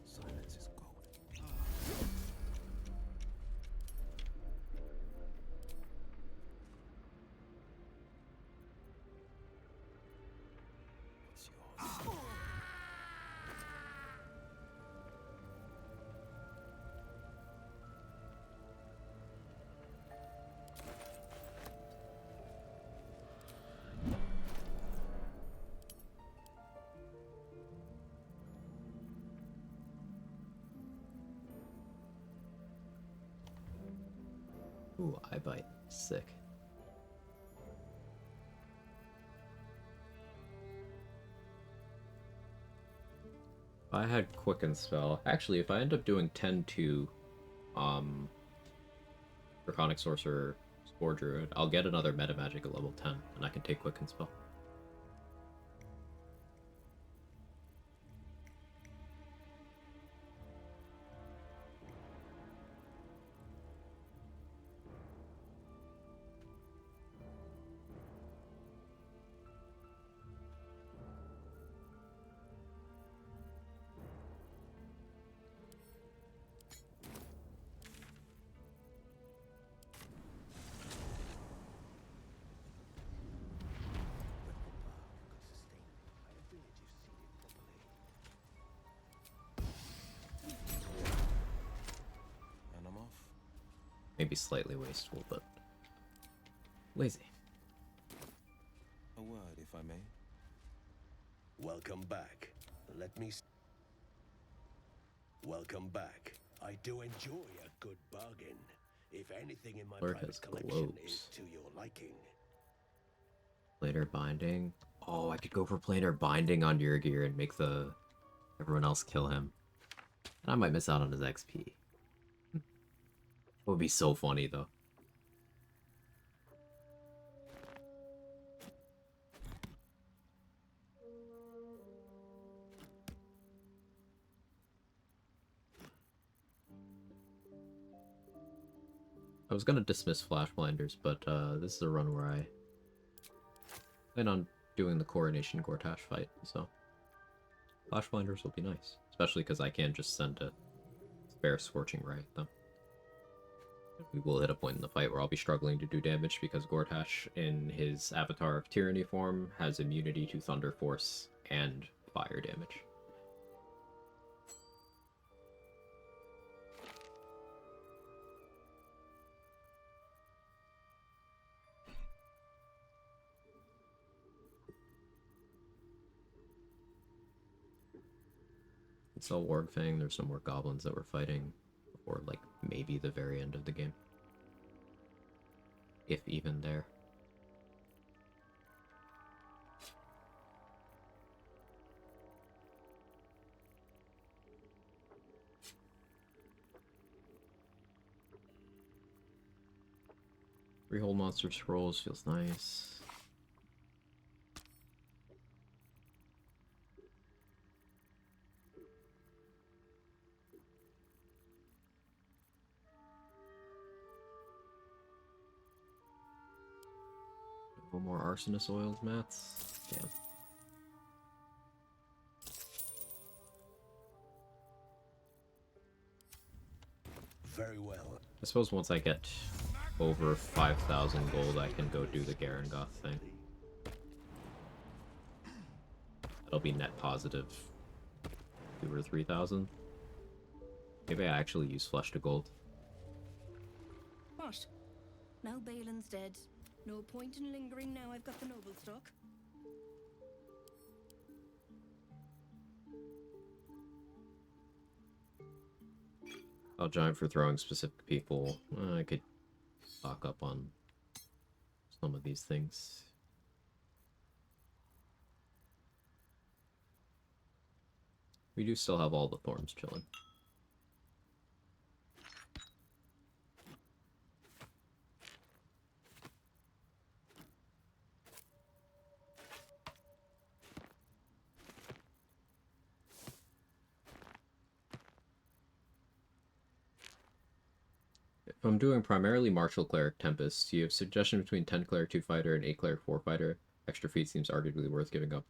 Silence is gold. What's yours? Ooh, eye bite. Sick. If I had Quicken Spell... Actually, if I end up doing 10-2, Draconic Sorcerer, Spore Druid, I'll get another Meta Magic at level 10, and I can take Quicken Spell. And I'm off. Maybe slightly wasteful, but lazy. A word, if I may. Welcome back. Let me. Welcome back. I do enjoy a good bargain. If anything in my Blurg private has collection globes. is to your liking. Planar Binding. Oh, I could go for Planar Binding on your gear and make everyone else kill him. And I might miss out on his XP. It would be so funny, though. I was gonna dismiss Flash Blinders, but this is a run where I plan on doing the Coronation Gortash fight, so Flash Blinders will be nice. Especially because I can just send a spare Scorching Ray at them. We will hit a point in the fight where I'll be struggling to do damage because Gortash, in his Avatar of Tyranny form, has immunity to Thunder Force and fire damage. Sell Wargfang, there's some more goblins that we're fighting before, like, maybe the very end of the game. If even there. Freehold Monster Scrolls feels nice. No more Arsonist Oils mats. Damn. Very well. I suppose once I get over 5,000 gold, I can go do the Garangoth thing. That'll be net positive 2 or 3,000. Maybe I actually use flesh to gold. What? Now Balin's dead. No point in lingering now I've got the noble stock. I'll giant for throwing specific people. I could stock up on some of these things. We do still have all the thorns chilling. If I'm doing primarily Martial Cleric Tempest, you have suggestion between 10 Cleric 2 Fighter and 8 Cleric 4 Fighter. Extra feat seems arguably worth giving up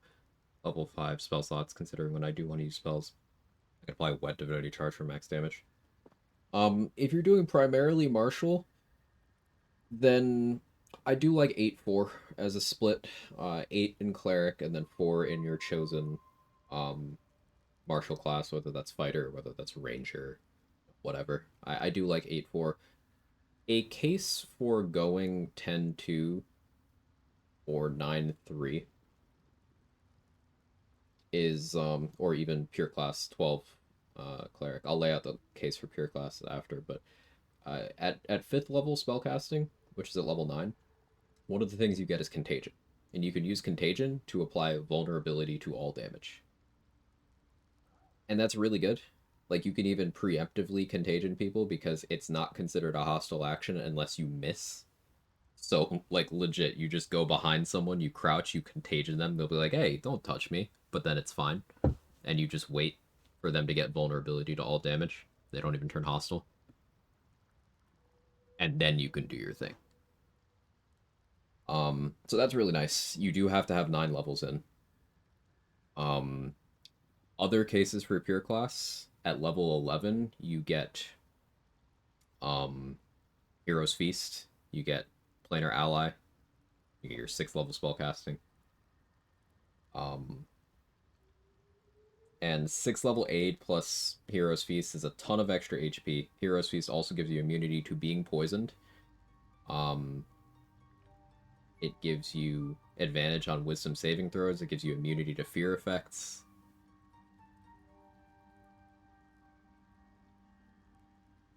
level 5 spell slots, considering when I do want to use spells, I can apply Wet Divinity Charge for max damage. If you're doing primarily Martial, then I do like 8-4 as a split. 8 in Cleric, and then 4 in your chosen Martial class, whether that's Fighter, whether that's Ranger, whatever. I do like 8-4. A case for going 10-2 or 9-3 is, or even pure class 12 cleric. I'll lay out the case for pure class after, but at 5th level spellcasting, which is at level 9, one of the things you get is contagion. And you can use contagion to apply vulnerability to all damage. And that's really good. Like, you can even preemptively contagion people because it's not considered a hostile action unless you miss. So, like, legit, you just go behind someone, you crouch, you contagion them, they'll be like, hey, don't touch me, but then it's fine. And you just wait for them to get vulnerability to all damage. They don't even turn hostile. And then you can do your thing. So that's really nice. You do have to have 9 levels in. Other cases for pure class, at level 11, you get Hero's Feast, you get Planar Ally, you get your 6th level spellcasting. And 6th level aid plus Hero's Feast is a ton of extra HP. Hero's Feast also gives you immunity to being poisoned. It gives you advantage on wisdom saving throws. It gives you immunity to fear effects.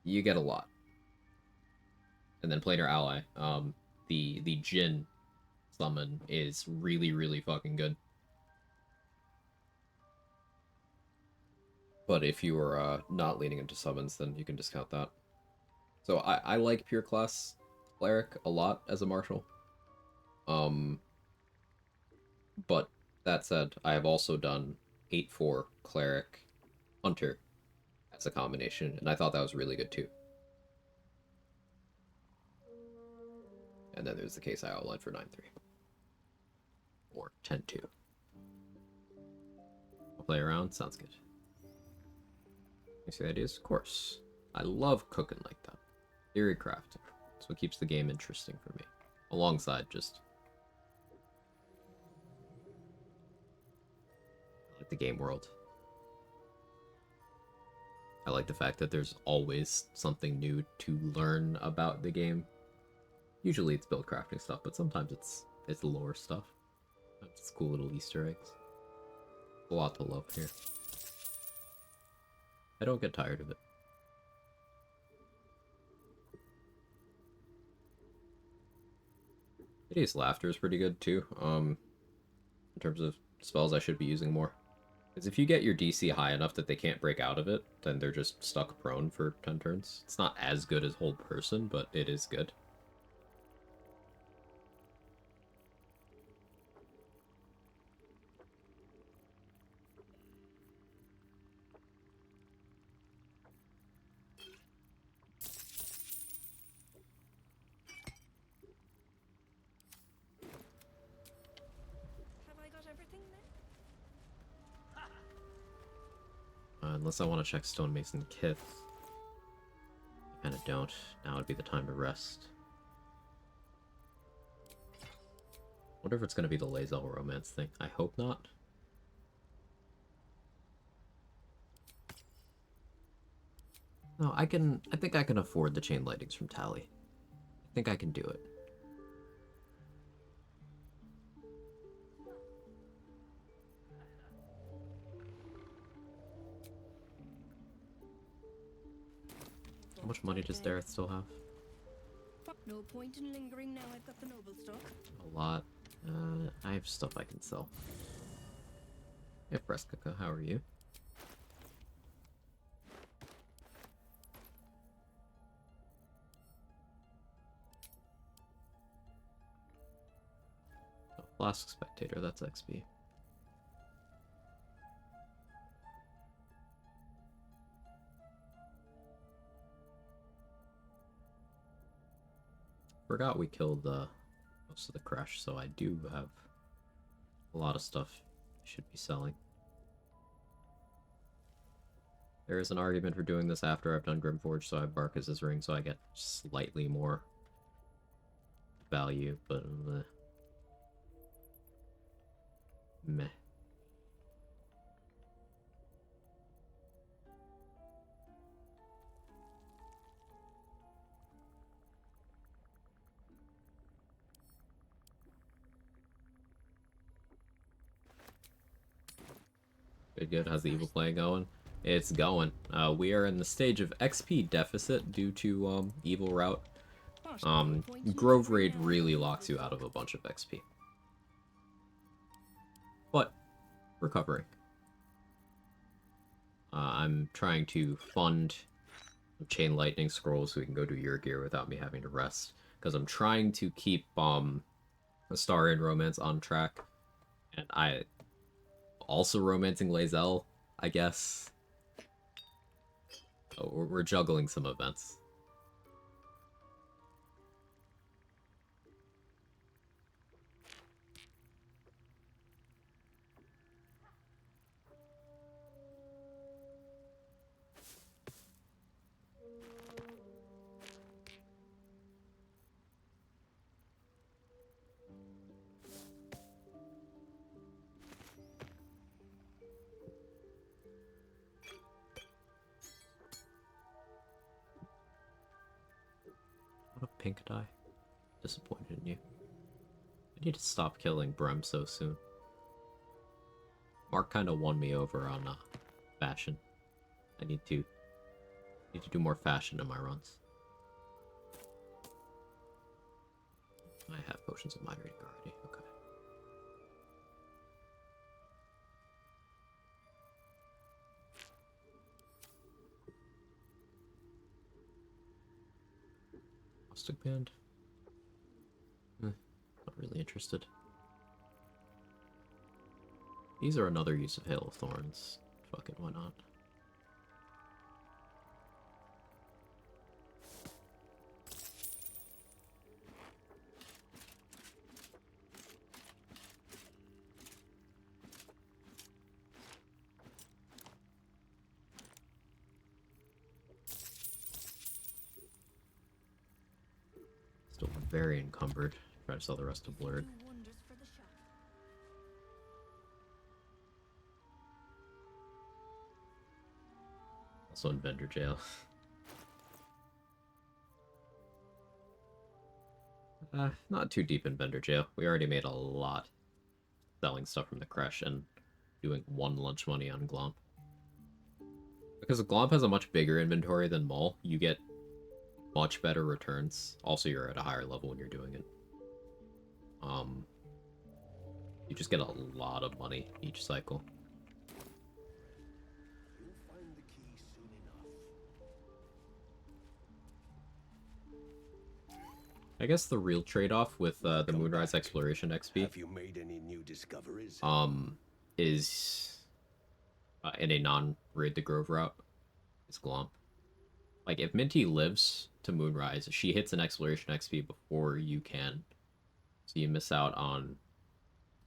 You get a lot. And then Planar Ally. The Jinn summon is really, really fucking good. But if you are not leaning into summons, then you can discount that. So I like pure class cleric a lot as a martial. But that said, I have also done 8-4 cleric hunter as a combination, and I thought that was really good too. And then there's the case I outlined for 9-3. Or 10-2. I'll play around, sounds good. You see ideas? Of course. I love cooking like that. Theory crafting. That's what keeps the game interesting for me. Alongside just... I like the game world. I like the fact that there's always something new to learn about the game. Usually it's build crafting stuff, but sometimes it's lore stuff. It's cool little Easter eggs. A lot to love here. I don't get tired of it. Hideous Laughter is pretty good too. In terms of spells I should be using more. Because if you get your DC high enough that they can't break out of it, then they're just stuck prone for 10 turns. It's not as good as Hold Person, but it is good. Have I got everything then? Unless I want to check Stonemason Kith. I kind of don't. Now would be the time to rest. Wonder if it's gonna be the Lae'zel romance thing. I hope not. No, I think I can afford the chain lightnings from Tally. I think I can do it. How much money does Dareth still have? No point in lingering now I've got the noble stock. A lot. I have stuff I can sell. Hey, Fresca, how are you? Oh, Flask Spectator, that's XP. Forgot we killed most of the crush, so I do have a lot of stuff I should be selling. There is an argument for doing this after I've done Grimforge, so I have Barkas's ring, so I get slightly more value, but meh. Good. How's the evil play going? It's going. We are in the stage of XP deficit due to evil route. Grove Raid really locks you out of a bunch of XP. But recovering. I'm trying to fund chain lightning scrolls so we can go do your gear without me having to rest. Because I'm trying to keep Astarian Romance on track. And I also romancing Lae'zel, I guess. Oh, we're juggling some events. What a pink dye. Disappointed in you. I need to stop killing Brem so soon. Mark kind of won me over on fashion. I need to do more fashion in my runs. I have potions of mind reading already. Okay. Caustic Band? Not really interested. These are another use of Hail of Thorns. Fuck it, why not? Still very encumbered. Try to sell the rest of Blurred. Also in vendor jail. Not too deep in vendor jail. We already made a lot selling stuff from the Crash and doing 1 lunch money on Glomp. Because Glomp has a much bigger inventory than Maul, you get much better returns. Also, you're at a higher level when you're doing it. You just get a lot of money each cycle. I guess the real trade-off with the Moonrise Exploration XP Have you made any new discoveries? is in a non-raid the Grove route is Glomp. Like, if Minty lives to Moonrise, she hits an Exploration XP before you can. So you miss out on...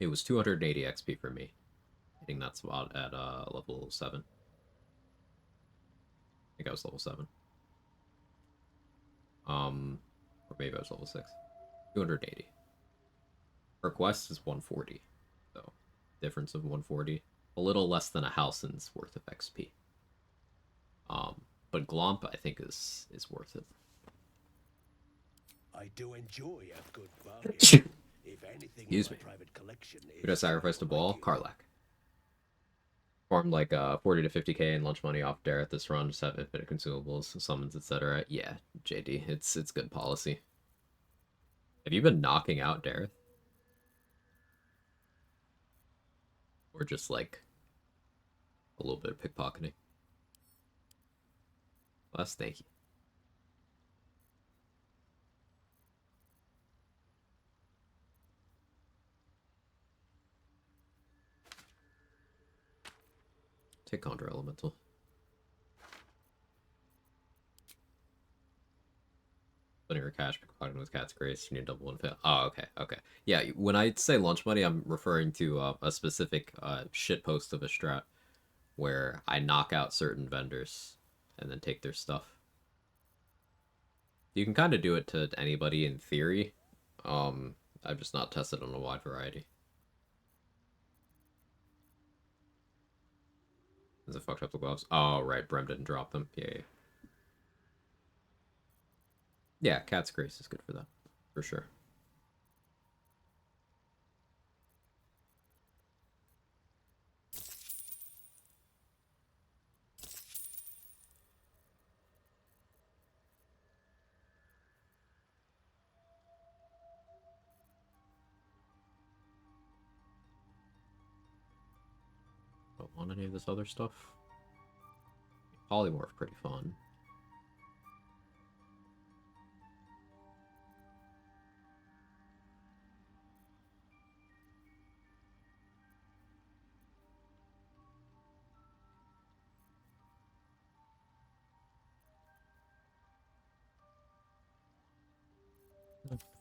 It was 280 XP for me. Hitting that spot at level 7. I think I was level 7. Or maybe I was level 6. 280. Per quest is 140. So, difference of 140. A little less than a Halsin's worth of XP. But Glomp, I think, is worth it. I do enjoy a good bargain. If anything, Excuse in me. my private collection Who did I sacrifice to ball? Karlach. Farmed like 40 to 50k in lunch money off Dareth this run, just have infinite consumables, summons, etc. Yeah, JD, it's good policy. Have you been knocking out Dareth? Or just like a little bit of pickpocketing? Less, thank you. Take Conjure Elemental. Putting your cash, pickpocketing with Cat's Grace, you need double one fail. Oh, okay, okay. Yeah, when I say lunch money, I'm referring to a specific shitpost of a strat where I knock out certain vendors and then take their stuff. You can kind of do it to anybody in theory. I've just not tested on a wide variety. Is it fucked up the gloves? Oh, right, Brem didn't drop them. Yeah. Yeah, Cat's Grace is good for that, for sure. Don't want any of this other stuff. Polymorph, pretty fun.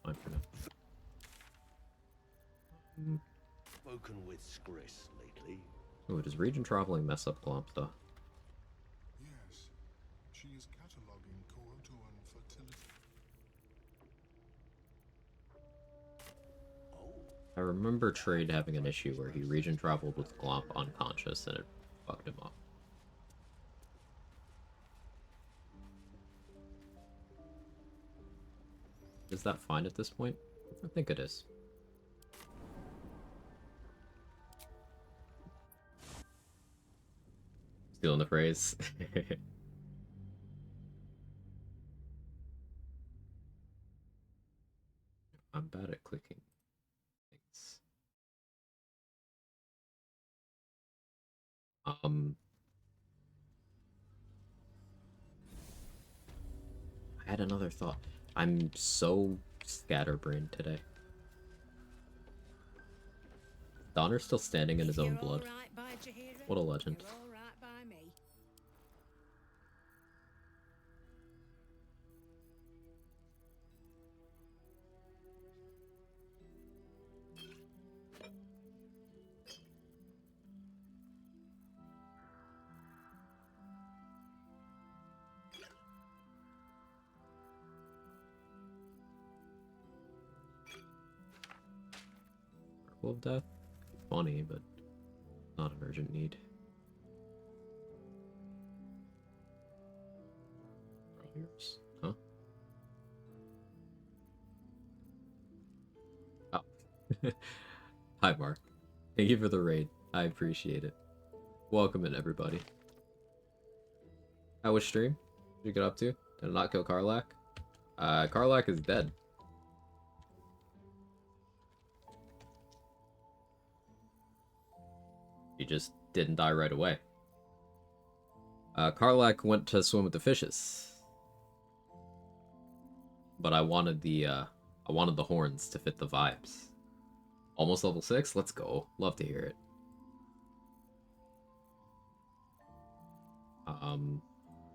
Fine for now. Spoken with Skriss lately. Oh, does region traveling mess up Glomp though? Yes, she is cataloging Kohotoan fertility. I remember Trade having an issue where he region traveled with Glomp unconscious and it fucked him up. Is that fine at this point? I think it is. Stealing the phrase. I'm bad at clicking things. I had another thought. I'm so scatterbrained today. Donner's still standing in his own blood. What a legend. Circle of Death? Funny, but not an urgent need. Years? Huh? Oh. Hi, Mark. Thank you for the raid. I appreciate it. Welcome in, everybody. How was stream? What did you get up to? Did I not kill Karlach? Karlach is dead. He just didn't die right away. Karlach went to swim with the fishes. But I wanted the horns to fit the vibes. Almost level 6? Let's go. Love to hear it.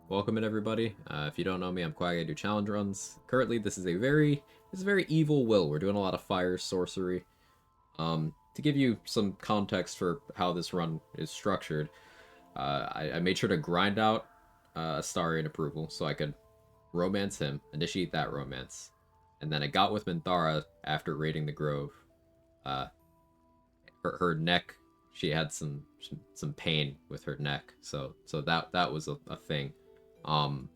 Welcome in, everybody. If you don't know me, I'm Quag. I do challenge runs. Currently, this is a very evil will. We're doing a lot of fire sorcery. To give you some context for how this run is structured, I made sure to grind out Astarian approval so I could romance him, initiate that romance, and then I got with Minthara after raiding the Grove, her neck, she had some pain with her neck, so that was a thing. And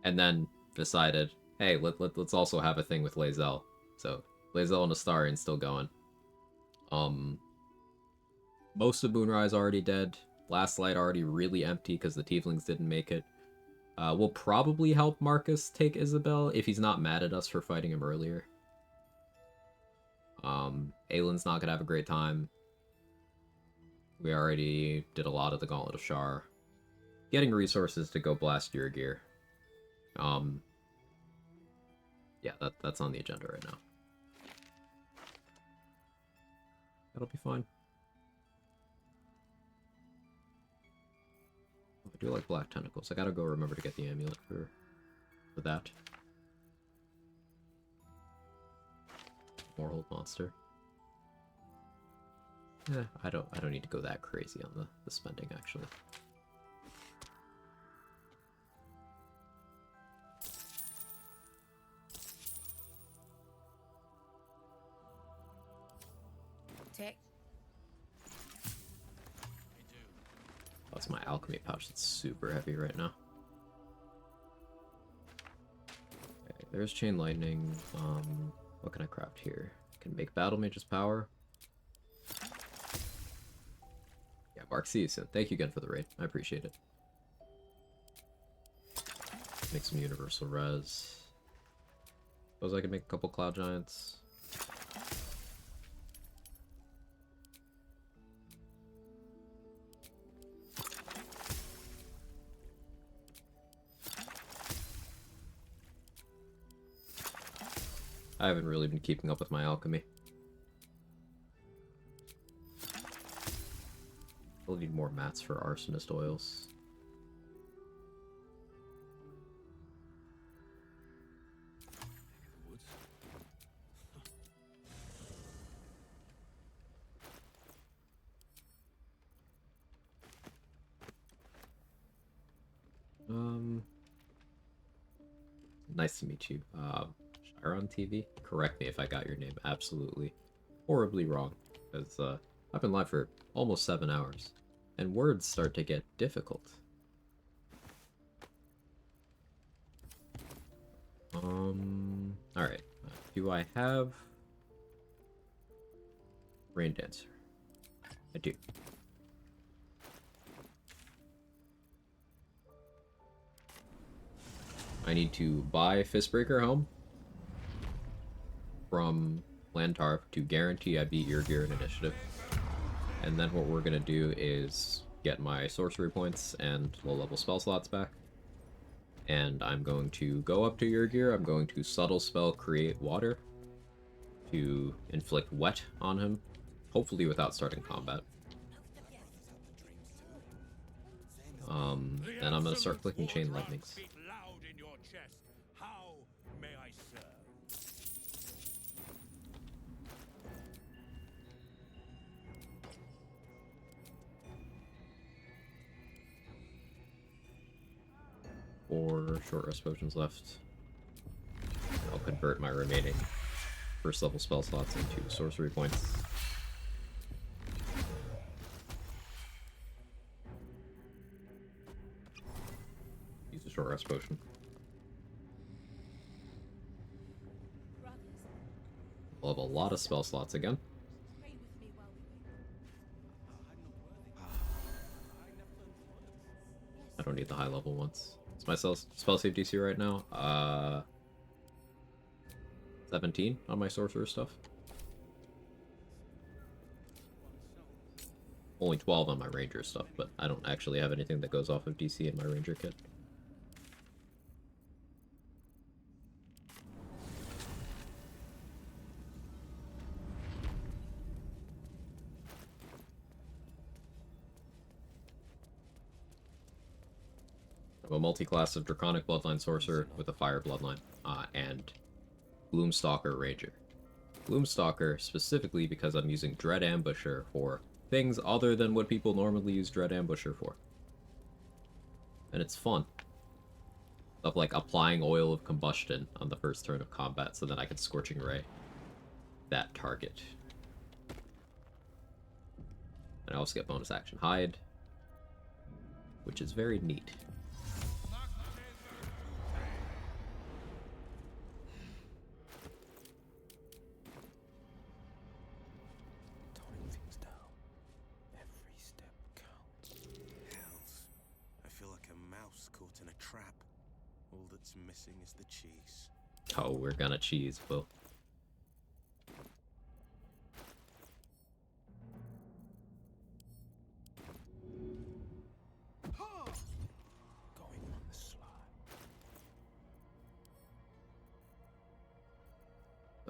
then decided, hey, let's also have a thing with Lae'zel. So Lae'zel and Astarion still going. Most of Moonrise already dead. Last Light already really empty because the Tieflings didn't make it. We'll probably help Marcus take Isabel if he's not mad at us for fighting him earlier. Aylin's not gonna have a great time. We already did a lot of the Gauntlet of Shar. Getting resources to go blast Yrgir. Yeah, that's on the agenda right now. That'll be fine. I do like black tentacles. I gotta go remember to get the amulet for that. Moral monster. Yeah, I don't need to go that crazy on the spending actually. Tick. That's my alchemy pouch that's super heavy right now. Okay, there's chain lightning. What can I craft here? I can make battle mage's power. Yeah, Mark, see you soon. Thank you again for the raid. I appreciate it. Make some universal res. Suppose I can make a couple cloud giants. I haven't really been keeping up with my alchemy. We'll need more mats for arsonist oils. Nice to meet you. On TV? Correct me if I got your name absolutely horribly wrong, because I've been live for almost 7 hours, and words start to get difficult. Alright. Do I have Rain Dancer? I do. I need to buy Fistbreaker Helm from Lantarv to guarantee I beat Yrgir in initiative. And then what we're gonna do is get my sorcery points and low-level spell slots back. And I'm going to go up to Yrgir, I'm going to subtle spell create water to inflict wet on him, hopefully without starting combat. Then I'm gonna start clicking chain lightnings. Four short rest potions left. I'll convert my remaining first level spell slots into sorcery points. Use a short rest potion. We'll have a lot of spell slots again. I don't need the high level ones. What's my spell save DC right now? 17 on my sorcerer stuff. Only 12 on my ranger stuff, but I don't actually have anything that goes off of DC in my ranger kit. I'm a multi-class of Draconic Bloodline Sorcerer with a Fire Bloodline, and Gloomstalker Ranger. Gloomstalker specifically because I'm using Dread Ambusher for things other than what people normally use Dread Ambusher for. And it's fun. Stuff like applying Oil of Combustion on the first turn of combat so then I can Scorching Ray. that target. And I also get bonus action hide, which is very neat. Toning things down. Every step counts. Hells. I feel like a mouse caught in a trap. All that's missing is the cheese. Oh, we're gonna cheese, Will. Going on the sly.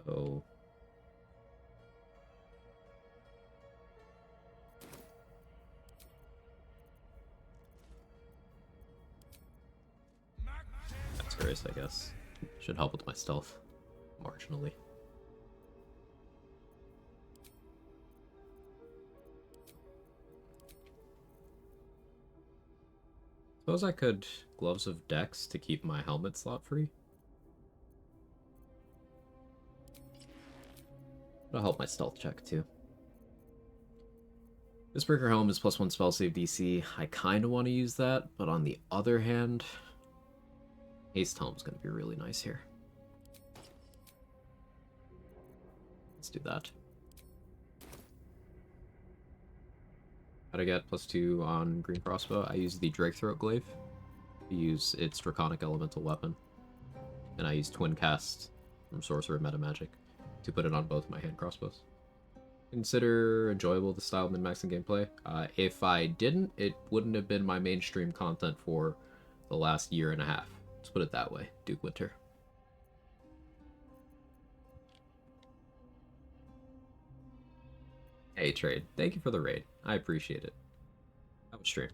Oh. That's grace, I guess. Should help with my stealth. Marginally. Suppose I could Gloves of Dex to keep my helmet slot free. That'll help my stealth check too. Whisperbreaker Helm is +1 spell save DC. I kind of want to use that, but on the other hand, Haste Helm's going to be really nice here. Let's do that. How to get +2 on Green Crossbow? I use the Drake Throat Glaive to use its Draconic Elemental Weapon. And I use Twin Cast from Sorcerer Meta Magic to put it on both my hand crossbows. Consider enjoyable the style of min-maxing gameplay. If I didn't, it wouldn't have been my mainstream content for the last year and a half. Let's put it that way, Duke Winter. Hey, Trade. Thank you for the raid. I appreciate it. That was stream.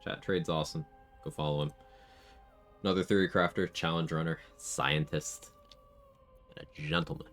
Chat, Trade's awesome. Go follow him. Another theory crafter, challenge runner, scientist, and a gentleman.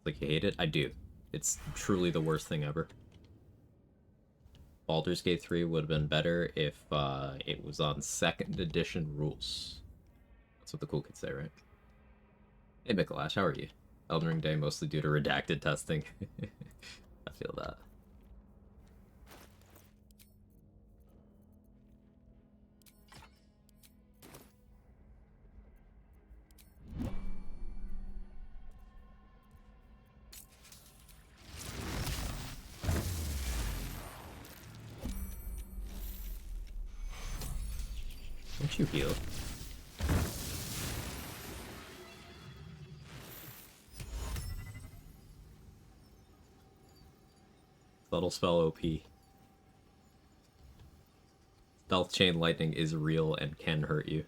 Like you hate it? I do. It's truly the worst thing ever. Baldur's Gate 3 would have been better if it was on 2nd edition rules. That's what the cool kids say, right? Hey Mikolash, how are you? Elden Ring Day mostly due to redacted testing. I feel that. Don't you heal? Subtle spell OP. Stealth Chain Lightning is real and can hurt you.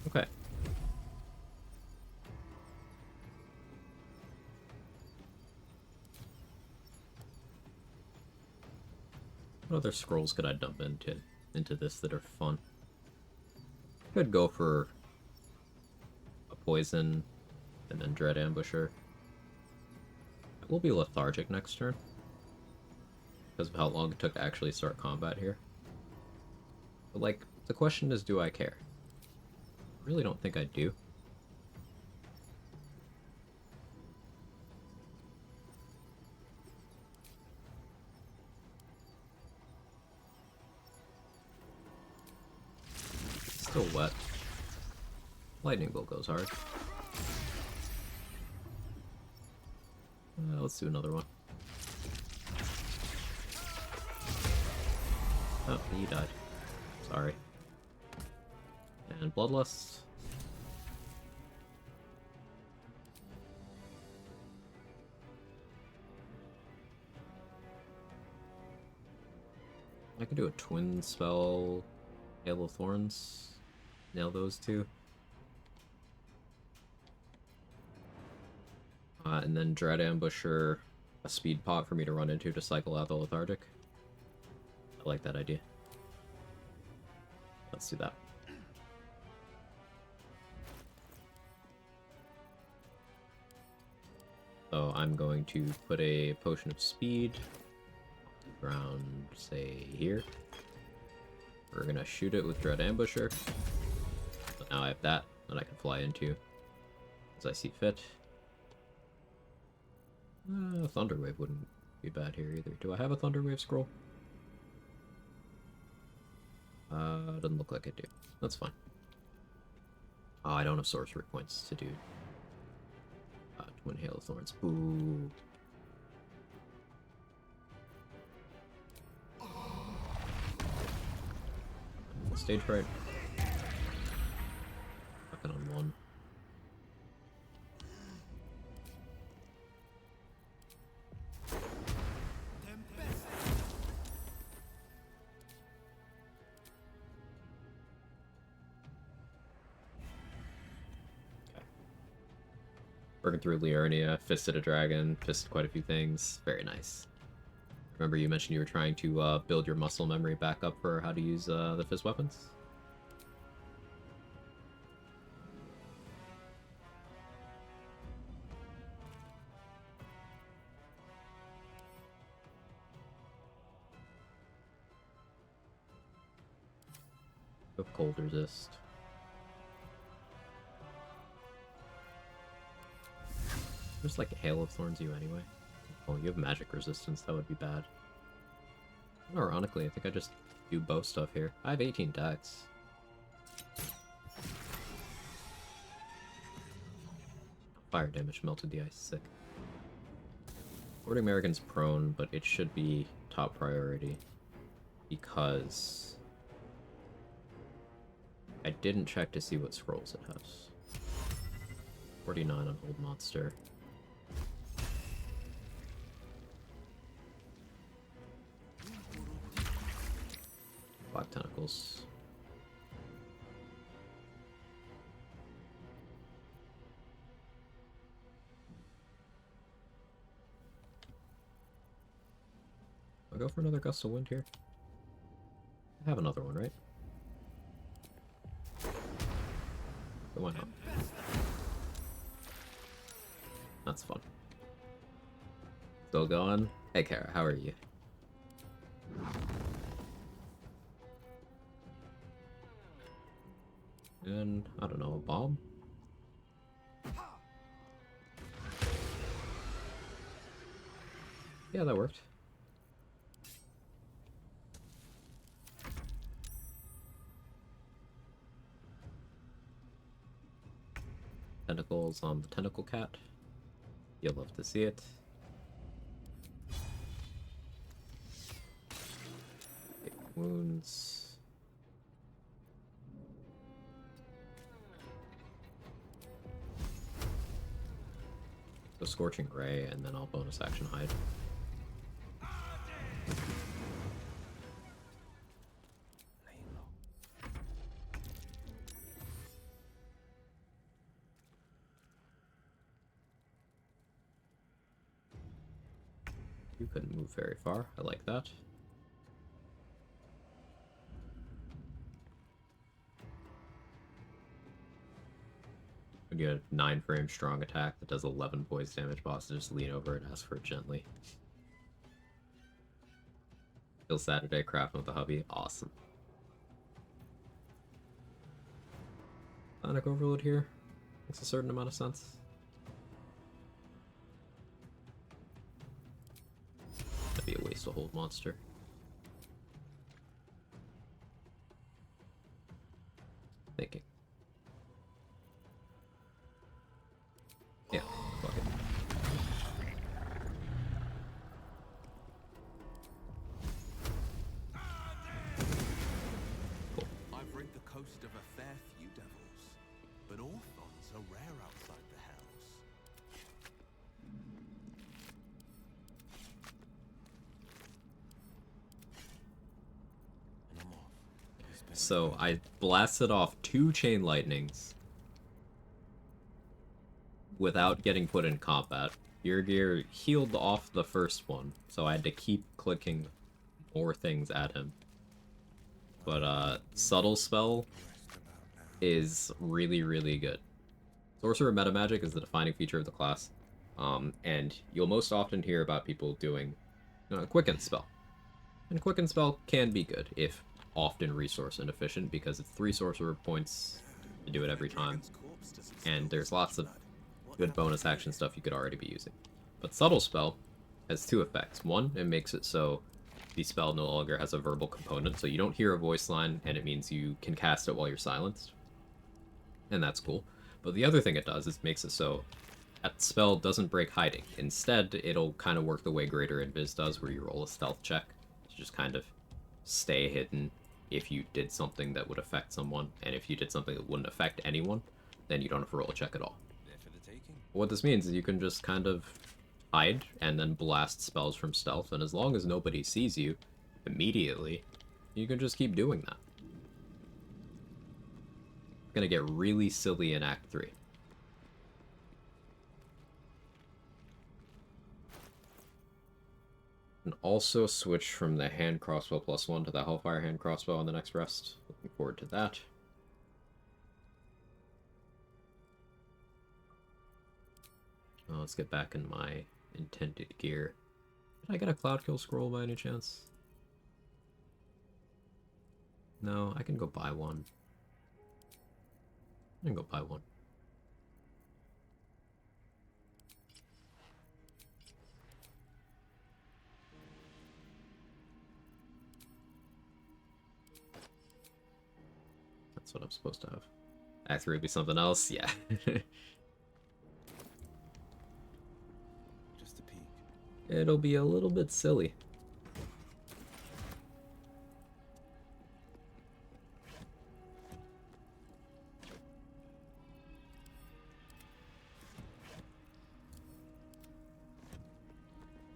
Okay. What other scrolls could I dump into this that are fun? Could go for a poison and then Dread Ambusher. It will be lethargic next turn because of how long it took to actually start combat here. But like, the question is, do I care? Really don't think I do. Still wet. Lightning bolt goes hard. Let's do another one. Oh, he died. Sorry. And Bloodlust. I could do a twin spell, Hail of Thorns. Nail those two. And then Dread Ambusher, a speed pot for me to run into to cycle out the Lethargic. I like that idea. Let's do that. So I'm going to put a Potion of Speed around, say, here. We're gonna shoot it with Dread Ambusher. So now I have that I can fly into as I see fit. Thunderwave wouldn't be bad here either. Do I have a Thunderwave scroll? Doesn't look like I do. That's fine. Oh, I don't have sorcery points to do Twin Hail of Thorns. Boo. Stage fright. Fucking on one. Working through Liurnia, fisted a dragon, fisted quite a few things. Very nice. Remember you mentioned you were trying to build your muscle memory back up for how to use the fist weapons? Of cold resist. There's like a Hail of Thorns you anyway. Oh, you have magic resistance, that would be bad. Ironically, I think I just do bow stuff here. I have 18 decks. Fire damage melted the ice, sick. Lord American's prone, but it should be top priority. Because I didn't check to see what scrolls it has. 49 on Old Monster. Black Tentacles. I'll go for another Gust of Wind here. I have another one, right? But why not? That's fun. Still going? Hey Kara, how are you? And, I don't know, a bomb? Yeah, that worked. Tentacles on the Tentacle Cat. You'll love to see it. Take wounds. Go Scorching Ray, and then I'll bonus action hide. You couldn't move very far. I like that. When you have 9-frame strong attack that does 11 points damage, boss, just lean over and ask for it gently. Till Saturday, crafting with the hubby. Awesome. Sonic Overload here. Makes a certain amount of sense. That'd be a waste to hold monster. Thinking. Yeah, fuck it. I've rid the coast of a fair few devils, but orthons are rare outside the house. And I'm off. So I blasted off 2 chain lightnings without getting put in combat. Your gear healed off the first one, so I had to keep clicking more things at him. But Subtle Spell is really, really good. Sorcerer meta magic is the defining feature of the class, and you'll most often hear about people doing Quicken Spell. And Quicken Spell can be good, if often resource inefficient, because it's 3 sorcerer points to do it every time, and there's lots of good bonus action stuff you could already be using. But Subtle Spell has 2 effects. One, it makes it so the spell no longer has a verbal component, so you don't hear a voice line, and it means you can cast it while you're silenced. And that's cool. But the other thing it does is makes it so that spell doesn't break hiding. Instead, it'll kind of work the way Greater Invis does, where you roll a stealth check to just kind of stay hidden if you did something that would affect someone, and if you did something that wouldn't affect anyone, then you don't have to roll a check at all. What this means is you can just kind of hide and then blast spells from stealth, and as long as nobody sees you immediately, you can just keep doing that. It's gonna get really silly in Act 3. And also switch from the hand crossbow +1 to the Hellfire hand crossbow on the next rest. Looking forward to that. Oh, let's get back in my intended gear. Did I get a Cloud Kill scroll by any chance? No, I can go buy one. I can go buy one. That's what I'm supposed to have. Act 3 would be something else? Yeah. Just a peek. It'll be a little bit silly.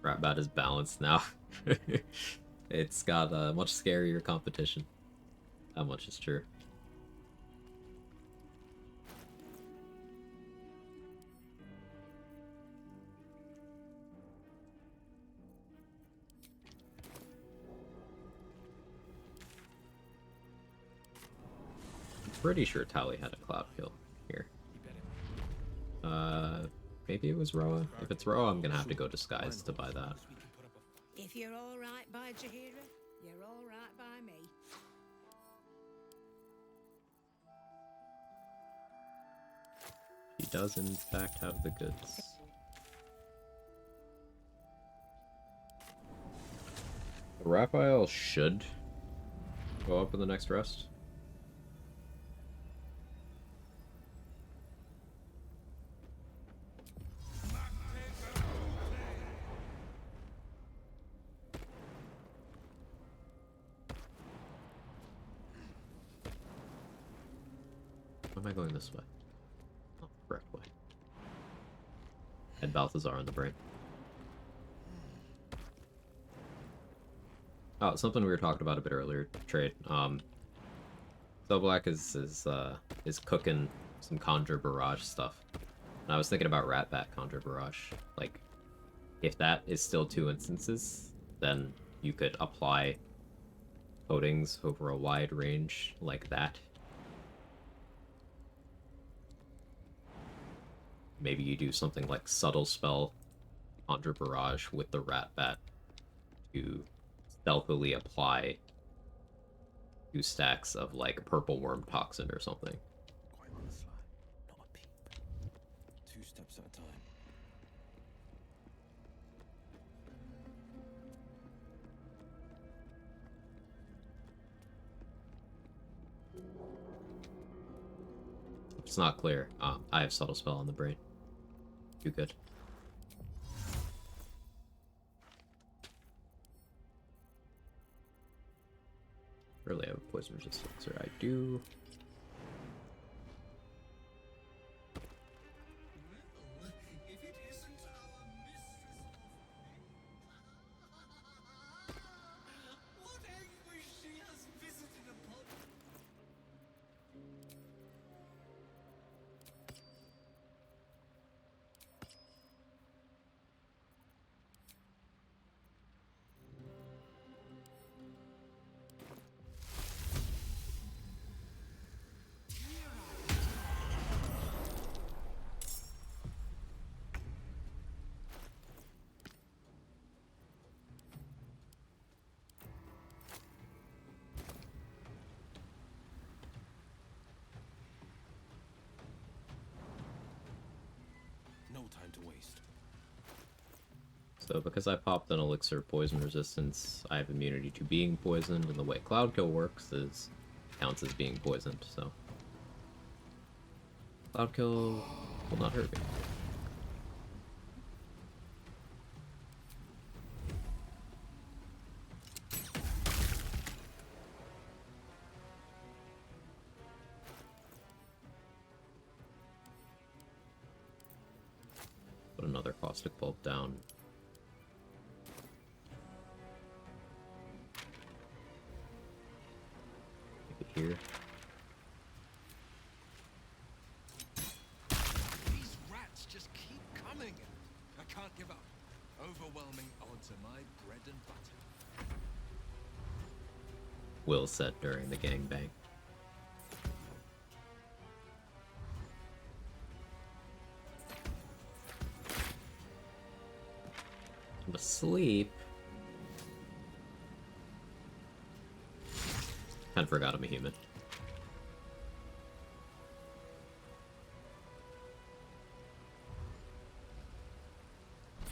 Ratbat is balanced now. It's got a much scarier competition. That much is true. Pretty sure Tally had a Cloud Kill here. Maybe it was Roa? If it's Roa, I'm gonna have to go Disguise to buy that. If you're all right by Jaheira, you're all right by me. He does in fact have the goods. The Raphael should go up in the next rest. Why am I going this way? Oh, correct way. And Balthazar on the brain. Oh, something we were talking about a bit earlier, trade. So Black is cooking some Conjure Barrage stuff. And I was thinking about Ratbat Conjure Barrage. Like, if that is still 2 instances, then you could apply coatings over a wide range like that. Maybe you do something like Subtle Spell, Conjure Barrage with the Ratbat to stealthily apply 2 stacks of like Purple Worm Toxin or something. It's not clear. I have subtle spell on the brain. You good? Really have a poison resistance, or I do. If it isn't our mistress of what anguish she has visited upon. No time to waste. So because I popped an elixir of poison resistance, I have immunity to being poisoned, and the way Cloud Kill works is counts as being poisoned, so Cloud Kill will not hurt me. Put another caustic bulb down. Maybe here. These rats just keep coming. I can't give up. Overwhelming odds are my bread and butter. Will said during the gangbang. I'm asleep. Kinda forgot I'm a human.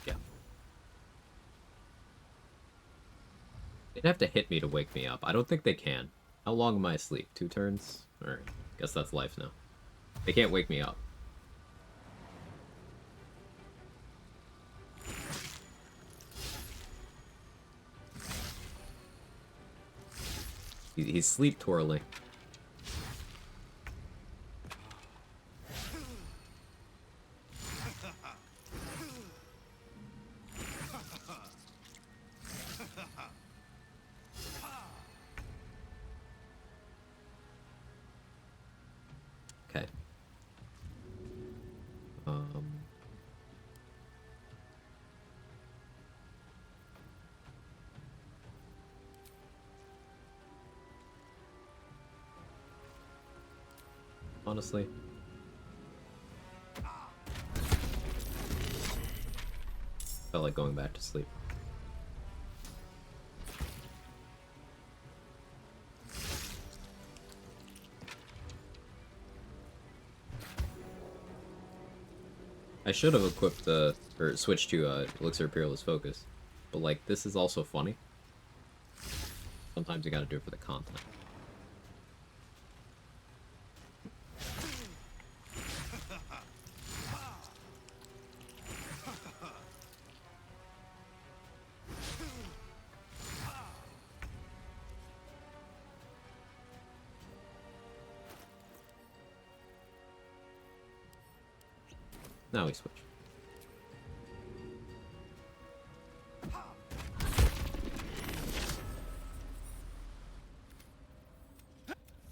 Yeah. They'd have to hit me to wake me up. I don't think they can. How long am I asleep? 2 turns? Alright. Guess that's life now. They can't wake me up. He's sleep twirling. Okay. Honestly. Felt like going back to sleep. I should have equipped the, or switched to Elixir Peerless Focus, but like, this is also funny. Sometimes you gotta do it for the content. Now we switch.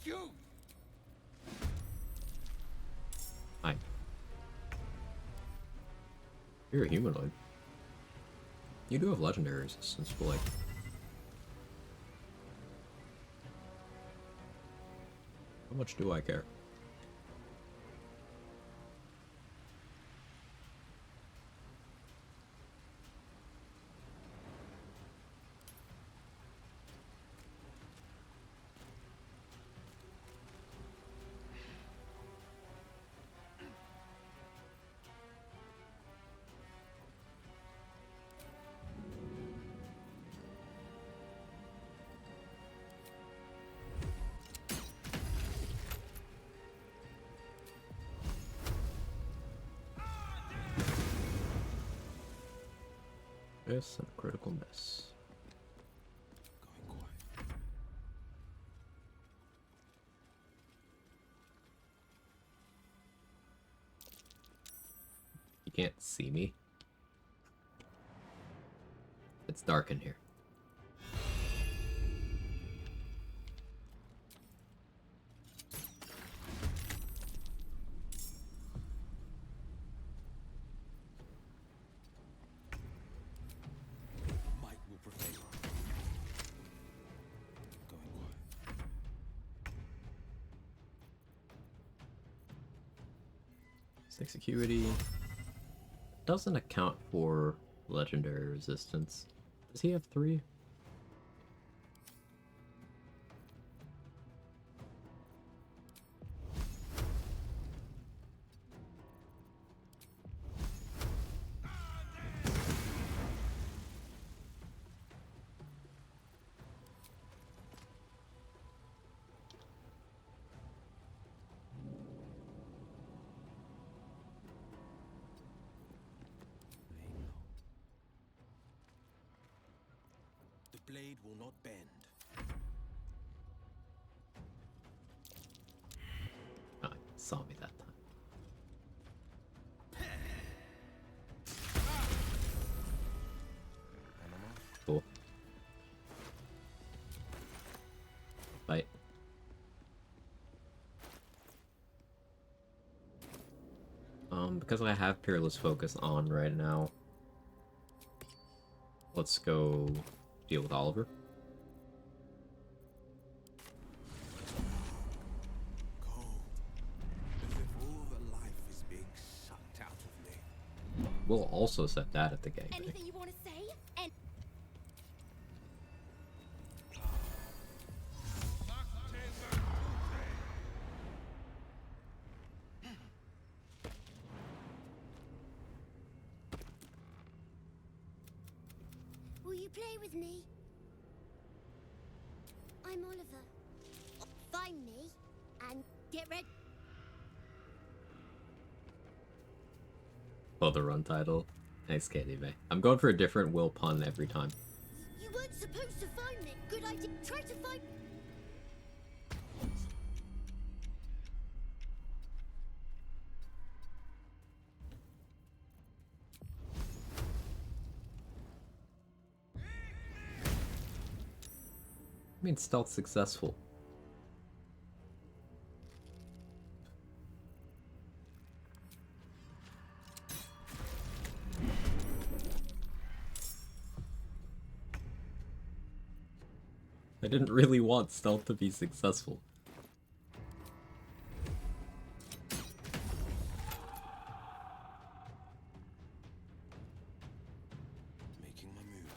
You. Hi. You're a humanoid. You do have legendary resistance, but like... how much do I care? miss and a critical miss. You can't see me. It's dark in here. Might will prevail. Going quiet. Six acuity doesn't account for legendary resistance. Does he have 3? The blade will not bend. Oh, he saw me that time. Cool. Bite. Because I have Peerless Focus on right now, let's go deal with Oliver. As if all the life is being sucked out of me. We'll also set that at the gangbang. Anything you want to say? And Will you play with me? I'm Oliver. Find me and get ready. Oh, the run title. Nice candy, May. I'm going for a different Will pun every time. You weren't supposed to find me. Good idea. Try to find. I mean, stealth successful. I didn't really want stealth to be successful. Making my move.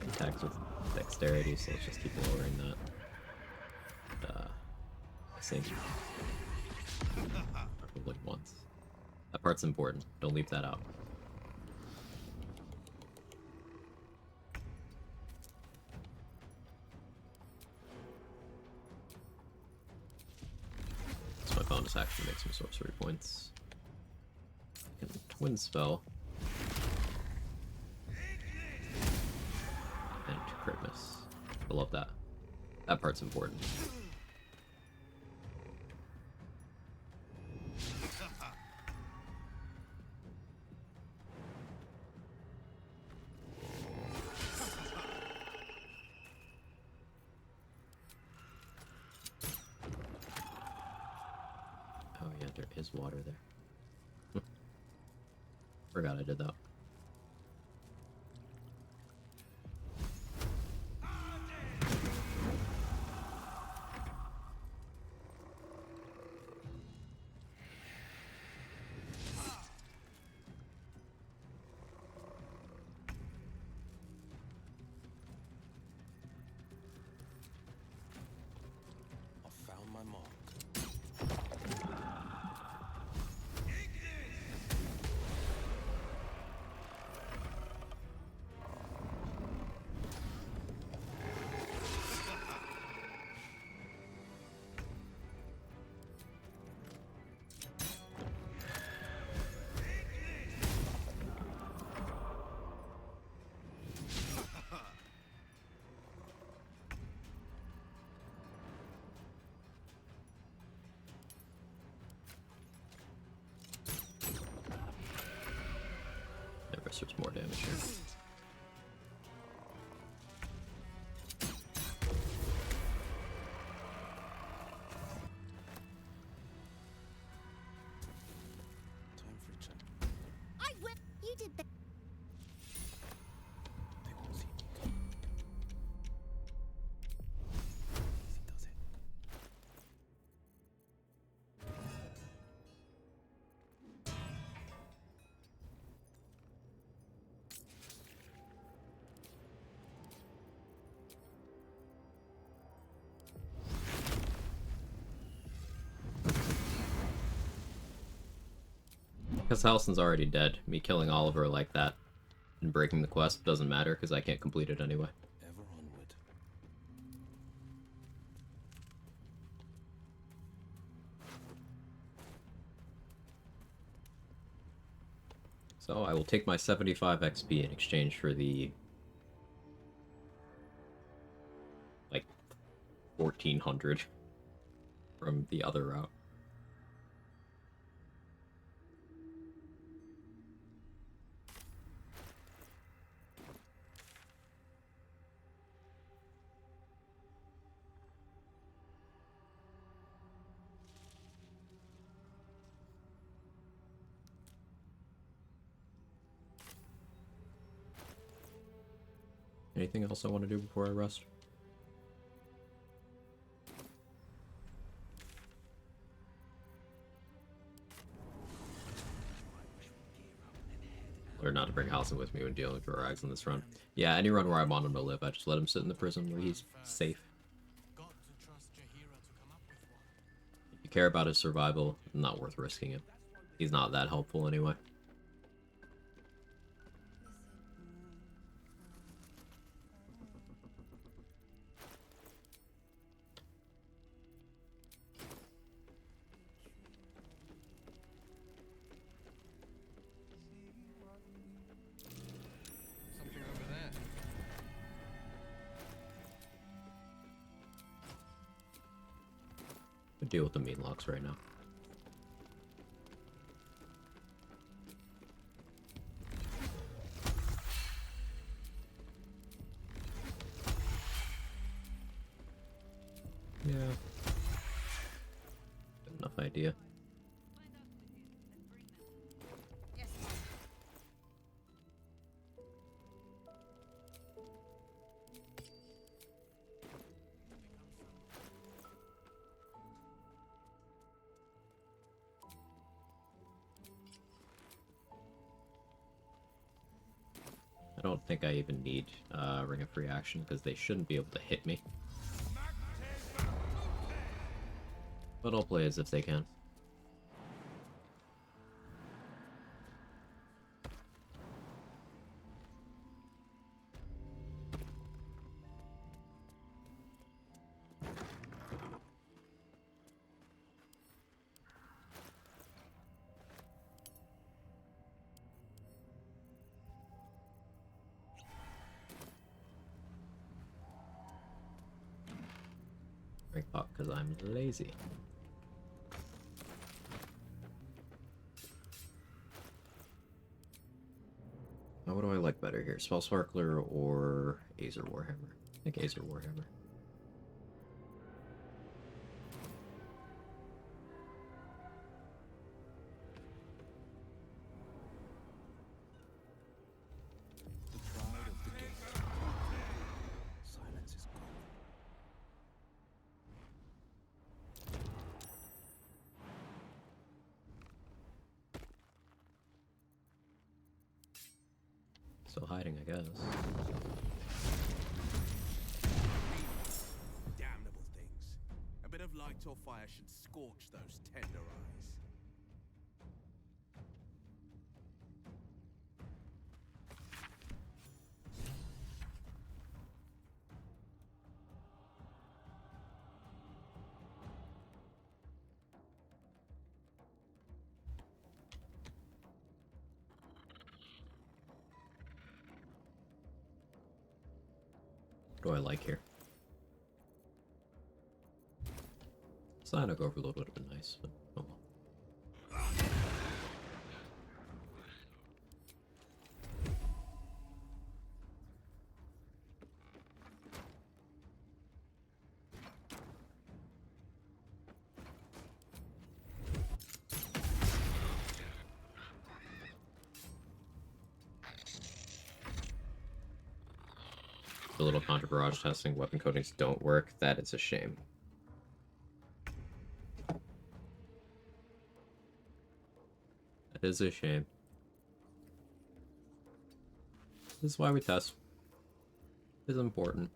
Attacks with dexterity, so let's just keep lowering that. I think probably once. That part's important. Don't leave that out. So my bonus action makes some sorcery points. I can twin spell. And crit miss. I love that. That part's important. Oh yeah, there is water there. Forgot I did that. I found my course there's more damage here. Time for a check. I will. You did that. They won't see me coming. Easy does it. Because Halsin's already dead. Me killing Oliver like that and breaking the quest doesn't matter because I can't complete it anyway. Ever onward. So I will take my 75 XP in exchange for the like 1400 from the other route. Anything else I want to do before I rest? Or not to bring Halsin with me when dealing with Rorags on this run. Yeah, any run where I want him to live, I just let him sit in the prison where he's safe. If you care about his survival, not worth risking it. He's not that helpful anyway. Something over there. I deal with the mean locks right now. Yeah. Good enough idea. I don't think I even need Ring of Free Action because they shouldn't be able to hit me. But I'll play as if they can. Break up because I'm lazy. Now, what do I like better here? Spell Sparkler or Aether Warhammer? I think Aether Warhammer. The pride of the gate. Silence is gold. Still hiding, I guess. Damnable things. A bit of light or fire should scorch those tender eyes. What do I like here? Psionic Overload would have been nice, but oh well. A little counter barrage testing, weapon coatings don't work. That is a shame. That is a shame. This is why we test. It's important.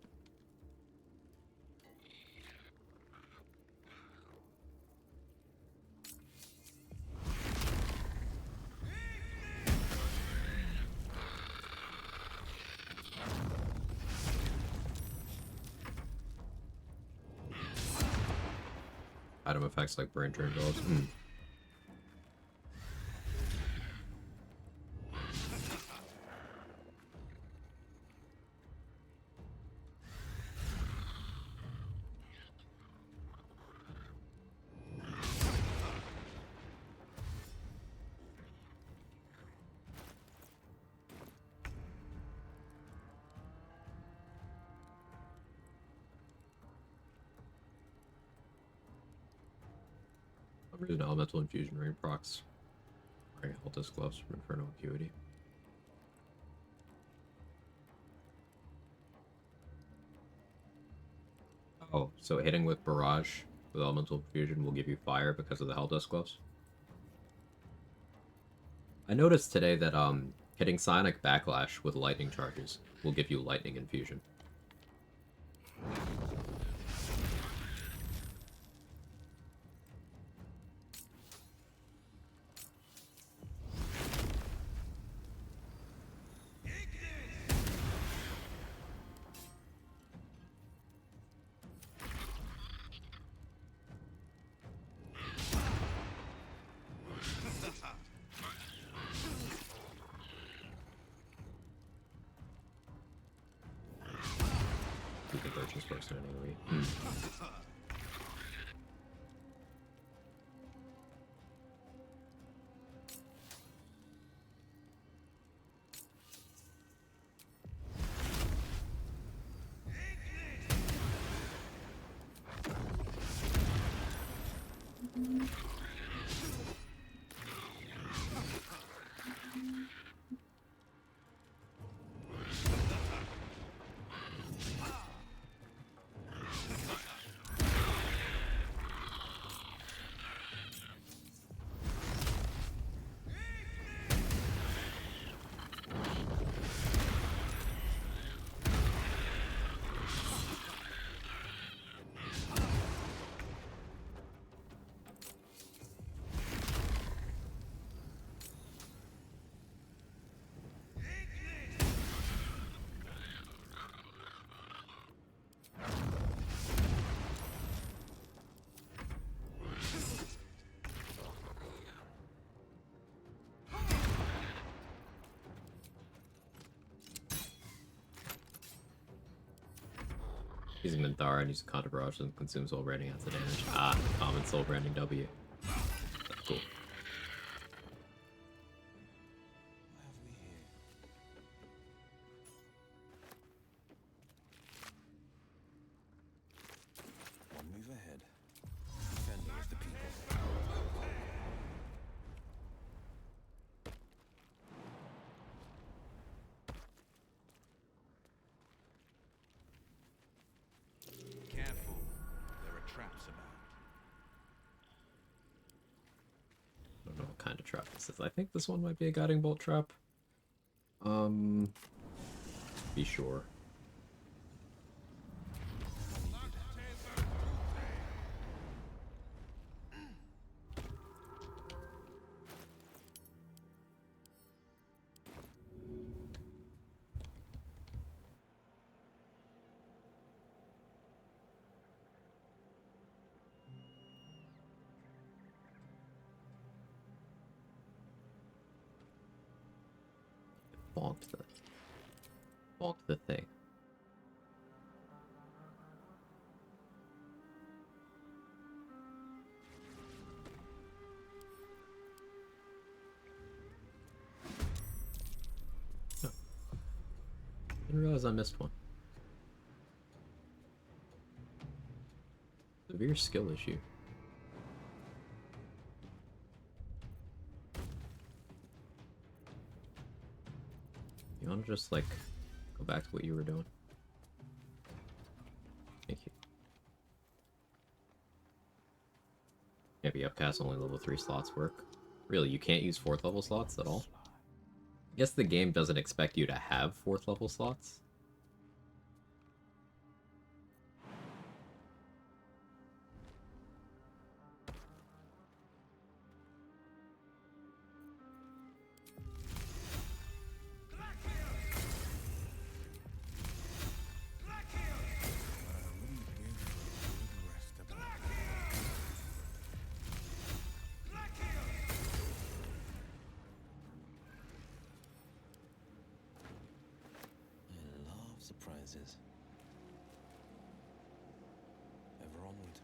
Item effects like brain drain balls. An elemental infusion ring procs. Wearing Altus gloves from Infernal Acuity. Oh, so hitting with barrage with elemental infusion will give you fire because of the Helldust gloves. I noticed today that hitting psionic backlash with lightning charges will give you lightning infusion. Anyway. Using Minthara and use a counter barrage and consume soul branding as the damage. Ah, common soul branding W. That's cool. One move ahead. Defender of the people. Careful. There are traps about. I don't know what kind of trap this is. I think this one might be a guiding bolt trap. Be sure. Bonked the thing. Oh. Didn't realize I missed one. Severe skill issue. You wanna just like go back to what you were doing? upcast only level 3 slots work. Really, you can't use 4th level slots at all? I guess the game doesn't expect you to have 4th level slots. I love surprises. Ever onward.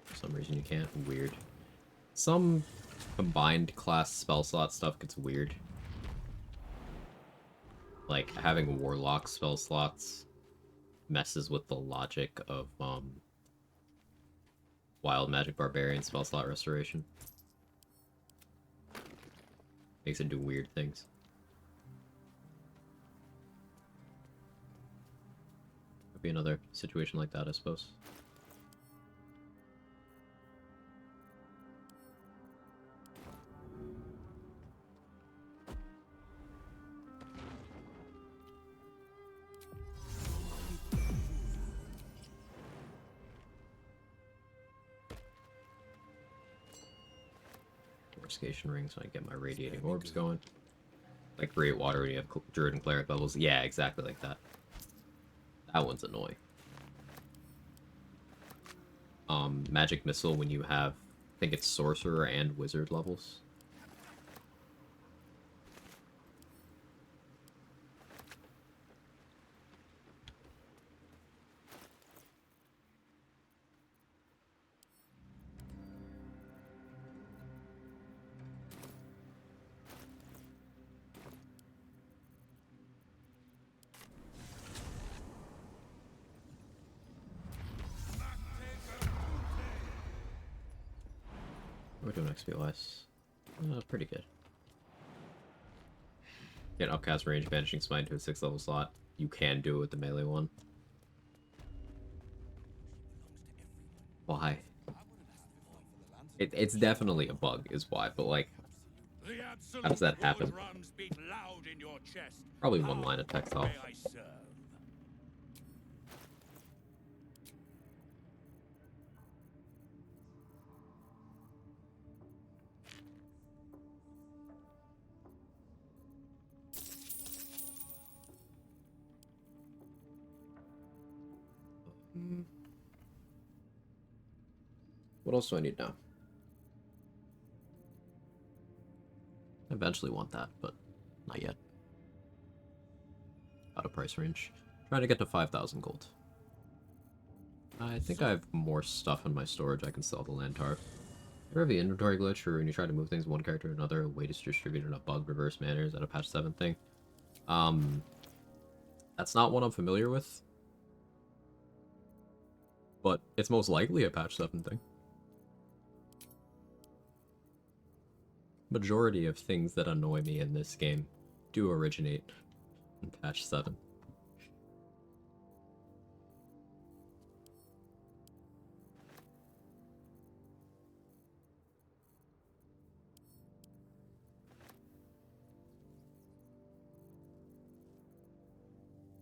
For some reason you can't. Weird. Some combined class spell slot stuff gets weird. Like, having Warlock spell slots messes with the logic of, Wild Magic Barbarian spell slot restoration. Makes it do weird things. Could be another situation like that, I suppose. Fortification ring so I get my radiating orbs going. Like create water when you have Druid and Cleric levels. Yeah, exactly like that. That one's annoying. Magic Missile when you have, I think it's Sorcerer and Wizard levels. We're doing XP wise. Pretty good. Get upcast range, banishing smite into a 6th level slot. You can do it with the melee one. Why? It's definitely a bug, is why, but like, how does that happen? Probably one line of text off. What else do I need now? I eventually want that, but not yet. Out of price range. Trying to get to 5,000 gold. I think I have more stuff in my storage I can sell to Lantar. You have the inventory glitch, or when you try to move things one character to another, weight is distributed in a bug reverse manner. Is that a patch 7 thing? That's not one I'm familiar with. But it's most likely a patch 7 thing. Majority of things that annoy me in this game do originate in patch 7.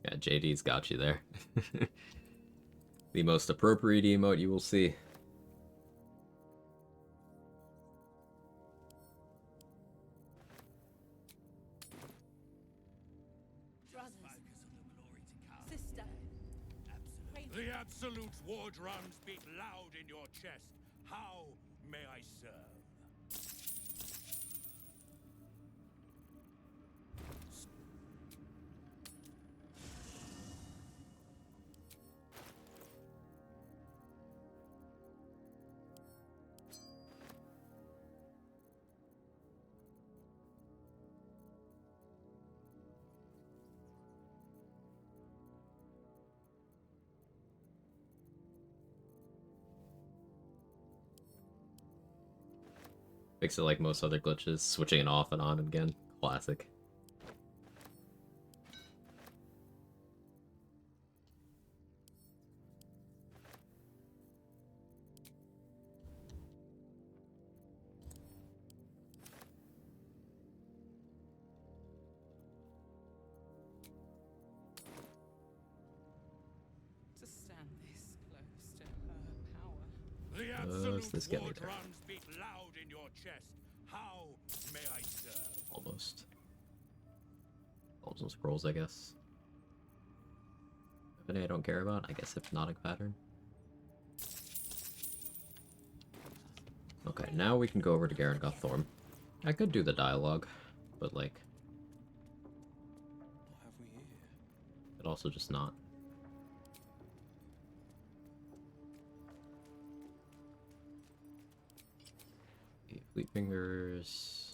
Yeah, JD's got you there. The most appropriate emote you will see. The Absolute's war drums beat loud in your chest. How may I serve? Fix it like most other glitches, switching it off and on again. Classic. does this get me there? Drums beat loud in your chest. How may I serve? Almost. Some scrolls, I guess. Any I don't care about? I guess hypnotic pattern. Okay, now we can go over to Garangoth Thorm. I could do the dialogue, but like... What have we here? But also just not. Fleet Fingers...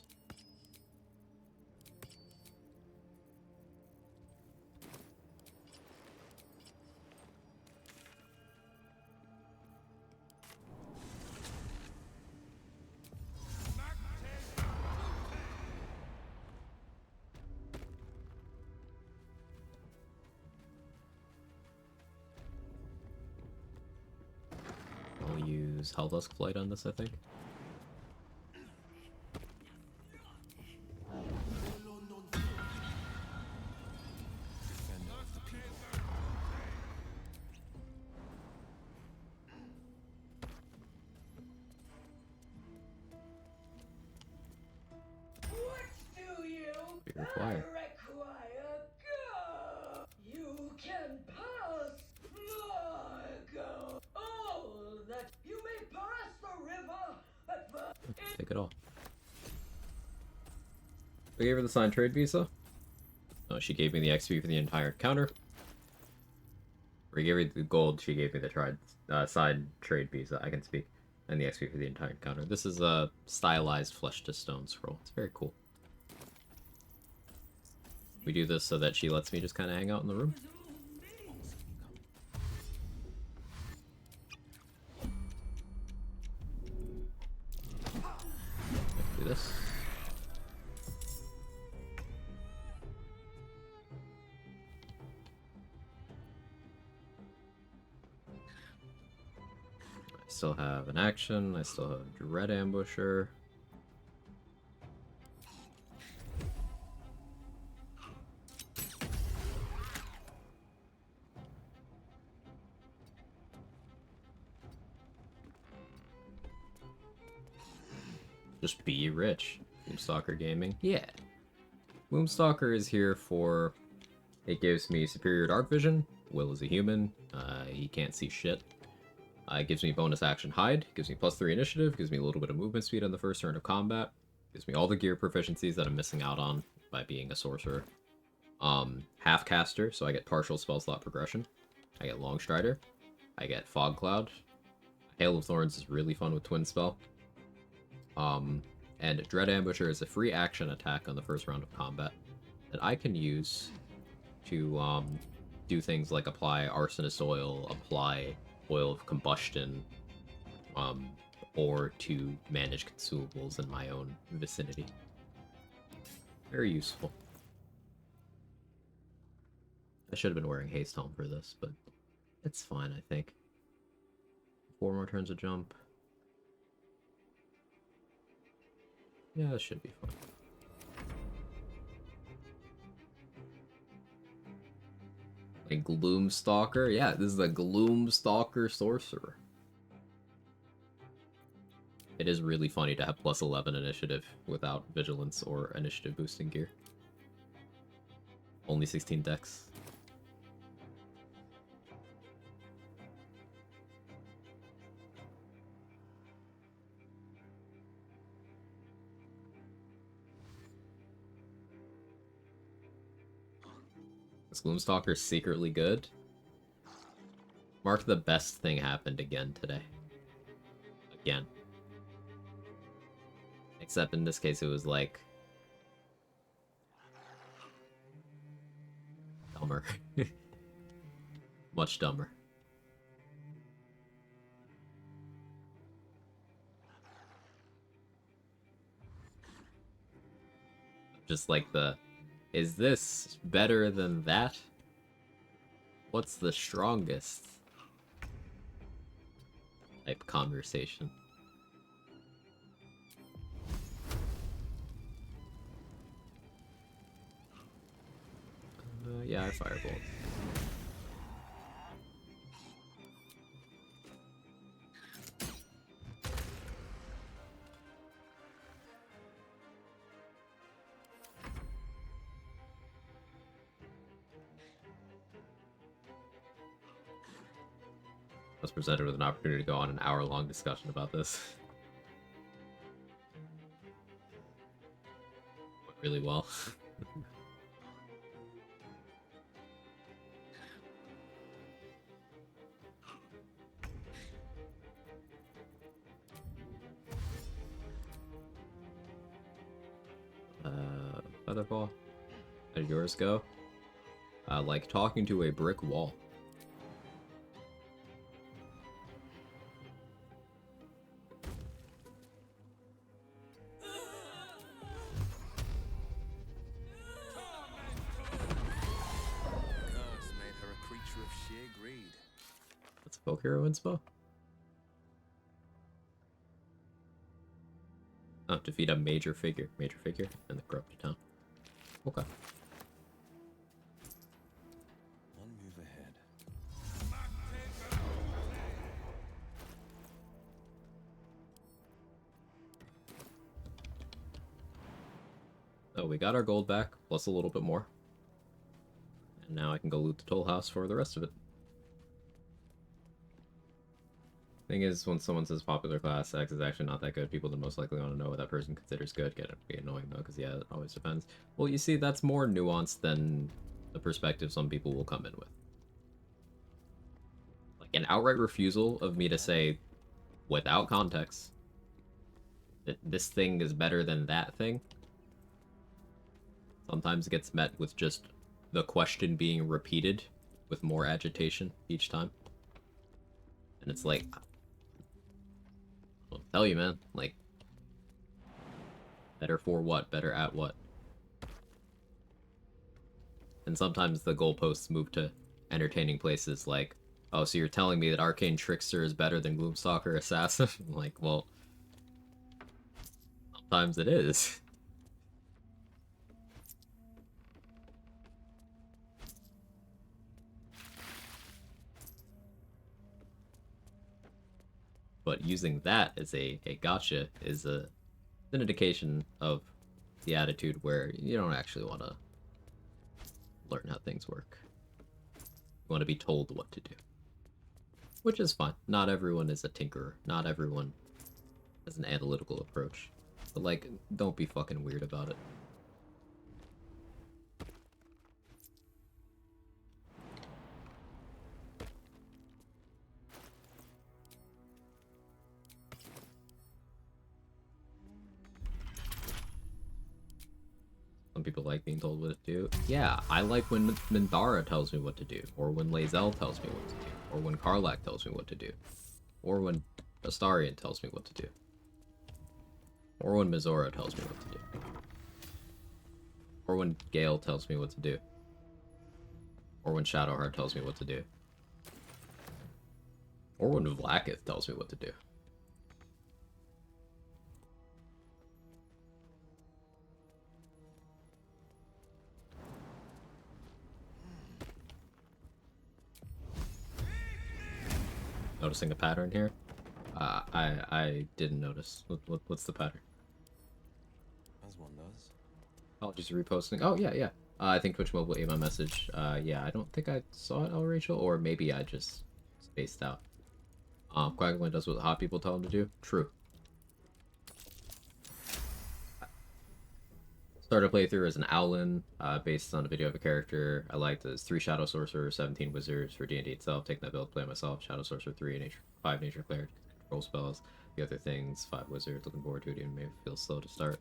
I'll use Helldusk Flight on this, I think. Defender of the people. What do you Be required. require? Go! You can pass my go. All that you may pass the river at the Take it all. I gave her the signed trade visa. Oh, she gave me the XP for the entire encounter. We gave her the gold, she gave me the signed trade visa. I can speak. And the XP for the entire encounter. This is a stylized flesh to stone scroll. It's very cool. We do this so that she lets me just kind of hang out in the room. Do this. I still have an action. I still have Dread Ambusher. Just be rich. Wombstalker Gaming. Yeah. Wombstalker is here for... It gives me superior dark vision. Wyll is a human. He can't see shit. It gives me bonus action hide. Gives me +3 initiative. Gives me a little bit of movement speed on the first turn of combat. Gives me all the gear proficiencies that I'm missing out on by being a sorcerer. Half caster, so I get partial spell slot progression. I get Long Strider. I get Fog Cloud. Hail of Thorns is really fun with Twin Spell. And Dread Ambusher is a free action attack on the first round of combat that I can use to do things like apply Arsonist Oil, apply Oil of Combustion, or to manage consumables in my own vicinity. Very useful. I should have been wearing Haste Helm for this, but it's fine, I think. 4 more turns of jump. Yeah, this should be fun. A Gloomstalker? Yeah, this is a Gloomstalker Sorcerer. It is really funny to have +11 initiative without Vigilance or initiative boosting gear. Only 16 dex. This Gloomstalker's secretly good. Mark, the best thing happened again today. Again. Except in this case it was like... dumber. Much dumber. Just like the... Is this better than that? What's the strongest? Type conversation. Yeah, I firebolt. was presented with an opportunity to go on an hour-long discussion about this. Went really well. Featherfall. How did yours go? Like talking to a brick wall. Curse made her a creature of sheer greed. That's a folk hero inspo. Oh, defeat a major figure in the corrupted town. Okay. One move ahead. So we got our gold back, plus a little bit more. And now I can go loot the toll house for the rest of it. Thing is, when someone says popular class X is actually not that good, people then most likely want to know what that person considers good. Get it? Be annoying though, because yeah, it always depends. Well, you see, that's more nuanced than the perspective some people will come in with. Like an outright refusal of me to say, without context, that this thing is better than that thing, sometimes gets met with just the question being repeated with more agitation each time. And it's like, I'll tell you, man, like, better for what? Better at what? And sometimes the goalposts move to entertaining places like, oh, so you're telling me that Arcane Trickster is better than Gloomstalker Assassin? I'm like, well, sometimes it is. But using that as a gotcha is an indication of the attitude where you don't actually want to learn how things work. You want to be told what to do. Which is fine. Not everyone is a tinkerer. Not everyone has an analytical approach. But, like, don't be fucking weird about it. Some people like being told what to do. Yeah, I like when Minthara tells me what to do, or when Lae'zel tells me what to do, or when Karlach tells me what to do, or when Astarion tells me what to do, or when Mizora tells me what to do, or when Gale tells me what to do, or when Shadowheart tells me what to do, or when Vlaakith tells me what to do. Noticing a pattern here? I didn't notice. What's the pattern? As one does. Apologies for reposting. Oh, yeah. I think Twitch Mobile ate my message. Yeah, I don't think I saw it, Rachel, or maybe I just spaced out. Quag only does what hot people tell him to do. True. Started a playthrough as an Owlin, based on a video of a character I liked. As 3 Shadow Sorcerer, 17 Wizards for D&D itself. Taking that build, play myself. Shadow Sorcerer 3, 5 Nature Cleric, control spells. The other things, 5 Wizards. Looking forward to it, even maybe feel slow to start.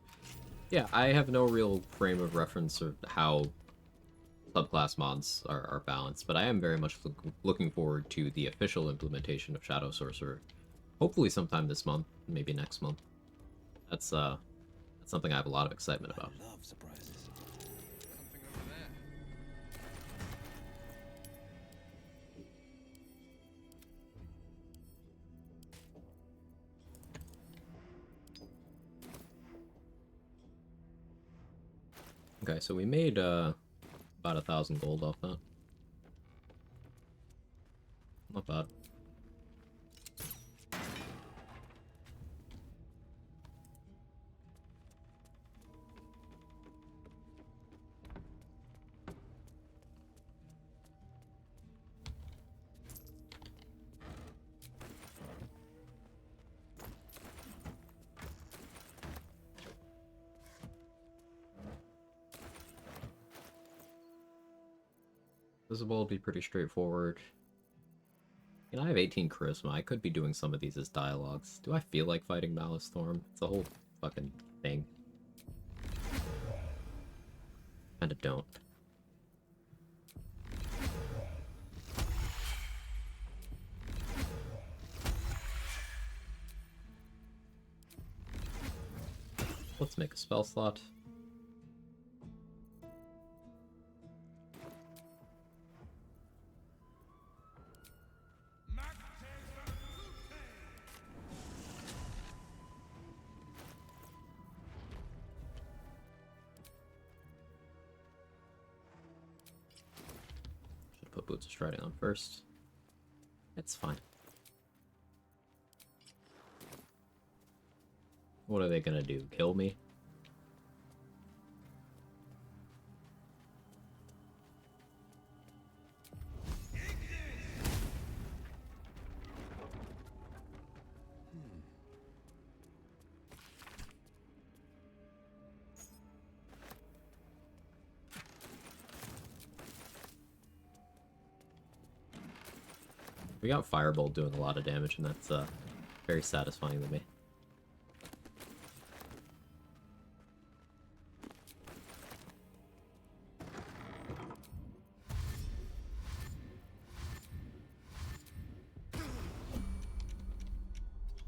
Yeah, I have no real frame of reference of how subclass mods are balanced, but I am very much looking forward to the official implementation of Shadow Sorcerer. Hopefully sometime this month, maybe next month. That's something I have a lot of excitement about. I love surprises. Something over there. Okay, so we made about 1,000 gold off that. Not bad. Visible will be pretty straightforward. You know, I have 18 charisma. I could be doing some of these as dialogues. Do I feel like fighting Malice Storm? It's a whole fucking thing. Kinda don't. Let's make a spell slot. Should put Boots of Striding on first. It's fine. What are they gonna do? Kill me? We got Firebolt doing a lot of damage, and that's very satisfying to me.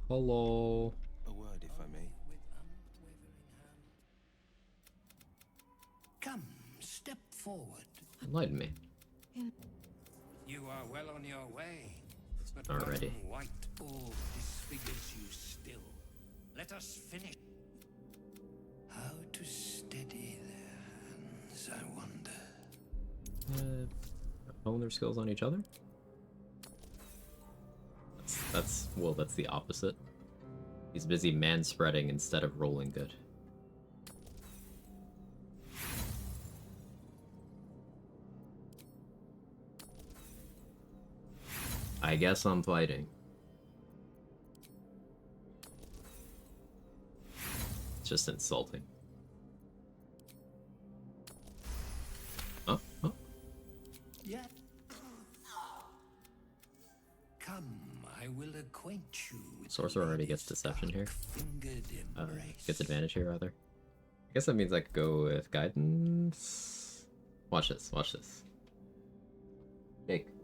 Hello. A word, if I may. Come, step forward. Enlighten me. You are well on your way. But Already. one white orb disfigures you still. Let us finish. How to steady their hands, I wonder. Hone their skills on each other? That's well, that's the opposite. He's busy man-spreading instead of rolling good. I guess I'm fighting. It's just insulting. Oh, oh. Yeah. Come, I will acquaint you with Sorcerer already gets deception here. fingered embrace. Gets advantage here, rather. I guess that means I could go with guidance. Watch this, watch this.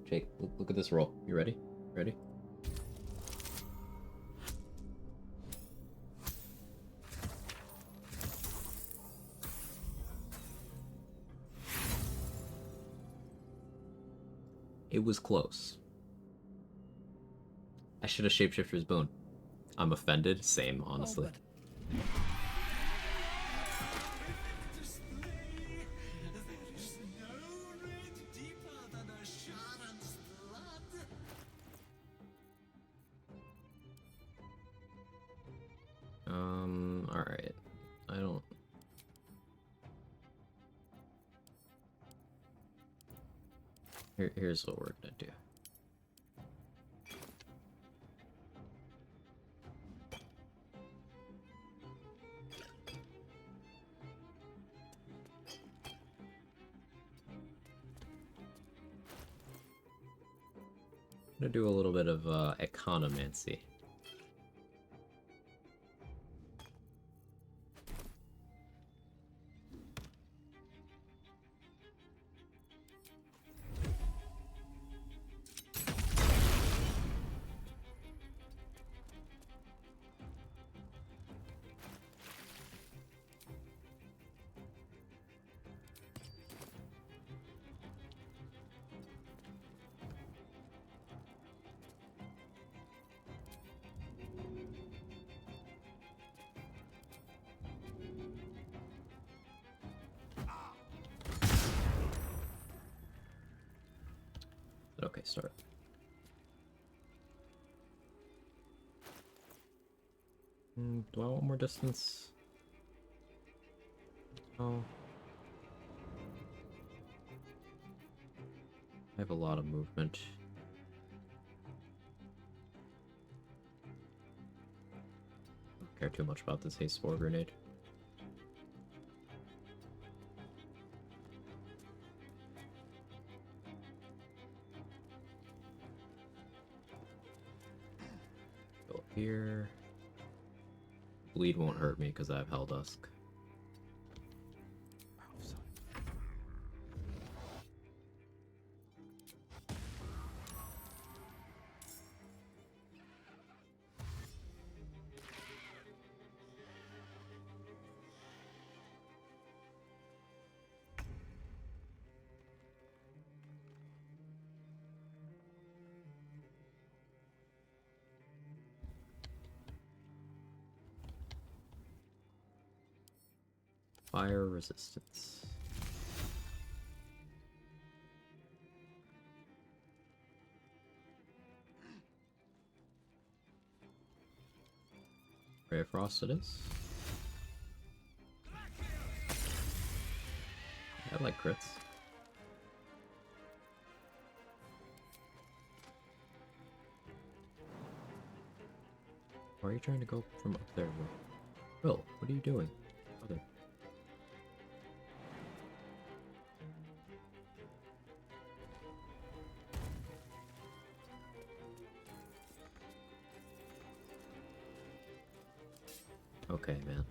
Jake, look at this roll. You ready? Ready? It was close. I should have Shapeshifter's Boon. I'm offended. Same, honestly. Alright. I don't... Here's what we're gonna do. I'm gonna do a little bit of economancy. Okay, start. Do I want more distance? Oh. I have a lot of movement. Don't care too much about this haste spore grenade. here. Bleed won't hurt me because I have Helldusk. Fire resistance. Ray of Frost it is. I like crits. Why are you trying to go from up there, Will? Will, what are you doing? Other. Okay, man.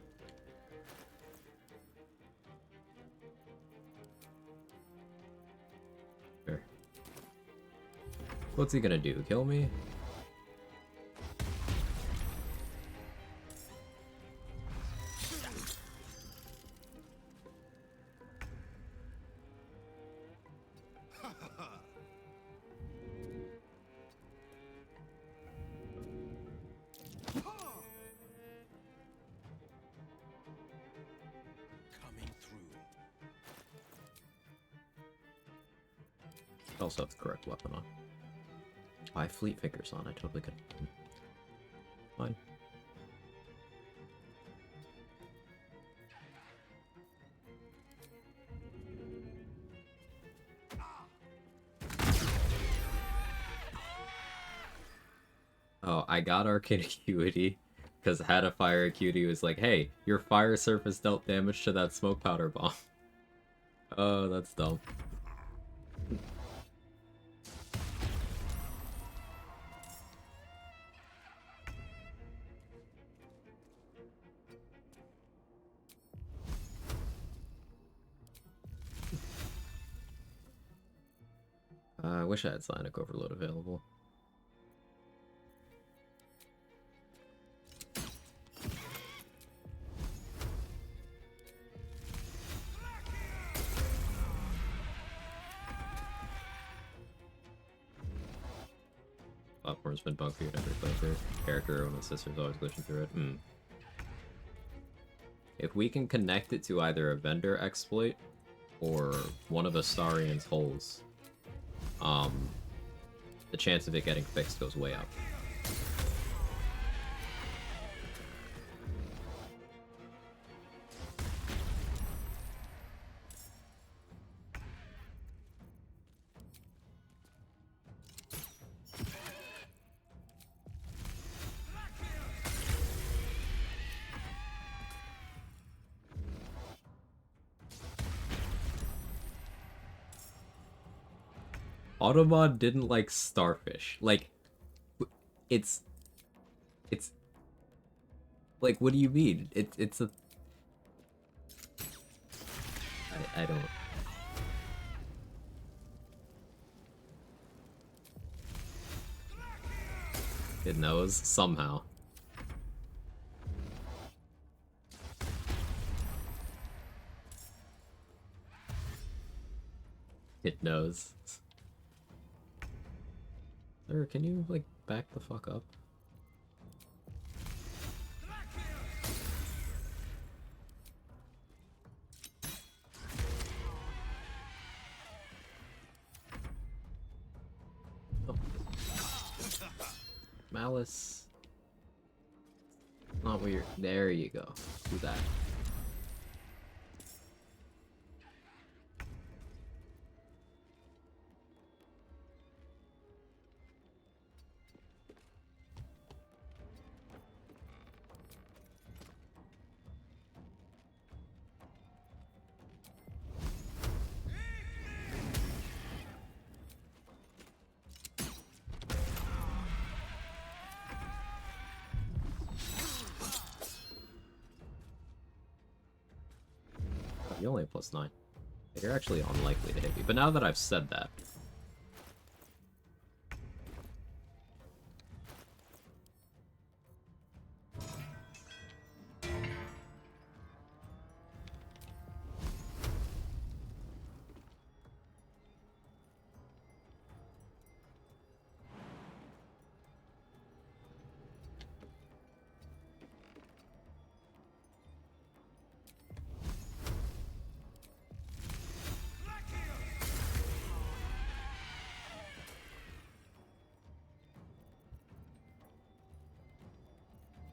Sure. What's he gonna do? Kill me? Also have the correct weapon on. Oh, I have fleet fingers on. I totally could. Fine. Oh, I got Arcane Acuity because had a fire acuity was like, hey, your fire surface dealt damage to that smoke powder bomb. Oh, that's dumb. I wish I had Psionic Overload available. Platform's been bug feared every playthrough. Character when his sister's always glitching through it. If we can connect it to either a vendor exploit or one of Astarian's holes, the chance of it getting fixed goes way up. Automod didn't like Starfish. Like, it's like, what do you mean? It's a... I don't... It knows somehow. It knows. Sir, can you, like, back the fuck up? Oh. Malice. Not weird. There you go. Do that. You only have +9. You're actually unlikely to hit me. But now that I've said that,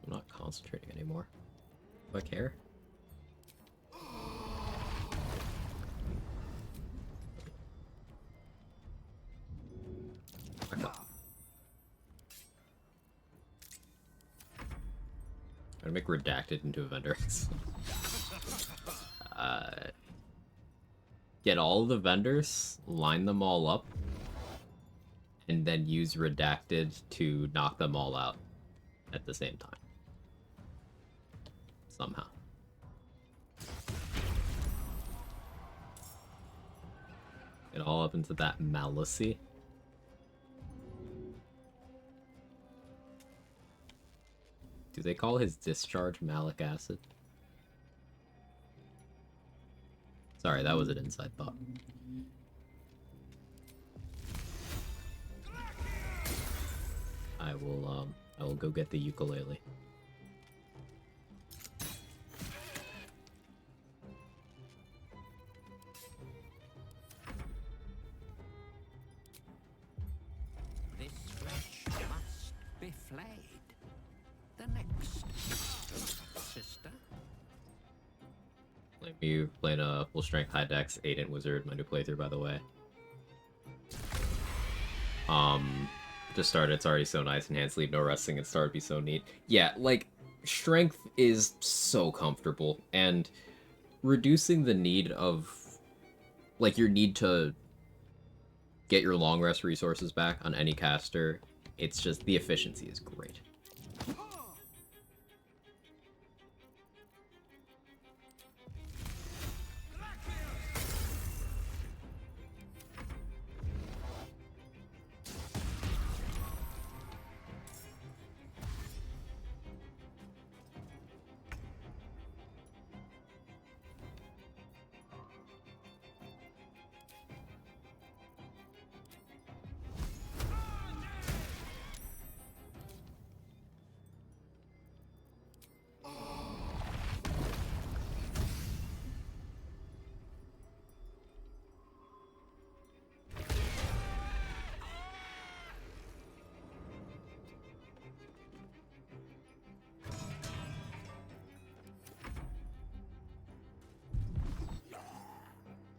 I'm not concentrating anymore. Do I care? Back up. I'm gonna make Redacted into a vendor. Get all the vendors, line them all up, and then use Redacted to knock them all out at the same time. Somehow. Get all up into that Malicy. Do they call his discharge malic acid? Sorry, that was an inside thought. I will go get the ukulele. This flesh must be flayed. The next, sister. You playing a full strength high dex 8-int wizard, my new playthrough by the way. Just started, it's already so nice, enhanced sleep, no resting, and start would be so neat. Yeah, like, strength is so comfortable, and reducing the need of, like, your need to get your long rest resources back on any caster, it's just, the efficiency is great.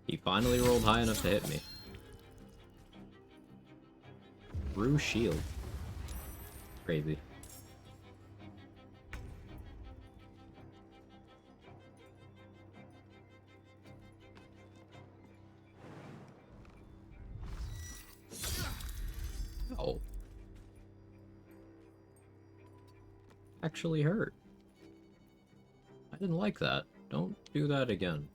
He finally rolled high enough to hit me. Rue shield. Crazy. Oh. Actually hurt. I didn't like that. Don't do that again.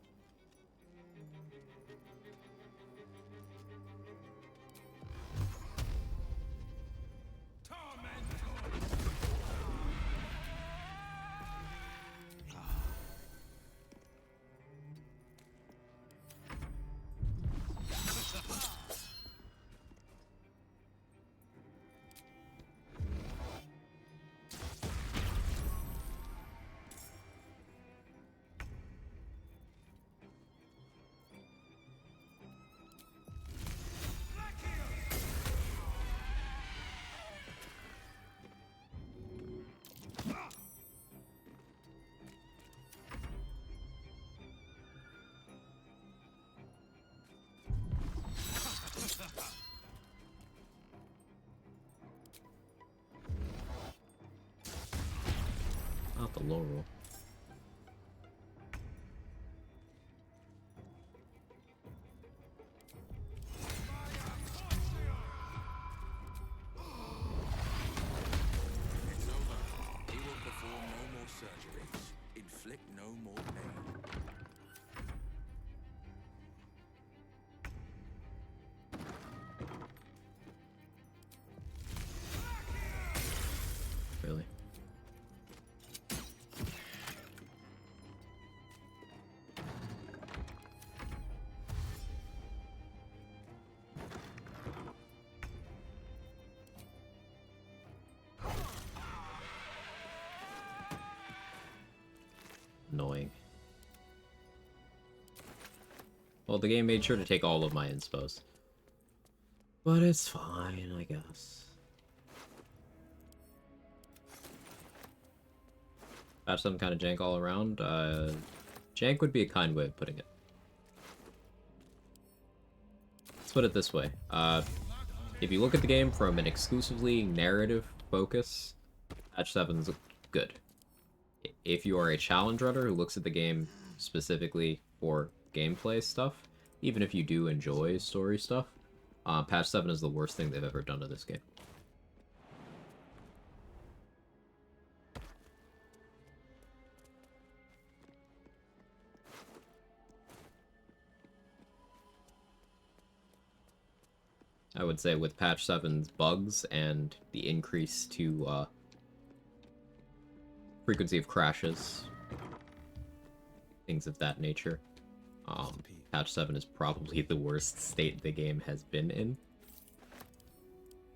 Not the low roll. It's over. He will perform no more surgeries, inflict no more pain. Annoying. Well, the game made sure to take all of my inspos. But it's fine, I guess. Patch 7 kind of jank all around. Jank would be a kind way of putting it. Let's put it this way. If you look at the game from an exclusively narrative focus, Patch 7's good. If you are a challenge runner who looks at the game specifically for gameplay stuff, even if you do enjoy story stuff, Patch 7 is the worst thing they've ever done to this game. I would say with Patch 7's bugs and the increase to frequency of crashes, things of that nature, Patch 7 is probably the worst state the game has been in.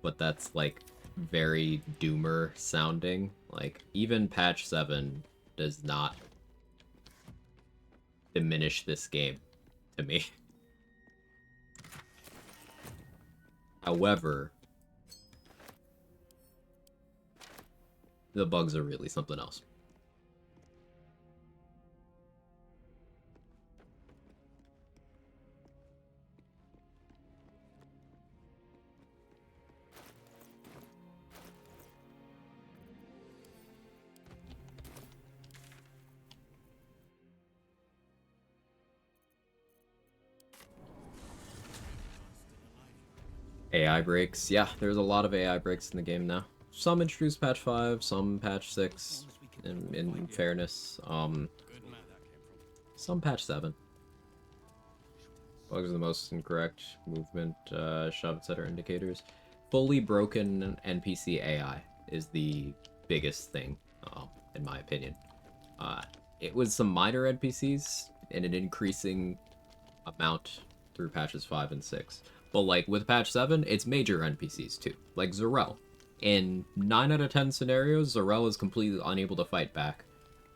But that's, like, very doomer sounding. Like, even Patch 7 does not diminish this game to me. However, the bugs are really something else. AI breaks. Yeah, there's a lot of AI breaks in the game now. Some introduced patch 5, some patch 6, in fairness. Some patch 7. Bugs are the most incorrect. Movement, shove, etc. indicators. Fully broken NPC AI is the biggest thing, in my opinion. It was some minor NPCs in an increasing amount through patches 5 and 6. But, like, with patch 7, it's major NPCs, too. Like Zarel. In 9 out of 10 scenarios, Zarel is completely unable to fight back.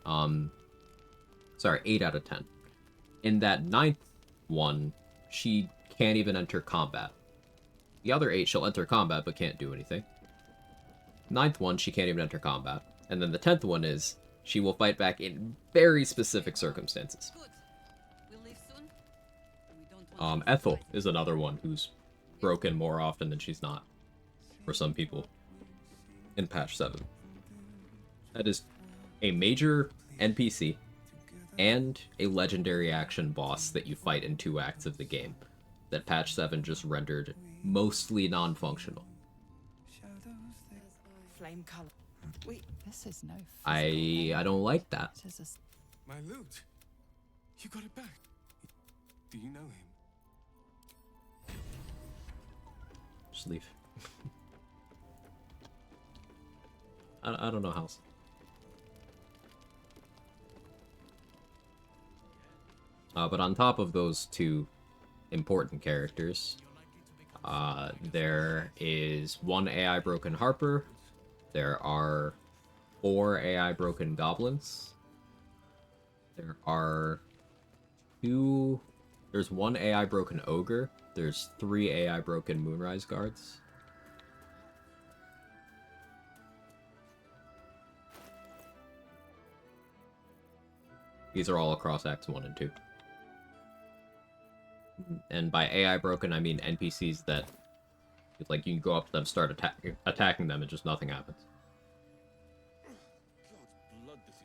Sorry, 8 out of 10. In that 9th one, she can't even enter combat. The other 8, she'll enter combat, but can't do anything. 9th one, she can't even enter combat. And then the 10th one is, she will fight back in very specific circumstances. Ethel is another one who's broken more often than she's not, for some people, in patch 7. That is a major NPC and a legendary action boss that you fight in 2 acts of the game that patch 7 just rendered mostly non-functional. Flame color. Wait, this is no. I don't like that. My loot. You got it back. Do you know him? Just leave. I don't know how. But on top of those 2 important characters, there is 1 AI broken Harper, there are 4 AI broken Goblins, there are 2... There's 1 AI broken Ogre, there's 3 AI broken Moonrise Guards. These are all across Acts 1 and 2. And by AI broken, I mean NPCs that, like, you can go up to them, start attacking them, and just nothing happens.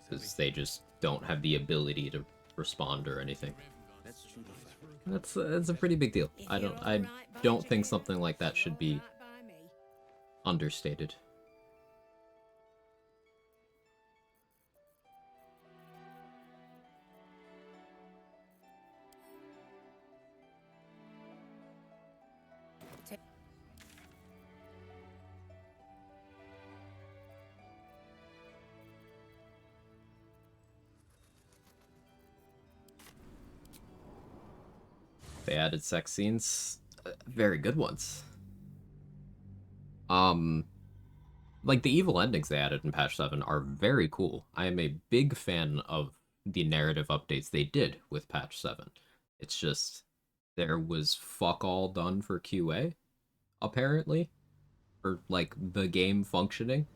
Because they just don't have the ability to respond or anything. That's a pretty big deal. I don't think something like that should be understated. They added sex scenes. Very good ones. Like, the evil endings they added in patch 7 are very cool. I am a big fan of the narrative updates they did with patch 7. It's just there was fuck all done for QA, apparently, for like the game functioning.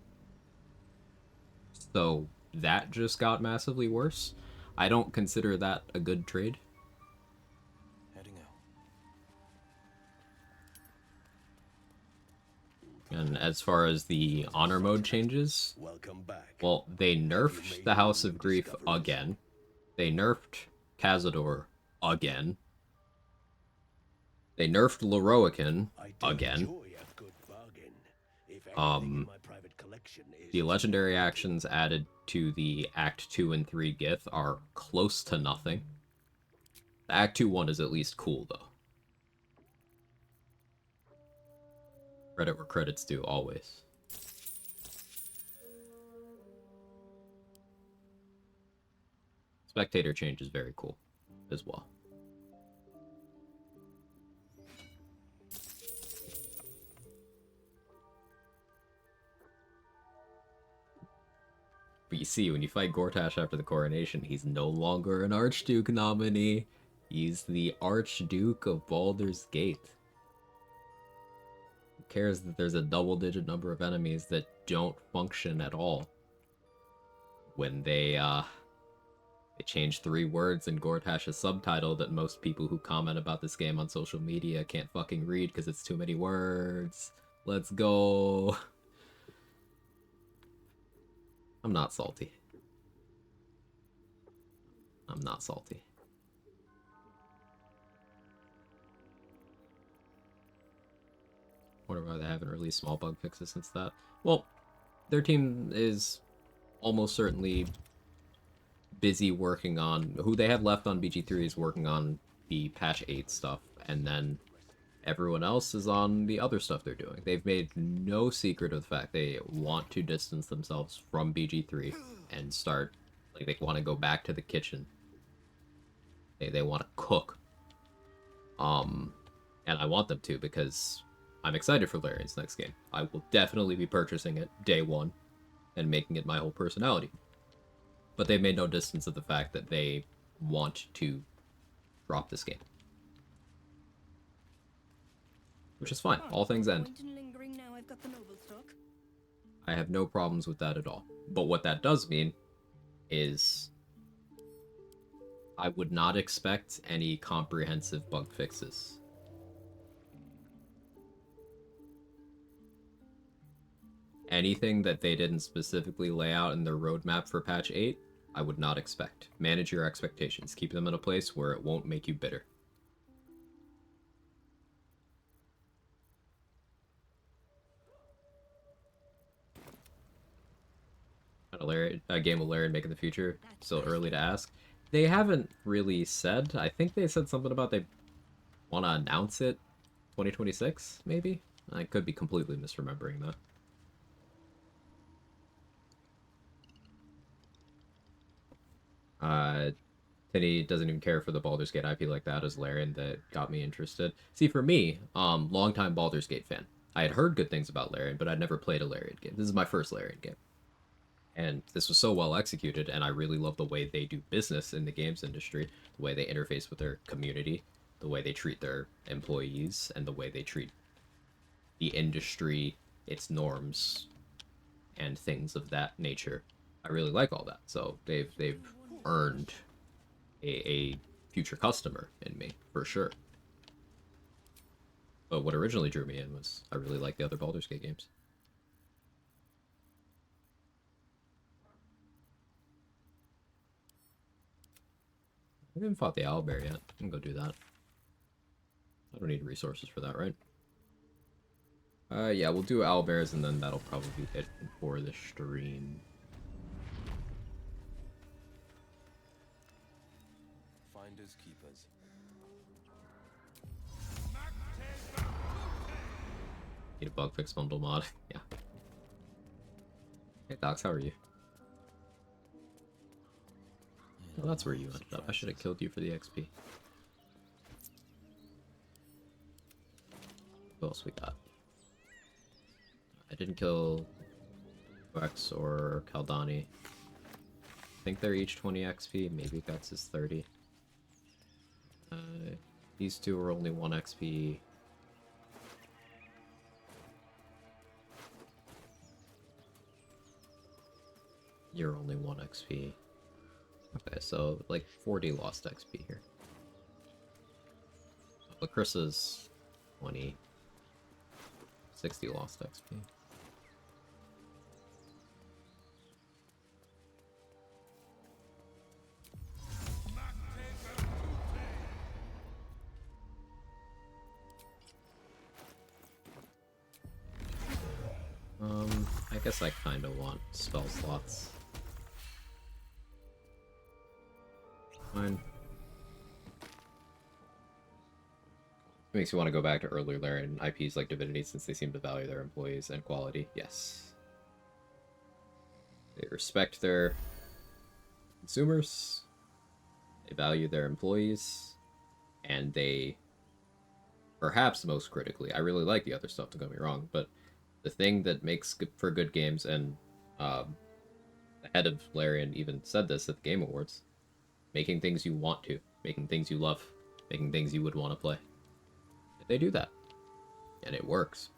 So that just got massively worse. I don't consider that a good trade. Heading out. And as far as the honor mode changes, Welcome back. well, they nerfed the House of Grief again. They nerfed Cazador again. They nerfed Leroican again. The legendary actions added to the Act 2 and 3 Gith are close to nothing. The Act 2 one is at least cool, though. Credit where credit's due, always. Spectator change is very cool, as well. But you see, when you fight Gortash after the coronation, he's no longer an Archduke nominee. He's the Archduke of Baldur's Gate. Who cares that there's a double-digit number of enemies that don't function at all? When they change 3 words in Gortash's subtitle that most people who comment about this game on social media can't fucking read because it's too many words. Let's go. I'm not salty. I'm not salty. Wonder why they haven't released small bug fixes since that. Well, their team is almost certainly busy working on... Who they have left on BG3 is working on the patch 8 stuff, and then everyone else is on the other stuff they're doing. They've made no secret of the fact they want to distance themselves from BG3 and start, like, they want to go back to the kitchen. They want to cook. And I want them to because I'm excited for Larian's next game. I will definitely be purchasing it day one and making it my whole personality. But they've made no distance of the fact that they want to drop this game. Which is fine. All things end. I have no problems with that at all. But what that does mean is I would not expect any comprehensive bug fixes. Anything that they didn't specifically lay out in their roadmap for patch 8, I would not expect. Manage your expectations. Keep them in a place where it won't make you bitter. A game will Larian make in the future? Still early to ask. They haven't really said. I think they said something about they want to announce it 2026, maybe? I could be completely misremembering that. Teddy doesn't even care for the Baldur's Gate IP like that as Larian that got me interested. See, for me, longtime Baldur's Gate fan. I had heard good things about Larian, but I'd never played a Larian game. This is my first Larian game. And this was so well executed, and I really love the way they do business in the games industry, the way they interface with their community, the way they treat their employees, and the way they treat the industry, its norms, and things of that nature. I really like all that. So they've earned a future customer in me, for sure. But what originally drew me in was I really like the other Baldur's Gate games. I haven't fought the owlbear yet. I can go do that. I don't need resources for that, right? Yeah, we'll do owlbears and then that'll probably be it for the stream. Finders keepers. Need a bug fix bundle mod. Yeah. Hey Docs, how are you? Well, that's where you ended up. I should have killed you for the XP. Who else we got? I didn't kill Rex or Kaldani. I think they're each 20 XP. Maybe Guts is 30. These two are only 1 XP. You're only 1 XP. Okay, so like 40 lost XP here. Lacrissa's 20. 60 lost XP. I guess I kind of want spell slots. Fine. Makes you want to go back to earlier Larian IPs like Divinity since they seem to value their employees and quality. Yes. They respect their consumers, they value their employees, and they, perhaps most critically, I really like the other stuff, don't get me wrong, but the thing that makes for good games, and the head of Larian even said this at the Game Awards, making things you want to, making things you love, making things you would want to play. They do that, and it works.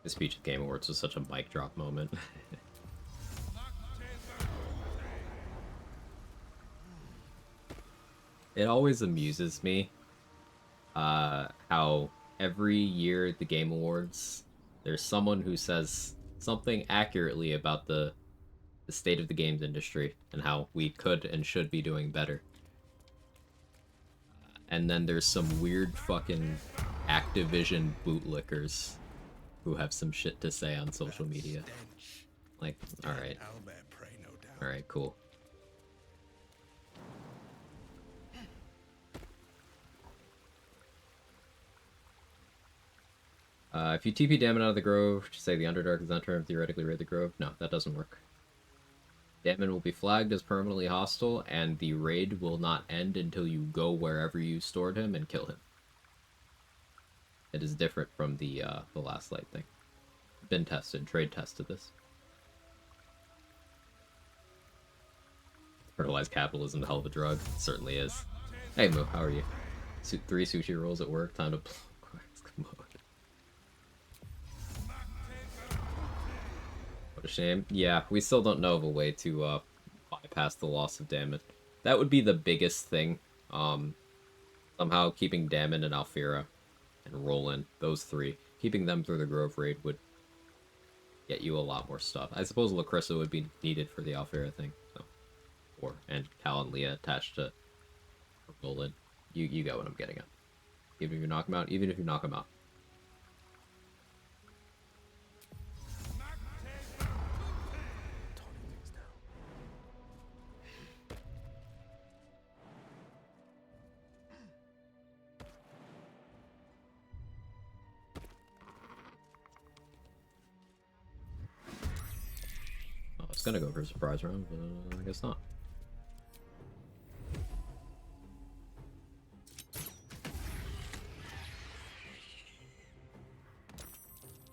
The speech at Game Awards was such a mic drop moment. It always amuses me how every year at the Game Awards, there's someone who says something accurately about the state of the games industry and how we could and should be doing better. And then there's some weird fucking Activision bootlickers who have some shit to say on social media. Like, alright. Alright, cool. If you TP Damon out of the Grove to say the Underdark is entering and theoretically raid the Grove, no, that doesn't work. Damon will be flagged as permanently hostile, and the raid will not end until you go wherever you stored him and kill him. It is different from the last light thing. Been tested, trade tested this. Fertilized capitalism, the hell of a drug. It certainly is. Hey Moo, how are you? 3 sushi rolls at work, time to come on. What a shame. Yeah, we still don't know of a way to bypass the loss of Damon. That would be the biggest thing. Somehow keeping Damon and Alfira and Roland, those 3, keeping them through the Grove raid would get you a lot more stuff. I suppose Lacrissa would be needed for the Alfira thing. So, and Cal and Leah attached to Roland. You get what I'm getting at. Even if you knock him out, even if you knock him out. I was gonna go for a surprise round, but I guess not.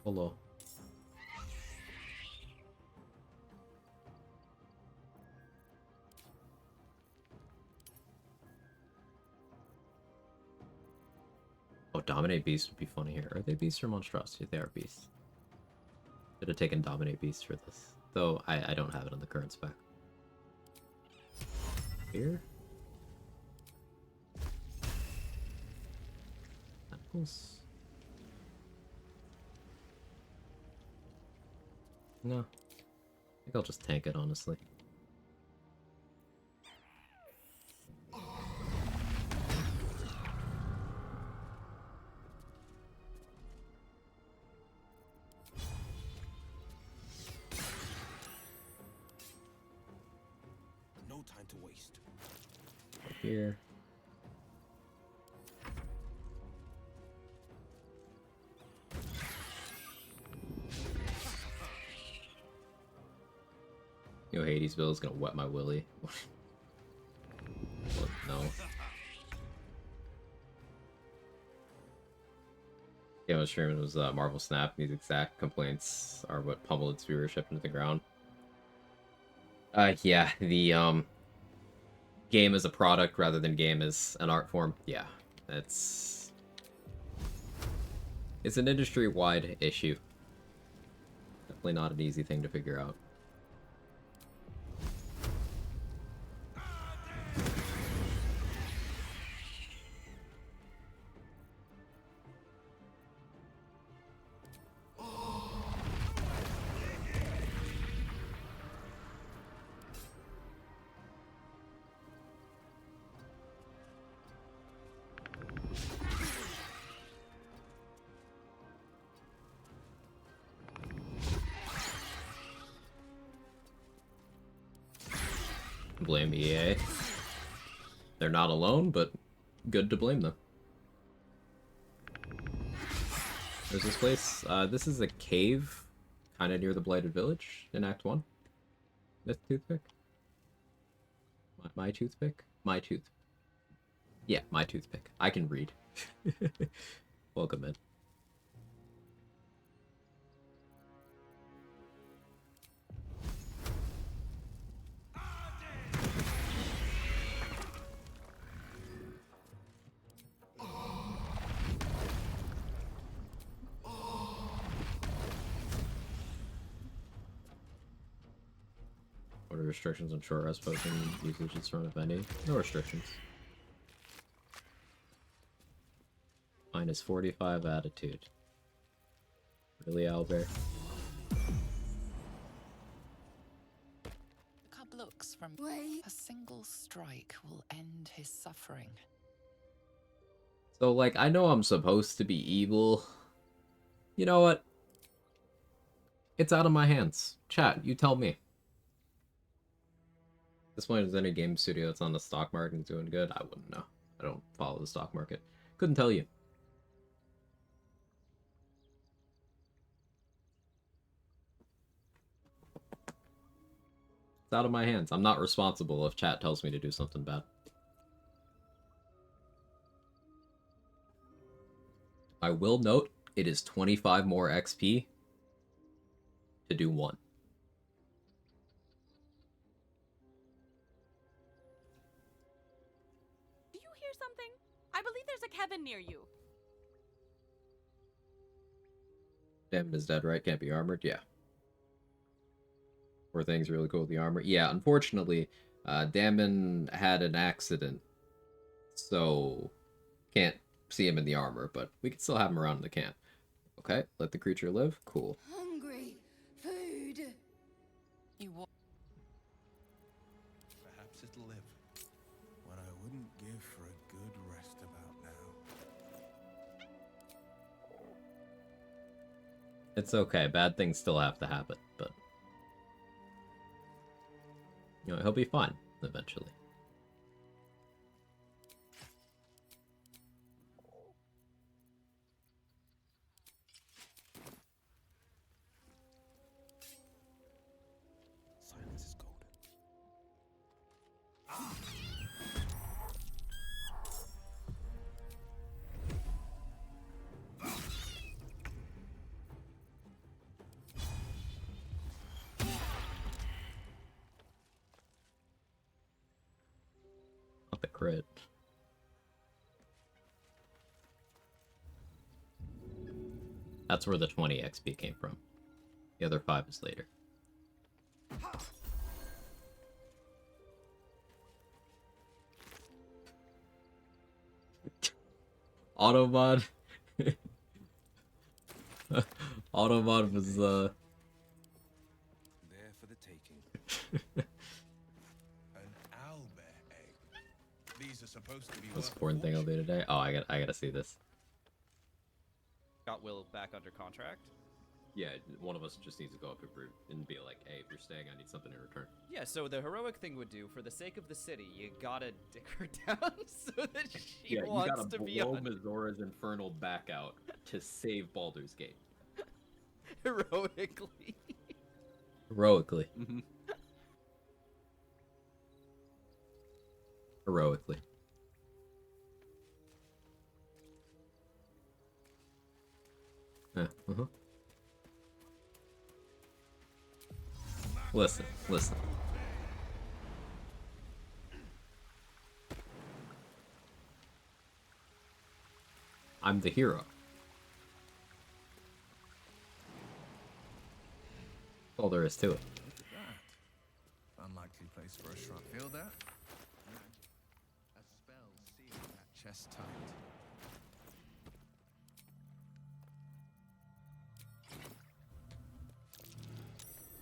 Hello. Oh, Dominate Beast would be funny here. Are they Beasts or Monstrosity? They are Beasts. Should have taken Dominate Beast for this. Though, I don't have it on the current spec. Here? Tentacles? No. I think I'll just tank it, honestly. No time to waste. Here. Yo, Hades Bill is gonna wet my willy. What? No. Yeah, I was streaming was Marvel Snap. These exact complaints are what pummeled its viewership into the ground. Yeah, the game as a product rather than game as an art form. Yeah, it's an industry-wide issue. Definitely not an easy thing to figure out. Blame EA. They're not alone, but good to blame them. There's this place. This is a cave, kind of near the Blighted Village in Act 1. This toothpick? My toothpick? My tooth. Yeah, my toothpick. I can read. Welcome in. What are restrictions on short rest potion usage in front of any? No restrictions. Minus 45 attitude. Really, Albert? The cub looks from a single strike will end his suffering. So, like, I know I'm supposed to be evil. You know what? It's out of my hands. Chat, you tell me. At this point, is any game studio that's on the stock market and doing good? I wouldn't know. I don't follow the stock market. Couldn't tell you. It's out of my hands. I'm not responsible if chat tells me to do something bad. I will note, it is 25 more XP to do one. Do you hear something? I believe there's a Kevin near you. Damn is dead, right? Can't be armored? Yeah. Poor thing's really cool with the armor. Yeah, unfortunately, Damon had an accident, so can't see him in the armor, but we can still have him around in the camp. Okay, let the creature live. Cool. Hungry. Food. You want. Perhaps it'll live. What I wouldn't give for a good rest about now. It's okay. Bad things still have to happen, but you know, he'll be fine eventually. Silence is golden. Not the crit. That's where the 20 XP came from. The other 5 is later. Automod. Automod was There for the taking. An owlbear egg. These are supposed to be most worth important thing I'll do today. Oh, I gotta see this. Got Will back under contract. Yeah, one of us just needs to go up and be like, hey, if you're staying, I need something in return. Yeah, so the heroic thing would do, for the sake of the city, you gotta dick her down so that she Yeah, wants you gotta to be blow on. Mazora's Infernal back out to save Baldur's Gate. Heroically. Heroically. heroically. Uh-huh. Listen, listen. I'm the hero. That's all there is to it. Look at that. Unlikely place for a shrine. Feel that? A spell sealing that chest tight.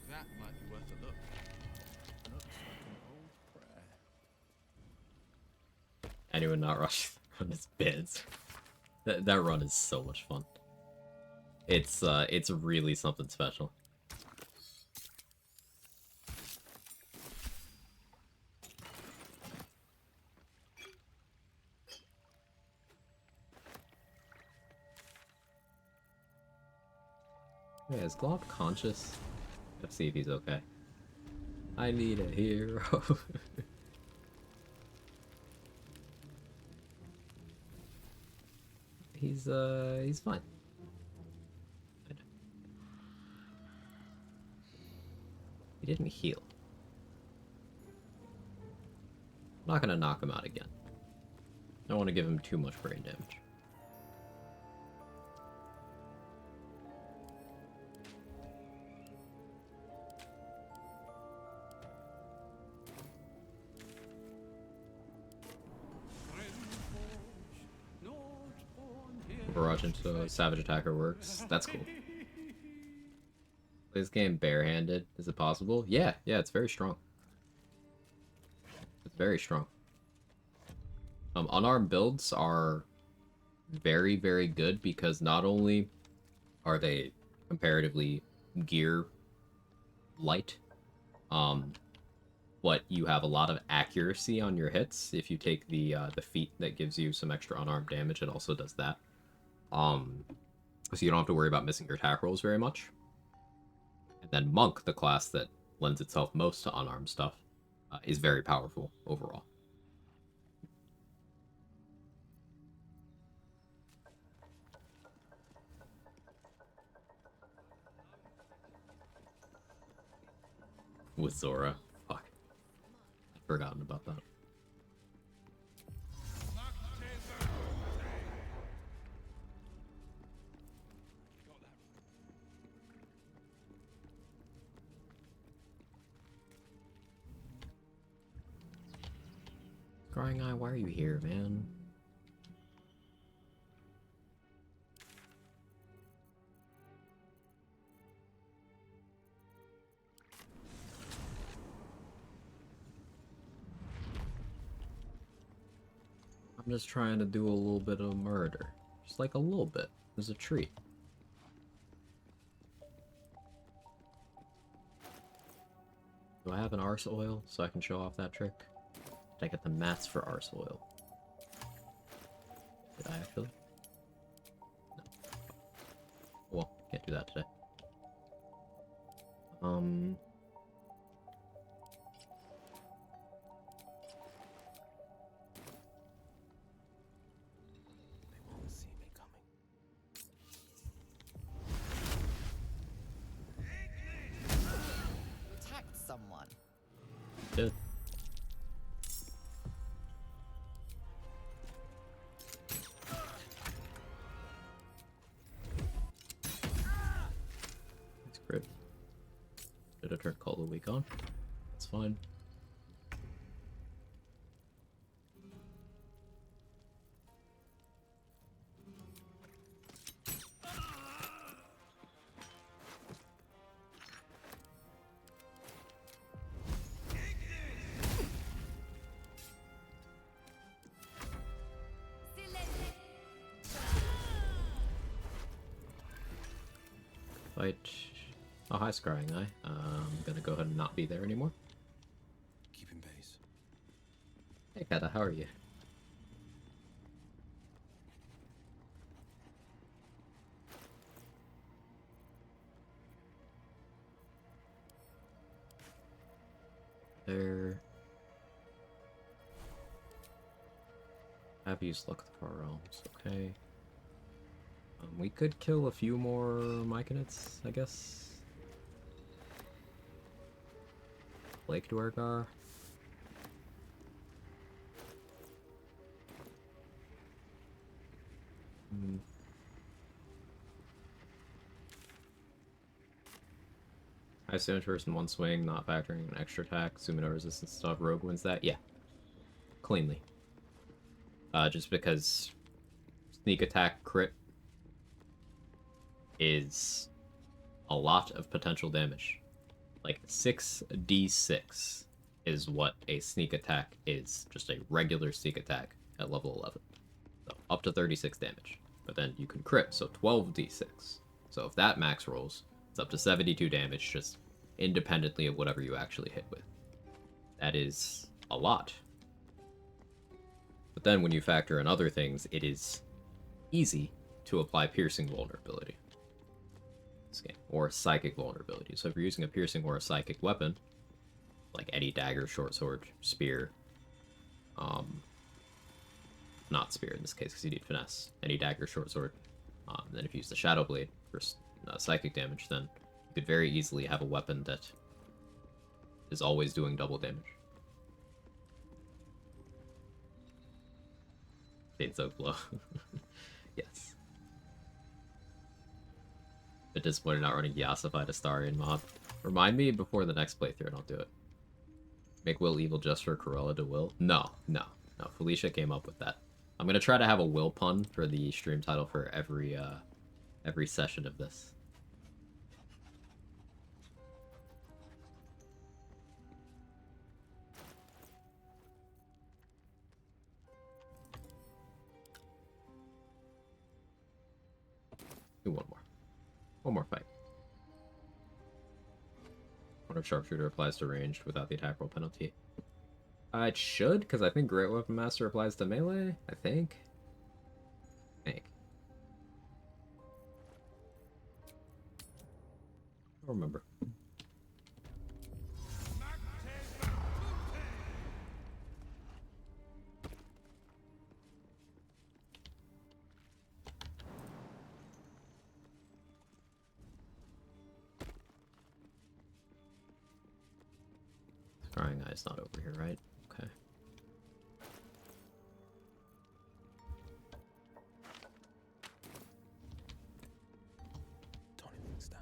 That might be worth a look. Looks like an old prayer. Anyone not rushing on his bids. That run is so much fun. It's really something special. Wait, is Glob conscious? Let's see if he's okay. I need a hero. He's fine. He didn't heal. I'm not gonna knock him out again. I don't want to give him too much brain damage. Barrage into Savage Attacker works. That's cool. Play this game barehanded. Is it possible? Yeah, it's very strong. It's very strong. Unarmed builds are very, very good because not only are they comparatively gear light, but you have a lot of accuracy on your hits. If you take the feat that gives you some extra unarmed damage, it also does that. So you don't have to worry about missing your attack rolls very much. And then Monk, the class that lends itself most to unarmed stuff, is very powerful overall. With Zora. Fuck. I'd forgotten about that. Scrying Eye, why are you here, man? I'm just trying to do a little bit of murder. Just like a little bit. There's a treat. Do I have an arse oil so I can show off that trick? Did I get the mats for arse oil? Did I actually? No. Well, can't do that today. Attacked someone. Did. That's great. Did a turn call the week on? That's fine. Fight. Oh, hi, Scrying Eye. I'm gonna go ahead and not be there anymore. Keeping pace. Hey, Kata, how are you? There. Have used Luck of the Far Realms, okay. We could kill a few more Myconids, I guess. Lake Dwargar. I assume first in one swing, not factoring an extra attack, assuming no resistance stuff. Rogue wins that? Yeah. Cleanly. Just because sneak attack crit is a lot of potential damage. Like 6d6 is what a sneak attack is. Just a regular sneak attack at level 11. So up to 36 damage. But then you can crit, so 12d6. So if that max rolls, it's up to 72 damage just independently of whatever you actually hit with. That is a lot. But then when you factor in other things, it is easy to apply piercing vulnerability. This game, or psychic vulnerability. So if you're using a piercing or a psychic weapon, like any dagger, short sword, spear, not spear in this case because you need finesse, any dagger, short sword, then if you use the shadow blade for psychic damage, then you could very easily have a weapon that is always doing double damage. Shades of Glow. Yes. Bit disappointed not running Yasified Astarian mod. Remind me before the next playthrough and I'll do it. Make Wyll evil just for Cruella DeWyll? No. Felicia came up with that. I'm gonna try to have a Wyll pun for the stream title for every session of this. Do one more. One more fight. Wonder if Sharpshooter applies to ranged without the attack roll penalty. It should, because I think Great Weapon Master applies to melee, I think. I don't remember. Scrying Eye's not over here, right? Okay. Toning things down.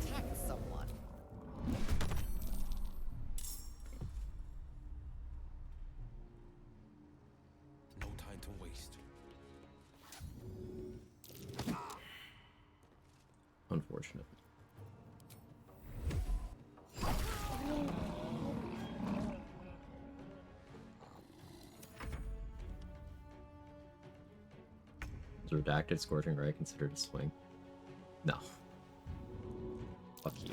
Attack someone. No time to waste. Unfortunate. Is Redacted Scorching Ray considered a swing? No. Fuck you.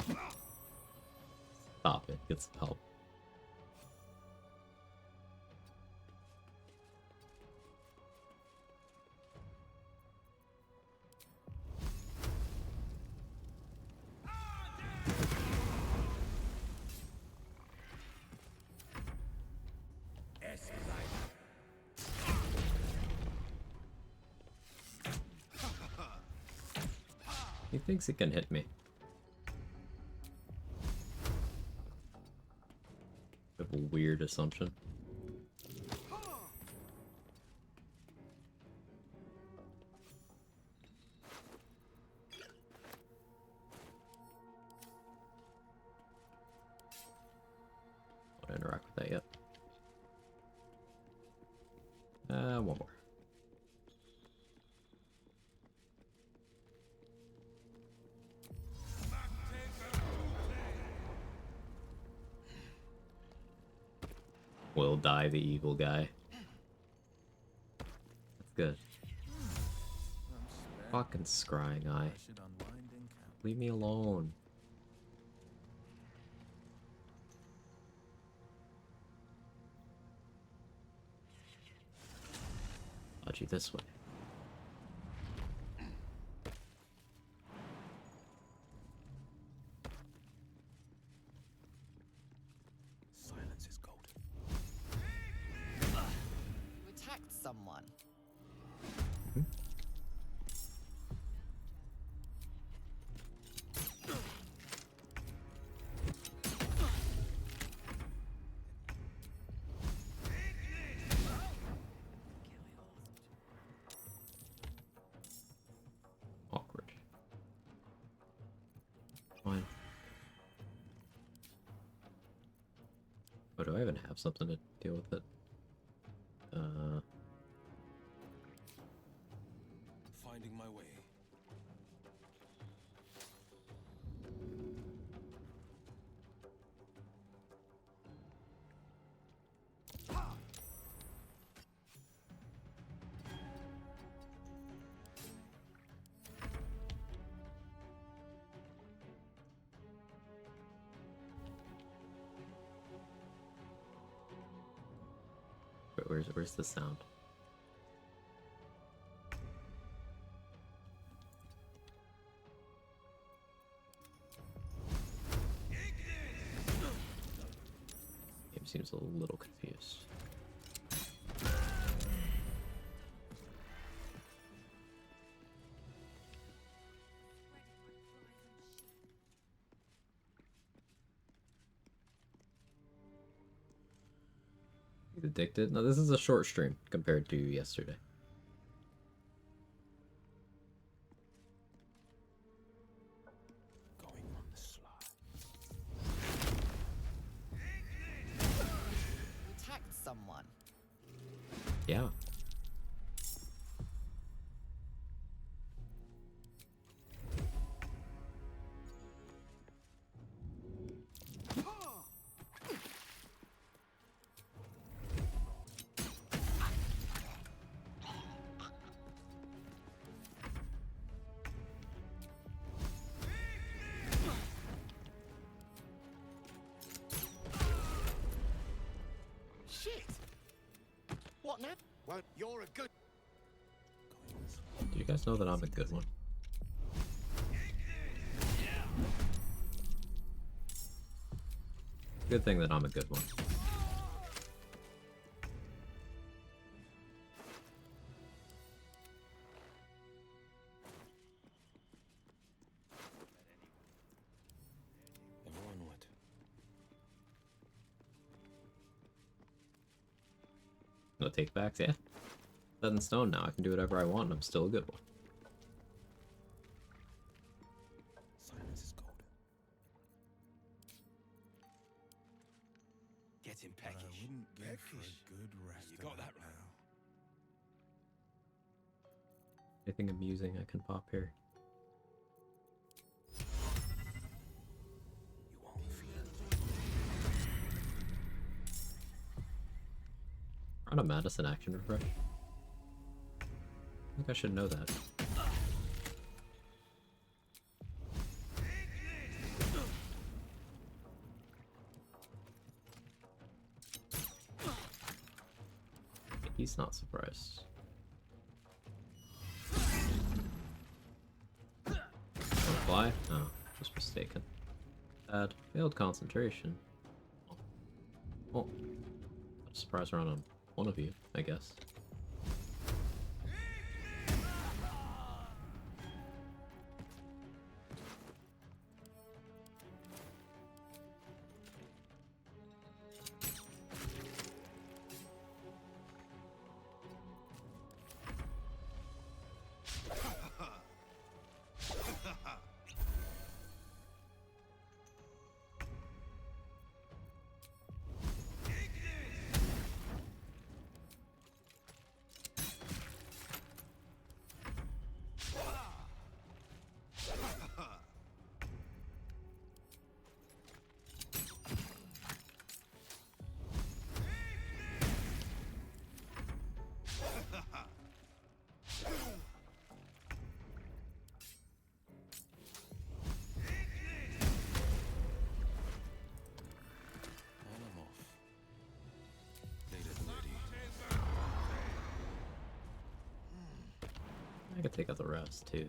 Stop it. Get some help. He thinks he can hit me. Bit of a weird assumption. Won't interact with that yet. One more. Will die the evil guy. That's good. Fucking Scrying Eye. Leave me alone. Dodgy this way. Silence is golden. You attacked someone. Awkward. Fine. Oh, do I even have something to deal with it? Finding my way. Where's the sound? Game seems a little confused. Addicted? No, this is a short stream compared to yesterday. Going on the sly. You attacked someone. Yeah. Shit! What now? Well, you're a good. Do you guys know that I'm a good one? Good thing that I'm a good one. Everyone what? No take backs, yeah. Set in stone now. I can do whatever I want. I'm still a good one. Silence is golden. Getting peckish. I wouldn't give for a good rest. You got that right. Now. Anything amusing I can pop here? You won't feel. On a Madison action refresh. I think I should know that. He's not surprised. Wanna fly? No, just mistaken. Bad. Failed concentration. Oh. Surprise round on one of you, I guess. I could take out the rest too.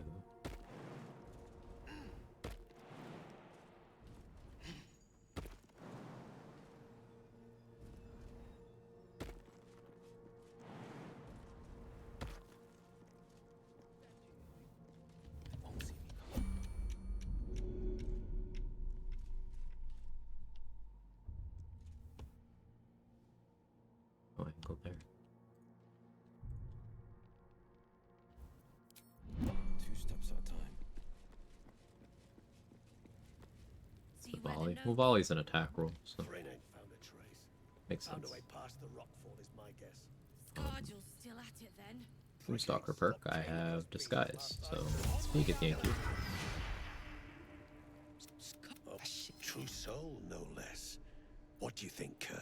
Oh, I can go there. 2 steps at a time. The volley. Well, volley's an attack roll, so Bryn ain't found a trace. makes Found sense. a way past the rockfall is my guess. Scargill's still at it then. From Stalker perk, I have Disguise, so let's make it Yankee. Oh, true soul, no less. What do you think, Kerr?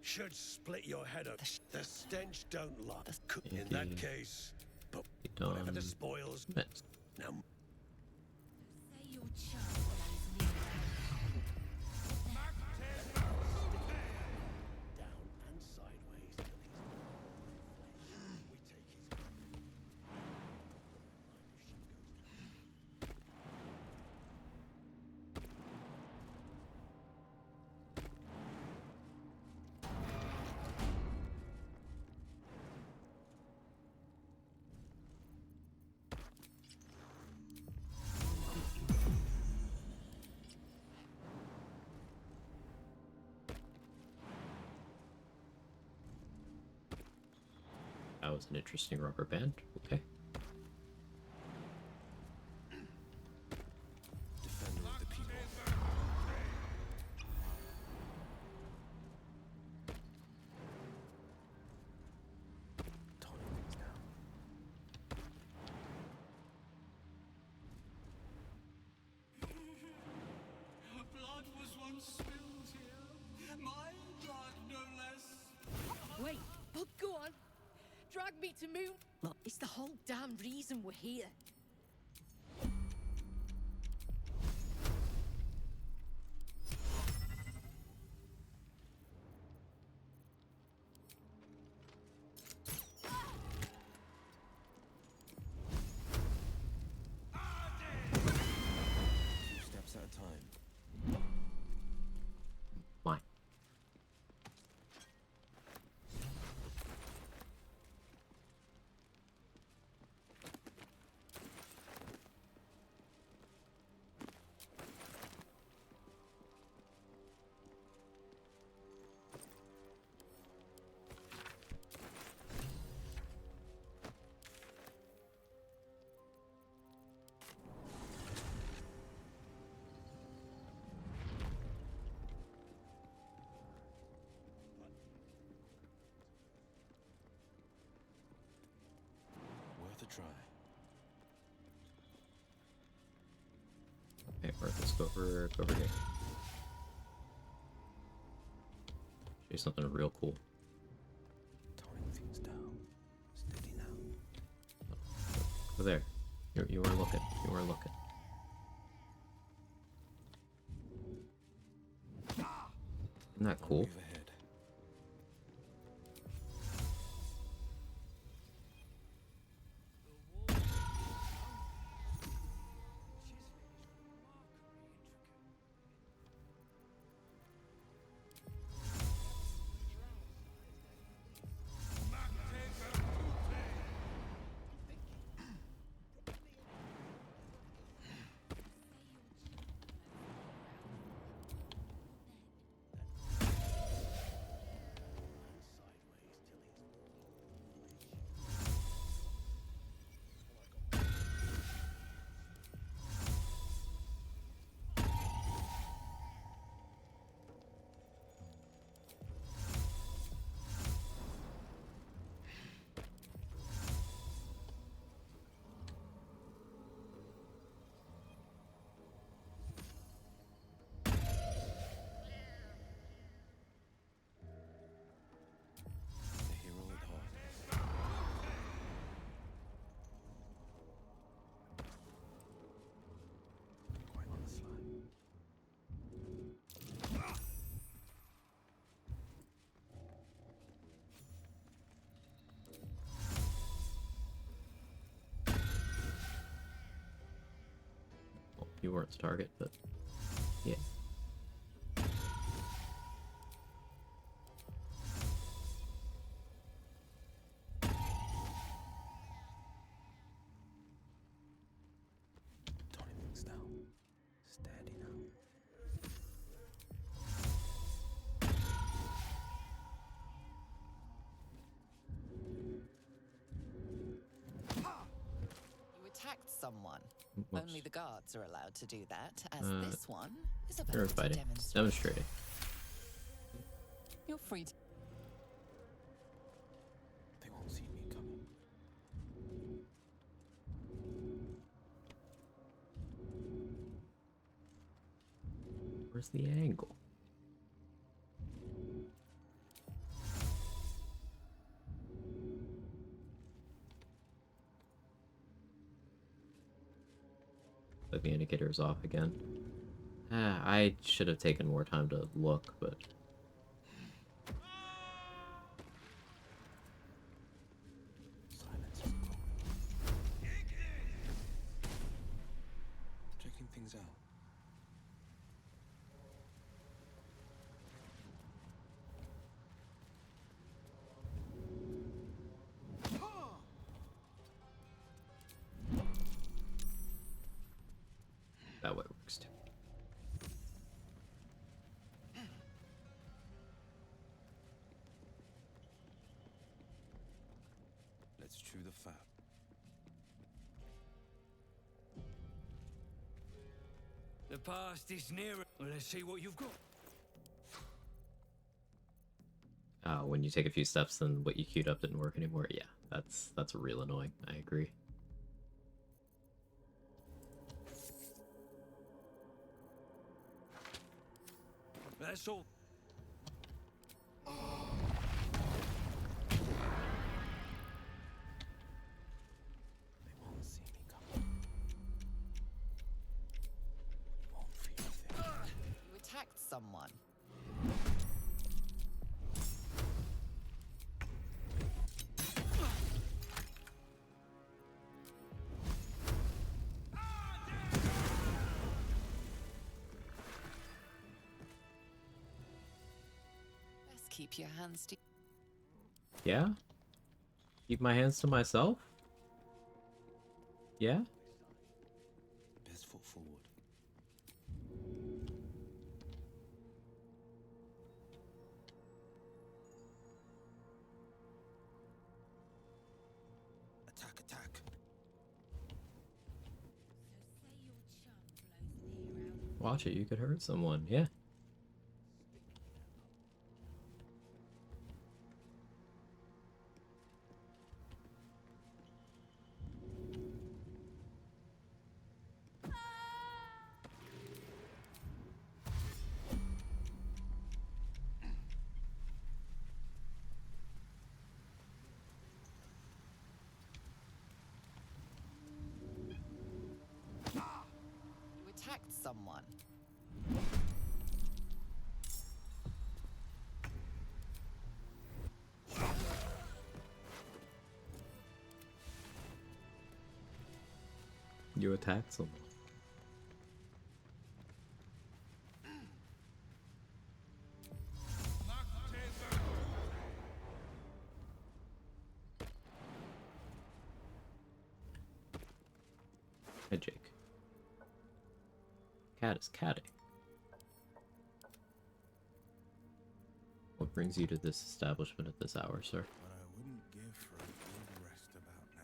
Should split your head up. The stench don't lie. In that case, but whatever the spoils. Now, Say your child down and sideways till he's we take his That was an interesting rubber band. Okay. Defender of the people. Toning things down. Blood was once spilled here. My blood, no less. Wait, oh, go on. Drag me to Moon. Look, it's the whole damn reason we're here. Two steps at a time. Why? Worth a try. Okay, Mark, let's go over here. Show you something real cool. Toning things down. Steady now. Over there. You weren't looking. You weren't looking. Isn't that cool? Move ahead. you weren't the target, but yeah. Toning things down. Steady now. You attacked someone. Whoops. Only the guards are allowed to do that, as this one is You're about to fighting. demonstrate. Demonstrating. You're free to... They won't see me coming. Where's the angle? The indicator is off again. I should have taken more time to look, but... Silence is golden. Checking things out. That way works too. Let's chew the fat. The past is nearer. Well, let's see what you've got. When you take a few steps and what you queued up didn't work anymore. Yeah, that's real annoying. I agree. That's all. They won't see me coming. You won't feel a thing. You attacked someone. Best keep your hands to... Yeah? Keep my hands to myself? Yeah? Best foot forward. Attack, attack. Watch it, you could hurt someone. Yeah. You attacked someone. You attacked someone. Hey, Jake. Cat is catty. What brings you to this establishment at this hour, sir? What I wouldn't give for a good rest about now.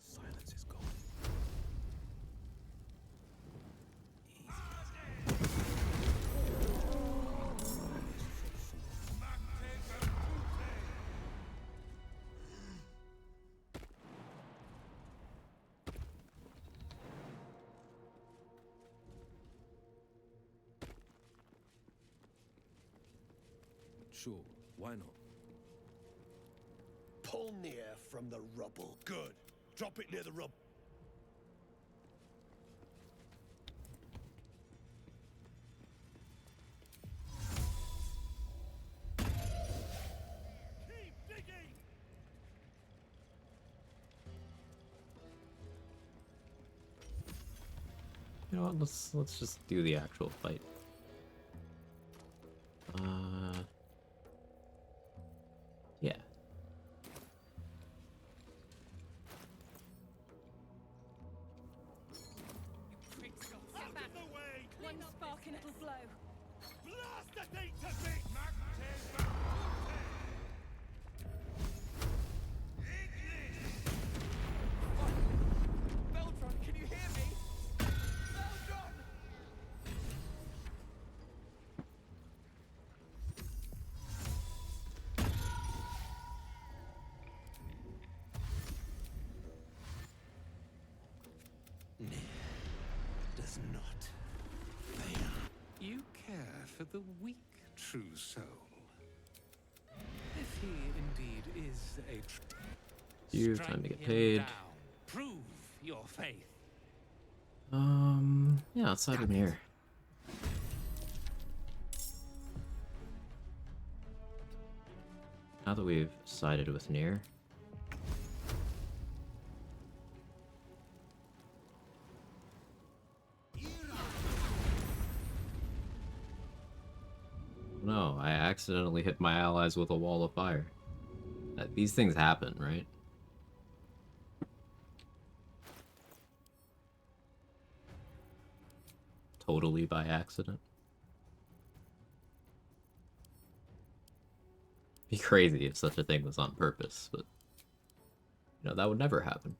Silence is golden. Sure, Why not? Pull near from the rubble. Good. Drop it near the rubble. You know what? Let's just do the actual fight. Yeah. One spark and it'll blow. Blast the thing to bits! Beltron, can you hear me? Beltron! Does not fail. You care for the weak, true soul. If he indeed is a You have time to get paid. Prove your faith. Yeah, outside of here. Now that we've sided with Nier. No, I accidentally hit my allies with a wall of fire. These things happen, right? Totally by accident. Be crazy if such a thing was on purpose, but you know, that would never happen.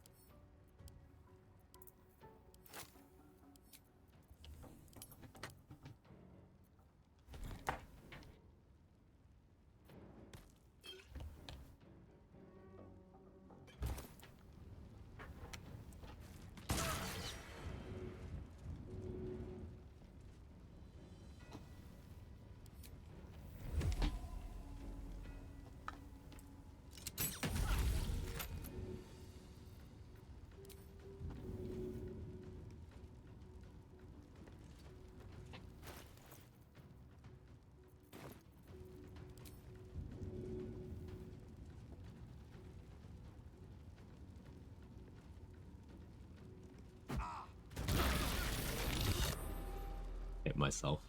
Hit myself.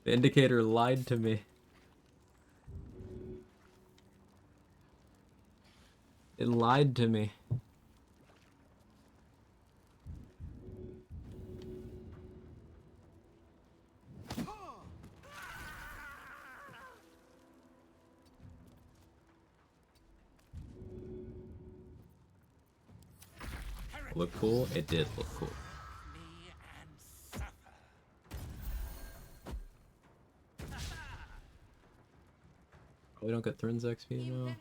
The indicator lied to me. It lied to me. Look cool? It did look cool. We don't get Thrin's XP now.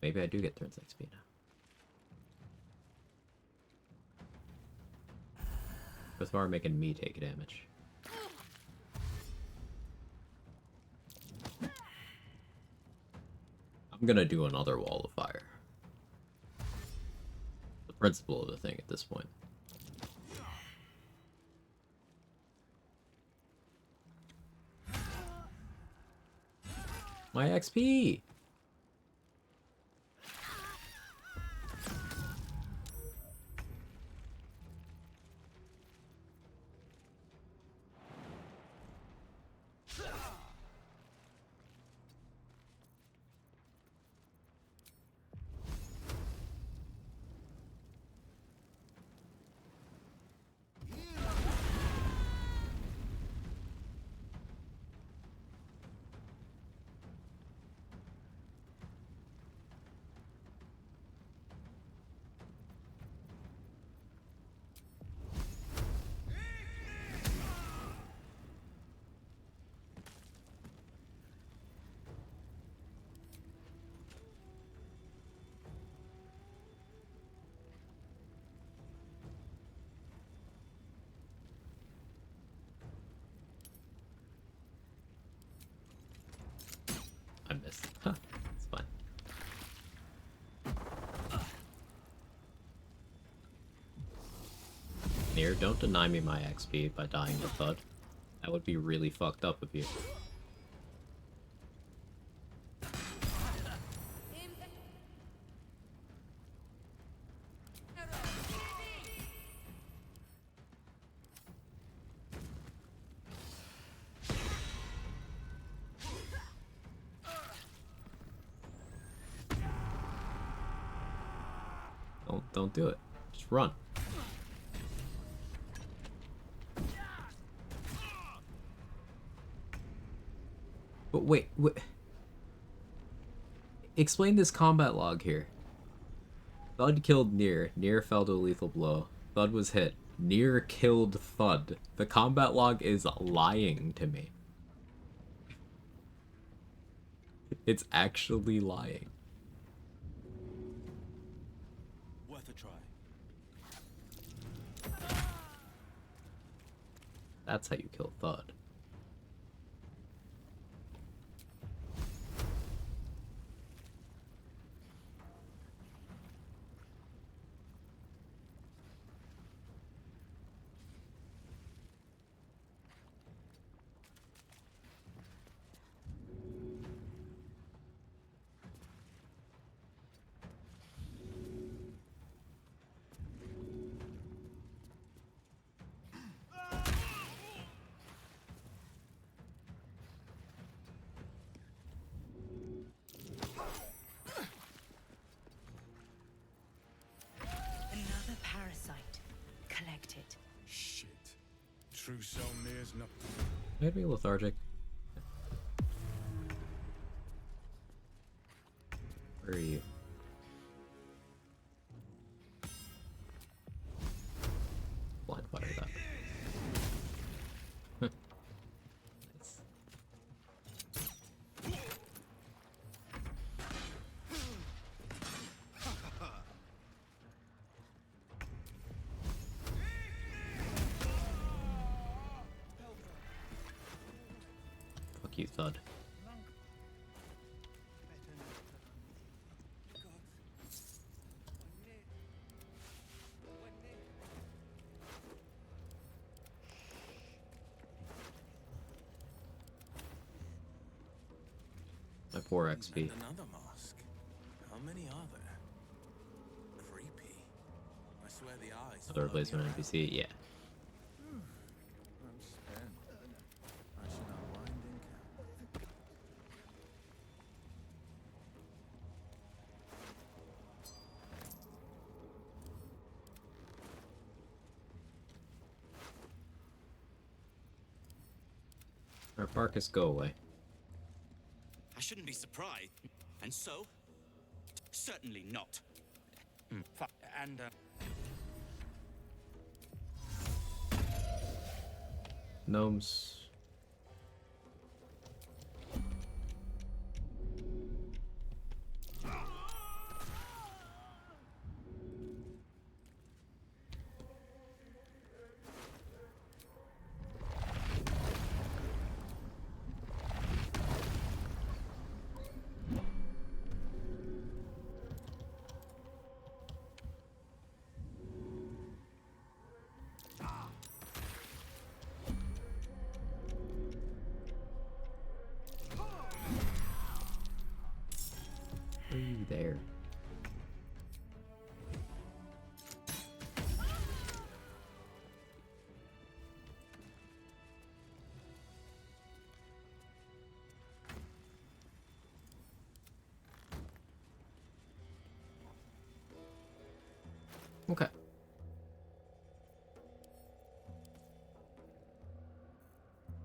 Maybe I do get Thrin's XP now. As far as making me take damage. I'm gonna do another wall of fire. The principle of the thing at this point. My XP! missed. Huh, it's fine. Nier, don't deny me my XP by dying to Thud. That would be really fucked up of you. Don't do it. Just run. But wait. Explain this combat log here. Thud killed Nier. Nier fell to a lethal blow. Thud was hit. Nier killed Thud. The combat log is lying to me. It's actually lying. Worth a try. That's how you kill Thud. Another parasite. Collect it. Shit. True soul nears not. Made me lethargic. Where are you? Blind fire that. Nice. Fuck you, Thud. My poor XP. Another mask. How many are there? Creepy. I swear the eyes. Another replacement NPC? Yeah. I'm spent. I should unwind in camp. Alright, Marcus, go away. I shouldn't be surprised. And so? Certainly not. And, Gnomes. Are you there? Okay.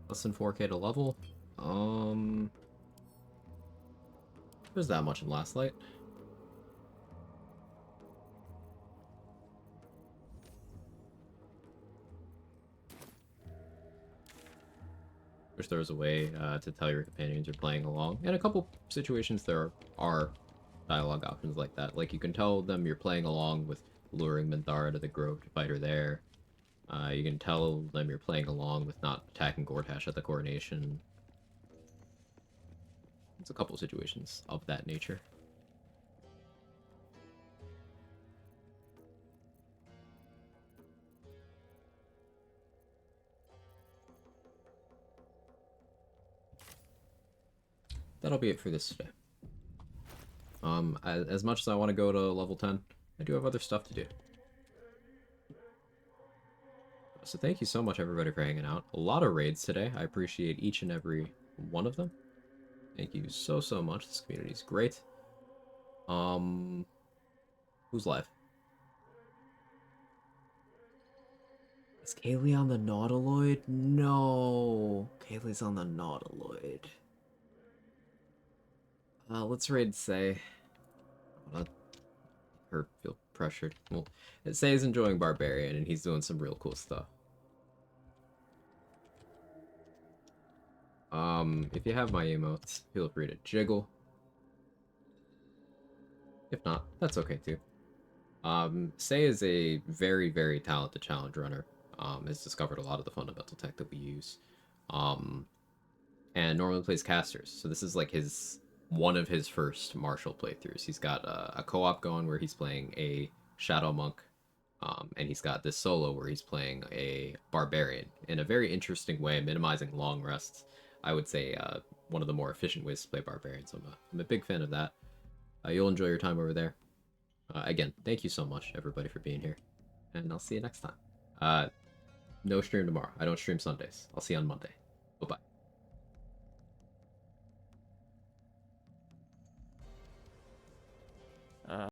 Less than 4K to level. There's that much in Last Light. Wish there was a way to tell your companions you're playing along. In a couple situations there are dialogue options like that. Like you can tell them you're playing along with luring Minthara to the grove to fight her there. You can tell them you're playing along with not attacking Gortash at the coronation. It's a couple situations of that nature. That'll be it for this today. As much as I want to go to level 10, I do have other stuff to do. So thank you so much, everybody, for hanging out. A lot of raids today. I appreciate each and every one of them. Thank you so much. This community is great. Who's live? Is Kaylee on the Nautiloid? No. Kaylee's on the Nautiloid. Let's raid Say. Let her feel pressured. Well, Say is enjoying Barbarian, and he's doing some real cool stuff. If you have my emotes, feel free to jiggle. If not, that's okay too. Say is a very talented challenge runner. Has discovered a lot of the fundamental tech that we use. And normally plays casters. So this is like one of his first martial playthroughs. He's got a co-op going where he's playing a Shadow Monk. And he's got this solo where he's playing a Barbarian in a very interesting way, minimizing long rests. I would say one of the more efficient ways to play Barbarian. So I'm a big fan of that. You'll enjoy your time over there. Again, thank you so much, everybody, for being here. And I'll see you next time. No stream tomorrow. I don't stream Sundays. I'll see you on Monday. Bye-bye.